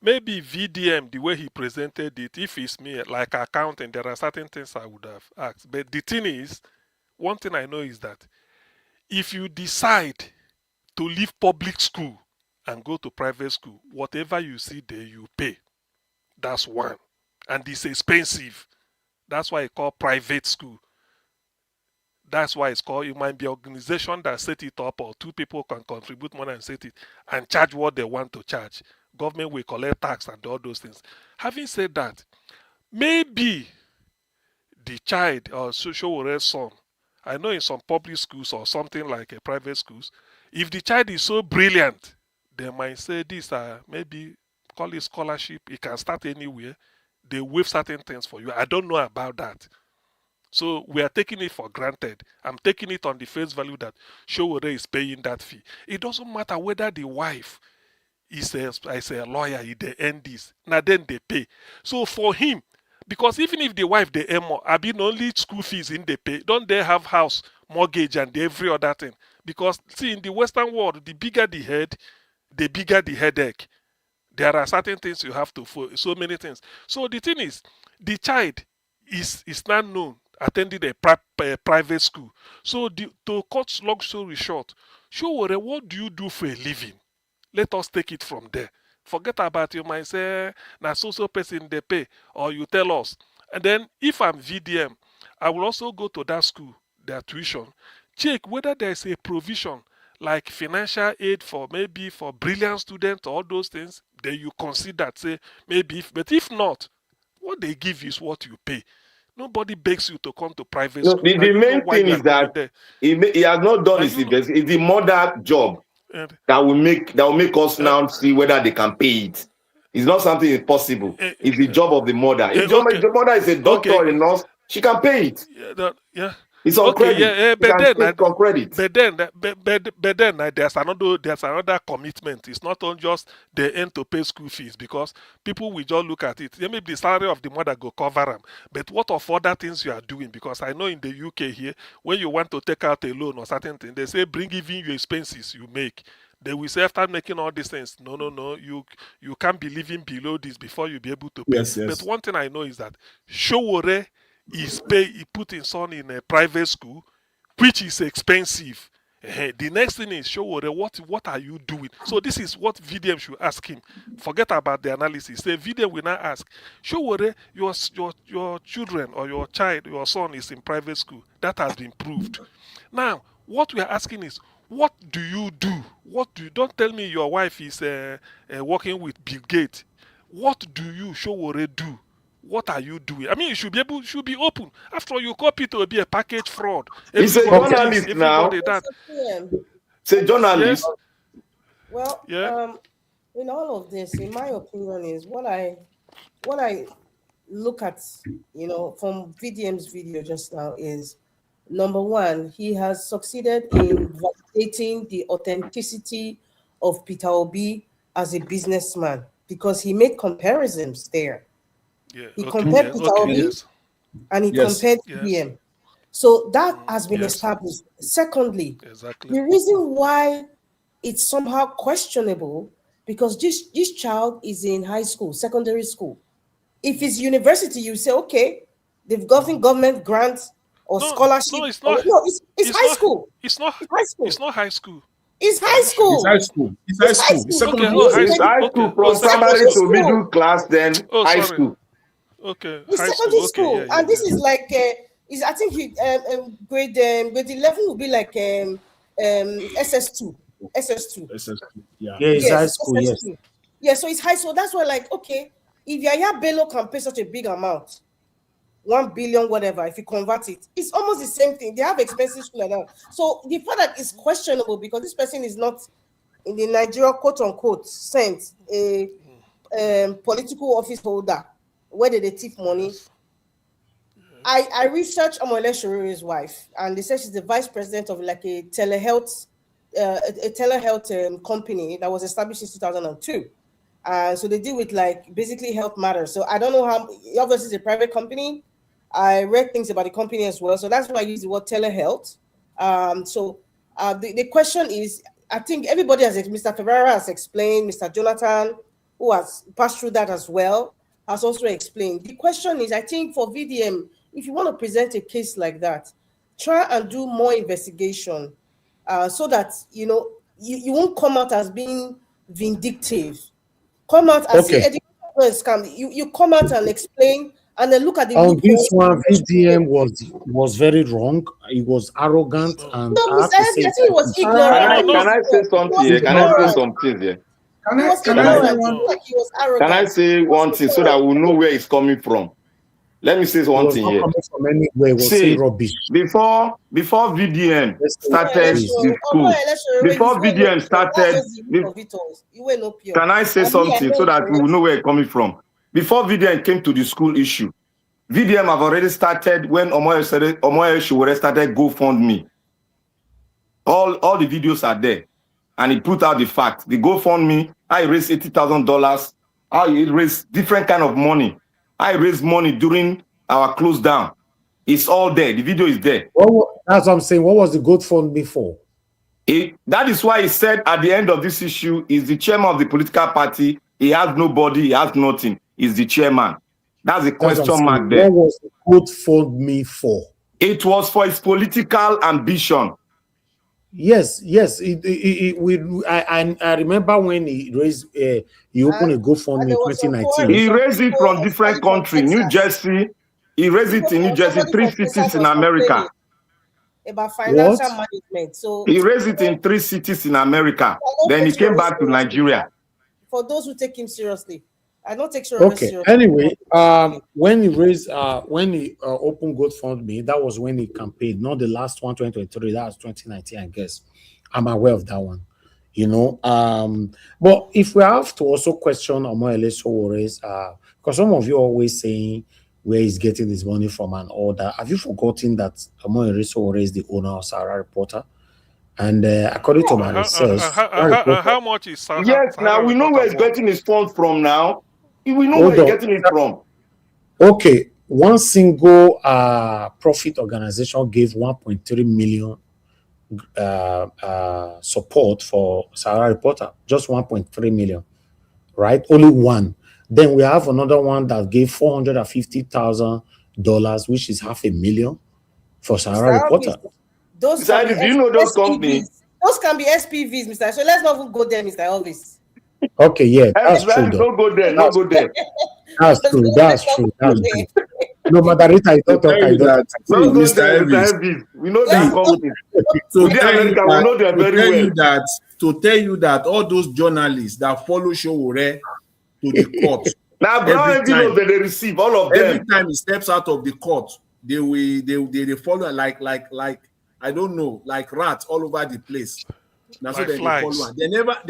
maybe VDM, the way he presented it, if it's me, like accounting, there are certain things I would have asked. But the thing is, one thing I know is that if you decide to leave public school and go to private school, whatever you see there, you pay. That's one. And it's expensive. That's why it's called private school. That's why it's called, it might be an organization that set it up, or two people can contribute money and set it and charge what they want to charge. Government will collect tax and all those things. Having said that, maybe the child or Showore's son, I know in some public schools or something like a private schools, if the child is so brilliant, they might say this, maybe call it scholarship. It can start anywhere. They waive certain things for you. I don't know about that. So we are taking it for granted. I'm taking it on the face value that Showore is paying that fee. It doesn't matter whether the wife is a lawyer, they earn this. Now then they pay. So for him, because even if the wife they earn more, I mean only school fees in they pay. Don't they have house, mortgage, and every other thing? Because see, in the Western world, the bigger the head, the bigger the headache. There are certain things you have to follow, so many things. So the thing is, the child is not known attending a private school. So to cut long story short, Showore, what do you do for a living? Let us take it from there. Forget about you might say, na so person they pay, or you tell us. And then if I'm VDM, I will also go to that school, their tuition, check whether there is a provision like financial aid for maybe for brilliant students, all those things. Then you consider, say, maybe, but if not, what they give you is what you pay. Nobody begs you to come to private No, school. the main thing is that he has not done his investment. It's the mother job that will make us now see whether they can pay it. It's not something impossible. It's the job of the mother. If the mother is a doctor, a nurse, she can pay it. Yeah. It's on credit. But then there's another commitment. It's not on just the end to pay school fees, because people will just look at it. Maybe the salary of the mother go cover them. But what of other things you are doing? Because I know in the UK here, when you want to take out a loan or certain thing, they say bring even your expenses you make. They will say after making all these things, no, you can't be living below this before you be able to pay. Yes. But one thing I know is that Showore is he put his son in a private school, which is expensive. The next thing is, Showore, what are you doing? So this is what VDM should ask him. Forget about the analysis. Say VDM will not ask, Showore, your children or your child, your son is in private school. That has been proved. Now, what we are asking is, what do you do? Don't tell me your wife is working with Bill Gates. What do you, Showore, do? What are you doing? I mean, you should be open. After all, you copy to be a package fraud. He's a journalist now. It's a journalist. Yes. Well, in all of this, in my opinion, is what I look at, from VDM's video just now is, number one, he has succeeded in validating the authenticity of Peter Obi as a businessman, because he made comparisons there. He compared Peter Obi and he compared VDM. So that has been established. Secondly, the reason why it's somehow questionable, because this child is in high school, secondary school. If it's university, you say, okay, they've gotten government grants or scholarship. No, it's not. It's high school. It's not high school. It's not high school. It's high school. It's high school. It's high school. It's secondary school. It's high school from primary to middle class, then high school. Okay. It's secondary school, and this is like I think grade 11 will be like SS2. Yeah, it's high school. SS2. Yes. Yeah, so it's high school. That's why, like, okay, if Yaya Bello can pay such a big amount, 1 billion, whatever, if you convert it, it's almost the same thing. They have expensive school like that. So the product is questionable, because this person is not in the Nigeria quote unquote sense a political office holder. Where did they thief money? I researched Omole Shorire's wife, and they said she's the vice president of like a telehealth company that was established in 2002. So they deal with like basically health matters. So I don't know how, obviously it's a private company. I read things about the company as well. So that's why I use the word telehealth. The question is, I think everybody has, Mr. Ferrara has explained, Mr. Jonathan, who has passed through that as well, has also explained. The question is, I think for VDM, if you want to present a case like that, try and do more investigation so that, you know, you won't come out as being vindictive. Come out as education scam. You come out and explain and then look at the on this one. VDM was very wrong. He was arrogant and no, I think he was ignorant. Can I say something here? Can I say something here? Can I say one? Like he was arrogant. Can I say one thing so that we'll know where it's coming from? Let me say one thing here. From anywhere, See, rubbish. Before VDM started the school, before VDM started, can I say something so that we will know where it's coming from? Before VDM came to the school issue, VDM have already started when Omoyo Sowore started GoFundMe. All the videos are there, and he put out the fact. The GoFundMe, I raised $80,000. I raised different kind of money. I raised money during our close down. It's all there. The video is there. That's what I'm saying. What was the GoFundMe for? That is why he said at the end of this issue, is the chairman of the political party. He has nobody. He has nothing. He's the chairman. That's the question mark there. What was the GoFundMe for? It was for his political ambition. Yes. I remember when he raised, he opened a GoFundMe in 2019. He raised it from different countries. New Jersey. He raised it in New Jersey, 3 cities in America. About financial management. So he raised it in 3 cities in America. Then he came back to Nigeria. For those who take him seriously, I don't take seriously. Anyway, when he raised, when he opened GoFundMe, that was when he campaigned. Not the last one, 2023. That was 2019, I guess. I'm aware of that one. You know, but if we have to also question Omoyele Sowore's, because some of you are always saying where he's getting his money from and all that. Have you forgotten that Omoyele Sowore is the owner of Sahara Reporter? And according to my research, how much is Sahara? Yes, now we know where he's getting his funds from now. We know where he's getting it from. Okay, one single profit organization gave 1.3 million support for Sahara Reporter, just 1.3 million, right? Only one. Then we have another one that gave $450,000, which is $500,000 for Sahara Reporter. Those do you know those companies? Those can be SPVs, Mr. So let's not even go there, Mr. Elvis. Okay, yeah, that's true. Don't go there. Not go there. That's true. That's true. No, Margarita, I don't talk. I don't. Mr. Elvis. We know that company. So we know them very well. To tell you that all those journalists that follow Sowore to the court. Now, Brown envelopes that they receive, all of them. Every time he steps out of the court, they follow like I don't know, like rats all over the place. Now, so they follow. They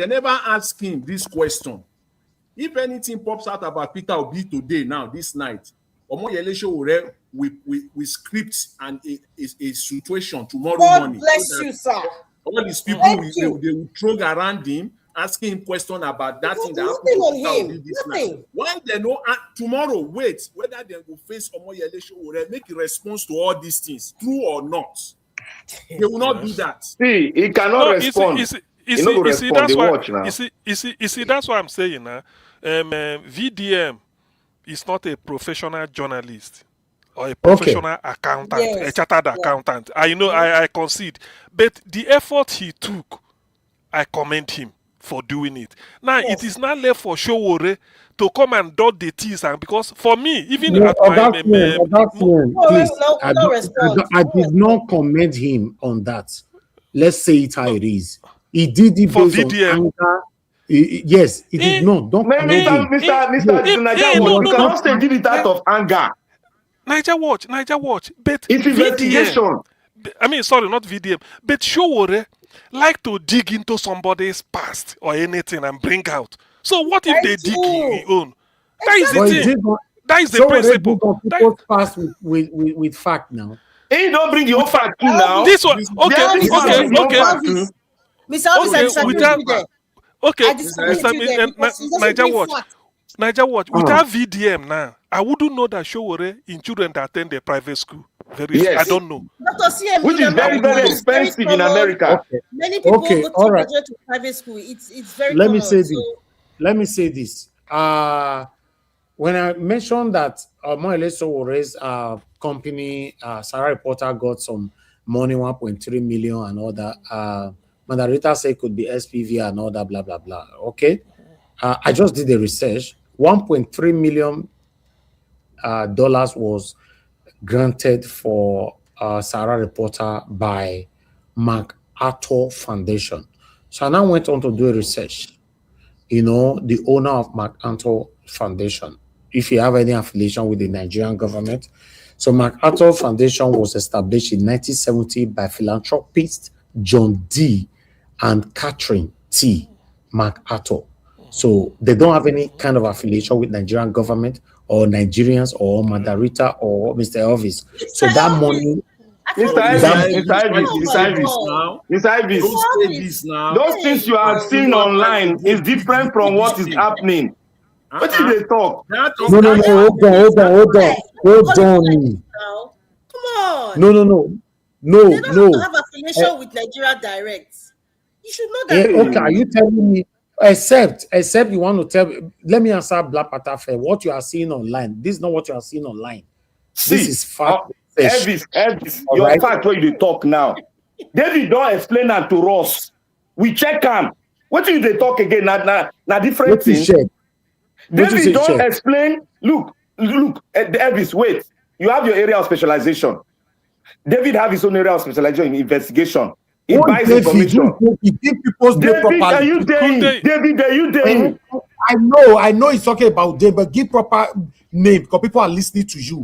never ask him this question. If anything pops out about Peter Obi today, now this night, Omoyele Sowore we script and a situation tomorrow morning. God bless you, sir. All these people they will throw around him, asking him questions about that thing that happened this night. Why they know tomorrow? Wait, whether they will face Omoyele Sowore, make a response to all these things, true or not. They will not do that. See, he cannot respond. You see, that's what I'm saying. VDM is not a professional journalist or a professional accountant, a chartered accountant. I know, I concede. But the effort he took, I commend him for doing it. Now, it is not left for Sowore to come and dot the T's, and because for me, even at I did not commend him on that. Let's say it how it is. He did it based on anger. Yes, he did not. Don't commend him. Mr. You cannot say did it out of anger. Niger Watch. But it's investigation. I mean, sorry, not VDM. But Sowore like to dig into somebody's past or anything and bring out. So what if they dig in their own? That is the thing. That is the principle. People's past with fact now. He don't bring your fact too now. This one, okay. Mr. Officer, Niger Watch. Without VDM now, I wouldn't know that Sowore in children that attend the private school. I don't know. Which is very, very expensive in America. Many people go to graduate to private school. It's very Let me say this. when I mentioned that Omoyele Sowore's company, Sarah Reporter, got some money, 1.3 million and all that, Mandarita said it could be SPV and all that, blah, blah, blah. Okay. I just did the research. 1.3 million dollars was granted for Sarah Reporter by MacArthur Foundation. So I now went on to do a research. You know, the owner of MacArthur Foundation, if you have any affiliation with the Nigerian government. So MacArthur Foundation was established in 1970 by philanthropist John D. and Catherine T. MacArthur. So they don't have any kind of affiliation with Nigerian government or Nigerians or Mandarita or Mr. Elvis. So that money, those things you are seeing online is different from what is happening. What did they talk? No, hold on. Come on. No. They don't have affiliation with Nigeria Direct. You should know that. Okay, are you telling me? Except you want to tell me. Let me answer Black Panther Fair. What you are seeing online, this is not what you are seeing online. This is fact. Elvis, your fact where you talk now. David don't explain that to us. We check them. What do they talk again? Na different things. David don't explain. Look, Elvis, wait. You have your area of specialization. David have his own area of specialization in investigation. He buys information. David, are you there? I know he's talking about them, but give proper name because people are listening to you.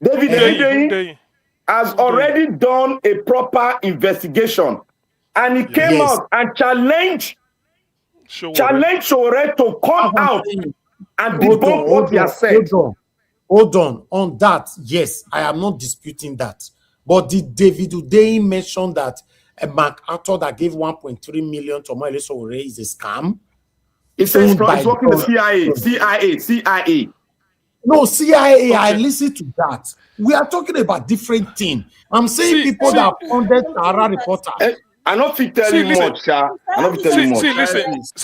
David has already done a proper investigation, and he came out and challenged Sowore to come out and debunk what he has said. Hold on that. Yes, I am not disputing that. But did David Udein mention that a MacArthur that gave 1.3 million to Omoyele Sowore is a scam? It says it's working the CIA. No, CIA, okay. I listened to that. We are talking about different things. I'm saying people that funded Sarah Reporter. I don't think telling much, sir.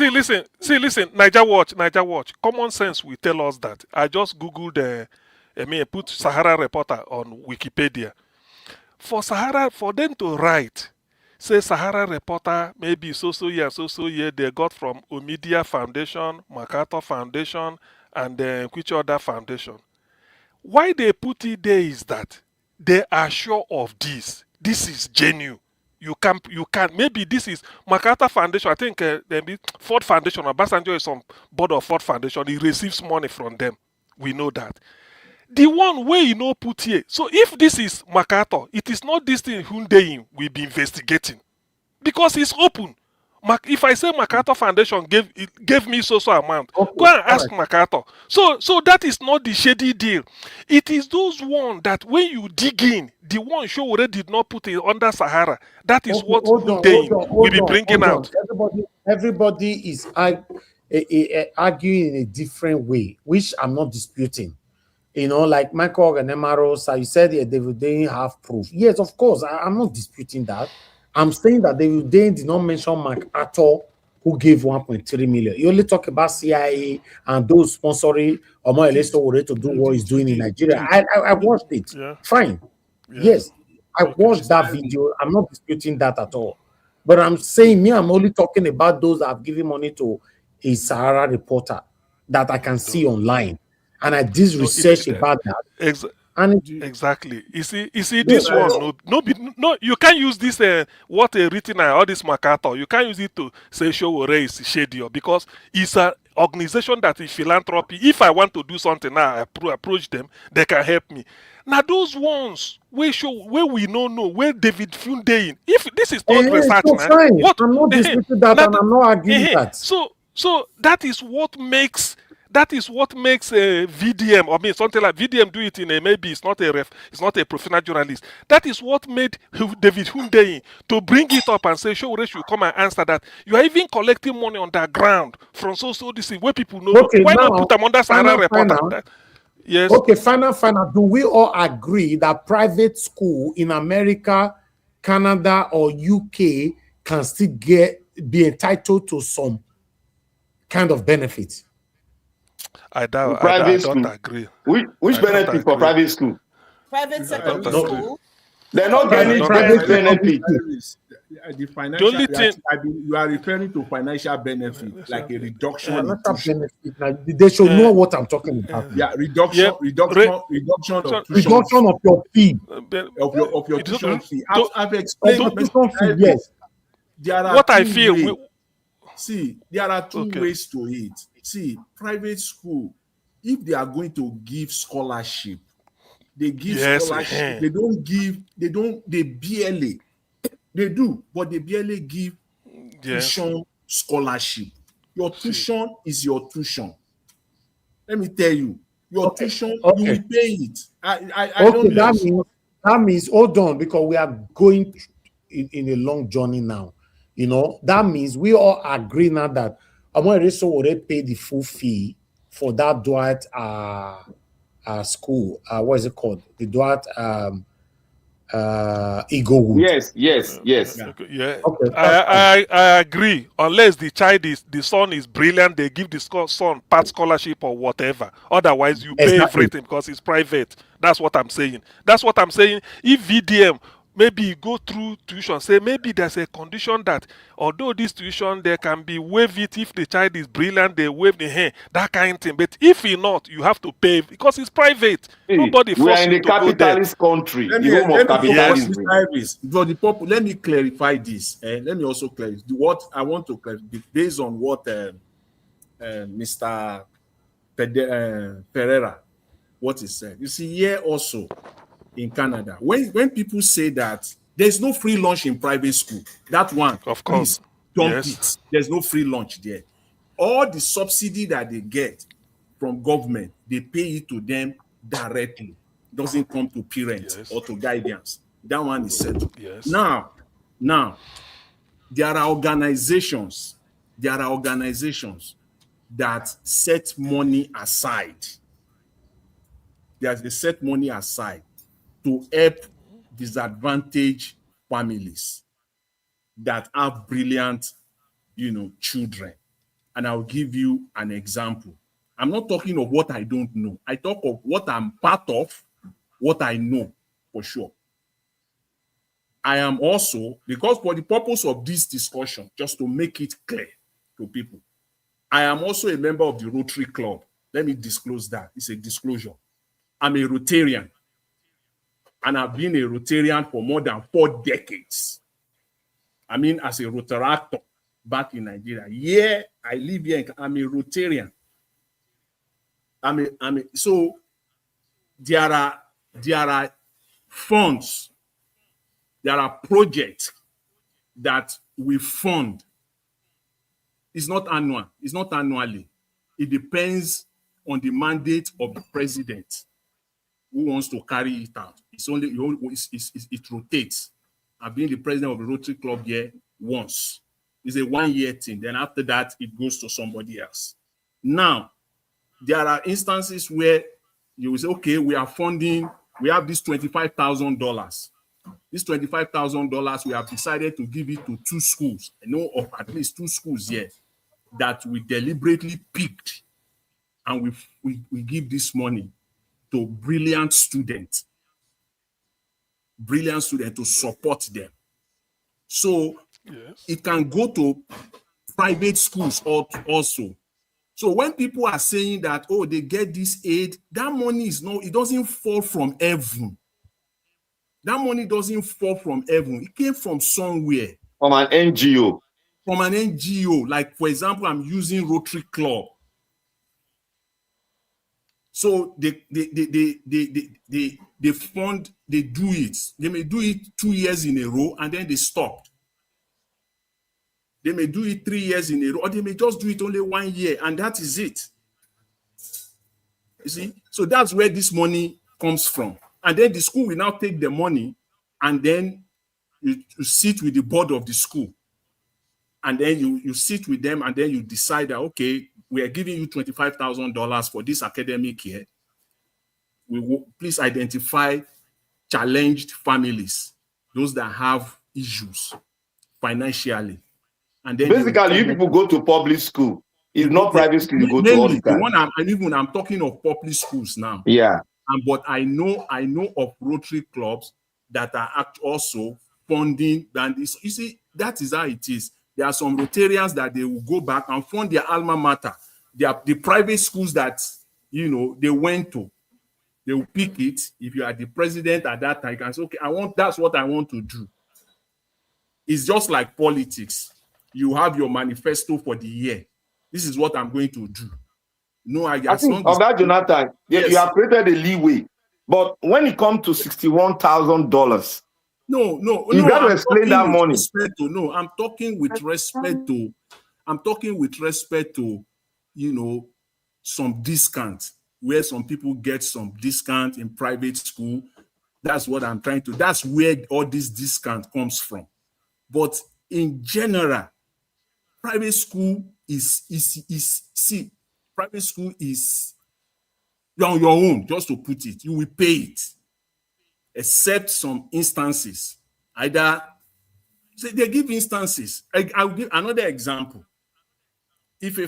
Listen. Niger Watch. Common sense will tell us that. I just googled. I put Sahara Reporter on Wikipedia. For them to write, say Sahara Reporter, maybe so year they got from Omidia Foundation, MacArthur Foundation, and which other foundation. Why they put it there is that they are sure of this. This is genuine. You can maybe this is MacArthur Foundation. I think Ford Foundation or Obasanjo is on board of Ford Foundation. He receives money from them. We know that. The one way you know put here. So if this is MacArthur, it is not this thing Hyundai will be investigating because it's open. If I say MacArthur Foundation gave me so amount, okay, go and ask MacArthur. So that is not the shady deal. It is those one that when you dig in, the one Sowore did not put it under Sahara. That is what Hyundai will be bringing out. Everybody is arguing in a different way, which I'm not disputing. You know, like Michael and Emarosa, you said they didn't have proof. Yes, of course, I'm not disputing that. I'm saying that they did not mention MacArthur, who gave 1.3 million. You only talk about CIA and those sponsoring Omoyele Sowore to do what he's doing in Nigeria. I watched it. Yeah. Fine. Yeah. Yes, I watched that video. I'm not disputing that at all. But I'm saying, I'm only talking about those that have given money to a Sahara Reporter that I can see online. And I did research about that. Exactly. You see this one. No, you can't use this. What a written all this MacArthur. You can't use it to say Sowore is shady because it's an organization that is philanthropy. If I want to do something now, I approach them. They can help me. Now those ones where we don't know where David Hyundai. If this is not research, what I'm not disputing that, and I'm not arguing that. So that is what makes. That is what makes a VDM, I mean something like VDM do it in a maybe it's not a professional journalist. That is what made David Hyundai to bring it up and say Sowore should come and answer that. You are even collecting money on the ground from so this is where people know. Okay, why not put them under Sahara Reporter? Yes. Okay, final. Do we all agree that private school in America, Canada, or UK can still be entitled to some kind of benefit. I don't school. agree. Which benefit for private school? Private secondary No. school. They're not getting private benefit. The financial, only thing- you are referring to financial benefit, like a reduction in Financial tuition. benefit. Now, they should know what I'm talking about. Yeah, reduction of tuition Reduction of your fee. of your tuition fee. I've Of explained the tuition fee, yes. there are what I two feel ways. See, there are two ways to it. See, private school, if they are going to give scholarship, they give scholarship. They barely, they do, but they barely give tuition scholarship. Your tuition is your tuition. Let me tell you, your tuition, you will pay it. I don't know. That means, hold on, because we are going in a long journey now. You know, that means we all agree now that Amoriso already pay the full fee for that Dwight school. What is it called? The Dwight Eaglewood. Yes. Yeah. Okay. I agree. Unless the son is brilliant, they give the son part scholarship or whatever. Otherwise, you pay everything because it's private. That's what I'm saying. If VDM maybe go through tuition, say maybe there's a condition that although this tuition they can be waive it if the child is brilliant, they waive the hair, that kind of thing. But if you're not, you have to pay because it's private. Nobody We are forces in you a to go there. capitalist country, the home of capitalism. Let me clarify this. Let me also clarify what I want to clarify based on what Mr. Pereira, what he said. You see, here also in Canada, when people say that there's no free lunch in private school, that one, of course, don't it. There's no free lunch there. All the subsidy that they get from government, they pay it to them directly. It doesn't come to parents or to guidance. That one is settled. Yes. Now, there are organizations that set money aside. They set money aside to help disadvantaged families that have brilliant, children. And I'll give you an example. I'm not talking of what I don't know. I talk of what I'm part of, what I know for sure. I am also, because for the purpose of this discussion, just to make it clear to people, I am also a member of the Rotary Club. Let me disclose that. It's a disclosure. I'm a Rotarian. And I've been a Rotarian for more than 4 decades. I mean, as a Rotaractor back in Nigeria. Yeah, I live here. I'm a Rotarian. So there are funds, there are projects that we fund. It's not annual. It's not annually. It depends on the mandate of the president who wants to carry it out. It rotates. I've been the president of the Rotary Club here once. It's a 1-year thing. Then after that, it goes to somebody else. Now, there are instances where you will say, okay, we are funding, we have this $25,000. This $25,000, we have decided to give it to 2 schools. I know of at least 2 schools here that we deliberately picked, and we give this money to brilliant students to support them. So it can go to private schools also. So when people are saying that, oh, they get this aid, that money it doesn't fall from heaven. That money doesn't fall from heaven. It came from somewhere. From an NGO. From an NGO. Like, for example, I'm using Rotary Club. So they fund, they do it. They may do it 2 years in a row and then they stop. They may do it 3 years in a row, or they may just do it only 1 year, and that is it. You see? So that's where this money comes from. And then the school will now take the money, and then you sit with the board of the school. And then you sit with them, and then you decide that, okay, we are giving you $25,000 for this academic year. Please identify challenged families, those that have issues financially. And then basically, you people go to public school It's not private school. You go to all the Mainly the time. one I'm talking of public schools now. Yeah. But I know of Rotary clubs that are also funding. And you see, that is how it is. There are some Rotarians that they will go back and fund their alma mater. The private schools that they went to. They will pick it. If you are the president at that time, you can say, okay, that's what I want to do. It's just like politics. You have your manifesto for the year. This is what I'm going to do. No, I think of that, Jonathan, yes. You have created a leeway. But when it comes to $61,000, you got to explain that money. I'm talking with respect to, some discount, where some people get some discount in private school. That's what I'm trying to. That's where all this discount comes from. But in general, private school private school is you're on your own, just to put it. You will pay it, except some instances. Either they give instances. I'll give another example. If a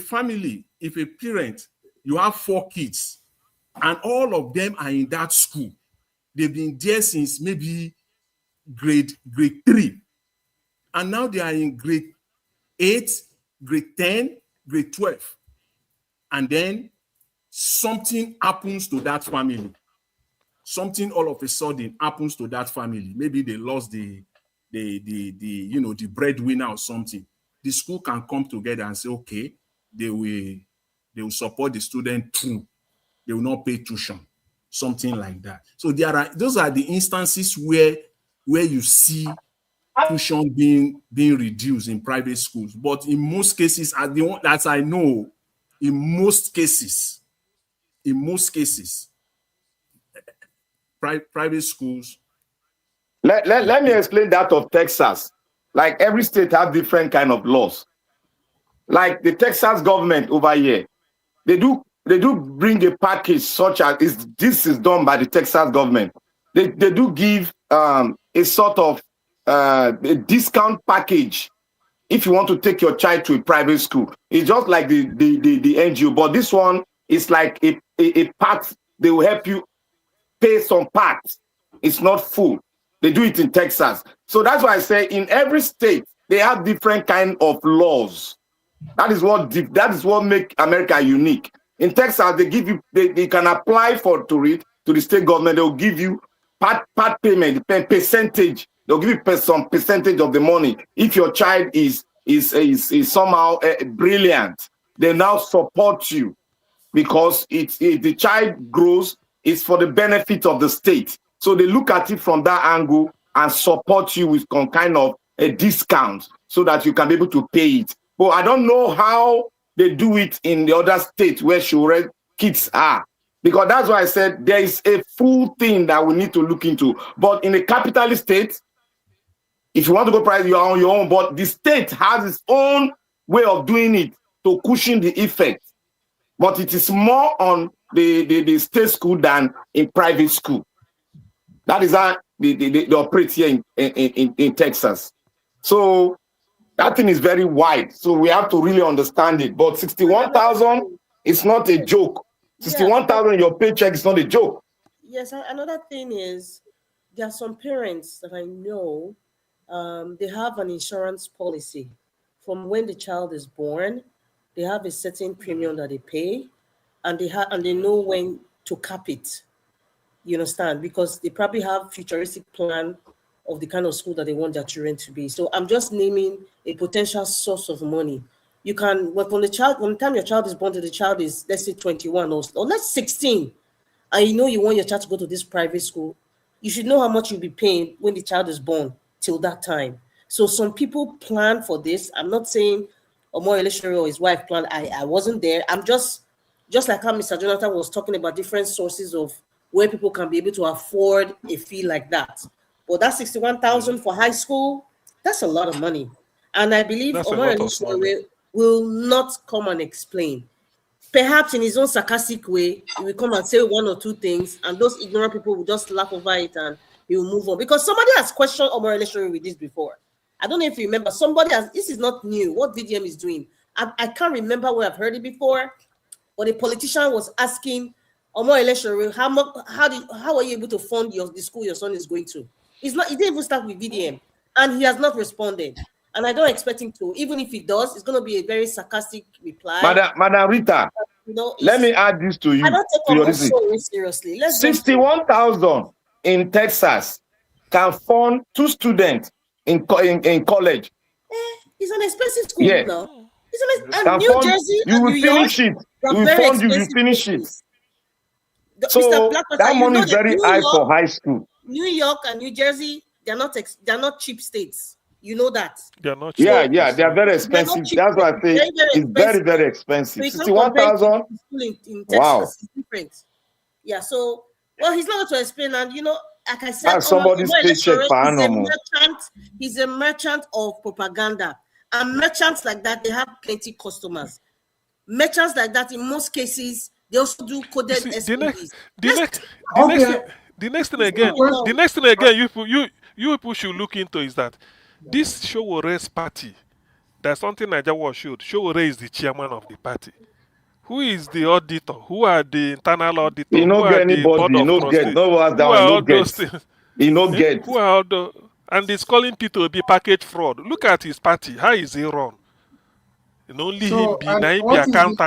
parent, you have 4 kids, and all of them are in that school, they've been there since maybe grade 3, and now they are in grade 8, grade 10, grade 12, and then something happens to that family. Something all of a sudden happens to that family. Maybe they lost the breadwinner or something. The school can come together and say, okay, they will support the student through. They will not pay tuition, something like that. So those are the instances where you see tuition being reduced in private schools. But in most cases, as I know, in most cases, private schools. Let me explain that of Texas. Like every state have different kind of laws. Like the Texas government over here, they do bring a package such as this is done by the Texas government. They do give a sort of a discount package if you want to take your child to a private school. It's just like the NGO, but this one is like a part. They will help you pay some parts. It's not full. They do it in Texas. So that's why I say in every state, they have different kind of laws. That is what make America unique. In Texas, they give you, they can apply to the state government. They'll give you part payment, percentage. They'll give you some percentage of the money. If your child is somehow brilliant, they now support you because the child grows, it's for the benefit of the state. So they look at it from that angle and support you with some kind of a discount so that you can be able to pay it. But I don't know how they do it in the other states where children, kids are. Because that's why I said there is a full thing that we need to look into. But in a capitalist state, if you want to go private, you are on your own. But the state has its own way of doing it to cushion the effect. But it is more on the state school than in private school. That is how they operate here in Texas. So that thing is very wide. So we have to really understand it. But 61,000 is not a joke. 61,000 your paycheck is not a joke. Yes, another thing is there are some parents that I know, they have an insurance policy from when the child is born. They have a certain premium that they pay, and they know when to cap it. You understand? Because they probably have futuristic plan of the kind of school that they want their children to be. So I'm just naming a potential source of money. You can, when the time your child is born, to the child is, let's say 21 or let's 16, and you know you want your child to go to this private school, you should know how much you'll be paying when the child is born till that time. So some people plan for this. I'm not saying Omar Elishari or his wife planned. I wasn't there. I'm just like how Mr. Jonathan was talking about different sources of where people can be able to afford a fee like that. But that 61,000 for high school, that's a lot of money. And I believe Omar Elishari will not come and explain. Perhaps in his own sarcastic way, he will come and say one or two things, and those ignorant people will just laugh over it and he will move on. Because somebody has questioned Omar Elishari with this before. I don't know if you remember. Somebody has, this is not new, what VDM is doing. I can't remember where I've heard it before, but a politician was asking Omo Election, how are you able to fund the school your son is going to? It didn't even start with VDM, and he has not responded. And I don't expect him to. Even if he does, it's going to be a very sarcastic reply. Madam Rita, let me add this to you. I don't take Omo so seriously. 61,000 in Texas can fund 2 students in college. It's an expensive school now. And New Jersey you and will New York, finish it. You will fund you finish it. So Mr. that money is very high for high school. New York and New Jersey, they're not cheap states. You know that. They're not cheap. Yeah, they are very expensive. That's why I say it's very, very expensive. 61,000. In Texas is different. Yeah, so he's not going to explain, and like I said, somebody's paycheck per annum. He's a merchant of propaganda. And merchants like that, they have plenty customers. Merchants like that, in most cases, they also do coded SPVs. The next thing again, you people should look into is that this Showore's party, that's something Nigeria Watch showed. Showore is the chairman of the party. Who is the auditor? Who are the internal auditor? He no get anybody. He no get. No one's down. He no get. Who are all the? And he's calling Peter to be package fraud. Look at his party. How is he run? And only him be accountant.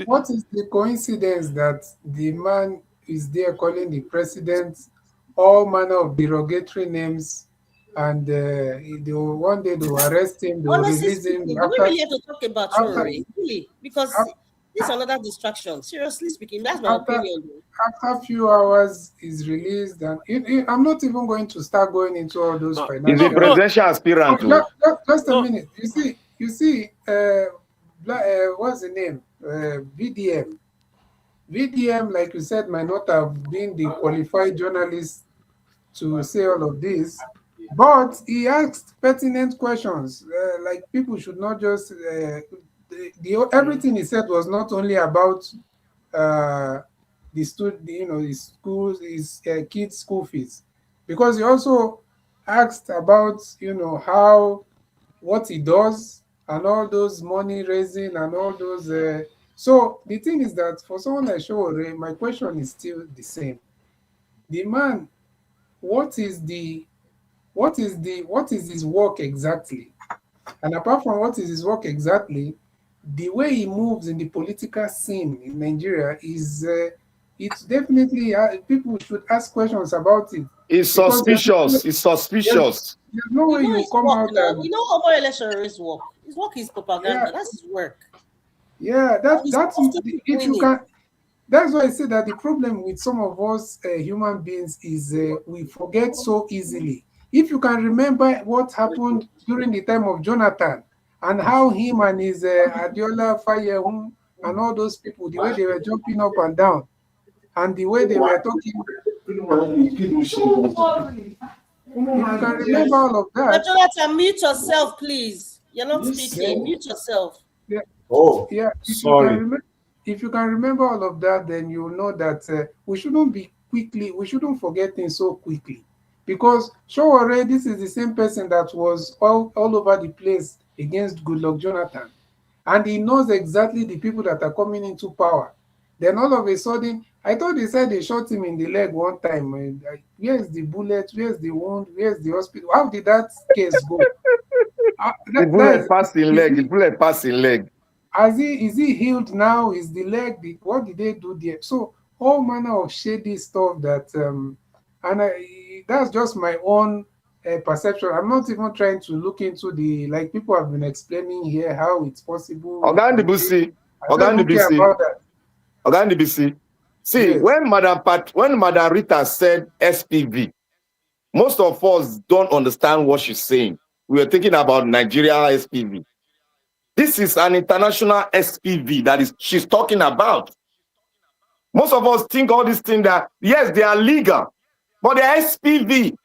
What is the coincidence that the man is there calling the president all manner of derogatory names, and one day they will arrest him, they will release him. We really have to talk about Showore, really, because this is another distraction. Seriously speaking, that's my opinion. After a few hours, he's released, and I'm not even going to start going into all those financial. He's a presidential aspirant. Just a minute. You see, what's the name? VDM. VDM, like you said, might not have been the qualified journalist to say all of this, but he asked pertinent questions. Like people should not just everything he said was not only about his schools, his kids' school fees, because he also asked about how what he does and all those money raising and all those. So the thing is that for someone like Showore, my question is still the same. The man, what is his work exactly? And apart from what is his work exactly, the way he moves in the political scene in Nigeria is it's definitely people should ask questions about it. It's suspicious. It's suspicious. There's no way you come out and Omo Election work. His work is propaganda. Yeah. That's his work. Yeah, that's if you can. That's why I say that the problem with some of us human beings is we forget so easily. If you can remember what happened during the time of Jonathan and how him and his Adiola Fayehun and all those people, the way they were jumping up and down and the way they were talking. If you can remember all of that. Jonathan, mute yourself, please. You're not speaking. Mute yourself. Yeah. Oh, yeah. sorry. If you can remember all of that, then you know that we shouldn't forget things so quickly. Because Showore, this is the same person that was all over the place against Goodluck Jonathan. And he knows exactly the people that are coming into power. Then all of a sudden, I thought they said they shot him in the leg one time. Where's the bullet? Where's the wound? Where's the hospital? How did that case go? The bullet passed in leg. The bullet passed in leg. Is he healed now? Is the leg? What did they do there? So all manner of shady stuff that, that's just my own perception. I'm not even trying to look into like people have been explaining here how it's possible. Ogandibisi. See, yes. when Madam Rita said SPV, most of us don't understand what she's saying. We are thinking about Nigeria SPV. This is an international SPV that she's talking about. Most of us think all these things that, yes, they are legal, but they are SPV.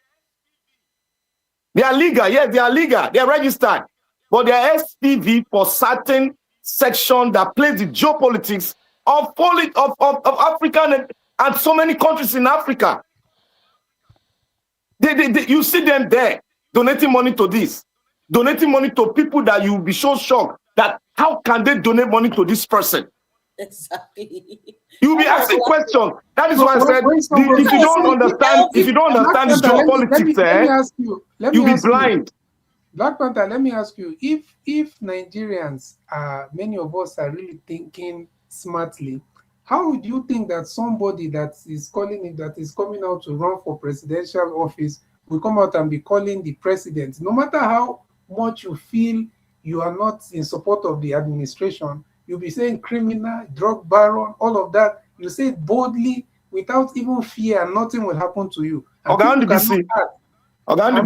They are legal, yes, they are legal, they are registered, but they are SPV for certain section that plays the geopolitics of Africa and so many countries in Africa. You see them there donating money to this, donating money to people that you'll be so shocked that How can they donate money to this person? Exactly. You'll be asking questions. That is why I said, if you don't understand the geopolitics, let me ask you. You'll be blind. Black Panther, let me ask you, if Nigerians many of us are really thinking smartly, how would you think that somebody that is coming out to run for presidential office will come out and be calling the president, no matter how much you feel you are not in support of the administration, you'll be saying criminal, drug baron, all of that. You say it boldly without even fear, and nothing will happen to you. And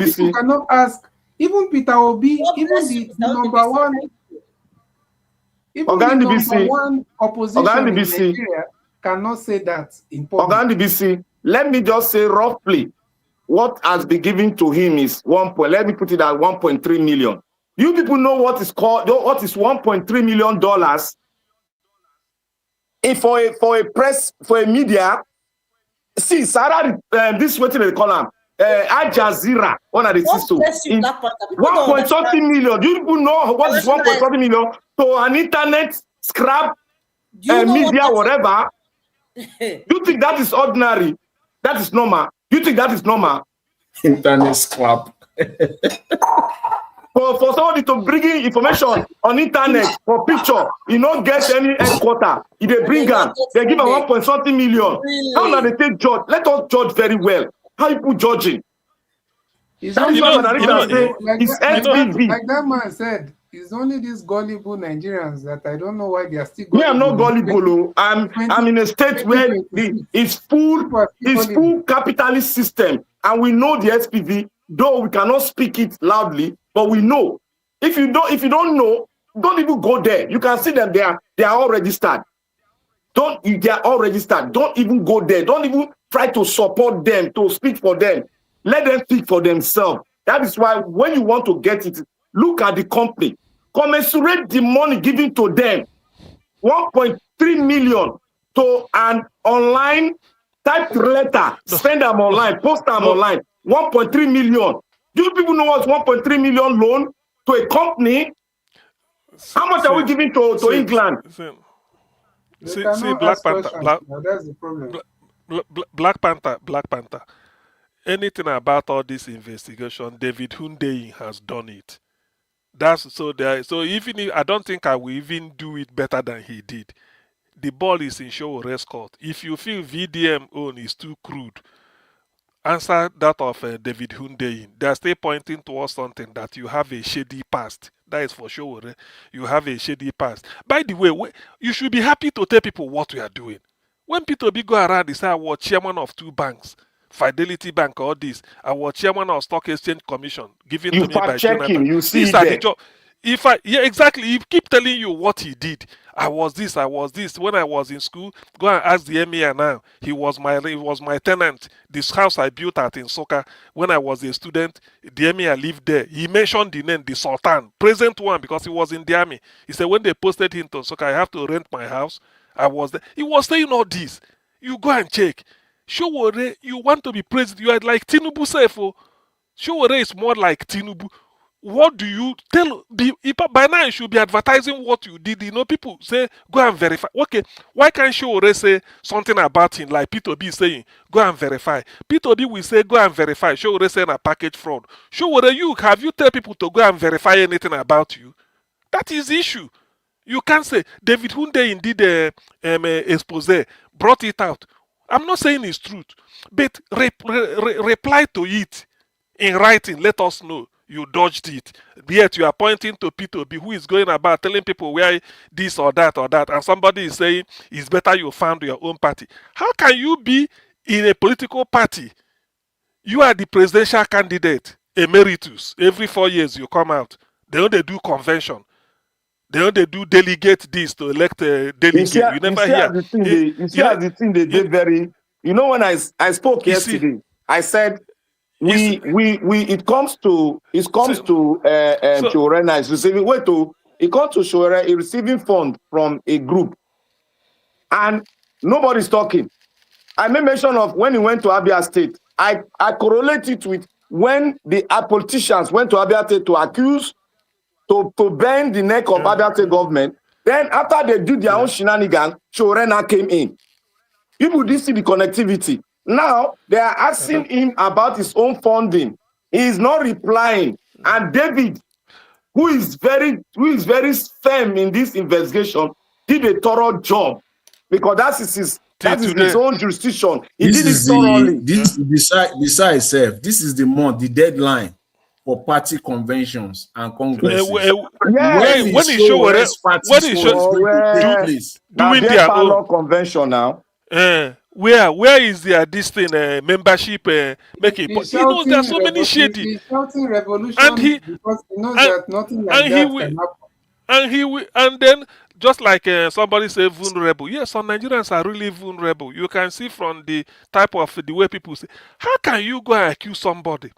people cannot ask. Even Peter Obi, even the number one opposition in Nigeria cannot say that in public. Let me just say roughly, what has been given to him is let me put it at 1.3 million. You people know what is $1.3 million for a media. See, Sarah, this what they call them. Al Jazeera, one of the system. 1.something million. You people know what is 1.something million to an internet scrap media, whatever. You think that is ordinary? That is normal. You think that is normal? Internet scrap. For somebody to bring in information on internet for picture, you don't get any headquarter. If they bring them, they give a 1.something million. Really? How do they take judge? Let us judge very well. How you judging? Like that man said, it's only these gullible Nigerians that I don't know why they are still gullible. Me, I'm not gullible. I'm in a state where it's full capitalist system, and we know the SPV, though we cannot speak it loudly, but we know. If you don't know, don't even go there. You can see them there. They are all registered. They are all registered. Don't even go there. Don't even try to support them, to speak for them. Let them speak for themselves. That is why when you want to get it, look at the company. Commensurate the money given to them. 1.3 million to an online type letter, send them online, post them online. 1.3 million. Do you people know what's 1.3 million loan to a company? How much are we giving to England? See, Black Panther. That's the problem. Black Panther. Anything about all this investigation, David Hundeyin has done it. So even if I don't think I will even do it better than he did. The ball is in Showore's court. If you feel VDM own is too crude, answer that of David Hundeyin. They're still pointing towards something that you have a shady past. That is for sure. You have a shady past. By the way, you should be happy to tell people what we are doing. When Peter B go around, they say I was chairman of 2 banks. Fidelity Bank, all this. I was chairman of Stock Exchange Commission, given to me by Jonathan. You see that. Exactly. He keep telling you what he did. I was this. When I was in school, go and ask the emir now. He was my tenant. This house I built at in Soka when I was a student. The emir lived there. He mentioned the name, the Sultan, present one, because he was in the army. He said when they posted him to Soka, I have to rent my house. I was there. He was saying all this. You go and check. Showore, you want to be president. You are like Tinubu Sefo. Showore is more like Tinubu. What do you tell? By now, you should be advertising what you did. You know, people say, go and verify. Okay, why can't Showore say something about him like Peter B saying, go and verify? Peter B will say, go and verify. Showore saying a package fraud. Showore, have you tell people to go and verify anything about you? That is the issue. You can't say David Hundeyin did expose, brought it out. I'm not saying it's truth, but reply to it in writing. Let us know you dodged it. Yet you are pointing to P2B who is going about telling people where this or that, and somebody is saying it's better you found your own party. How can you be in a political party? You are the presidential candidate, emeritus. Every 4 years you come out. They only do convention. They only do delegate this to elect a delegate. You never hear. The thing they did very. You know, when I spoke yesterday, I said it comes to Shorena is receiving it comes to Shorena receiving fund from a group, and nobody's talking. I made mention of when he went to Abia State. I correlate it with when the politicians went to Abia State to accuse to bend the neck of Abia State government. Then after they do their own shenanigans, Shorena came in. People didn't see the connectivity. Now they are asking him about his own funding. He is not replying. And David, who is very firm in this investigation, did a thorough job because that is his own jurisdiction. He did it thoroughly. This beside itself. This is the month, the deadline for party conventions and congresses. When he show doing their own convention now. Where is their this thing membership making? You know, there's so many shady. He's shouting revolution because he knows that nothing like that can happen. And then just like somebody said, vulnerable. Yes, some Nigerians are really vulnerable. You can see from the type of the way people say, how can you go and accuse somebody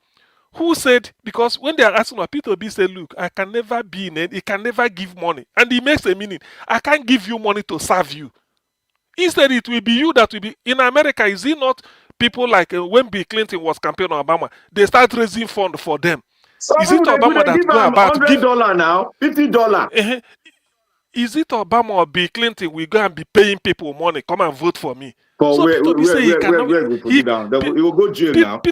who said, because when they are asking, Peter B said, look, I can never be in it, he can never give money. And he makes a meaning. I can't give you money to serve you. Instead, it will be you that will be. In America, is it not people like when Bill Clinton was campaigning on Obama, they start raising funds for them? Is it Obama that go about $100 now, $50? Is it Obama or Bill Clinton will go and be paying people money, come and vote for me? So Peter Obi said he cannot. He will go jail now.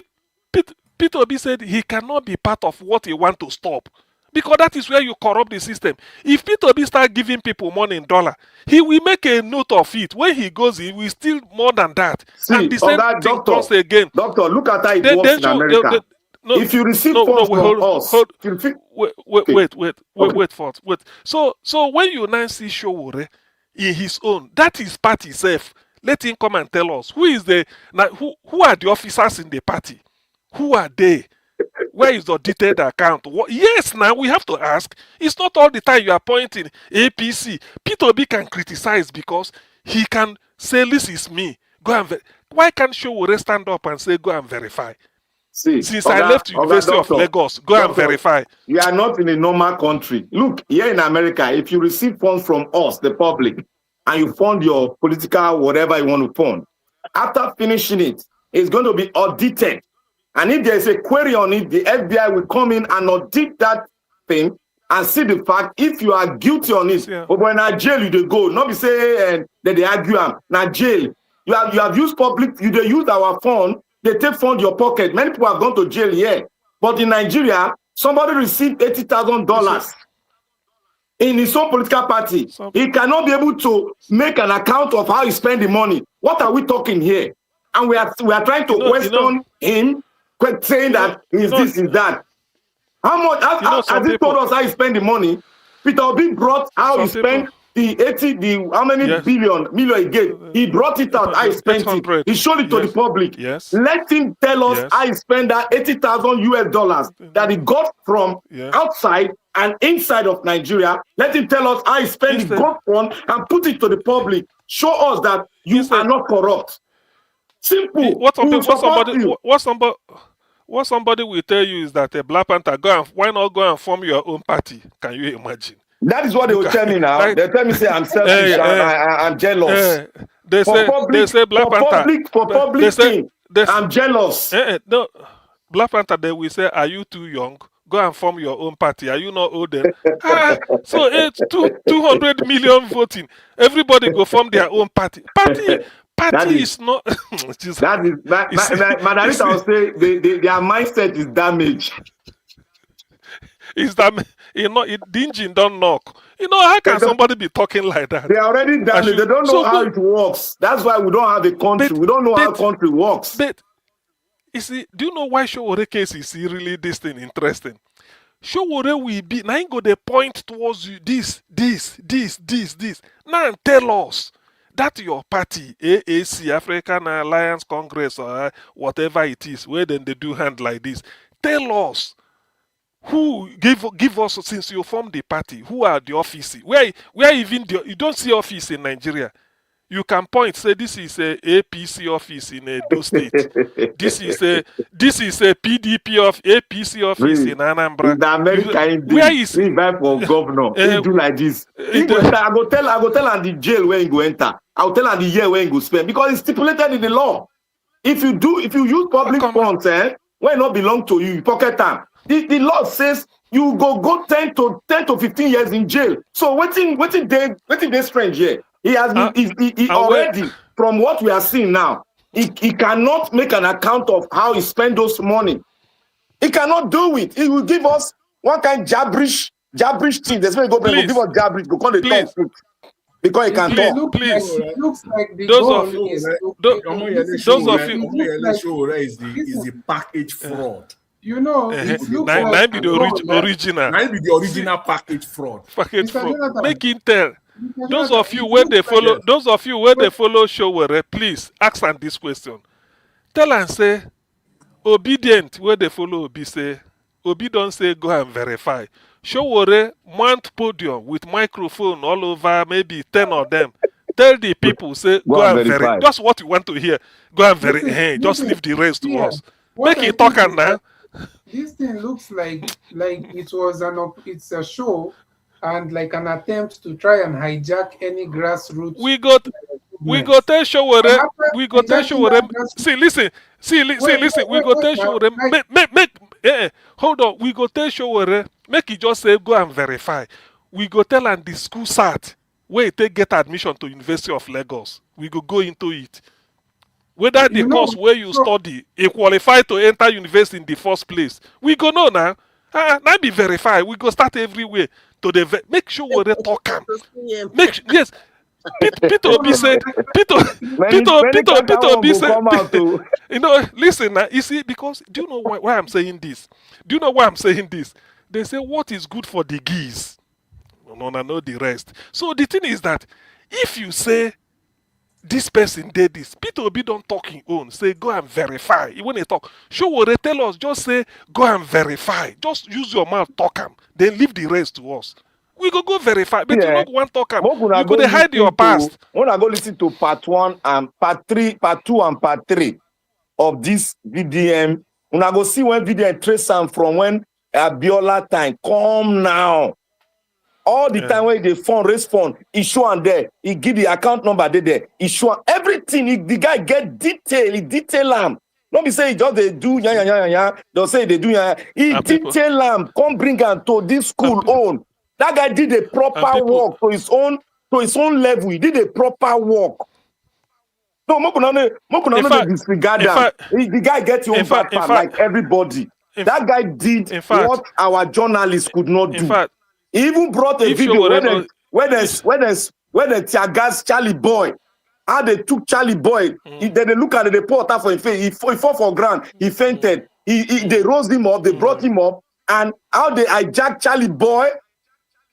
Peter Obi said he cannot be part of what he want to stop. Because that is where you corrupt the system. If Peter Obi start giving people money in dollar, he will make a note of it. When he goes, he will steal more than that. See, and the same thing comes again. Doctor, look at how it works in America. If you receive funds from us, wait. So when you now see Showore in his own, that is party self. Let him come and tell us who are the officers in the party? Who are they? Where is the detailed account? Yes, now we have to ask. It's not all the time you are pointing APC. Peter Obi can criticize because he can say, this is me. Go and why can't Showore stand up and say, go and verify? See, since I left University of Lagos, go and verify. You are not in a normal country. Look, here in America, if you receive funds from us, the public, and you fund your political whatever you want to fund, after finishing it, it's going to be audited. And if there is a query on it, the FBI will come in and audit that thing and see the fact. If you are guilty on it, but when I jail, you go. Not be say that they argue. Now jail. You have used public. You they use our fund. They take fund your pocket. Many people have gone to jail here. But in Nigeria, somebody received $80,000 in his own political party. He cannot be able to make an account of how he spend the money. What are we talking here? And we are trying to question him. Saying that this is that. How much has he told us how he spent the money? Peter Obi brought how he spent how many million he gave. He brought it out, how he spent it. He showed it to the public. Yes. Let him tell us how he spent that $80,000 that he got from outside and inside of Nigeria. Let him tell us how he spent the gold fund and put it to the public. Show us that you are not corrupt. Simple. What somebody will tell you is that a Black Panther, why not go and form your own party? Can you imagine? That is what they will tell me now. They tell me, say I'm selfish, I'm jealous. They say Black Panther. For public thing, I'm jealous. No, Black Panther, they will say, are you too young? Go and form your own party. Are you not old? So it's 200 million voting. Everybody go form their own party. Party is not. Madalita will say their mindset is damaged. Is that the engine don't knock? How can somebody be talking like that? They are already damaged. They don't know how it works. That's why we don't have a country. We don't know how country works. You see, do you know why Showore case is really this thing interesting? Showore will be now go the point towards you this. Now tell us that your party, AAC, African Alliance Congress, or whatever it is, where then they do hand like this. Tell us who give us, since you formed the party, who are the offices? Where even you don't see office in Nigeria. You can point, say this is a APC office in Edo State. This is a PDP of APC office in Anambra. The American where is he for governor? He do like this. I go tell and the jail where he go enter. I'll tell and the year where he go spend because it's stipulated in the law. If you use public funds, when not belong to you, pocket time. The law says you go 10 to 15 years in jail. So waiting they strange here. He has been he already, from what we are seeing now, he cannot make an account of how he spent those money. He cannot do it. He will give us one kind jabberish thing. There's where he go give us jabberish, go call the talk fruit. Because he can talk. It looks like the Those goal of you, is those of you, is the package fraud. You know, it looks like Nine be the original. Nine be the original package fraud. Package fraud. Make him tell. Those of you where they follow, those of you where they follow Showore, please ask them this question. Tell and say, obedient where they follow Obi say, Obi don't say go and verify. Showore mount podium with microphone all over, maybe 10 of them. Tell the people, say go and verify. That's what you want to hear. Go and verify. Just leave the rest to us. Make it talk and now. This thing looks like it was it's a show and like an attempt to try and hijack any grassroots. We got tell Showore. We got tell Showore. See, listen. We got tell Showore. Hold on. We got tell Showore. Make it just say go and verify. We go tell and the school sat where they get admission to University of Lagos. We go into it. Whether the course where you study, you qualify to enter university in the first place. We go know now. Now be verified. We go start everywhere to the make sure we're talking. Yes. Peter Obi said. Peter Obi said. You know, listen now. You see, because do you know why I'm saying this? Do you know why I'm saying this? They say what is good for the geese. No, I know the rest. So the thing is that if you say this person did this, Peter Obi don't talk his own. Say go and verify. When they talk, Showore tell us just say go and verify. Just use your mouth talk him. Then leave the rest to us. We go verify, but you don't want talk him. You go hide your past. When I go listen to part 1 and part 3, part 2 and part 3 of this VDM, when I go see when VDM trace am from when Abiola time come now. All the time when they raise fund, he show and there, he give the account number there, he show everything. The guy get detail, he detail am. Don't be say just they do Don't say they do He detail am, come bring am to this school own. That guy did a proper work to his own level. He did a proper work. No, Mokuna disregard that. The guy gets your own bad part like everybody. That guy did what our journalists could not do. He even brought a video where they tear gas Charlie Boy. How they took Charlie Boy. Then they look at the reporter for his face. He fell for ground. He fainted. They rose him up. They brought him up. And how they hijacked Charlie Boy.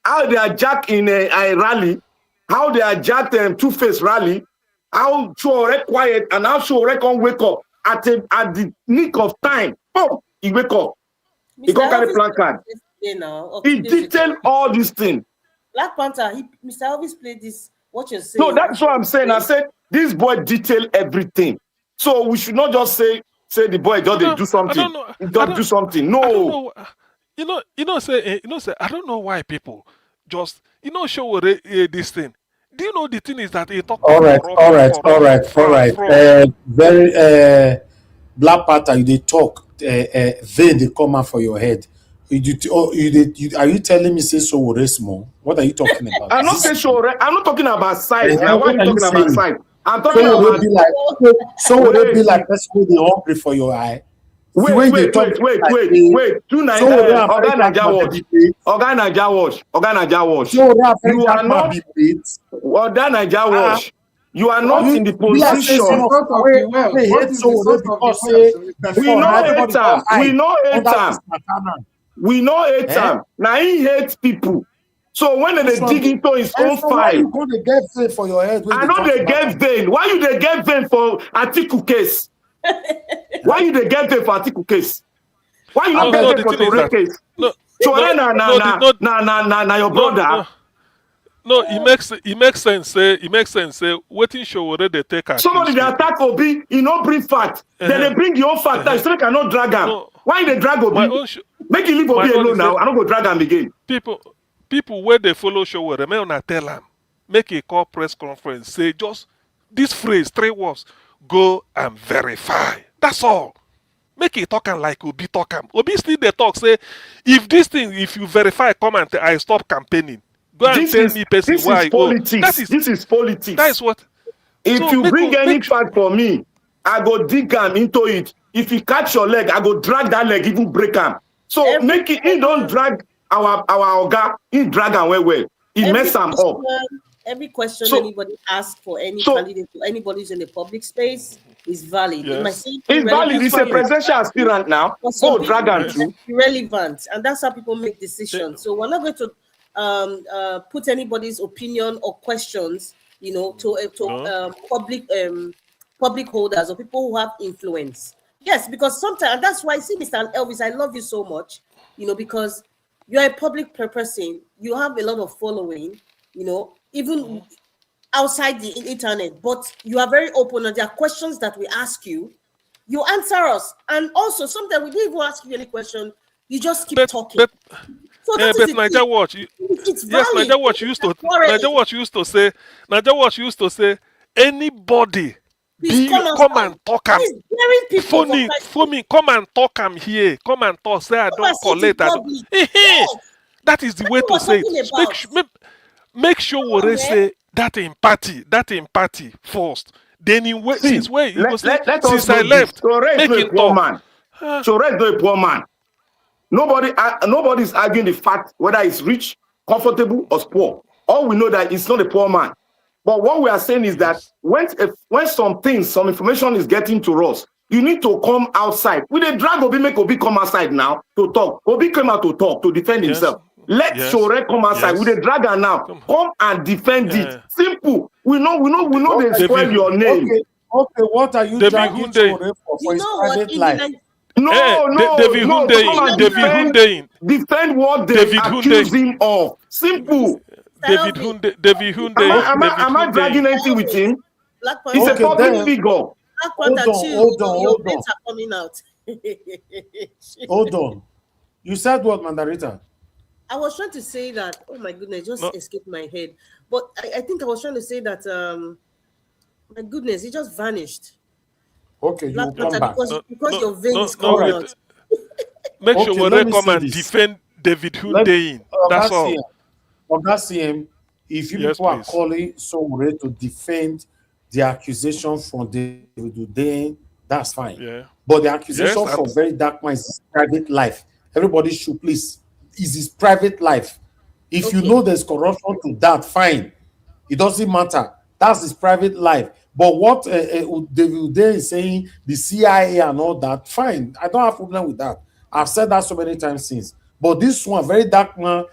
How they hijacked in a rally. How they hijacked Two-Face rally. How Showore quiet and how Showore can wake up at the nick of time. Oh, he wake up. He can't carry placard. He detailed all these things. Black Panther, Mr. Elvis played this. What you're saying? No, that's what I'm saying. I said this boy detailed everything. So we should not just say the boy just do something. He don't do something. No. Say I don't know why people just show this thing. Do you know the thing is that he talk? All right. Very Black Panther, they talk. They come out for your head. Are you telling me say Showore small? What are you talking about? I'm not saying Showore. I'm not talking about size. Why are you talking about size? I'm talking about Showore be like that's who they hungry for your eye. Wait. Oga Naija Wash. You are not in the position. We know hate him. Now he hates people. So when they dig into his own file, you go to get vein for your head. I know they get vein. Why you they get vein for Atiku case? Why you they get vein for Atiku case? Why you not get vein for the case? Na your brother. No, it makes sense. Waiting Showore they take action. Somebody they attack Obi, he no bring fact. Then they bring your fact. You still cannot drag him. Why they drag Obi? Make him leave Obi alone now. I don't go drag him again. People where they follow Showore, may not tell him. Make a call press conference. Say just this phrase, 3 words. Go and verify. That's all. Make it talk am like Obi talk am. Obi still dey talk say, if this thing, if you verify, come and I stop campaigning. Go and tell me person this why. is politics. That is politics. That is what. If So you make bring o- any make fact for me, I go dig am into it. If you catch your leg, I go drag that leg, even break am. So make it. He don't drag our oga. He drag am well. He mess am up. Every question So- anybody asks for any so- candidate or anybody who's in the public space is valid. It might Yes. seem It's valid. irrelevant, He's a presidential aspirant now. for some Go people, drag am it's too. irrelevant, and that's how people make decisions. So we're not going to put anybody's opinion or questions, to public holders or people who have influence. Yes, because sometimes, and that's why I see Mr. Elvis, I love you so much, because you're a public person, you have a lot of following, even outside the internet, but you are very open, and there are questions that we ask you, you answer us, and also sometimes we don't even ask you any question, you just keep talking. So that is but the Niger thing. Watch, It's yes, valid. Niger Watch used to say, anybody Please come come outside. and talk am. He's daring people Phone me, come and talk am here. Come and talk. Say I Come don't and sit in collect. I don't. public. Yes. That is the way what to say we're talking it. about. Make sure Come on, we man. say that in party first. Then since where you go say let us since I know left, this. Sore is make no a him poor talk. man. Sore is no a poor man. Nobody is arguing the fact whether it's rich, comfortable, or poor. All we know that it's not a poor man. But what we are saying is that when some information is getting to us, you need to come outside. With a drag Obi, make Obi come outside now to talk. Obi came out to talk, to defend himself. Let Sore come outside. With a dragger now, come and defend it. Simple. We know they spoil your name. Okay, what are you dragging Sore for his private life? Defend what they accuse him of. Simple. David Hunde. Am I dragging anything with him? He's a public figure. Hold on. Are coming out. Hold on. You said what, Mandarita? I was trying to say that, oh my goodness, just escaped my head. But I think I was trying to say that, my goodness, it just vanished. Okay, you come back. Because your vein is coming out. Make sure we come and defend David Hunde. That's all. CM, if you people are calling Sowore to defend the accusation from David Hunde, that's fine. Yeah. But the accusation from Very Dark Minds is private life. Everybody should please. Is his private life. If you know there's corruption to that, fine. It doesn't matter. That's his private life. But what David Hunde is saying, the CIA and all that, fine. I don't have a problem with that. I've said that so many times since. But this one, Very Dark Man,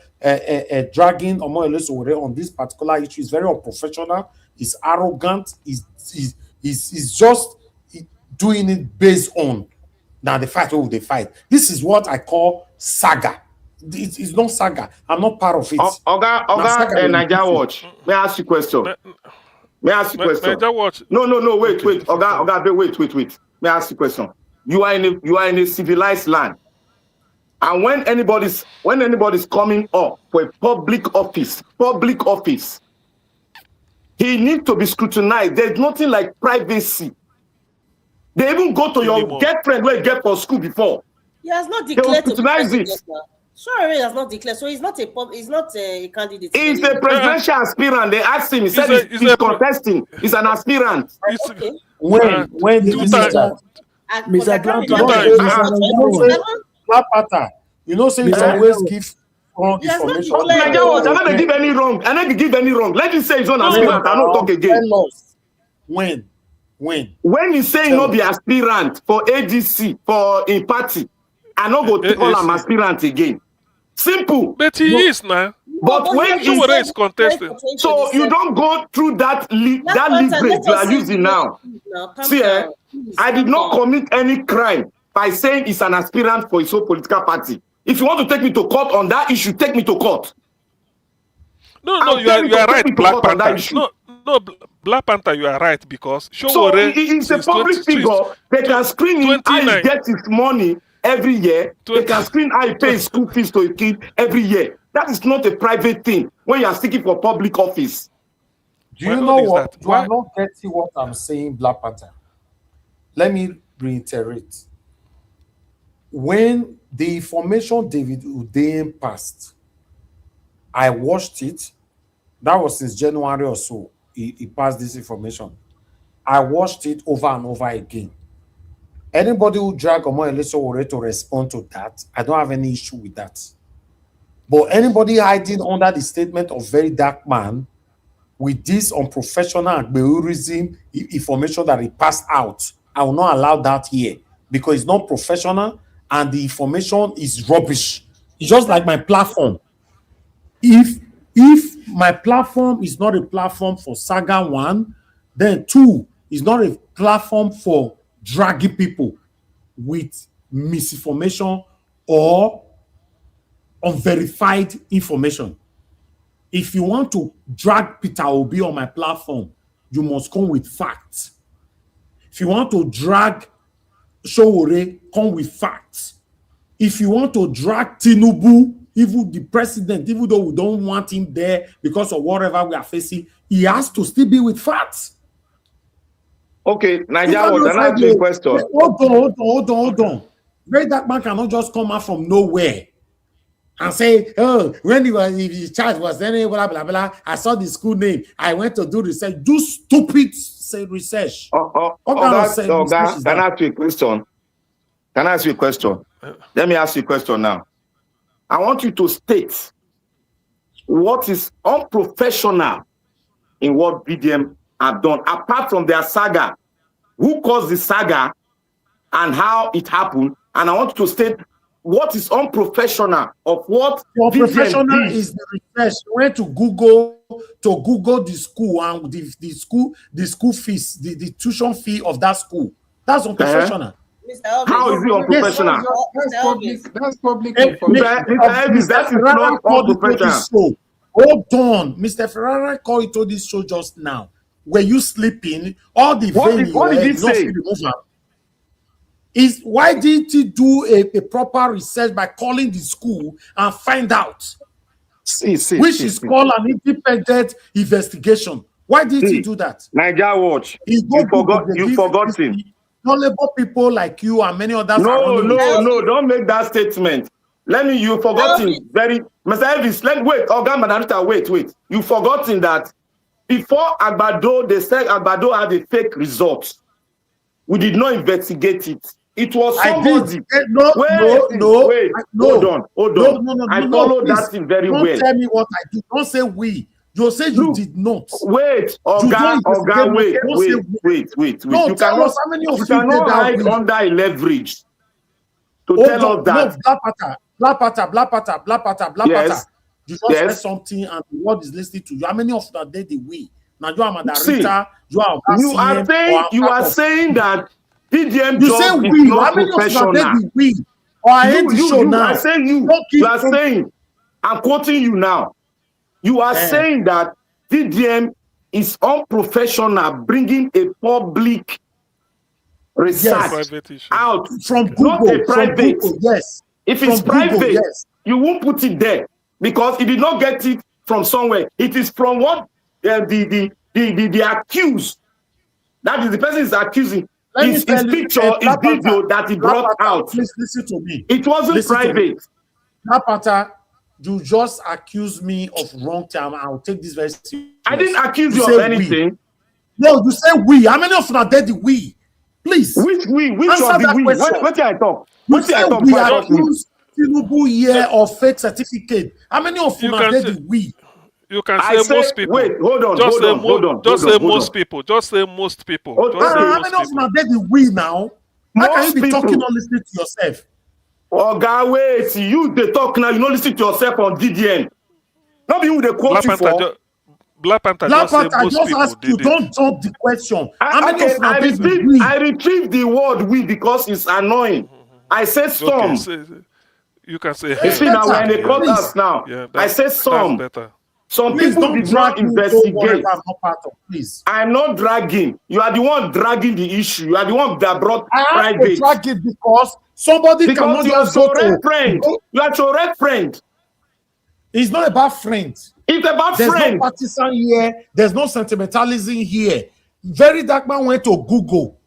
dragging Omoyele Sowore on this particular issue is very unprofessional. It's arrogant. It's just doing it based on now the fight over the fight. This is what I call saga. It's not saga. I'm not part of it. Oga, Niger Watch. May I ask you a question? Niger Watch. No. Wait. Oga, wait. May I ask you a question? You are in a civilized land. And when anybody's coming up for a public office, he needs to be scrutinized. There's nothing like privacy. They even go to your girlfriend where you get for school before. He has not declared to be president. it. Sure, he has not declared. So he's not a candidate. He's a presidential aspirant. They asked him. He said he's contesting. He's an aspirant. Okay. When did you say that? Mr. Black Panther. You know, say always give wrong information. I don't give any wrong. I don't give any wrong. Let him say his own aspirant. I don't talk again. When he say no be aspirant for ADC for in party, I no go call him aspirant again. Simple. But he is now. But when he is contesting, so you don't go through that leverage you are using now. See, I did not commit any crime by saying he's an aspirant for his own political party. If you want to take me to court on that issue, take me to court. No, you are right, Black Panther. No, Black Panther, you are right, because he's a public figure. They can screen him how he gets his money every year. They can screen how he pays school fees to a kid every year. That is not a private thing when you are seeking for public office. Do you know what? You are not getting what I'm saying, Black Panther. Let me reiterate. when the information David Udein passed, I watched it. That was since January or so. He passed this information. I watched it over and over again. Anybody who drag Omo Elesowore to respond to that, I don't have any issue with that. But anybody hiding under the statement of very dark man with this unprofessional and beurism information that he passed out, I will not allow that here because it's not professional and the information is rubbish. It's just like my platform. If my platform is not a platform for Saga 1, then 2 is not a platform for dragging people with misinformation or unverified information. If you want to drag Peter Obi on my platform, you must come with facts. If you want to drag Sowore, come with facts. If you want to drag Tinubu, even the president, even though we don't want him there because of whatever we are facing, he has to still be with facts. Okay, Nigeria was an answering question. Hold on. Very dark man cannot just come out from nowhere and say, oh, when he was in charge was any blah blah blah. I saw the school name. I went to do research. Do stupid research. Can I ask you a question? Can I ask you a question? Let me ask you a question now. I want you to state what is unprofessional in what BDM have done, apart from their saga. Who caused the saga and how it happened? And I want you to state what is unprofessional of what professional is the research. You went to Google the school and the school fees, the tuition fee of that school. That's unprofessional. How is it unprofessional? That's public information. That is not unprofessional. Hold on, Mr. Ferrara called you to this show just now. Were you sleeping? All the what did he say? Is why didn't he do a proper research by calling the school and find out? Which is called an independent investigation. Why didn't he do that? Nigeria Watch. You forgot him. Knowledgeable people like you and many others. No, don't make that statement. You forgotten very Mr. Elvis, wait. You forgotten that before Agbado, they said Agbado had a fake result. We did not investigate it. It was somebody. Hold on. I followed that thing very well. Don't tell me what I do. Don't say we. You say you did not. Wait. No, you cannot hide under a leverage to tell us that. Blapata. Yes. You just said something and the world is listening to you. How many of them did the we? Now you are Madarita, you are saying that PDM you say we. How many of them did the we? Or I hate the show now. I say you are saying, I'm quoting you now. You are saying that PDM is unprofessional, bringing a public research out from Google, not a private. From Google, yes. If it's private, you won't put it there because he did not get it from somewhere. It is from what the accused. That is the person is accusing. His picture, his video that he brought out. Please listen to me. It wasn't private. Lapata, you just accuse me of wrong term. I'll take this very seriously. I didn't accuse you of anything. No, you say we. How many of them are dead? We. Please. Which we? Which of the we? What did I talk? What did I talk? We accuse Tinubu year of fake certificate. How many of them are dead? We. You can say most people. Wait, hold on. Just say most people. How many of them are dead? We now. How can you be talking or listening to yourself? Oh God, wait! You they talk now. You don't listen to yourself on DDN. Not be who they quote you for. Black Panther just ask you. Don't jump the question. I retrieve the word "we" because it's annoying. I said some. Okay, you can say. You see now when they call us now. Yeah, I said some. Some people did not investigate. I'm not dragging. You are the one dragging the issue. You are the one that brought private. I have to drag it because somebody cannot just go to friend. You are your red friend. It's not about friends. It's about There's friends. No partisan here. There's no sentimentalism here. Very Dark Man went to Google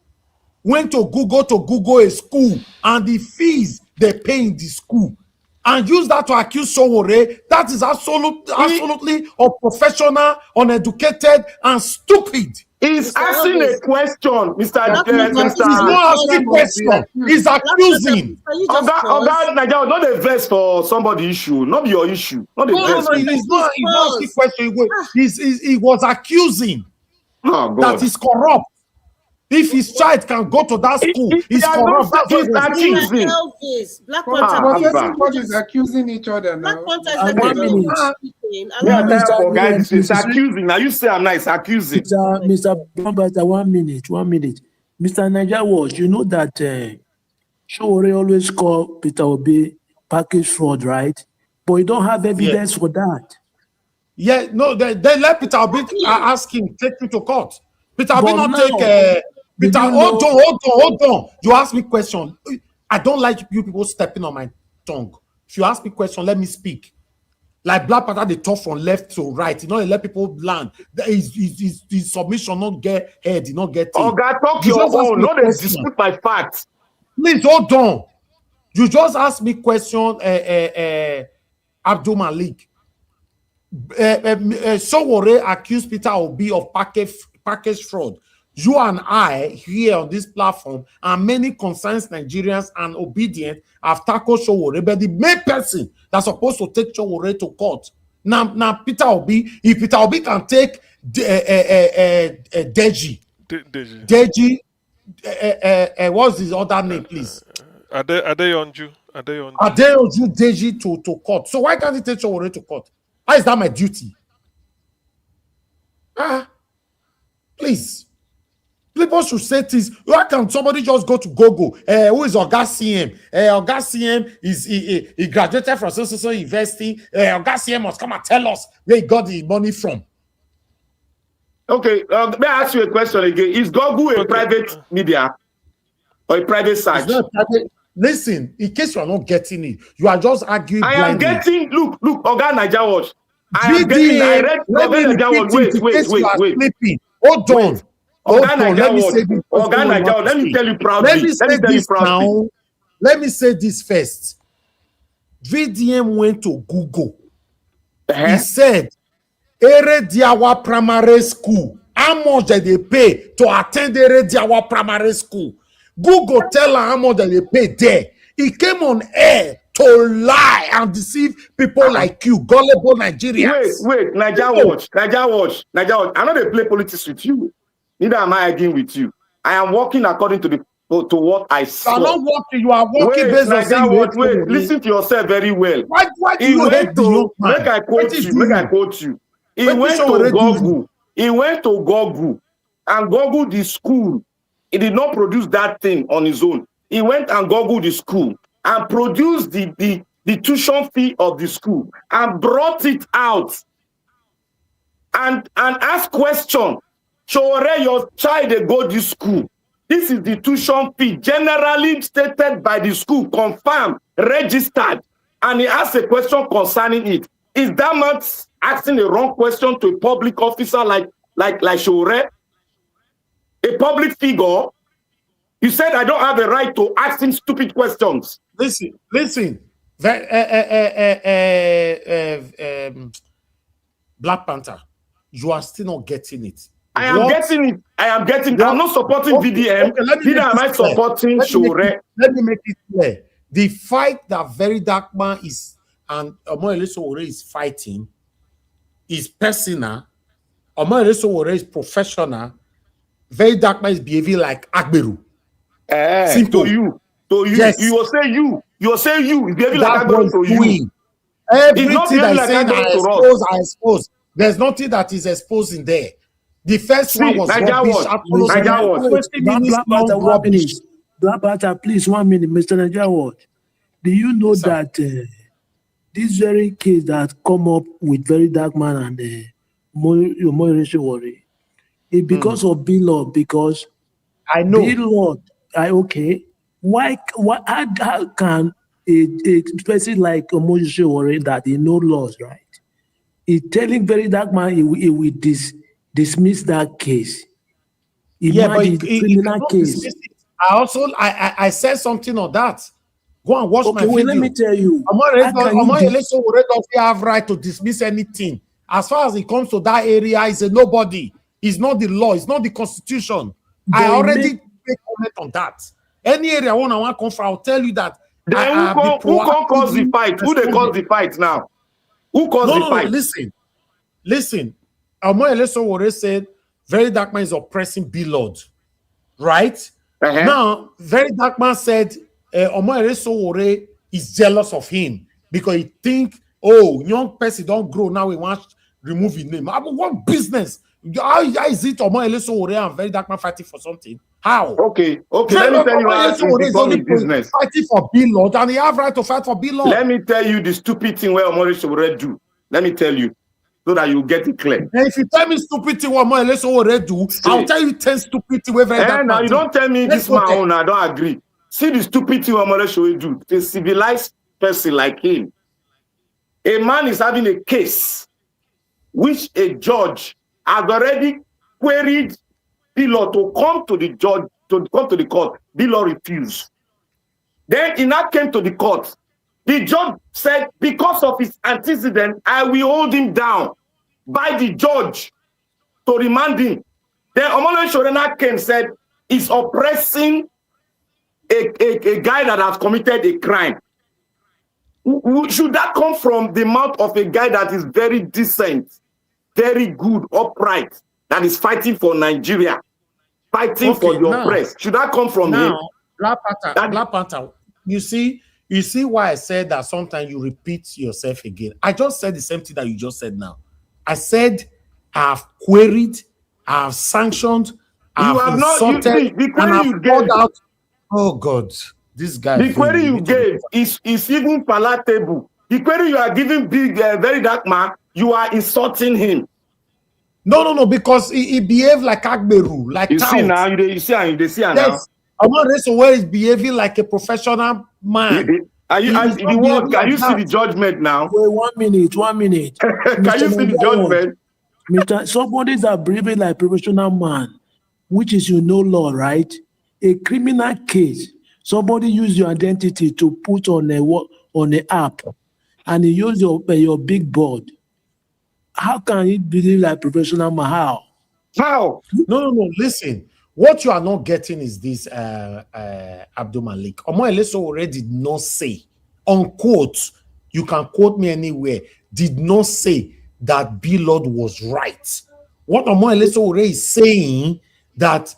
a school, and the fees they pay in the school, and use that to accuse Sowore. That is absolutely unprofessional, uneducated, and stupid. He's asking a question, Mr. He's not asking question. He's accusing. Oga, Nigeria, not a verse for somebody issue, not your issue. Not a verse. No, he's not asking question. He was accusing that he's corrupt. If his child can go to that school, he's corrupt. That's what he's accusing. Black Panther. Everybody's accusing each other now. Black Panther is accusing. Now you say I'm not accusing. Mr. Panther, 1 minute. Mr. Niger Watch, you know that Sowore always call Peter Obi package fraud, right? But you don't have evidence for that. Yeah, no, they let Peter Obi ask him, take him to court. Peter Obi not take. Peter, hold on. You ask me question. I don't like you people stepping on my tongue. If you ask me question, let me speak. Like Black Panther, they talk from left to right. You know, they let people land. His submission not get head, not get tail. Oh God, talk your own. No, they dispute my facts. Please hold on. You just ask me question, Abdul Malik. Sowore accused Peter Obi of package fraud. You and I here on this platform and many concerned Nigerians and obedient have tackled Sowore, but the main person that's supposed to take Sowore to court now Peter Obi. If Peter Obi can take Deji, what's his other name, please? Adeyonju Deji to court. So why can't he take Sowore to court? How is that my duty? Please. People should say this. Why can somebody just go to Google? Who is Oga CM? Oga CM he graduated from so university. Oga CM must come and tell us where he got the money from. Okay, may I ask you a question again? Is Google a private media or a private site? It's not private. Listen, in case you are not getting it, you are just arguing blindly. I am getting. Look, Oga Niger Watch. I am getting. I read Oga Niger Watch. Wait. Hold on. Let me tell you proudly. Let me say this first. VDM went to Google. He said, Erediawa Primary School. How much did they pay to attend Erediawa Primary School? Google tell her how much did they pay there. He came on air to lie and deceive people like you, gullible Nigerians. Wait, Niger Watch. I know they play politics with you. Neither am I arguing with you. I am working according to what I saw. You are not working. You are working based on saying wait. Listen to yourself very well. Why do you hate the young man? Make I quote you. He went to Google and Google the school. He did not produce that thing on his own. He went and Googled the school and produced the tuition fee of the school and brought it out and asked question. Sowore, your child they go to school. This is the tuition fee generally stated by the school, confirmed, registered, and he asked a question concerning it. Is that not asking a wrong question to a public officer like Sowore? A public figure? You said I don't have a right to ask him stupid questions. Listen. Black Panther, you are still not getting it. I am getting it. I'm not supporting VDM. Neither am I supporting Sowore. Let me make it clear. The fight that Very Dark Man is and Omoyele Sowore is fighting is personal. Omoyele Sowore is professional. Very Dark Man is behaving like Agberu. To you. Yes. You will say you. He's behaving like Agberu to you. Everything I say I expose. There's nothing that is exposed in there. The first one was rubbish. Black Panther, please, 1 minute, Mr. Niger Watch. Do you know that this very case that come up with Very Dark Man and Omoyele Sowore is because of Bill because I know Bill okay. Why how can a person like Omoyele Sowore that he know laws, right? He's telling Very Dark Man he will dismiss that case. Criminal case. I said something on that. Go and watch my video. Wait, let me tell you. Omoyele Sowore doesn't have right to dismiss anything. As far as it comes to that area, he's a nobody. It's not the law. It's not the constitution. I already make comment on that. Any area I want to come from, I'll tell you that. Then who caused the fight? Who they caused the fight now? Who caused the fight? Listen. Omoyele Sowore said, Very Dark Man is oppressing B-Lord. Right? Now, Very Dark Man said, Omoyele Sowore is jealous of him because he think, oh, young person don't grow, now we want to remove his name. What business? How is it Omoyele Sowore and Very Dark Man fighting for something? How? Okay. Let me tell you how it's become a business. Fighting for B-Lord, and he have right to fight for B-Lord. Let me tell you the stupid thing where Omoyele Sowore do. Let me tell you, so that you get it clear. And if you tell me stupid thing what Omoyele Sowore do, I'll tell you 10 stupid thing where Very Dark Man now you don't tell me this my own, I don't agree. See the stupid thing Omoyele Sowore do. A civilized person like him. A man is having a case which a judge has already queried B-Lord to come to the judge, to come to the court. B-Lord refused. Then he now came to the court. The judge said, because of his antecedent, I will hold him down by the judge to remand him. Then Omoyele Sowore came and said, he's oppressing a guy that has committed a crime. Should that come from the mouth of a guy that is very decent, very good, upright, that is fighting for Nigeria, fighting for the oppressed? Should that come from him? Black Panther, you see why I said that sometimes you repeat yourself again. I just said the same thing that you just said now. I said I have queried, I have sanctioned, I have insulted, and I have called out. Oh God, this guy. The query you gave is even palatable. The query you are giving Very Dark Man, you are insulting him. No, because he behaved like Agberu, like you see now, you see now. Yes, Omoyele Sowore is behaving like a professional man. Can you see the judgment now? Wait, 1 minute. Can you see the judgment? Somebody's are behaving like a professional man, which is law, right? A criminal case. Somebody use your identity to put on a app, and he use your big board. How can it be like professional man? How? No. Listen, what you are not getting is this, Abdul Malik. Omoyele Sowore did not say, unquote, you can quote me anywhere, did not say that B-Lord was right. What Omoyele Sowore is saying that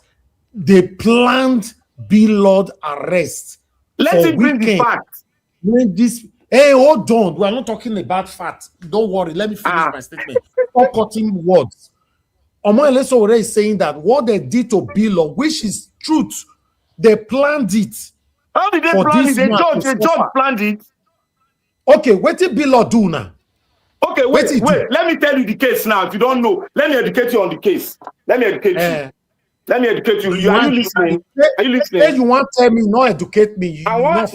they planned B-Lord arrest. Let it bring the fact. Hey, hold on. We are not talking about facts. Don't worry. Let me finish my statement. Stop cutting words. Omoyele Sowore is saying that what they did to B-Lord, which is truth, they planned it. How did they plan it? The judge planned it. Okay, what did B-Lord do now? Okay, wait. Let me tell you the case now. If you don't know, let me educate you on the case. Let me educate you. Are you listening? Are you listening? You want to tell me, not educate me. Now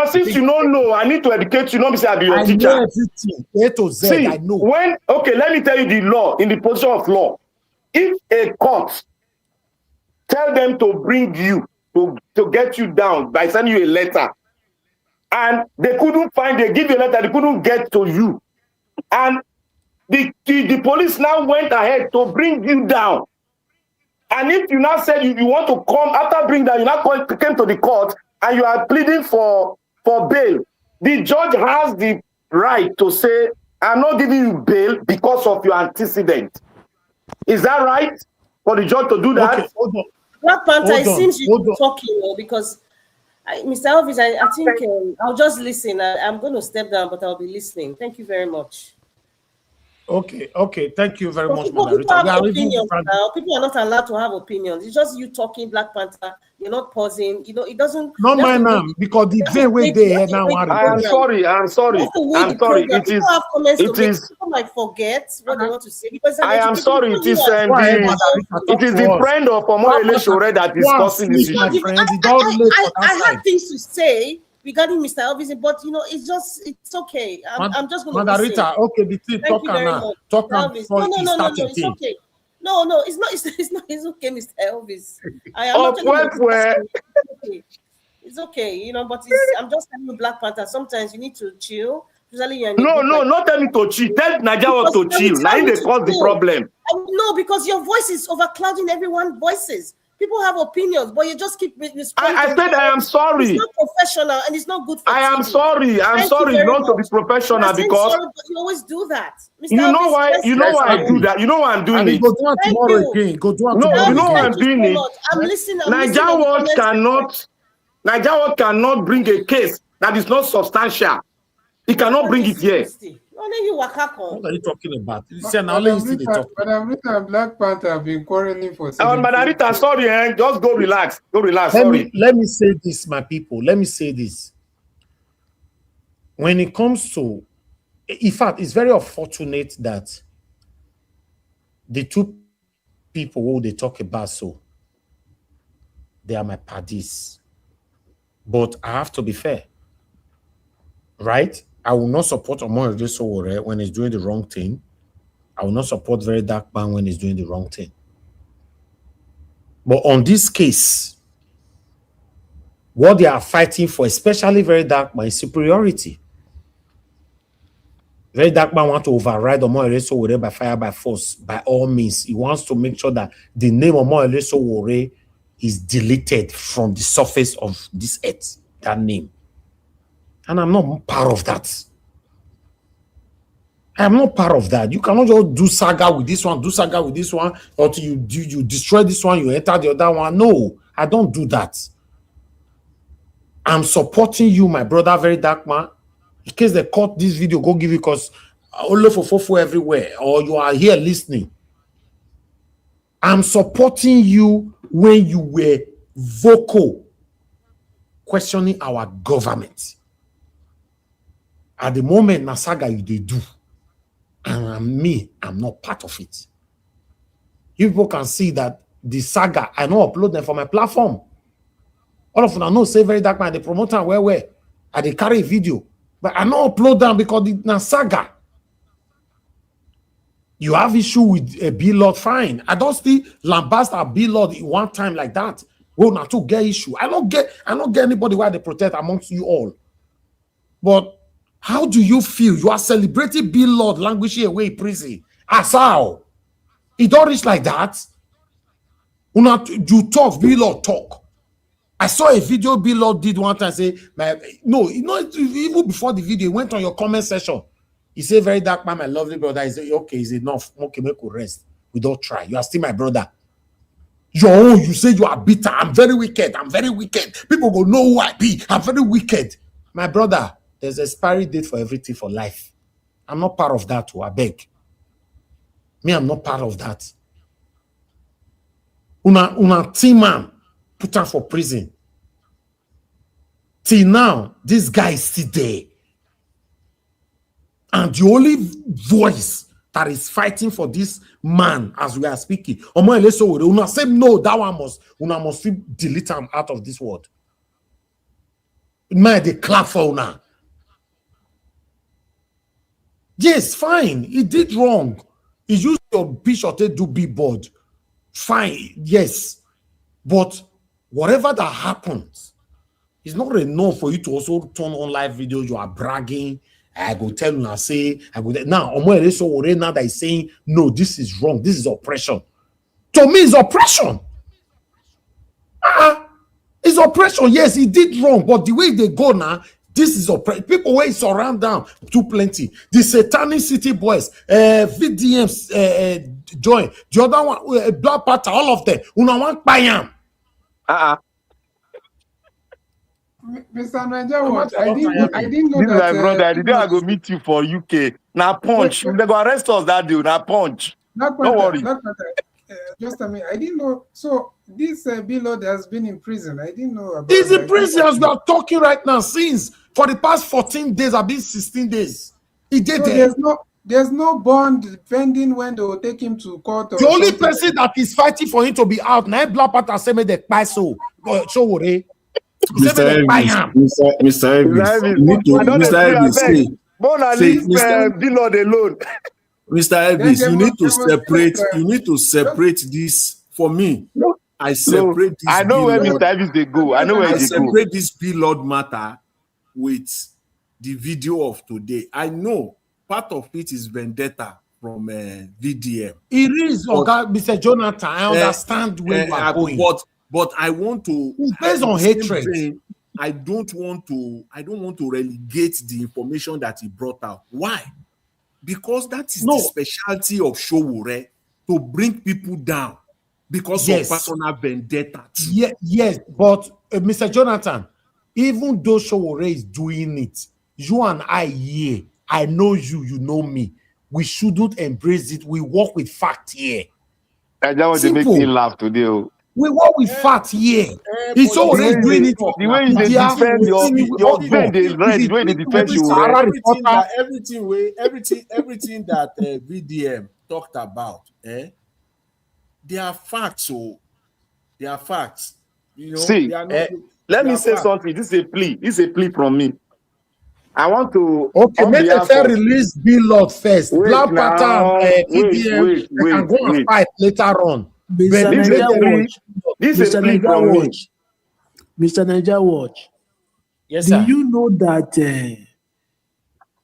since you don't know, I need to educate you. Not be say I be your teacher. I know everything. A to Z, see, I know. Let me tell you the law, in the position of law. If a court tell them to bring you, to get you down by sending you a letter, and they couldn't find, they give you a letter, they couldn't get to you, and the police now went ahead to bring you down. And if you now said you want to come after bringing that, you now came to the court and you are pleading for bail, the judge has the right to say, I'm not giving you bail because of your antecedent. Is that right for the judge to do that? Okay, hold on. Black Panther, it seems you're talking because Mr. Elvis, I think I'll just listen. I'm going to step down, but I'll be listening. Thank you very much. Okay. Thank you very much, People have opinions now. People are not allowed to have opinions. It's just you talking, Black Panther. You're not pausing. It doesn't. Not my name, because the very way they are now. I'm sorry. It is. People might forget what they want to say because I am sorry. It is the friend of Omoyele Sowore that is causing this issue. I had things to say regarding Mr. Elvis, but it's okay. I'm just going to listen. Rita, okay, the thing talk now. Talk now before he started. It's okay. No, it's not. It's okay, Mr. Elvis. I am not okay. It's okay, you know, but it's, I'm just telling you, Black Panther, sometimes you need to chill. Usually you're in a No, group no, like not tell me to chill. Tell Nigeria to I will chill. Now tell you they to cause the chill. problem. No, because your voice is overclouding everyone's voices. People have opinions, but you just keep responding. I said I am sorry. It's not professional and it's not good for I am TV. sorry. I'm Thank you sorry very not to be much. professional I'm saying because sorry, but you always do that. Mr. you know Elvis, why? let's You know why I do that? You know why I'm doing And it? go do it Thank tomorrow you. again. Go do it No, tomorrow you know why again. I'm doing so it? much. I'm listening on the Nigeria comments. Nigeria cannot bring a case that is not substantial. It cannot bring it here. What are you talking about? You said now Madam let you Rita, talk. Madam Rita and Black Panther have been quarreling for 17 Madam Rita, sorry, just go relax. Go relax, sorry. Let me say this, my people. Let me say this. When it comes to, in fact, it's very unfortunate that the two people who they talk about, so they are my paddies. But I have to be fair, right? I will not support Omoyede Sowore when he's doing the wrong thing. I will not support Very Dark Man when he's doing the wrong thing. But on this case, what they are fighting for, especially Very Dark Man, is superiority. Very Dark Man wants to override Omoyede Sowore by fire, by force, by all means. He wants to make sure that the name Omoyede Sowore is deleted from the surface of this earth, that name. And I'm not part of that. I'm not part of that. You cannot just do saga with this one, do saga with this one, or you destroy this one, you enter the other one. No, I don't do that. I'm supporting you, my brother, Very Dark Man. In case they cut this video, go give you because only for fofo everywhere, or you are here listening. I'm supporting you when you were vocal, questioning our government. At the moment, Nasaga you they do. And I'm not part of it. You people can see that the saga, I don't upload them for my platform. All of them know say Very Dark Man, the promoter where I they carry a video. But I don't upload them because the saga. You have issue with a B-Lord, fine. I don't see lambast a B-Lord in one time like that. Well, not to get issue. I don't get anybody where they protect amongst you all. But how do you feel? You are celebrating B-Lord languishing away in prison. As how? It don't reach like that. You talk, B-Lord talk. I saw a video B-Lord did one time say, no, even before the video, he went on your comment section. He said, Very Dark Man, my lovely brother. He said, okay, it's enough. Okay, make you rest. We don't try. You are still my brother. Your own, you say you are bitter. I'm very wicked. I'm very wicked. People go know who I be. I'm very wicked. My brother, there's an expiry date for everything for life. I'm not part of that, I beg. Me, I'm not part of that. Una team man put her for prison. Till now, this guy is still there. And the only voice that is fighting for this man as we are speaking, Omoyele Sowore, una say no, that one must delete him out of this world. Man, they clap for una. Yes, fine. He did wrong. He used your bishop to do billboard. Fine, yes. But whatever that happens, it's not enough for you to also turn on live videos. You are bragging. I go tell you and say, now Omoyele Sowore now that is saying, no, this is wrong. This is oppression. To me, it's oppression. It's oppression. Yes, he did wrong, but the way they go now, this is oppression. People where surround down too plenty. The Satanic City Boys, VDMs, join. The other one, Black Panther, all of them. Una want buy him. Mr. Niger, what? I didn't know this that. This is my brother. The day I go meet you for UK. Now punch. They go arrest us that day. Now punch. Don't worry. Just a minute. I didn't know. So this B-Lord has been in prison. I didn't know about. He's in prison as we are talking right now. Since for the past 14 days, I've been 16 days. He did so there's no bond pending when they will take him to court. The only person that is fighting for him to be out now, Black Panther say me the paso. Mr. Elvis, Mr. Elvis, you need to separate this for me. I separate this I know where Lord. Mr. Elvis they go. I know where I they go. separate this Lord matter with the video of today. I know part of it is vendetta from VDM. It is, Mr. Jonathan. I understand where you are going. But I want to. It's based on hatred. I don't want to relegate the information that he brought out. Why? Because that is the specialty of Showore, to bring people down because of personal vendetta. Yes, but Mr. Jonathan, even though Showore is doing it, you and I here, I know you, you know me. We shouldn't embrace it. We work with fact here. I just want to make me laugh today. We work with fact here. It's always doing it. The way they defend your friend is right. The way they defend you, everything that VDM talked about, they are facts. So they are facts. You know. See, let me say something. This is a plea. This is a plea from me. I want to. Okay, make the fair release Lord first. Black Panther, VDM, they can go and fight later on. This is a plea from me. Mr. Niger Watch. Yes, do sir. You know that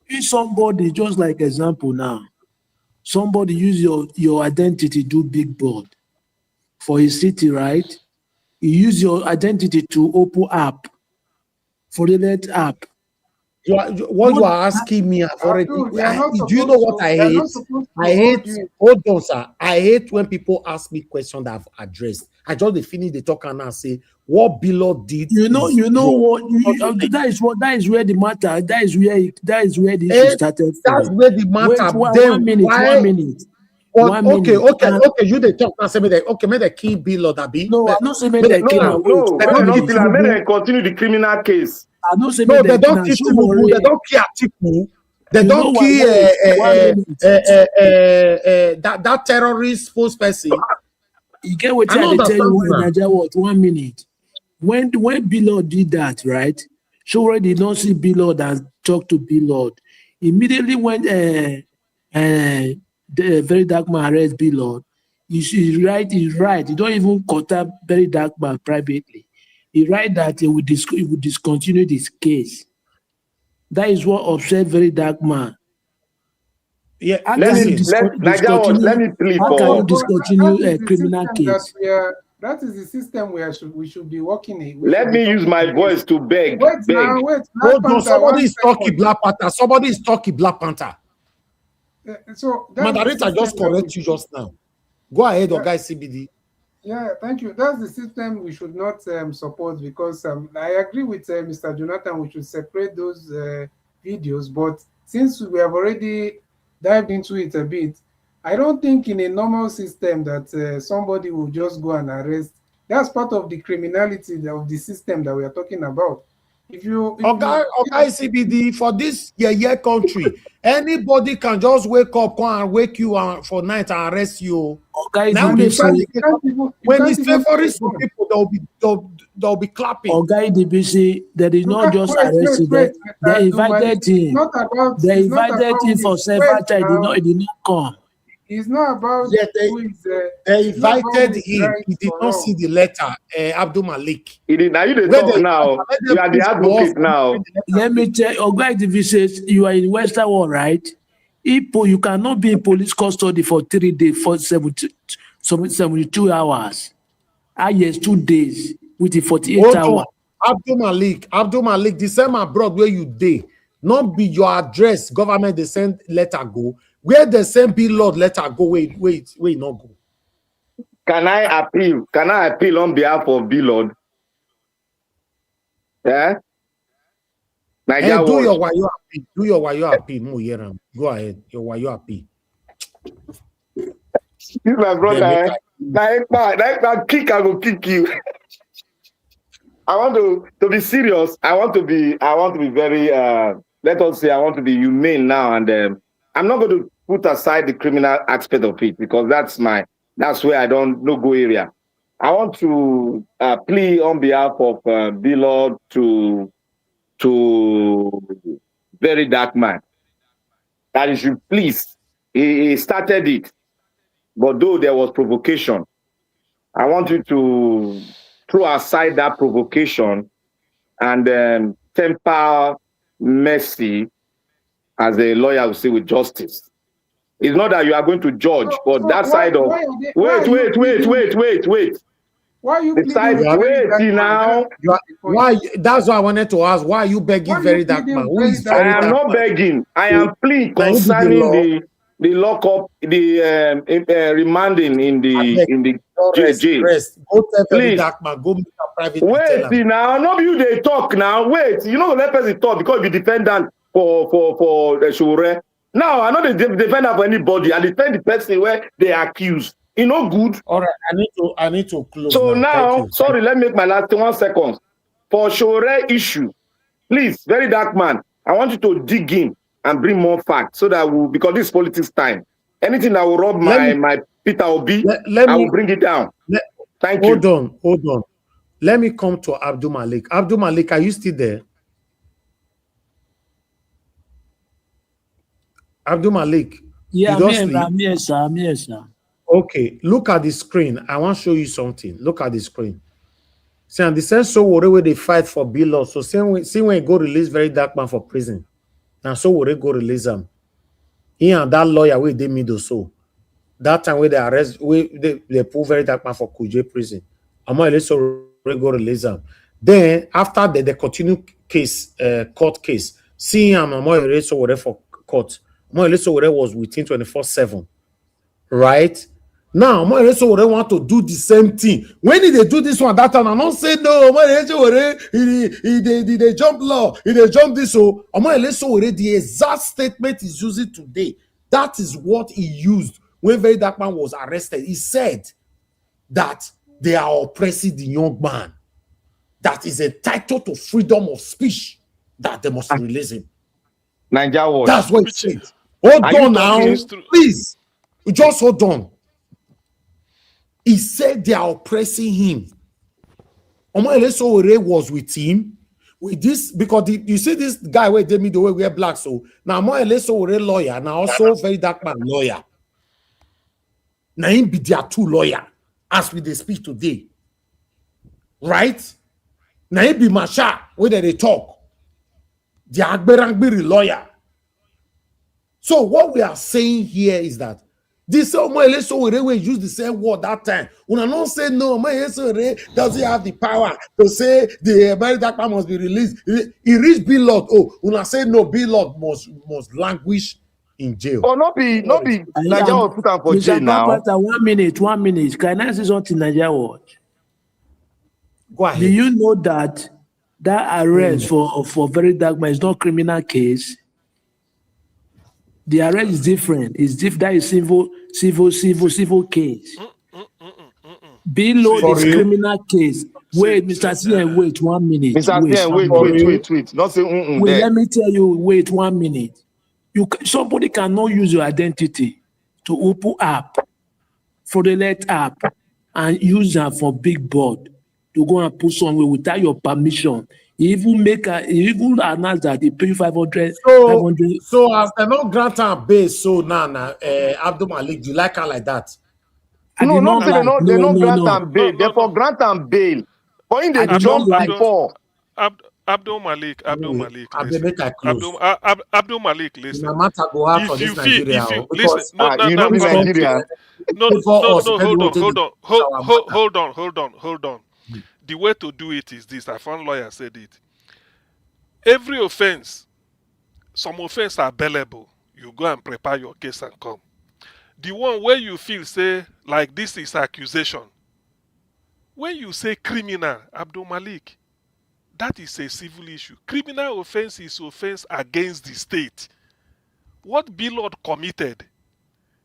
if somebody, just like example now, somebody use your identity to do big board for his city, right? You use your identity to open app for the net app. You are asking me, I've already. Do you know what I hate? I hate. Hold on, sir. I hate when people ask me questions that I've addressed. I just finish the talk and I say what Bilo did. You know what? That is where the matter. That is where the issue started. That's where the matter. Wait, 1 minute. 1 minute. Okay. You they talk now. Say me that. Okay, make the key Bilo that be. No, I'm not saying make the key. No. May they continue the criminal case. No, they don't kill Tinubu. They don't kill Atiku. They don't kill that terrorist spokesperson. You get what I tell you in Nigeria? What 1 minute? When Bilo did that, right? Showore did not see Bilo and talk to Bilo. Immediately when the very dark man arrest Bilo, he's right. He don't even contact very dark man privately. He write that he would discontinue this case. That is what upset very dark man. Yeah, let me plead how can you discontinue a criminal case? That is the system we should be working in. Let me use my voice to beg. Wait. Hold on, somebody is talking Black Panther. Somebody is talking Black Panther. So Madarita just correct you just now. Go ahead, Ogai CBD. Yeah, thank you. That's the system we should not support, because I agree with Mr. Jonathan. We should separate those videos. But since we have already dived into it a bit, I don't think in a normal system that somebody will just go and arrest. That's part of the criminality of the system that we are talking about. CBD, for this country, anybody can just wake up and wake you for night and arrest you. Now when it's favorite people, they'll be clapping. DBC, they did not just arrest him. They invited him. They invited him for several times. He did not come. It's not about they invited him. He did not see the letter. Abdul Malik. He did. Now you talk now. You are the advocate now. Let me tell you, Ogai says you are in Western World, right? You cannot be in police custody for 3 days, for 72 hours. Yes, 2 days with the 48 hours. Abdul Malik, the same abroad where you day, not be your address. Government they send letter go. Where the same Lord letter go? Wait, not go. Can I appeal? Can I appeal on behalf of Lord? Yeah. Do your wayo appeal. Do your wayo appeal. Go ahead. Your wayo appeal. This is my brother. That kick, I will kick you. I want to be serious. I want to be very. Let us say I want to be humane now, and I'm not going to put aside the criminal aspect of it, because that's where I don't no go area. I want to plea on behalf of Lord to very dark man that he should please. He started it, but though there was provocation, I want you to throw aside that provocation and temper mercy, as a lawyer will say, with justice. It's not that you are going to judge, but that side of wait. Why are you The pleading side, with wait very now. Why? That's what I wanted to ask. Why are you begging very dark man? Who is I very am dark not man? begging. I am pleading Now you be the concerning law. the lockup, the remanding in the jail. Rest. Go tell very Please. dark man. Go meet a private. Wait now, no be you they talk now. Wait, you know let person talk because you defendant for Shure. Now I know they defend for anybody. I defend the person where they accuse. You know good. All right, I need to close. So now sorry, let me make my last 1 second. For Shure issue, please, very dark man, I want you to dig in and bring more facts so that because this is politics time. Anything that will rob my Peter Obi, I will bring it down. Thank you. Hold on. Let me come to Abdul Malik. Abdul Malik, are you still there? Abdul Malik. Yeah, I'm here, sir. Okay, look at the screen. I want to show you something. Look at the screen. See, and the sense so whatever they fight for bill, so see when you go release very dark man for prison. Now so where they go release them. He and that lawyer where they middle so. That time where they arrest, they pull very dark man for Kuje prison. I'm going to go release them. Then after they continue case, court case. See him, I'm going to so whatever for court. I'm so whatever was within 24/7. Right? Now, when they want to do the same thing. When did they do this one that time? I don't say no. They jump law, they jump this. So, the exact statement is using today. That is what he used when Very Dark Man was arrested. He said that they are oppressing the young man that is entitled to freedom of speech, that they must release him. Nigeria Watch. That's what he said. Hold on now, please. Just hold on. He said they are oppressing him. Omoyele Sowore was with him with this because you see this guy where they me the way we are black. So now Omoyele Sowore lawyer, now also Very Dark Man lawyer. Now him be their two lawyer as we they speak today. Right? Now him be Masha where they talk. The Agberangbiri lawyer. So what we are saying here is that this Omoyele Sowore use the same word that time. When I don't say no, Omoyele Sowore doesn't have the power to say the Very Dark Man must be released. He reached Billot. Oh, when I say no, Billot must languish in jail. Oh, not be Nigeria will put him for jail now. Papa, 1 minute. Can I say something, Nigeria Watch? Go ahead. Do you know that arrest for Very Dark Man is not criminal case? The arrest is different. That is civil case. Below is criminal case. Wait, Mr. CN, wait 1 minute. Mr. CN, wait. Not say wait, let me tell you, wait 1 minute. Somebody cannot use your identity to open app, fraudulent app, and use that for big board to go and put somewhere without your permission. He even announced that he pay you 500. So as they not grant and base, so now Abdul Malik, do you like her like that? They don't grant and bail. They for grant and bail. But in the jump before. Abdul Malik, listen. Abdul Malik, listen. If you feel, listen, hold on. The way to do it is this. I found lawyer said it. Every offense, some offense are bailable. You go and prepare your case and come. The one where you feel, say, like this is accusation. When you say criminal, Abdul Malik, that is a civil issue. Criminal offense is offense against the state. What Billot committed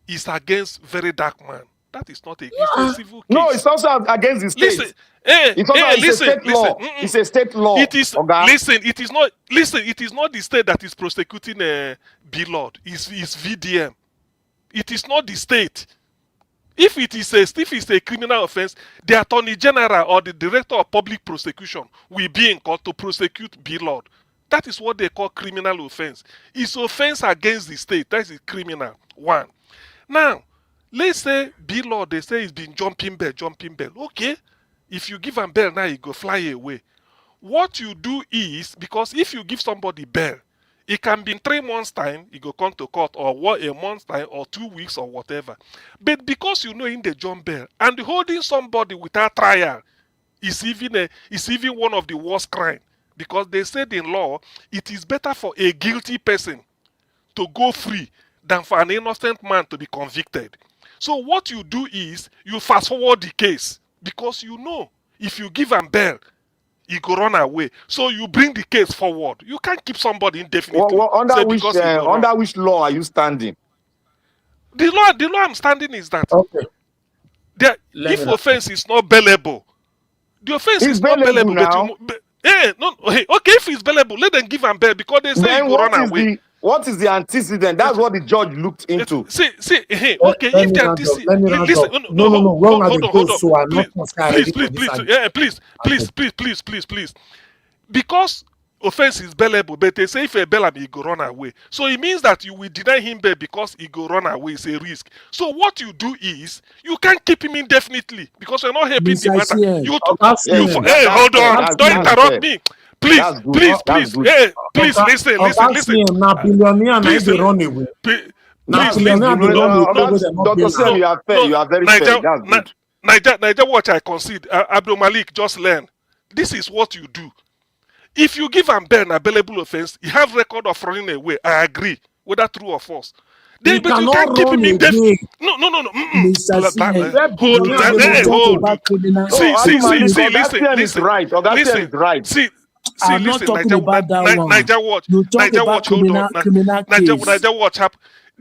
is against Very Dark Man. That is not a civil case. No, it's also against the state. Listen, it's a state law. It is it is not the state that is prosecuting Billot. It's VDM. It is not the state. If it is a criminal offense, the Attorney General or the Director of Public Prosecution will be in court to prosecute Billot. That is what they call criminal offense. It's offense against the state. That is criminal. One. Now, Let's say B-law, they say it's been jumping bell. Okay, if you give him bell now, he go fly away. What you do is, because if you give somebody bail, it can be in 3 months' time, you go come to court, or a month's time, or 2 weeks, or whatever. But because you know in the jump bail, and holding somebody without trial is even one of the worst crime. Because they said in law, it is better for a guilty person to go free than for an innocent man to be convicted. So what you do is, you fast forward the case, because you know, if you give him bail, he go run away. So you bring the case forward. You can't keep somebody indefinitely. Under which law are you standing? The law I'm standing is that if offense is not bailable, the offense is not bailable. Now. Okay, if it's bailable, let them give him bail, because they say then he go run away. What is the antecedent? That's what the judge looked into. Okay, if the antecedent, listen, please. Because offense is bailable, but they say if a bail him, he go run away. So it means that you will deny him bail because he go run away. It's a risk. So what you do is, you can't keep him indefinitely, because you're not helping the matter. Hold on, don't interrupt me. Please, listen. Now billionaire, now they run away. Dr. Sam, you are fair. You are very fair. That's good. Niger, watch, I concede. Abdul Malik, just learn. This is what you do. If you give him bail, an available offense, you have record of running away. I agree, whether true or false. But you can't keep him indefinitely. No. Listen. I'm not talking about that one. Niger watch. Hold on. Niger watch.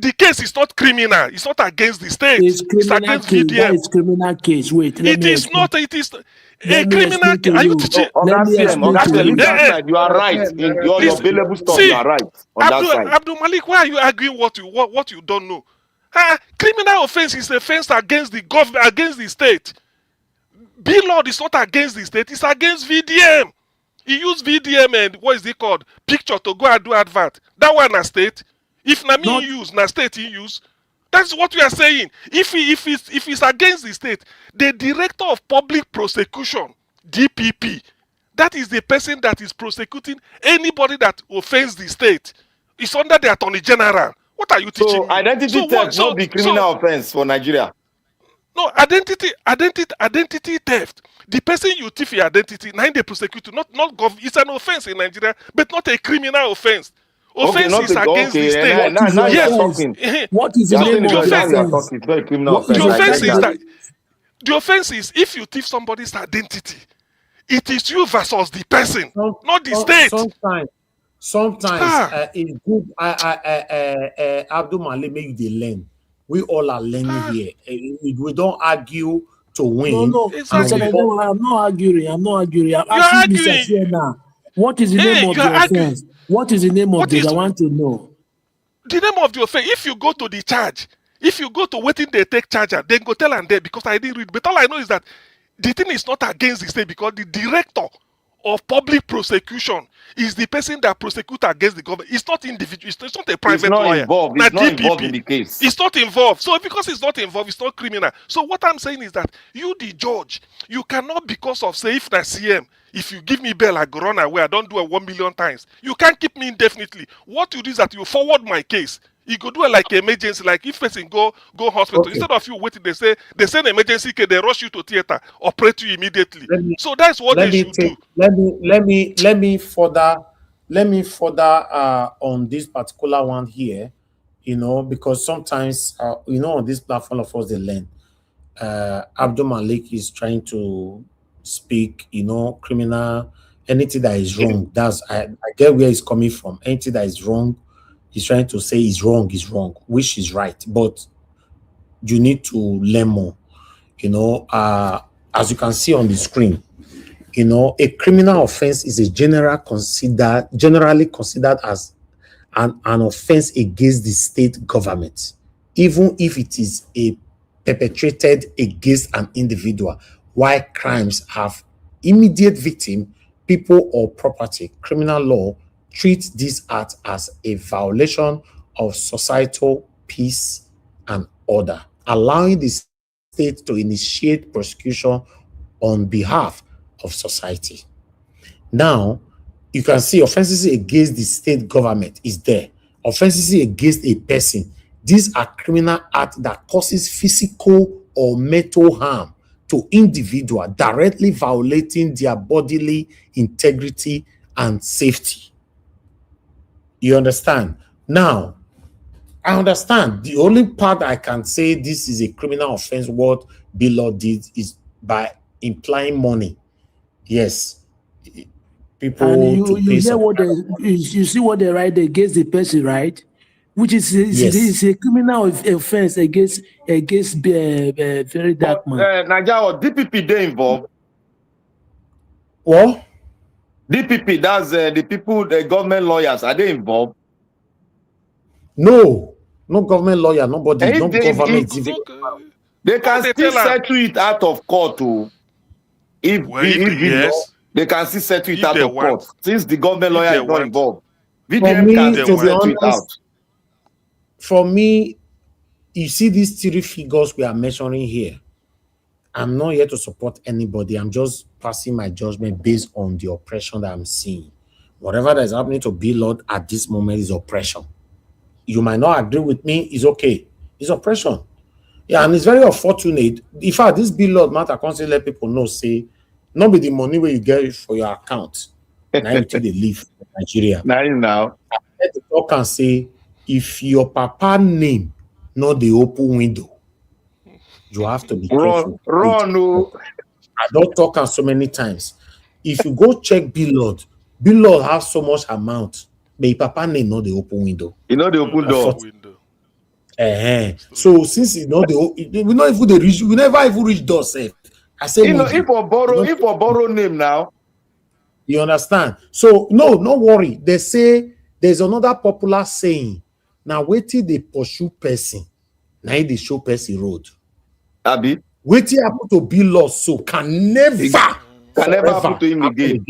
The case is not criminal. It's not against the state. It's criminal case. That is criminal case. Wait. It is not. It is a criminal case. Are you teaching? You are right. In your available stuff, you are right. Abdul Malik, why are you arguing what you don't know? Criminal offense is offense against the government, against the state. B-law is not against the state. It's against VDM. He used VDM and what is it called? Picture to go and do advert. That one na state. If na me use, na state he use. That's what we are saying. If it's against the state, the director of public prosecution, DPP, that is the person that is prosecuting anybody that offends the state. It's under the attorney general. What are you teaching me? Identity theft not be criminal offense for Nigeria. No, identity theft. The person you thief your identity, now they prosecute, not it's an offense in Nigeria, but not a criminal offense. Offense is against the state. What is the name of the offense? The offense is if you thief somebody's identity, it is you versus the person, not the state. Sometimes it's good. Abdul Malik make the learn. We all are learning here. We don't argue to win. No, exactly. I'm not arguing. I'm asking Mr. Siena, what is the name of the offense? What is the name of this? I want to know. The name of the offense, if you go to the charge, if you go to waiting they take charger, then go tell and there, because I didn't read. But all I know is that the thing is not against the state, because the director of public prosecution is the person that prosecutes against the government. It's not individual. It's not a private lawyer. It's not involved in the case. It's not involved. So because it's not involved, it's not criminal. So what I'm saying is that you, the judge, you cannot, because of say if na CM, if you give me bail, I go run away. I don't do it 1 million times. You can't keep me indefinitely. What you do is that you forward my case. You go do it like emergency, like if person go hospital. Okay. Instead of you waiting, they send emergency care, they rush you to theater, operate you immediately. So that's what they should do. Let me further on this particular one here, because sometimes on this platform of us they learn. Abdul Malik is trying to speak, criminal, anything that is wrong. I get where he's coming from. Anything that is wrong, he's trying to say is wrong, which is right. But you need to learn more. As you can see on the screen, a criminal offense is generally considered as an offense against the state government, even if it is perpetrated against an individual. While crimes have immediate victim, people or property, criminal law treats this act as a violation of societal peace and order allowing the state to initiate prosecution on behalf of society. Now, you can see offenses against the state government is there. Offenses against a person. These are criminal acts that causes physical or mental harm to individual, directly violating their bodily integrity and safety. You understand? Now, I understand. The only part I can say this is a criminal offense, what Bill did, is by implying money. Yes. People And you to pay hear some what you see what they write against the person, right? Which is yes. a criminal offense against very dark man. Nigeria, DPP they involved. What? DPP, that's the people, the government lawyers, are they involved? No, no government lawyer, nobody, no government. They can still settle it out of court too. If yes, they can still settle it if out they of court want, since the government lawyer is not want, involved. For VDM me, can to still be settle it out. honest, for me, you see these three figures we are measuring here. I'm not here to support anybody. I'm just passing my judgment based on the oppression that I'm seeing. Whatever that is happening to Lord at this moment is oppression. You might not agree with me, it's okay. It's oppression. Yeah, and it's very unfortunate. In fact, this Lord matter constantly let people know, say, not be the money where you get for your account. Now you take the leave in Nigeria. Now. I let the talk and say, if your papa name not the open window, you have to be careful. Run. I don't talk on so many times. If you go check Bill Lord has so much amount, but papa name not the open window. You know the open door. So since you know we not even the reach, we never even reach door safe. I say if borrow name now. You understand? So no worry. They say there's another popular saying. Now wait till they pursue person. Now they show person road. Abi. Wait till happen to be lost, so can never happen to him again.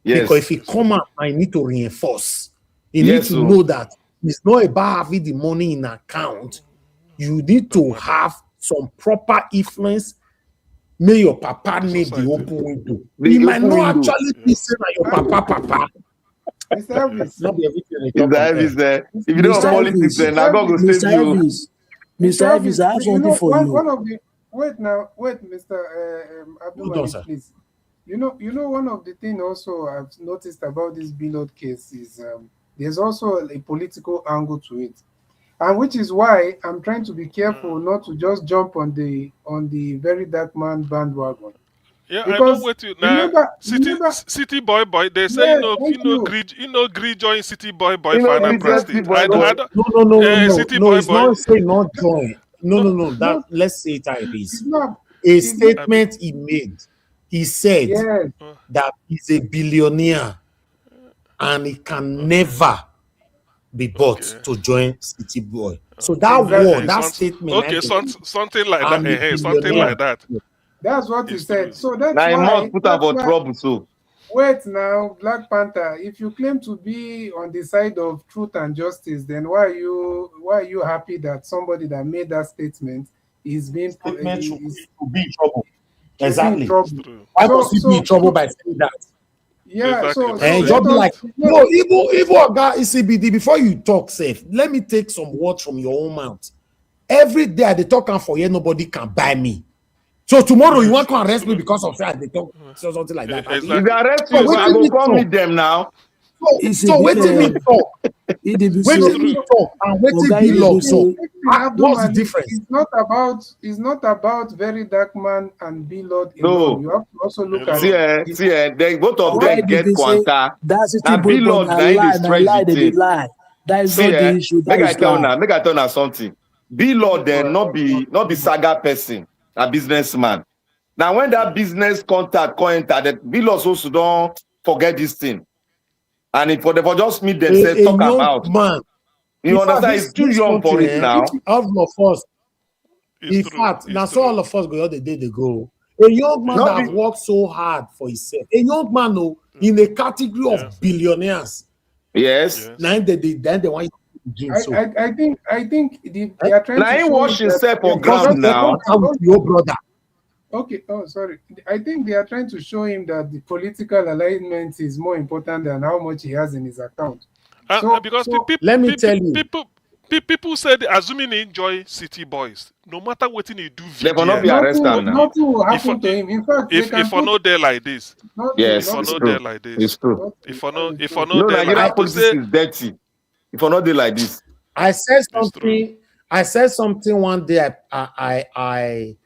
Yes. Because if he come out, I need to reinforce. You need to know that it's not about having the money in account. You need to have some proper influence. May your papa name the open window. He might not actually be saying your papa. Mr. Elvis. Not be everything If you don't have politics, then I'm going to save you. Mr. Elvis, I have something for you. One of the wait, Mr. Abdul, please. You know, one of the things also I've noticed about this Bilod case is there's also a political angle to it, and which is why I'm trying to be careful not to just jump on the very dark man bandwagon. Yeah, because I know what you now. City boy. They say you know, agree join City boy final prestige. No. City boy. It's not say not join. No. That let's say it is a statement he made. He said that he's a billionaire and he can never be bought to join City Boy. So that word, that statement. Okay, something like that. Something like that. That's what he said. So that's now why. He must put up for trouble. So wait now, Black Panther. If you claim to be on the side of truth and justice, then why are you happy that somebody that made that statement is being should be in trouble? Exactly. Why must he be in trouble by saying that? Yeah, exactly. Just be like, no, even guy ECBD, before you talk safe, let me take some words from your own mouth. Every day I talk for here, nobody can buy me. So tomorrow you want to arrest me because of that? They talk something like that. Exactly. If they arrest you, I go come meet them now. So wait till me talk. Wait till me talk and wait till be law. So what's the difference? It's not about very dark man and be Lord alone. You have to also look at they both of them get quanta. That's it. Be Lord, lie. That is not the issue. Make I tell you something. Be Lord then not be saga person, a businessman. Now when that business contact enter, that Be Lord also don't forget this thing. And if they just meet themselves, talk about man. You understand? It's too young for it now. All of us. In fact, now so all of us go the day they go. A young man that have worked so hard for himself. A young man in a category of billionaires. Yes. Then they want I think they are trying now to he show wash it that himself on because ground now. your brother. Okay, oh sorry. I think they are trying to show him that the political alignment is more important than how much he has in his account. Because let me tell you, people said assuming he enjoy city boys, no matter what he do They will not be VDM, arrested now. Nothing will happen to him. In fact, they can if I know there like this, Yes, if I it's know true. there like this, It's true. if I know No, there like Nigerian this, politics is dirty. If I not do like this. I said something. I said something one day. I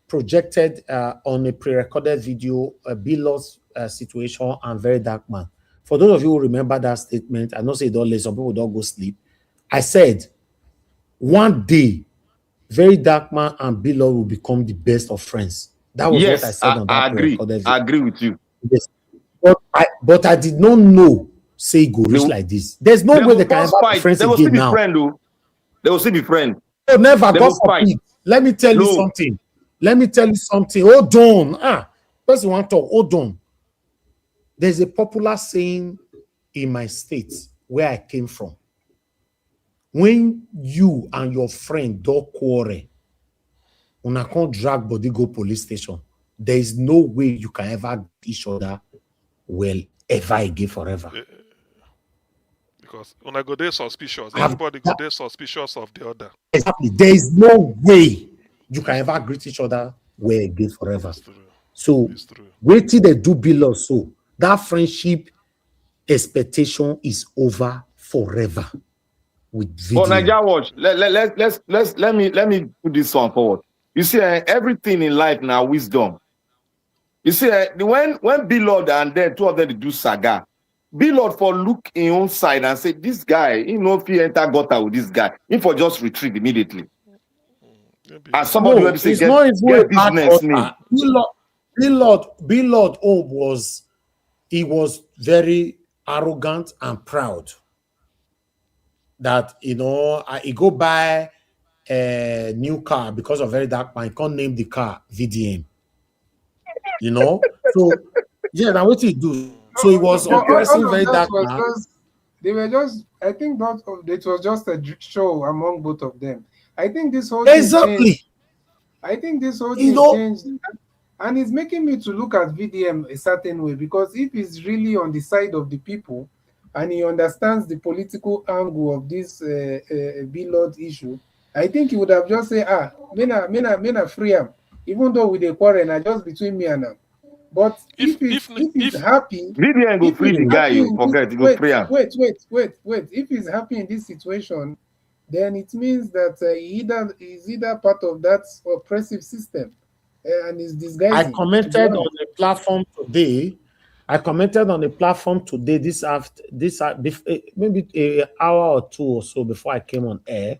projected on a pre-recorded video a Bilot's situation and Very Dark Man. For those of you who remember that statement, I know say don't let some people don't go sleep. I said one day Very Dark Man and Bilot will become the best of friends. That was what I said on that pre-recorded video. I agree with you. Yes. But I did not know say go reach like this. There's no way they can ever be friends again now. They will still be friend, though. They will still be friends. Oh, never go for it. Let me tell you something. Hold on. Person want to talk. Hold on. There's a popular saying in my state where I came from. When you and your friend don't quarrel, una can't drag body go police station. There is no way you can ever get each other well ever again forever. Because when I go there suspicious, everybody go there suspicious of the other. Exactly. There is no way you can ever greet each other well again forever. So wait till they do below. So that friendship expectation is over forever. With video. But Nigeria Watch, let me put this one forward. You see, everything in life now wisdom. You see, when Bilot and then two of them do saga, Bilot for look in own side and say, this guy, if he enter gutter with this guy, he for just retreat immediately. And somebody will say, get business name. Bilot was very arrogant and proud. That he go buy a new car because of Very Dark Man. He can't name the car VDM. So yeah, now what he do? So he was oppressing Very Dark Man. They were just. I think that it was just a show among both of them. I think this whole thing changed. I think this whole thing changed, and it's making me to look at VDM a certain way, because if he's really on the side of the people and he understands the political angle of this Bilot issue, I think he would have just said, me free him, even though with a quarrel, and just between me and him. But if he's happy, VDM go free the guy, you forget, you go free him. Wait. If he's happy in this situation, then it means that he's either part of that oppressive system and is disguising. I commented on the platform today. This after maybe an hour or two or so before I came on air.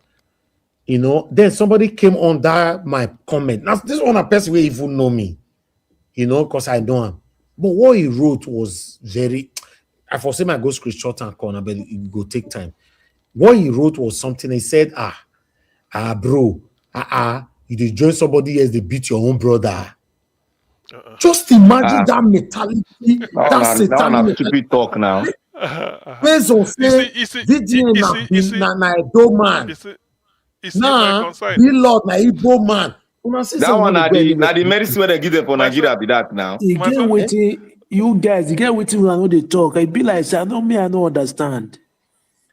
Then somebody came on that my comment. Now this one a person will even know me, because I know him. But what he wrote was very. I foresee my go screenshot and corner, but it go take time. What he wrote was something. He said, bro, you did join somebody else, they beat your own brother. Just imagine that mentality. That's satanic stupid talk now. Based on say, VDM na Edo man. Nah, Bilot na Igbo man. That one na the medicine where they give them for Nigeria be that now. You get waiting, you guys, you get waiting when I know they talk. I be like, I don't understand.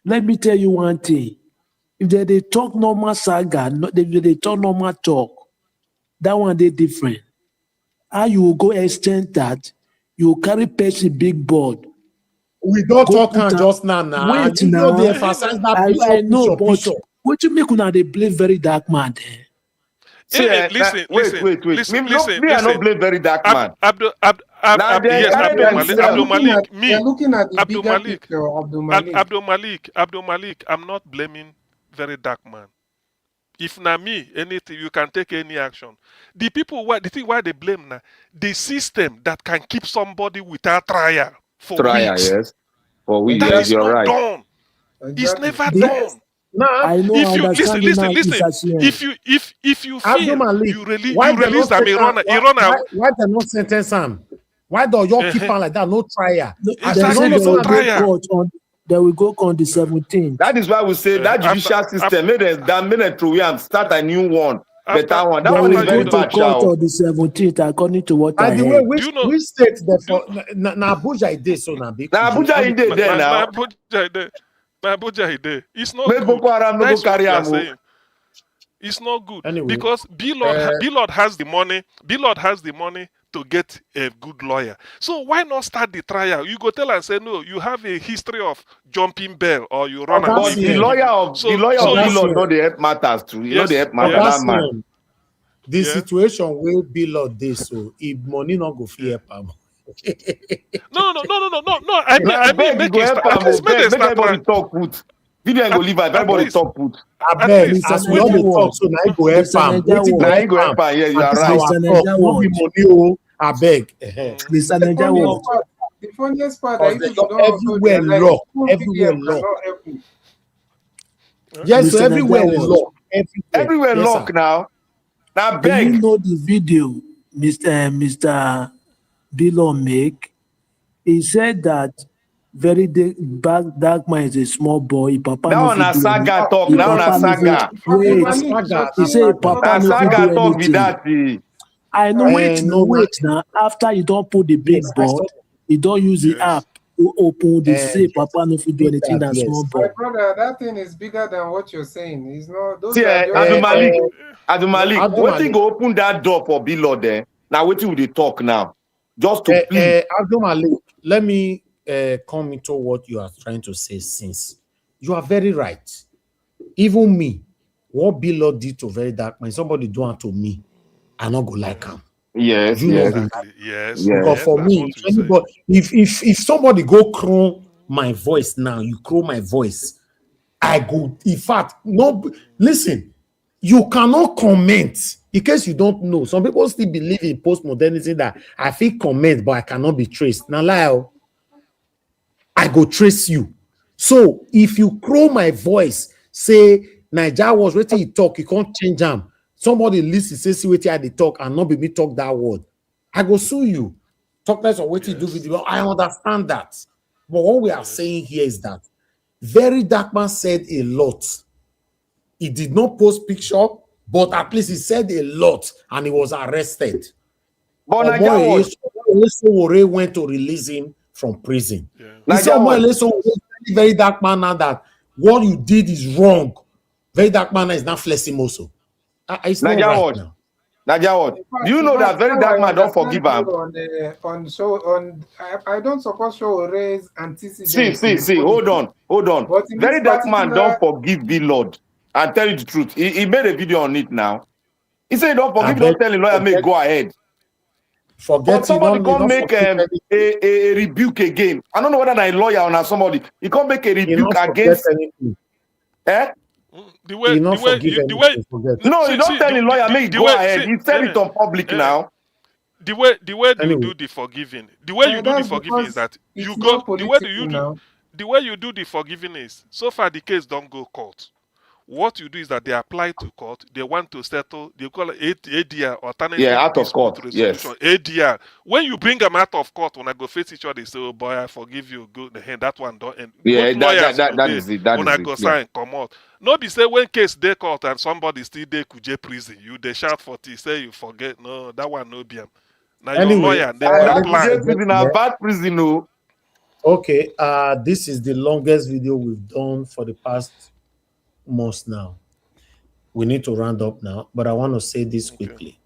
Let me tell you one thing. If they talk normal saga, they talk normal talk, that one they different. How you go extend that? You carry person big board. We don't talk on just now. Wait now. They emphasize that I know, but what you make when they blame Very Dark Man there? Listen. Me, I don't blame Very Dark Man. Abdul Malik, I'm not blaming Very Dark Man. If na me, anything, you can take any action. The people, the thing why they blame now, the system that can keep somebody without trial for weeks. Yes. For weeks, that is you're not right. done. It's never done. I know. If you listen. If you feel you release them, he run out. Why they not sentence him? Why do you keep on like that? No trial. Exactly, no trial. Then we go on the 17th. That is why we say that judicial system made them through and start a new one, better one. That one is very bad. Go to the 17th according to what I By the heard. way, which state therefore na Abuja ide so na big. Na Abuja ide there now. Na Abuja ide. It's not Make good. Boko Haram no go carry am. It's not good anyway, because B-Lord has the money. B-Lord has the money to get a good lawyer. So why not start the trial? You go tell and say no. You have a history of jumping bail, or you run. But the lawyer of B-Lord know the help matters too. You know the help matters. That man. The situation where B-Lord dey so if money not go free help am. No. I mean, make everybody talk put. Video go leave everybody talk put. I beg, as we all dey talk, so now I go help am. Now you go help am. Yeah, you are right. No be money, I beg. Mr. Naija, the funniest part everywhere lock. Yes, so everywhere lock. Everywhere lock now. Now beg. Do you know the video Mr. B-Lord make? He said that very dark man is a small boy. Papa now on a saga talk. Now on a saga. Wait. He said Papa no saga talk with that. I know. Wait now. After you don't put the big board, you don't use the app to open the say Papa no fit do anything that small boy. My brother, that thing is bigger than what you're saying. It's not. Those Adu Malik, what thing go open that door for B-Lord there? Now what will they talk now? Just to plead. Adu Malik, let me come into what you are trying to say. Since you are very right, even me, what B-Lord did to very dark man, somebody do it to me, I not go like him. Yes, yes. Because for me, if somebody go crow my voice now, you crow my voice, I go. In fact, no. Listen, you cannot comment. In case you don't know, some people still believe in postmodernity that I feel comment, but I cannot be traced. Now, lie. I go trace you. So if you crow my voice, say Naija was waiting you talk, you can't change them. Somebody listen, say see what I talk and not be me talk that word. I go sue you. Talk less of what you do video. I understand that. But what we are saying here is that very dark man said a lot. He did not post picture, but at least he said a lot and he was arrested. But Naija went to release him from prison. He said, very dark man now that what you did is wrong. Very dark man is not flexing also. It's not right now. Naija, do you know that very dark man don't forgive him? I don't suppose show raise antecedents. See. Hold on. Very dark man don't forgive B-Lord. And tell you the truth. He made a video on it now. He said don't forgive. Don't tell the lawyer make go ahead. Forget somebody can't make a rebuke again. I don't know whether I'm a lawyer or not somebody. He can't make a rebuke against. The way no, you don't tell the lawyer make go ahead. You tell it on public now. The way you do the forgiving, the way you do the forgiving is that you go. The way you do the forgiving is so far the case don't go court. What you do is that they apply to court. They want to settle. They call it ADR, alternative out of court. Yes. ADR. When you bring them out of court, when I go face each other, they say, "Oh boy, I forgive you." Go the hand. That one don't. And that is it. When I go sign, come out. No, be say when case they court and somebody still they kuje prison. You they shout for tea. Say you forget. No, that one no be. Now your lawyer they apply. Prison a bad prison. No. Okay. This is the longest video we've done for the past months now. We need to round up now, but I want to say this quickly.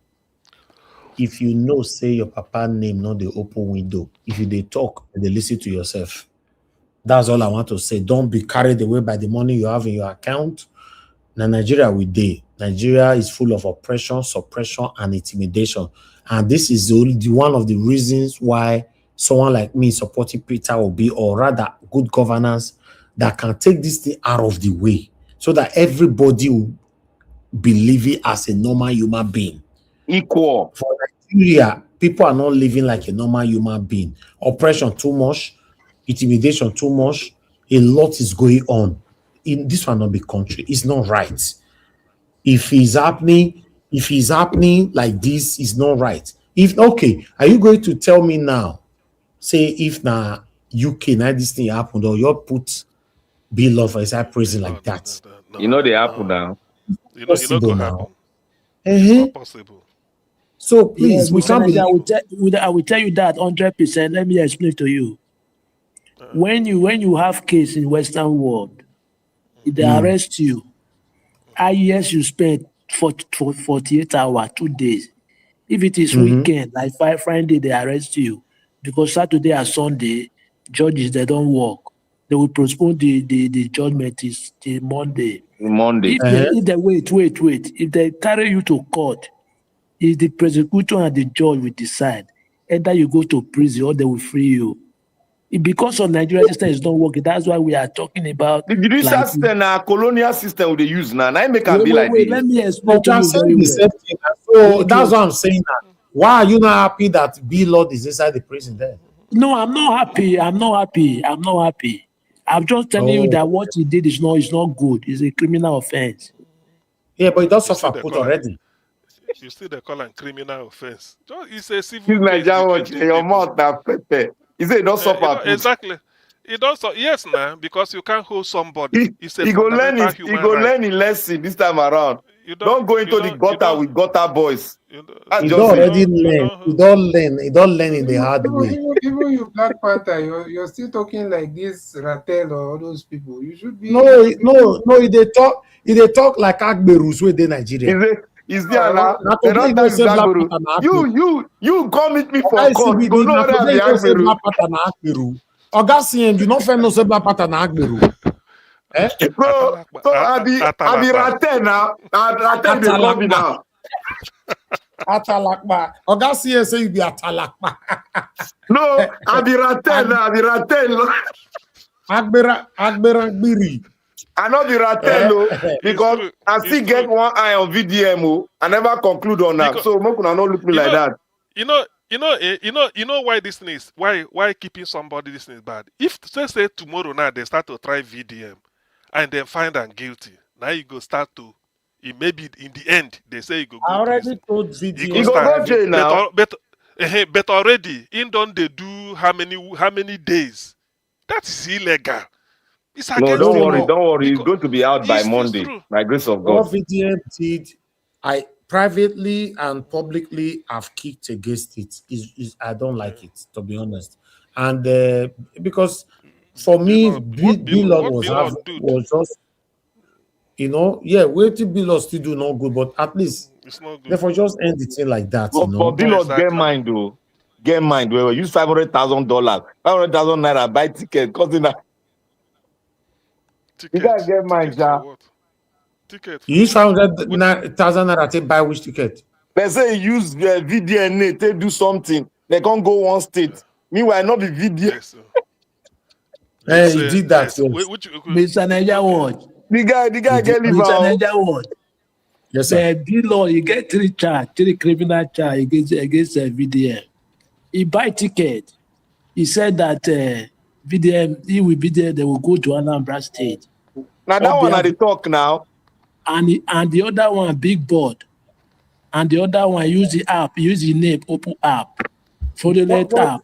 If you know, say your papa name, not the open window. If you they talk, they listen to yourself. That's all I want to say. Don't be carried away by the money you have in your account. Now, Nigeria we day. Nigeria is full of oppression, suppression, and intimidation. And this is one of the reasons why someone like me supporting Peter Obi, or rather good governance, that can take this thing out of the way, so that everybody will believe it as a normal human being. Equal. For Nigeria, people are not living like a normal human being. Oppression too much, intimidation too much. A lot is going on. In this will not be country. It's not right. If it's happening like this, it's not right. Okay, are you going to tell me now, say if now UK now this thing happened, or you put be law for inside prison like that. You know they happen now. You know Possible go now. happen. Uh-huh. Not possible. So please, Yes, we can't believe. I will tell you that 100%. Let me explain to you. When you have case in Western world, if they arrest you, highest you spend for 48 hours, 2 days. If it is weekend, like Friday, they arrest you because Saturday and Sunday, judges they don't work. They will postpone the judgment is till Monday. Monday. If they wait. If they carry you to court, if the prosecutor and the judge will decide either you go to prison or they will free you. Because of Nigerian system is not working, that's why we are talking about. The judicial system, colonial system they use now. Now make can be like wait, this. let me explain to you very well. So that's what I'm saying. Why are you not happy that B Lord is inside the prison there? No, I'm not happy. I'm just telling you that what he did is not good. It's a criminal offense. Yeah, but he does suffer put already. You see they call it criminal offense. It's a civil case. Your mouth now pepper. He said don't suffer. Exactly. It also yes, now because you can't hold somebody. It's a he go learn fundamental his, human he go right. learn his lesson this time around. Don't go into the gutter with gutter boys. He don't already learn. He don't learn in the hard way. Even you Black Panther, you're still talking like this Rattel or all those people. You should be no. They talk like Agberus with the Nigeria. Is there now? They don't know Agberu. You come meet me for court. You go know that the Agberu. Oga CM, you not find no Black Panther na Agberu. Bro, so I be Rattel now. Rattel they call me now. Atalakpa. Oga CM say you be Atalakpa. No, I be Rattel now. I be Rattel. Agberi. I know the Rattel because I still get one eye on VDM. I never conclude on that. So Mokuna not look me like that. You know why this thing is why keeping somebody this thing is bad. If say tomorrow now they start to try VDM and then find them guilty, now you go start to maybe in the end they say you go. I already told VDM. You go jail now. But already in don't they do how many days? That is illegal. No, don't worry. It's going to be out by Monday, by grace of God. What VDM did, I privately and publicly have kicked against it. I don't like it, to be honest. And because for me, Bill was just, waiting Bill still do no good, but at least therefore just end the thing like that. But Bill get mind though. Get mind. We use $500,000, 500,000 naira buy ticket, costing that. You guys get mine, ja. Ticket. You use 500,000 naira to buy which ticket? They say you use VDNA to do something. They can't go one state. Meanwhile, not be VDN. Yes, he did that. Mr. Niger Watch. The guy get liver. Mr. Niger Watch. Yes, sir. Law, you get three criminal charge against VDM. He buy ticket. He said that VDM, he will be there. They will go to Anambra State. Now that one are the talk now. And the other one, Big Board. And the other one, use the name, Open App. For the app.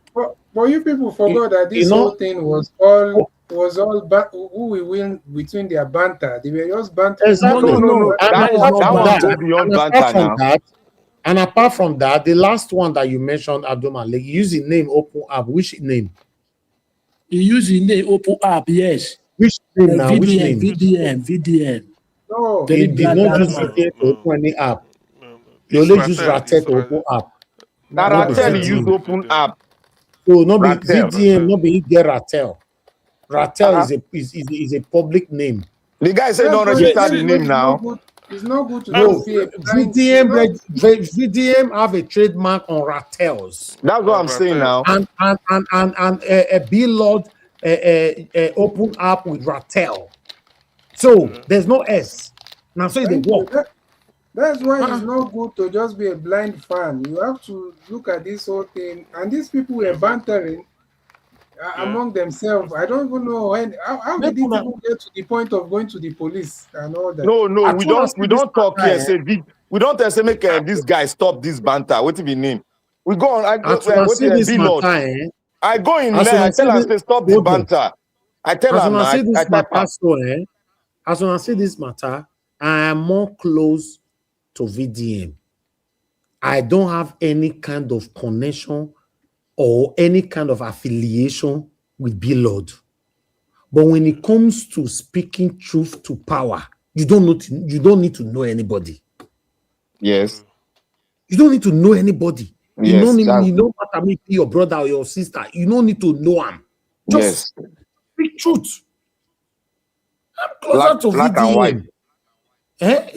But you people forgot that this whole thing was all who we win between their banter. They were just banter. Exactly. No. And apart from that, the last one that you mentioned, Abdul-Malik, use the name Open App. Which name? You use the name Open App, yes. Which name now? Which name? VDM. No. They did not use VDM to open any app. They only use Rattel to open app. Now Rattel use Open App. So no be VDM, no be get Rattel. Rattel is a public name. The guy said don't register the name now. It's not good to VDM have a trademark on Rattels. That's what I'm saying now. And a Billboard Open App with Rattel. So there's no S. Now so they work. That's why it's not good to just be a blind fan. You have to look at this whole thing. And these people were bantering among themselves. I don't even know how did these people get to the point of going to the police and all that. No, we don't talk here. Say we don't say make this guy stop this banter. What is his name? We go on. I go in there. I tell us to stop the banter. I tell As her when I now, see this I type matter, her. so as when I see this matter, I am more close to VDM. I don't have any kind of connection or any kind of affiliation with Lord. But when it comes to speaking truth to power, you don't need to know anybody. Yes. You don't need to know anybody. Yes. You know matter me your brother or your sister. You don't need to know him. Just speak truth. I'm closer to black and white. VDM.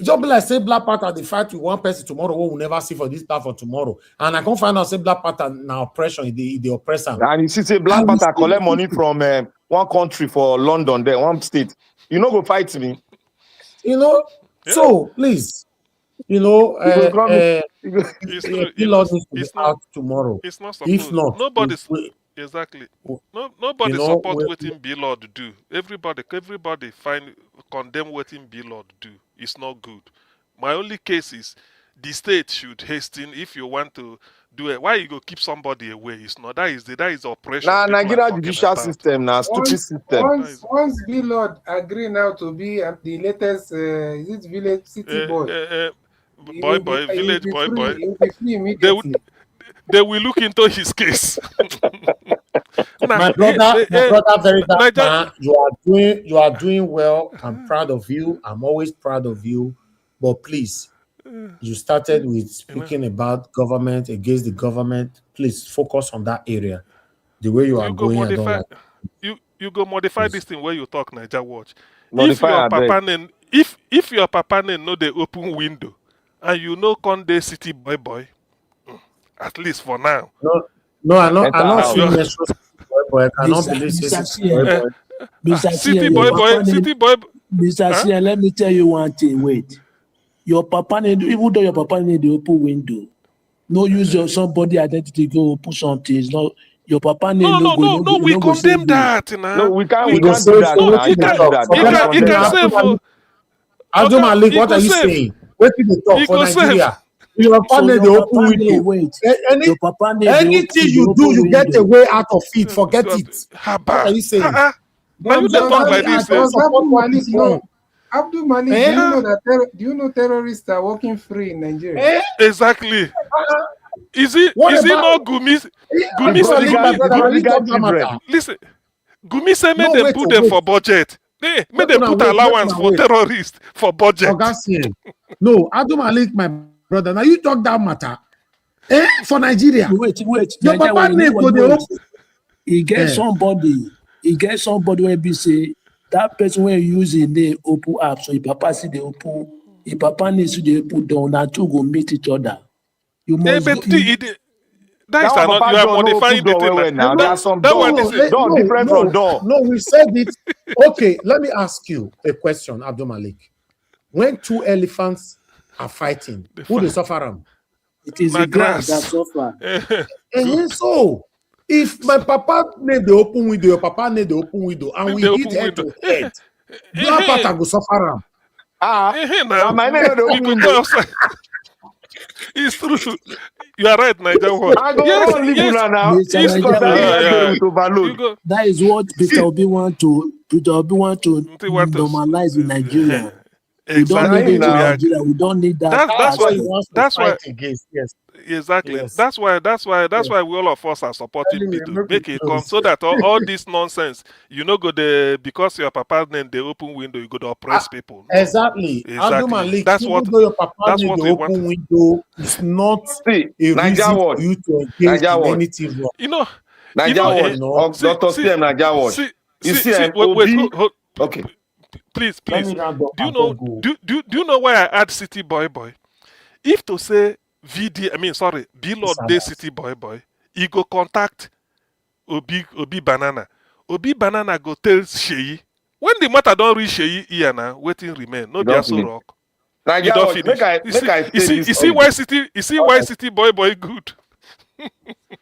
Just be like say Black Panther the fight with one person tomorrow who will never see for this platform tomorrow. And I can't find out say Black Panther now oppression, the oppressor. And you see, say Black Panther collect money from one country for London, there, one state. You know, go fight me. You know, so please, you know, It's true. Lord needs to be out tomorrow. It's not supposed. If not, Nobody's exactly. Nobody you know, support what B Lord do. Everybody condemn what B Lord do. It's not good. My only case is the state should hasten if you want to do it. Why you go keep somebody away? It's not that is oppression. Nah, Nigeria judicial system, nah, stupid system. Once B Lord agree now to be the latest is it village city boy. Village boy. He will be free immediately. They will look into his case. My brother, very bad man. You are doing well. I'm proud of you. I'm always proud of you. But please, you started with speaking about government against the government. Please focus on that area. The way you are going, I don't like. You go modify this thing where you talk Niger Watch. Modify if your papa name know the open window and you know Conde City boy, at least for now. No, I not seeing boy. I cannot believe City boy. City boy. Mr. Sia, let me tell you one thing. Wait, your papa need, even though your papa need the open window, no use your somebody identity go open something. It's not your papa need. No, we condemn that. No, we can't do that. You can save. Abdul Malik, what are you saying? What did they talk for Nigeria? Your papa need the open window. Anything you do, you get a way out of it. Forget it. What are you saying? Now you talk like this. Abdul Malik, do you know terrorists are working free in Nigeria? Exactly. Is it not Gumi? Listen, Gumi say make them put them for budget. They made them put allowance for terrorists for budget. No, Abdul Malik, my brother. Now you talk that matter. For Nigeria. Wait. Your papa name go the he get somebody where be say that person when using the open app, so if papa see the open, if papa needs to the open down, that two go meet each other. You must that is not, you are modifying the thing now. There are some door different from door. No, we said it. Okay, let me ask you a question, Abdul Malik. When two elephants are fighting, who they suffer them? It is the grass that suffer. So, if my papa made the open window, your papa made the open window, and we hit head to head, Black Panther go suffer them. My name is the open window. It's true. You are right, Niger. That is what Peter Obi want to normalize in Nigeria. We don't need it in Nigeria. We don't need that. That's why. Yes. Exactly. Yes. That's why we all of us are supporting me to make it come so that all this nonsense, you know, go there because your papa name the open window, you go to oppress people. No. Exactly. Malik, that's what your papa name the open window is not a reason for you to engage in anything wrong. You know, Dr. CM Niger Watch. You see, okay. Please. Do you know why I add City Boy? If to say B Lord Day City Boy, he go contact Obi Banana. Obi Banana go tell Sheyi. When the matter don't reach Sheyi here now, waiting remain. No be so rock. You don't finish. You see why City Boy good.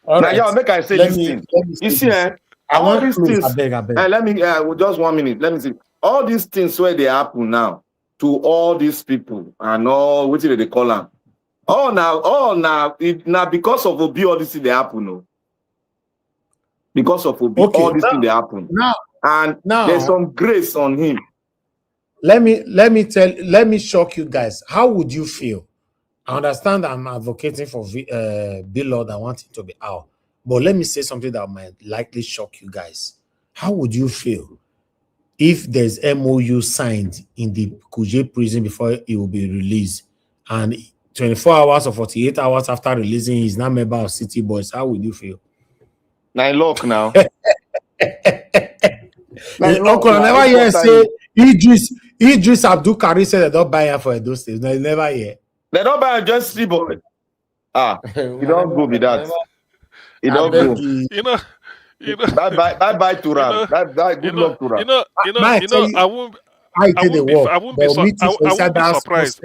Now, make I say this thing. You see, all these things. Let me just 1 minute. Let me see. All these things where they happen now to all these people and all what they call them. All now, because of Obi, all this thing they happen. No, because of Obi, all this thing they happen. and there's some grace on him. Let me shock you guys. How would you feel? I understand I'm advocating for Bill Lord. I want him to be out. But let me say something that might likely shock you guys. How would you feel if there's MOU signed in the Kuje prison before he will be released, and 24 hours or 48 hours after releasing, he's not a member of City Boys? How would you feel? Nine lock now. Uncle, I never hear say Idris Abdul Karim said they don't buy her for those things. No, never hear. They don't buy just City Boy. You don't go with that. You don't go. Bye to Ram. Good luck to Ram. I won't be surprised.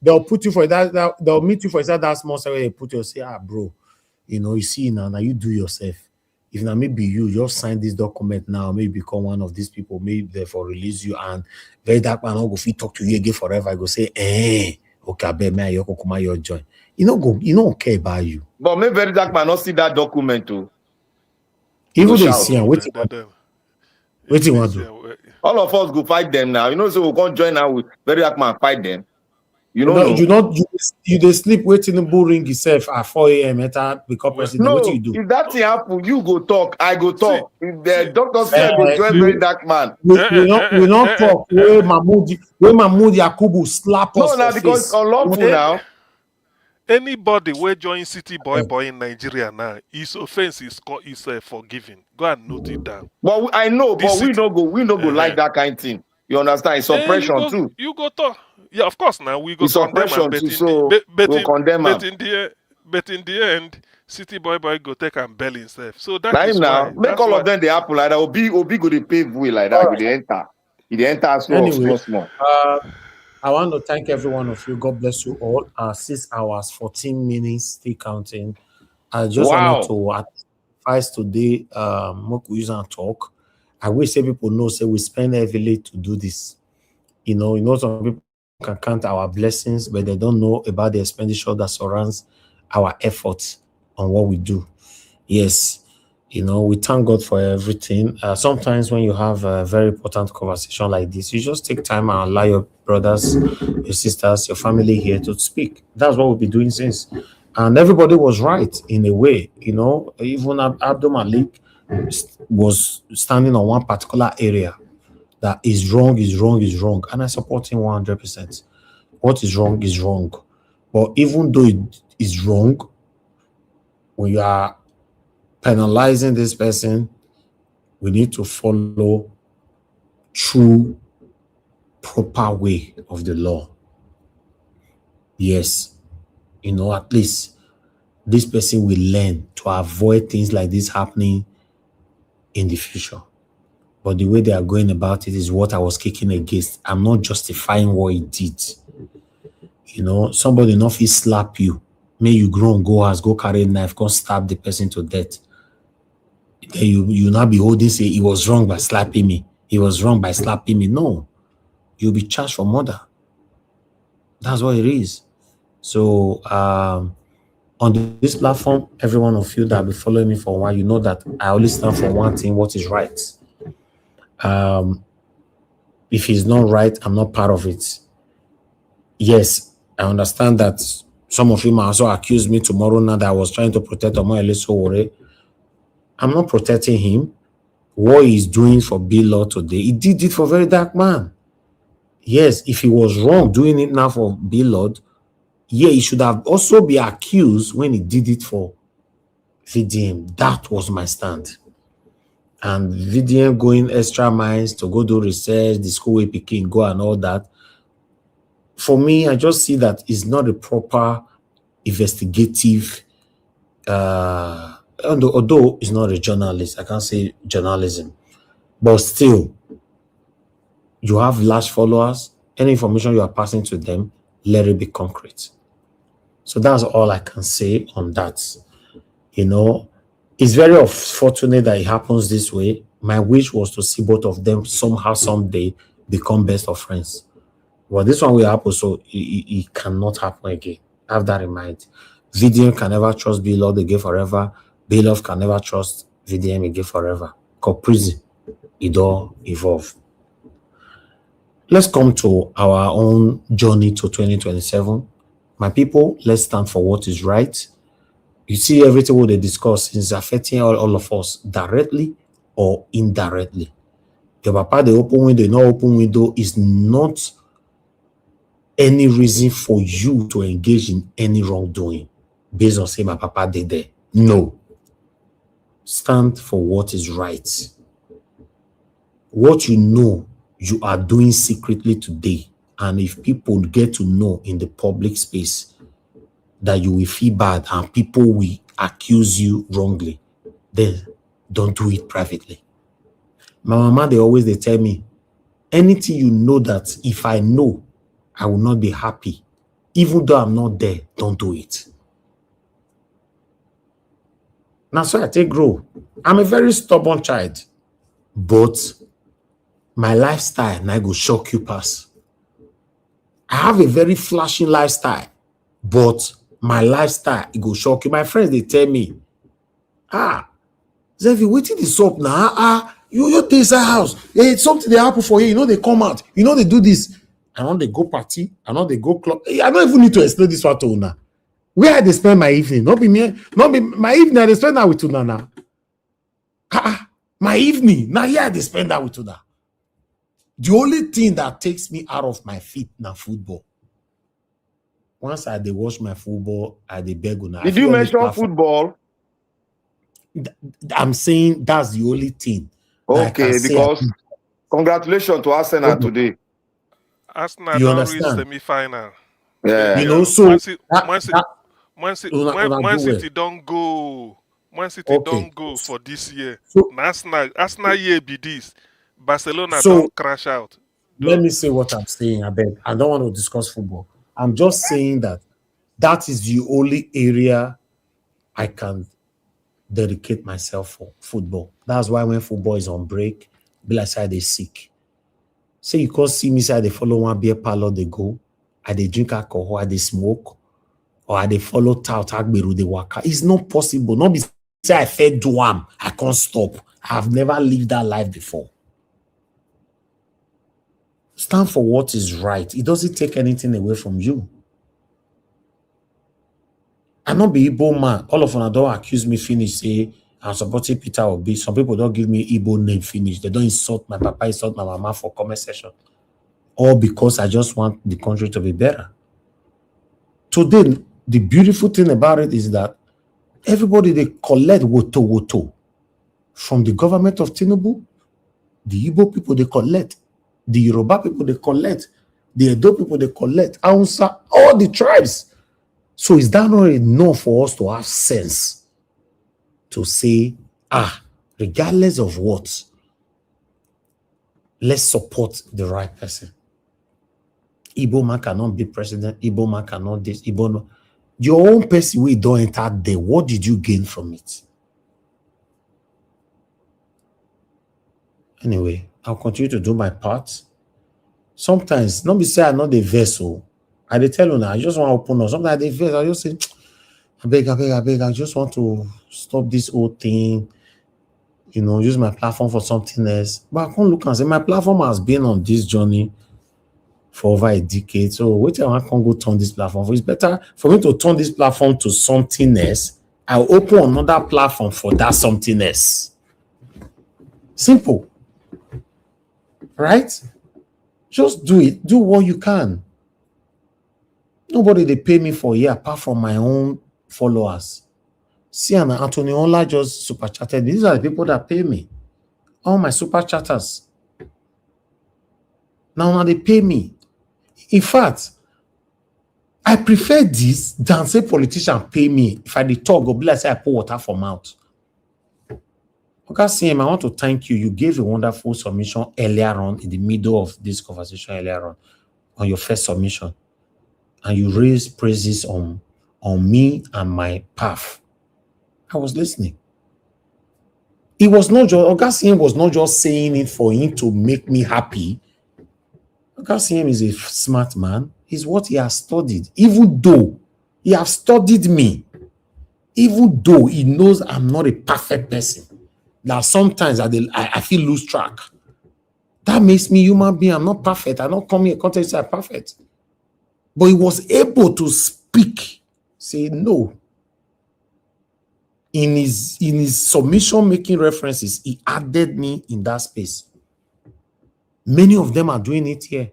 They'll put you for that. They'll meet you for that small where they put you and say, bro, you see now you do yourself. If now maybe you just sign this document now, maybe become one of these people, maybe therefore release you, and very dark man will go fit talk to you again forever. I go say, okay, I bet me you come your join. You don't care about you. But maybe very dark man not see that document too. Even they see him, what you want to do? All of us go fight them now. So we can't join now with very dark man fight them. You they sleep waiting in the bull ring yourself at 4 a.m. become president. No, what you do? If that thing happen, you go talk, I go talk. If the doctor say go join very dark man. We don't talk where Mahmoud Yakubu slap us. No, because unlawful now. Anybody where join City Boy in Nigeria now, his offense is forgiven. Go and note it down. But I know, but we don't go like that kind of thing. You understand? It's suppression too. You go talk. Yeah, of course. Now we go condemn him, we'll condemn him. But in the end, City Boy go take and bail himself. So that is now why, make all of them the apple like that. Obi go the pave way like that. Right. He enter small. I want to thank every one of you. God bless you all. 6 hours, 14 minutes, still counting. I just wanted to advise today. We use and talk. I wish people know. Say we spend heavily to do this. Some people can count our blessings, but they don't know about the expenditure that surrounds our efforts on what we do. Yes, we thank God for everything. Sometimes when you have a very important conversation like this, you just take time and allow your brothers, your sisters, your family here to speak. That's what we'll be doing since. And everybody was right in a way. Even Abdul Malik was standing on one particular area that is wrong, and I support him 100%. What is wrong. But even though it is wrong, when you are penalizing this person, we need to follow true, proper way of the law. Yes, at least this person will learn to avoid things like this happening in the future. But the way they are going about it is what I was kicking against. I'm not justifying what he did. Somebody not fit slap you. May you grow and go carry a knife, go stab the person to death. Then you now be holding, say he was wrong by slapping me. He was wrong by slapping me. No. You'll be charged for murder. That's what it is. So on this platform, every one of you that have been following me for a while, you know that I always stand for one thing, what is right. If it's not right, I'm not part of it. Yes, I understand that some of you might also accuse me tomorrow now that I was trying to protect Omoyele Sowore. I'm not protecting him. What he's doing for Bill Law today, he did it for very dark man. Yes, if he was wrong doing it now for Bill Lord, he should have also been accused when he did it for VDM. That was my stand. And VDM going extra miles to go do research, the school way picking, go and all that. For me, I just see that it's not a proper investigative, although it's not a journalist, I can't say journalism, but still, you have large followers, any information you are passing to them, let it be concrete. So that's all I can say on that. It's very unfortunate that it happens this way. My wish was to see both of them somehow, someday, become best of friends. Well, this one will happen, so it cannot happen again. Have that in mind. VDM can never trust Bill Lord again forever. Bill Lord can never trust VDM again forever. Cause prison. it don't evolve. Let's come to our own journey to 2027. My people, let's stand for what is right. You see, everything what they discuss is affecting all of us directly or indirectly. Your papa, the open window, not open window is not any reason for you to engage in any wrongdoing based on say my papa did there. No. Stand for what is right. What you know you are doing secretly today, and if people get to know in the public space that you will feel bad and people will accuse you wrongly, then don't do it privately. My mama, they tell me, anything you know that if I know, I will not be happy, even though I'm not there, don't do it. Now, so I take grow. I'm a very stubborn child, but my lifestyle now go shock you pass. I have a very flashing lifestyle, but my lifestyle, it go shock you. My friends, they tell me, Zevi, waiting this up now. You take inside house. Hey, something they happen for you. You know they come out. You know they do this. I know they go party. I know they go club. I don't even need to explain this one to Una. Where I spend my evening? Not be me. Not be my evening. I spend that with Una now. My evening. Now here I spend that with Una. The only thing that takes me out of my feet now football. Once I watch my football, I beg Una. Did you mention football? I'm saying that's the only thing. Okay, because congratulations to Arsenal today. Arsenal don't reach semi-final. Yeah. You know, so Man City don't go. Man City don't go for this year. So, Arsenal year be this. Barcelona don't crash out. Let me say what I'm saying, I beg. I don't want to discuss football. I'm just saying that is the only area I can dedicate myself for football. That's why when football is on break, be like say they sick. Say you can't see me say they follow one beer parlor, they go, they drink alcohol, they smoke, or they follow tout agberu, they waka. It's not possible. Not be say I fed duam, I can't stop. I've never lived that life before. Stand for what is right. It doesn't take anything away from you. I'm not be Igbo man. All of them don't accuse me finish, say I'm supporting Peter Obi. Some people don't give me Igbo name finish. They don't insult my papa, insult my mama for comment section. All because I just want the country to be better. Today, the beautiful thing about it is that everybody, they collect woto from the government of Tinubu. The Igbo people, they collect. The Yoruba people, they collect. The Edo people, they collect. Hausa, all the tribes. So is that not enough for us to have sense to say, regardless of what, let's support the right person. Igbo man cannot be president. Igbo man cannot this. Igbo no. Your own person we don't enter there. What did you gain from it? Anyway, I'll continue to do my part. Sometimes, not be say I'm not the vessel. I tell you now, I just want to open up. Sometimes I verse, I just say, I beg, I just want to stop this whole thing. You know, use my platform for something else. But I can't look and say my platform has been on this journey for over a decade. So wait till I can't go turn this platform. It's better for me to turn this platform to something else. I'll open another platform for that something else. Simple. Right? Just do it. Do what you can. Nobody they pay me for a year apart from my own followers. See, and Anthony Ola just super chatted. These are the people that pay me. All my super chatters. Now they pay me. In fact, I prefer this than say politician pay me. If I did talk, go be like say I pour water for mouth. Okay, CM, I want to thank you. You gave a wonderful submission earlier on in the middle of this conversation earlier on your first submission. And you raised praises on me and my path. I was listening. It was not just, Ogasiem was not just saying it for him to make me happy. Ogasiem is a smart man. It's what he has studied. Even though he has studied me, even though he knows I'm not a perfect person, that sometimes I feel lose track. That makes me human being. I'm not perfect. I'm not coming here content say I'm perfect. But he was able to speak, say no. In his submission making references, he added me in that space. Many of them are doing it here.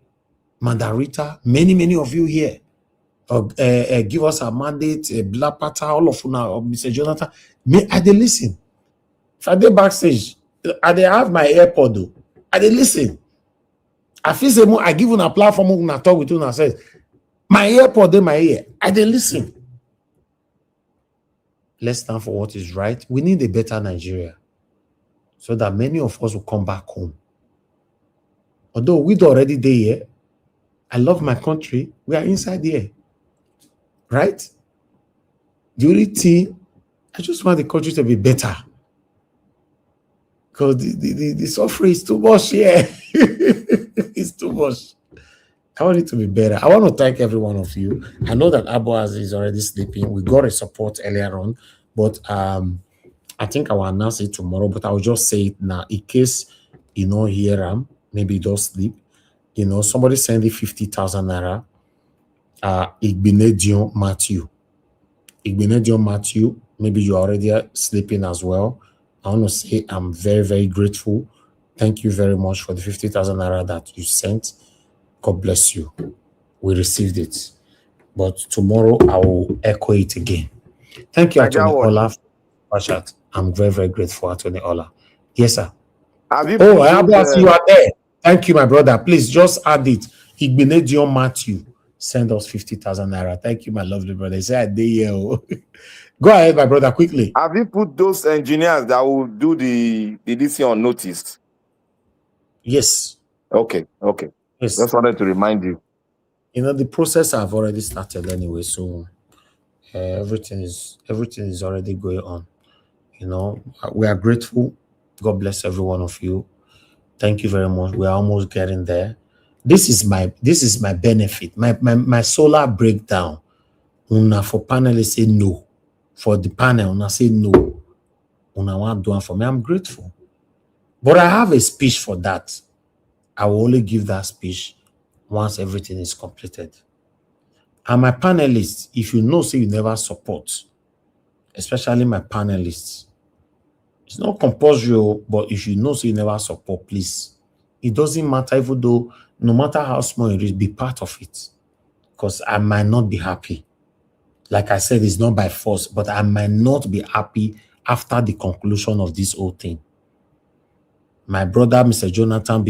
Mandarita, many of you here. Give us a mandate, Black Panther, all of you now, Mr. Jonathan. I dey listen. If I dey backstage, I dey have my AirPod though. I dey listen. I feel say I give una platform when I talk with you and says, my AirPod in my ear. I dey listen. Let's stand for what is right. We need a better Nigeria so that many of us will come back home. Although we're already there here, I love my country. We are inside here. Right? The only thing, I just want the country to be better. Because the suffering is too much here. It's too much. I want it to be better. I want to thank every one of you. I know that Aboaz is already sleeping. We got a support earlier on, but I think I will announce it tomorrow, but I will just say it now in case you know here maybe you don't sleep. You know, somebody send you 50,000 naira. Igbinedion Matthew. Igbinedion Matthew, maybe you're already sleeping as well. I want to say I'm very, very grateful. Thank you very much for the 50,000 naira that you sent. God bless you. We received it. But tomorrow I will echo it again. Thank you, Attorney Ola. I'm very, very grateful, Attorney Ola. Yes, sir. You are there. Thank you, my brother. Please just add it. Igbinedion Matthew. Send us 50,000 naira. Thank you, my lovely brother. He said, go ahead, my brother, quickly. Have you put those engineers that will do the DC on notice? Yes. Okay. Yes. Just wanted to remind you. You know, the process have already started anyway, so everything is already going on. You know, we are grateful. God bless every one of you. Thank you very much. We are almost getting there. This is my benefit. My solar breakdown. Una for panelists say no. For the panel, una say no. Una want do it for me. I'm grateful. But I have a speech for that. I will only give that speech once everything is completed. And my panelists, if you know, say you never support, especially my panelists, it's not compulsory, but if you know, say you never support, please. It doesn't matter, even though, no matter how small it is, be part of it. Because I might not be happy. Like I said, it's not by force, but I might not be happy after the conclusion of this whole thing. My brother, Mr. Jonathan,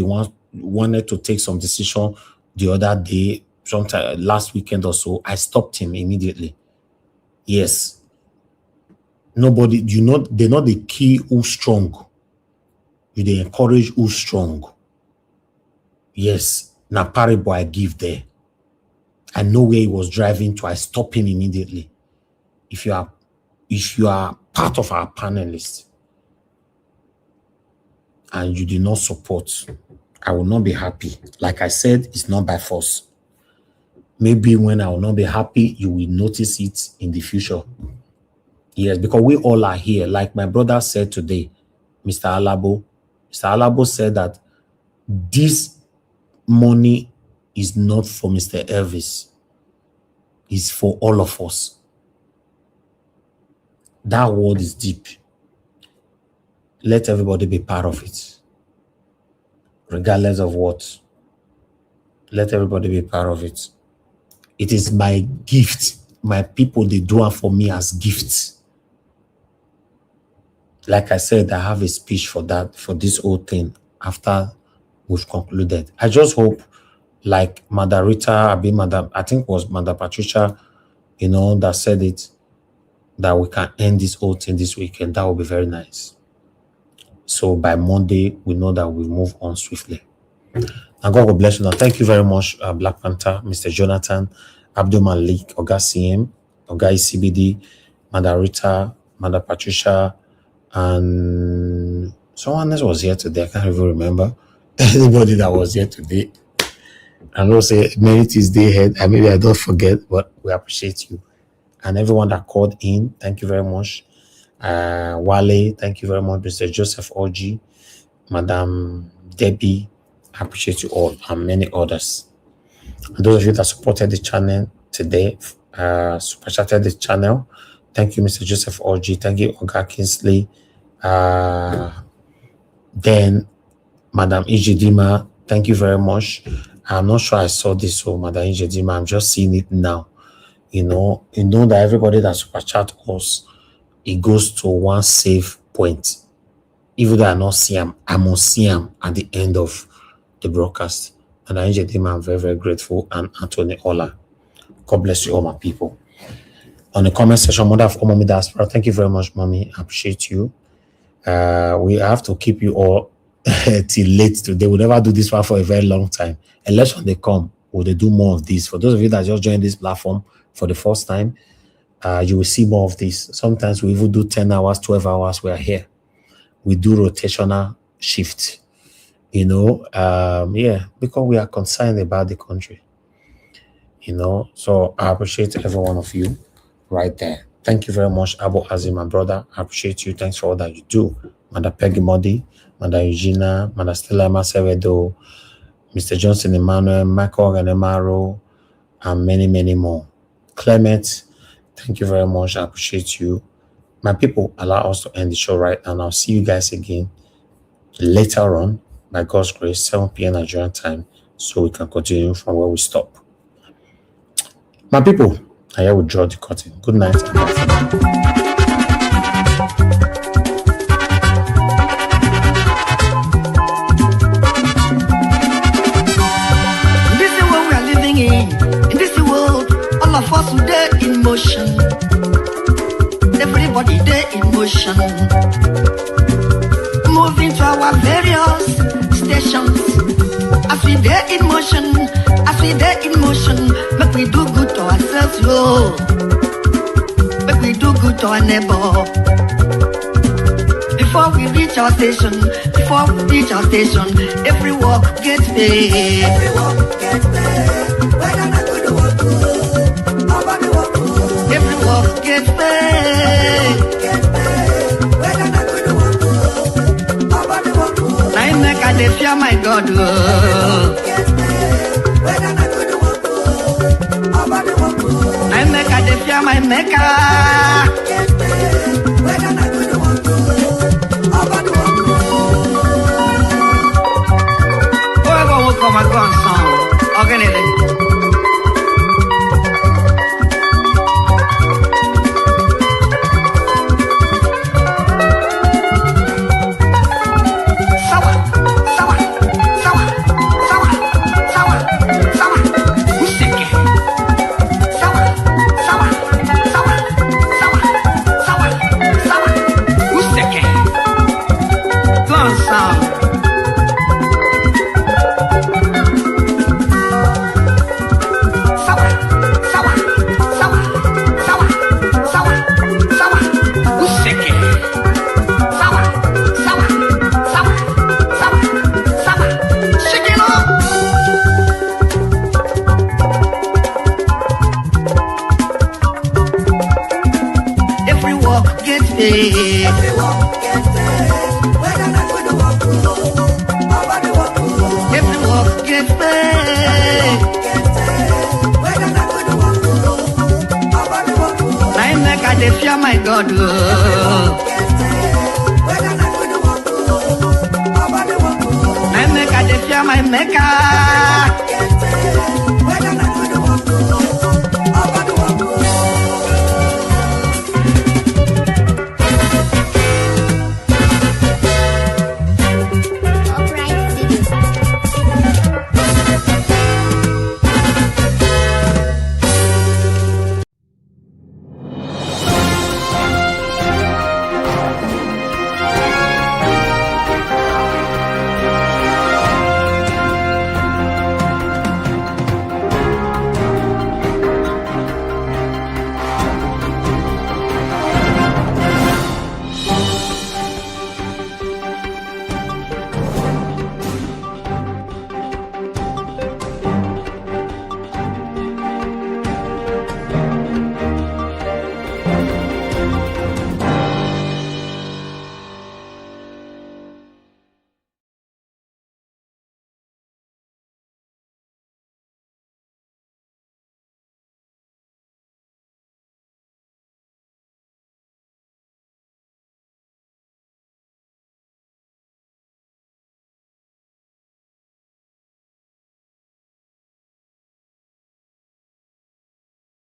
wanted to take some decision the other day, sometime last weekend or so. I stopped him immediately. Yes. Nobody, they're not the key who's strong. They encourage who's strong. Yes. Now, parable I give there. I know where he was driving to. I stop him immediately. If you are part of our panelists and you did not support, I will not be happy. Like I said, it's not by force. Maybe when I will not be happy, you will notice it in the future. Yes, because we all are here. Like my brother said today, Mr. Alabo. Mr. Alabo said that this money is not for Mr. Elvis. It's for all of us. That word is deep. Let everybody be part of it. Regardless of what. Let everybody be part of it. It is my gift. My people, they do it for me as gifts. Like I said, I have a speech for that, for this whole thing after we've concluded. I just hope, like Mother Rita, I think it was Mother Patricia, that said it, that we can end this whole thing this weekend. That would be very nice. So by Monday, we know that we move on swiftly. And God will bless you. Now, thank you very much, Black Panther, Mr. Jonathan, Abdul Malik, Oga CM, Oga CBD, Mother Rita, Mother Patricia, and someone else was here today. I can't even remember anybody that was here today. I know say merit is day ahead, and maybe I don't forget, but we appreciate you. And everyone that called in, thank you very much. Wale, thank you very much. Mr. Joseph Oji, Madam Debbie, I appreciate you all, and many others. And those of you that supported the channel today, super chatted the channel, thank you, Mr. Joseph Oji. Thank you, Oga Kingsley. Then Madam Ijidima, thank you very much. I'm not sure I saw this, so Madam Ijidima, I'm just seeing it now. You know that everybody that super chat us, it goes to one save point. Even though I not see him, I must see him at the end of the broadcast. And I'm very, very grateful. And Anthony Ola, God bless you all, my people. On the comment section, Mother of Mommy Diaspora, thank you very much, Mommy. I appreciate you. We have to keep you all till late today. We'll never do this one for a very long time. Unless when they come, will they do more of this? For those of you that just joined this platform for the first time, you will see more of this. Sometimes we even do 10 hours, 12 hours. We are here. We do rotational shift. Because we are concerned about the country. So I appreciate every one of you right there. Thank you very much, Abu Azim, my brother. I appreciate you. Thanks for all that you do. Mother Peggy Modi, Mother Eugenia, Mother Stella Masevedo, Mr. Johnson Emmanuel, Michael Ganemaro, and many, many more. Clement, thank you very much. I appreciate you. My people, allow us to end the show right now. I'll see you guys again later on, by God's grace, 7 p.m. Nigerian time, so we can continue from where we stop. My people, I will draw the curtain. Good night. And bye for now. This is what we are living in this world, all of us today in motion. Everybody there in motion. Moving to our various stations. As we there in motion, make we do good to ourselves, yo. Make we do good to our neighbor. Before we reach our station, every walk gets paid. Every walk gets paid. Whether not good or good, nobody walk good. Every walk gets paid. Whether not good or good, nobody walk good. I make a fear my God. Whether not good or good, nobody walk good. I make a fear my maker. Whether not good or good, nobody walk good. Whoever will come and go and song, organize. My God.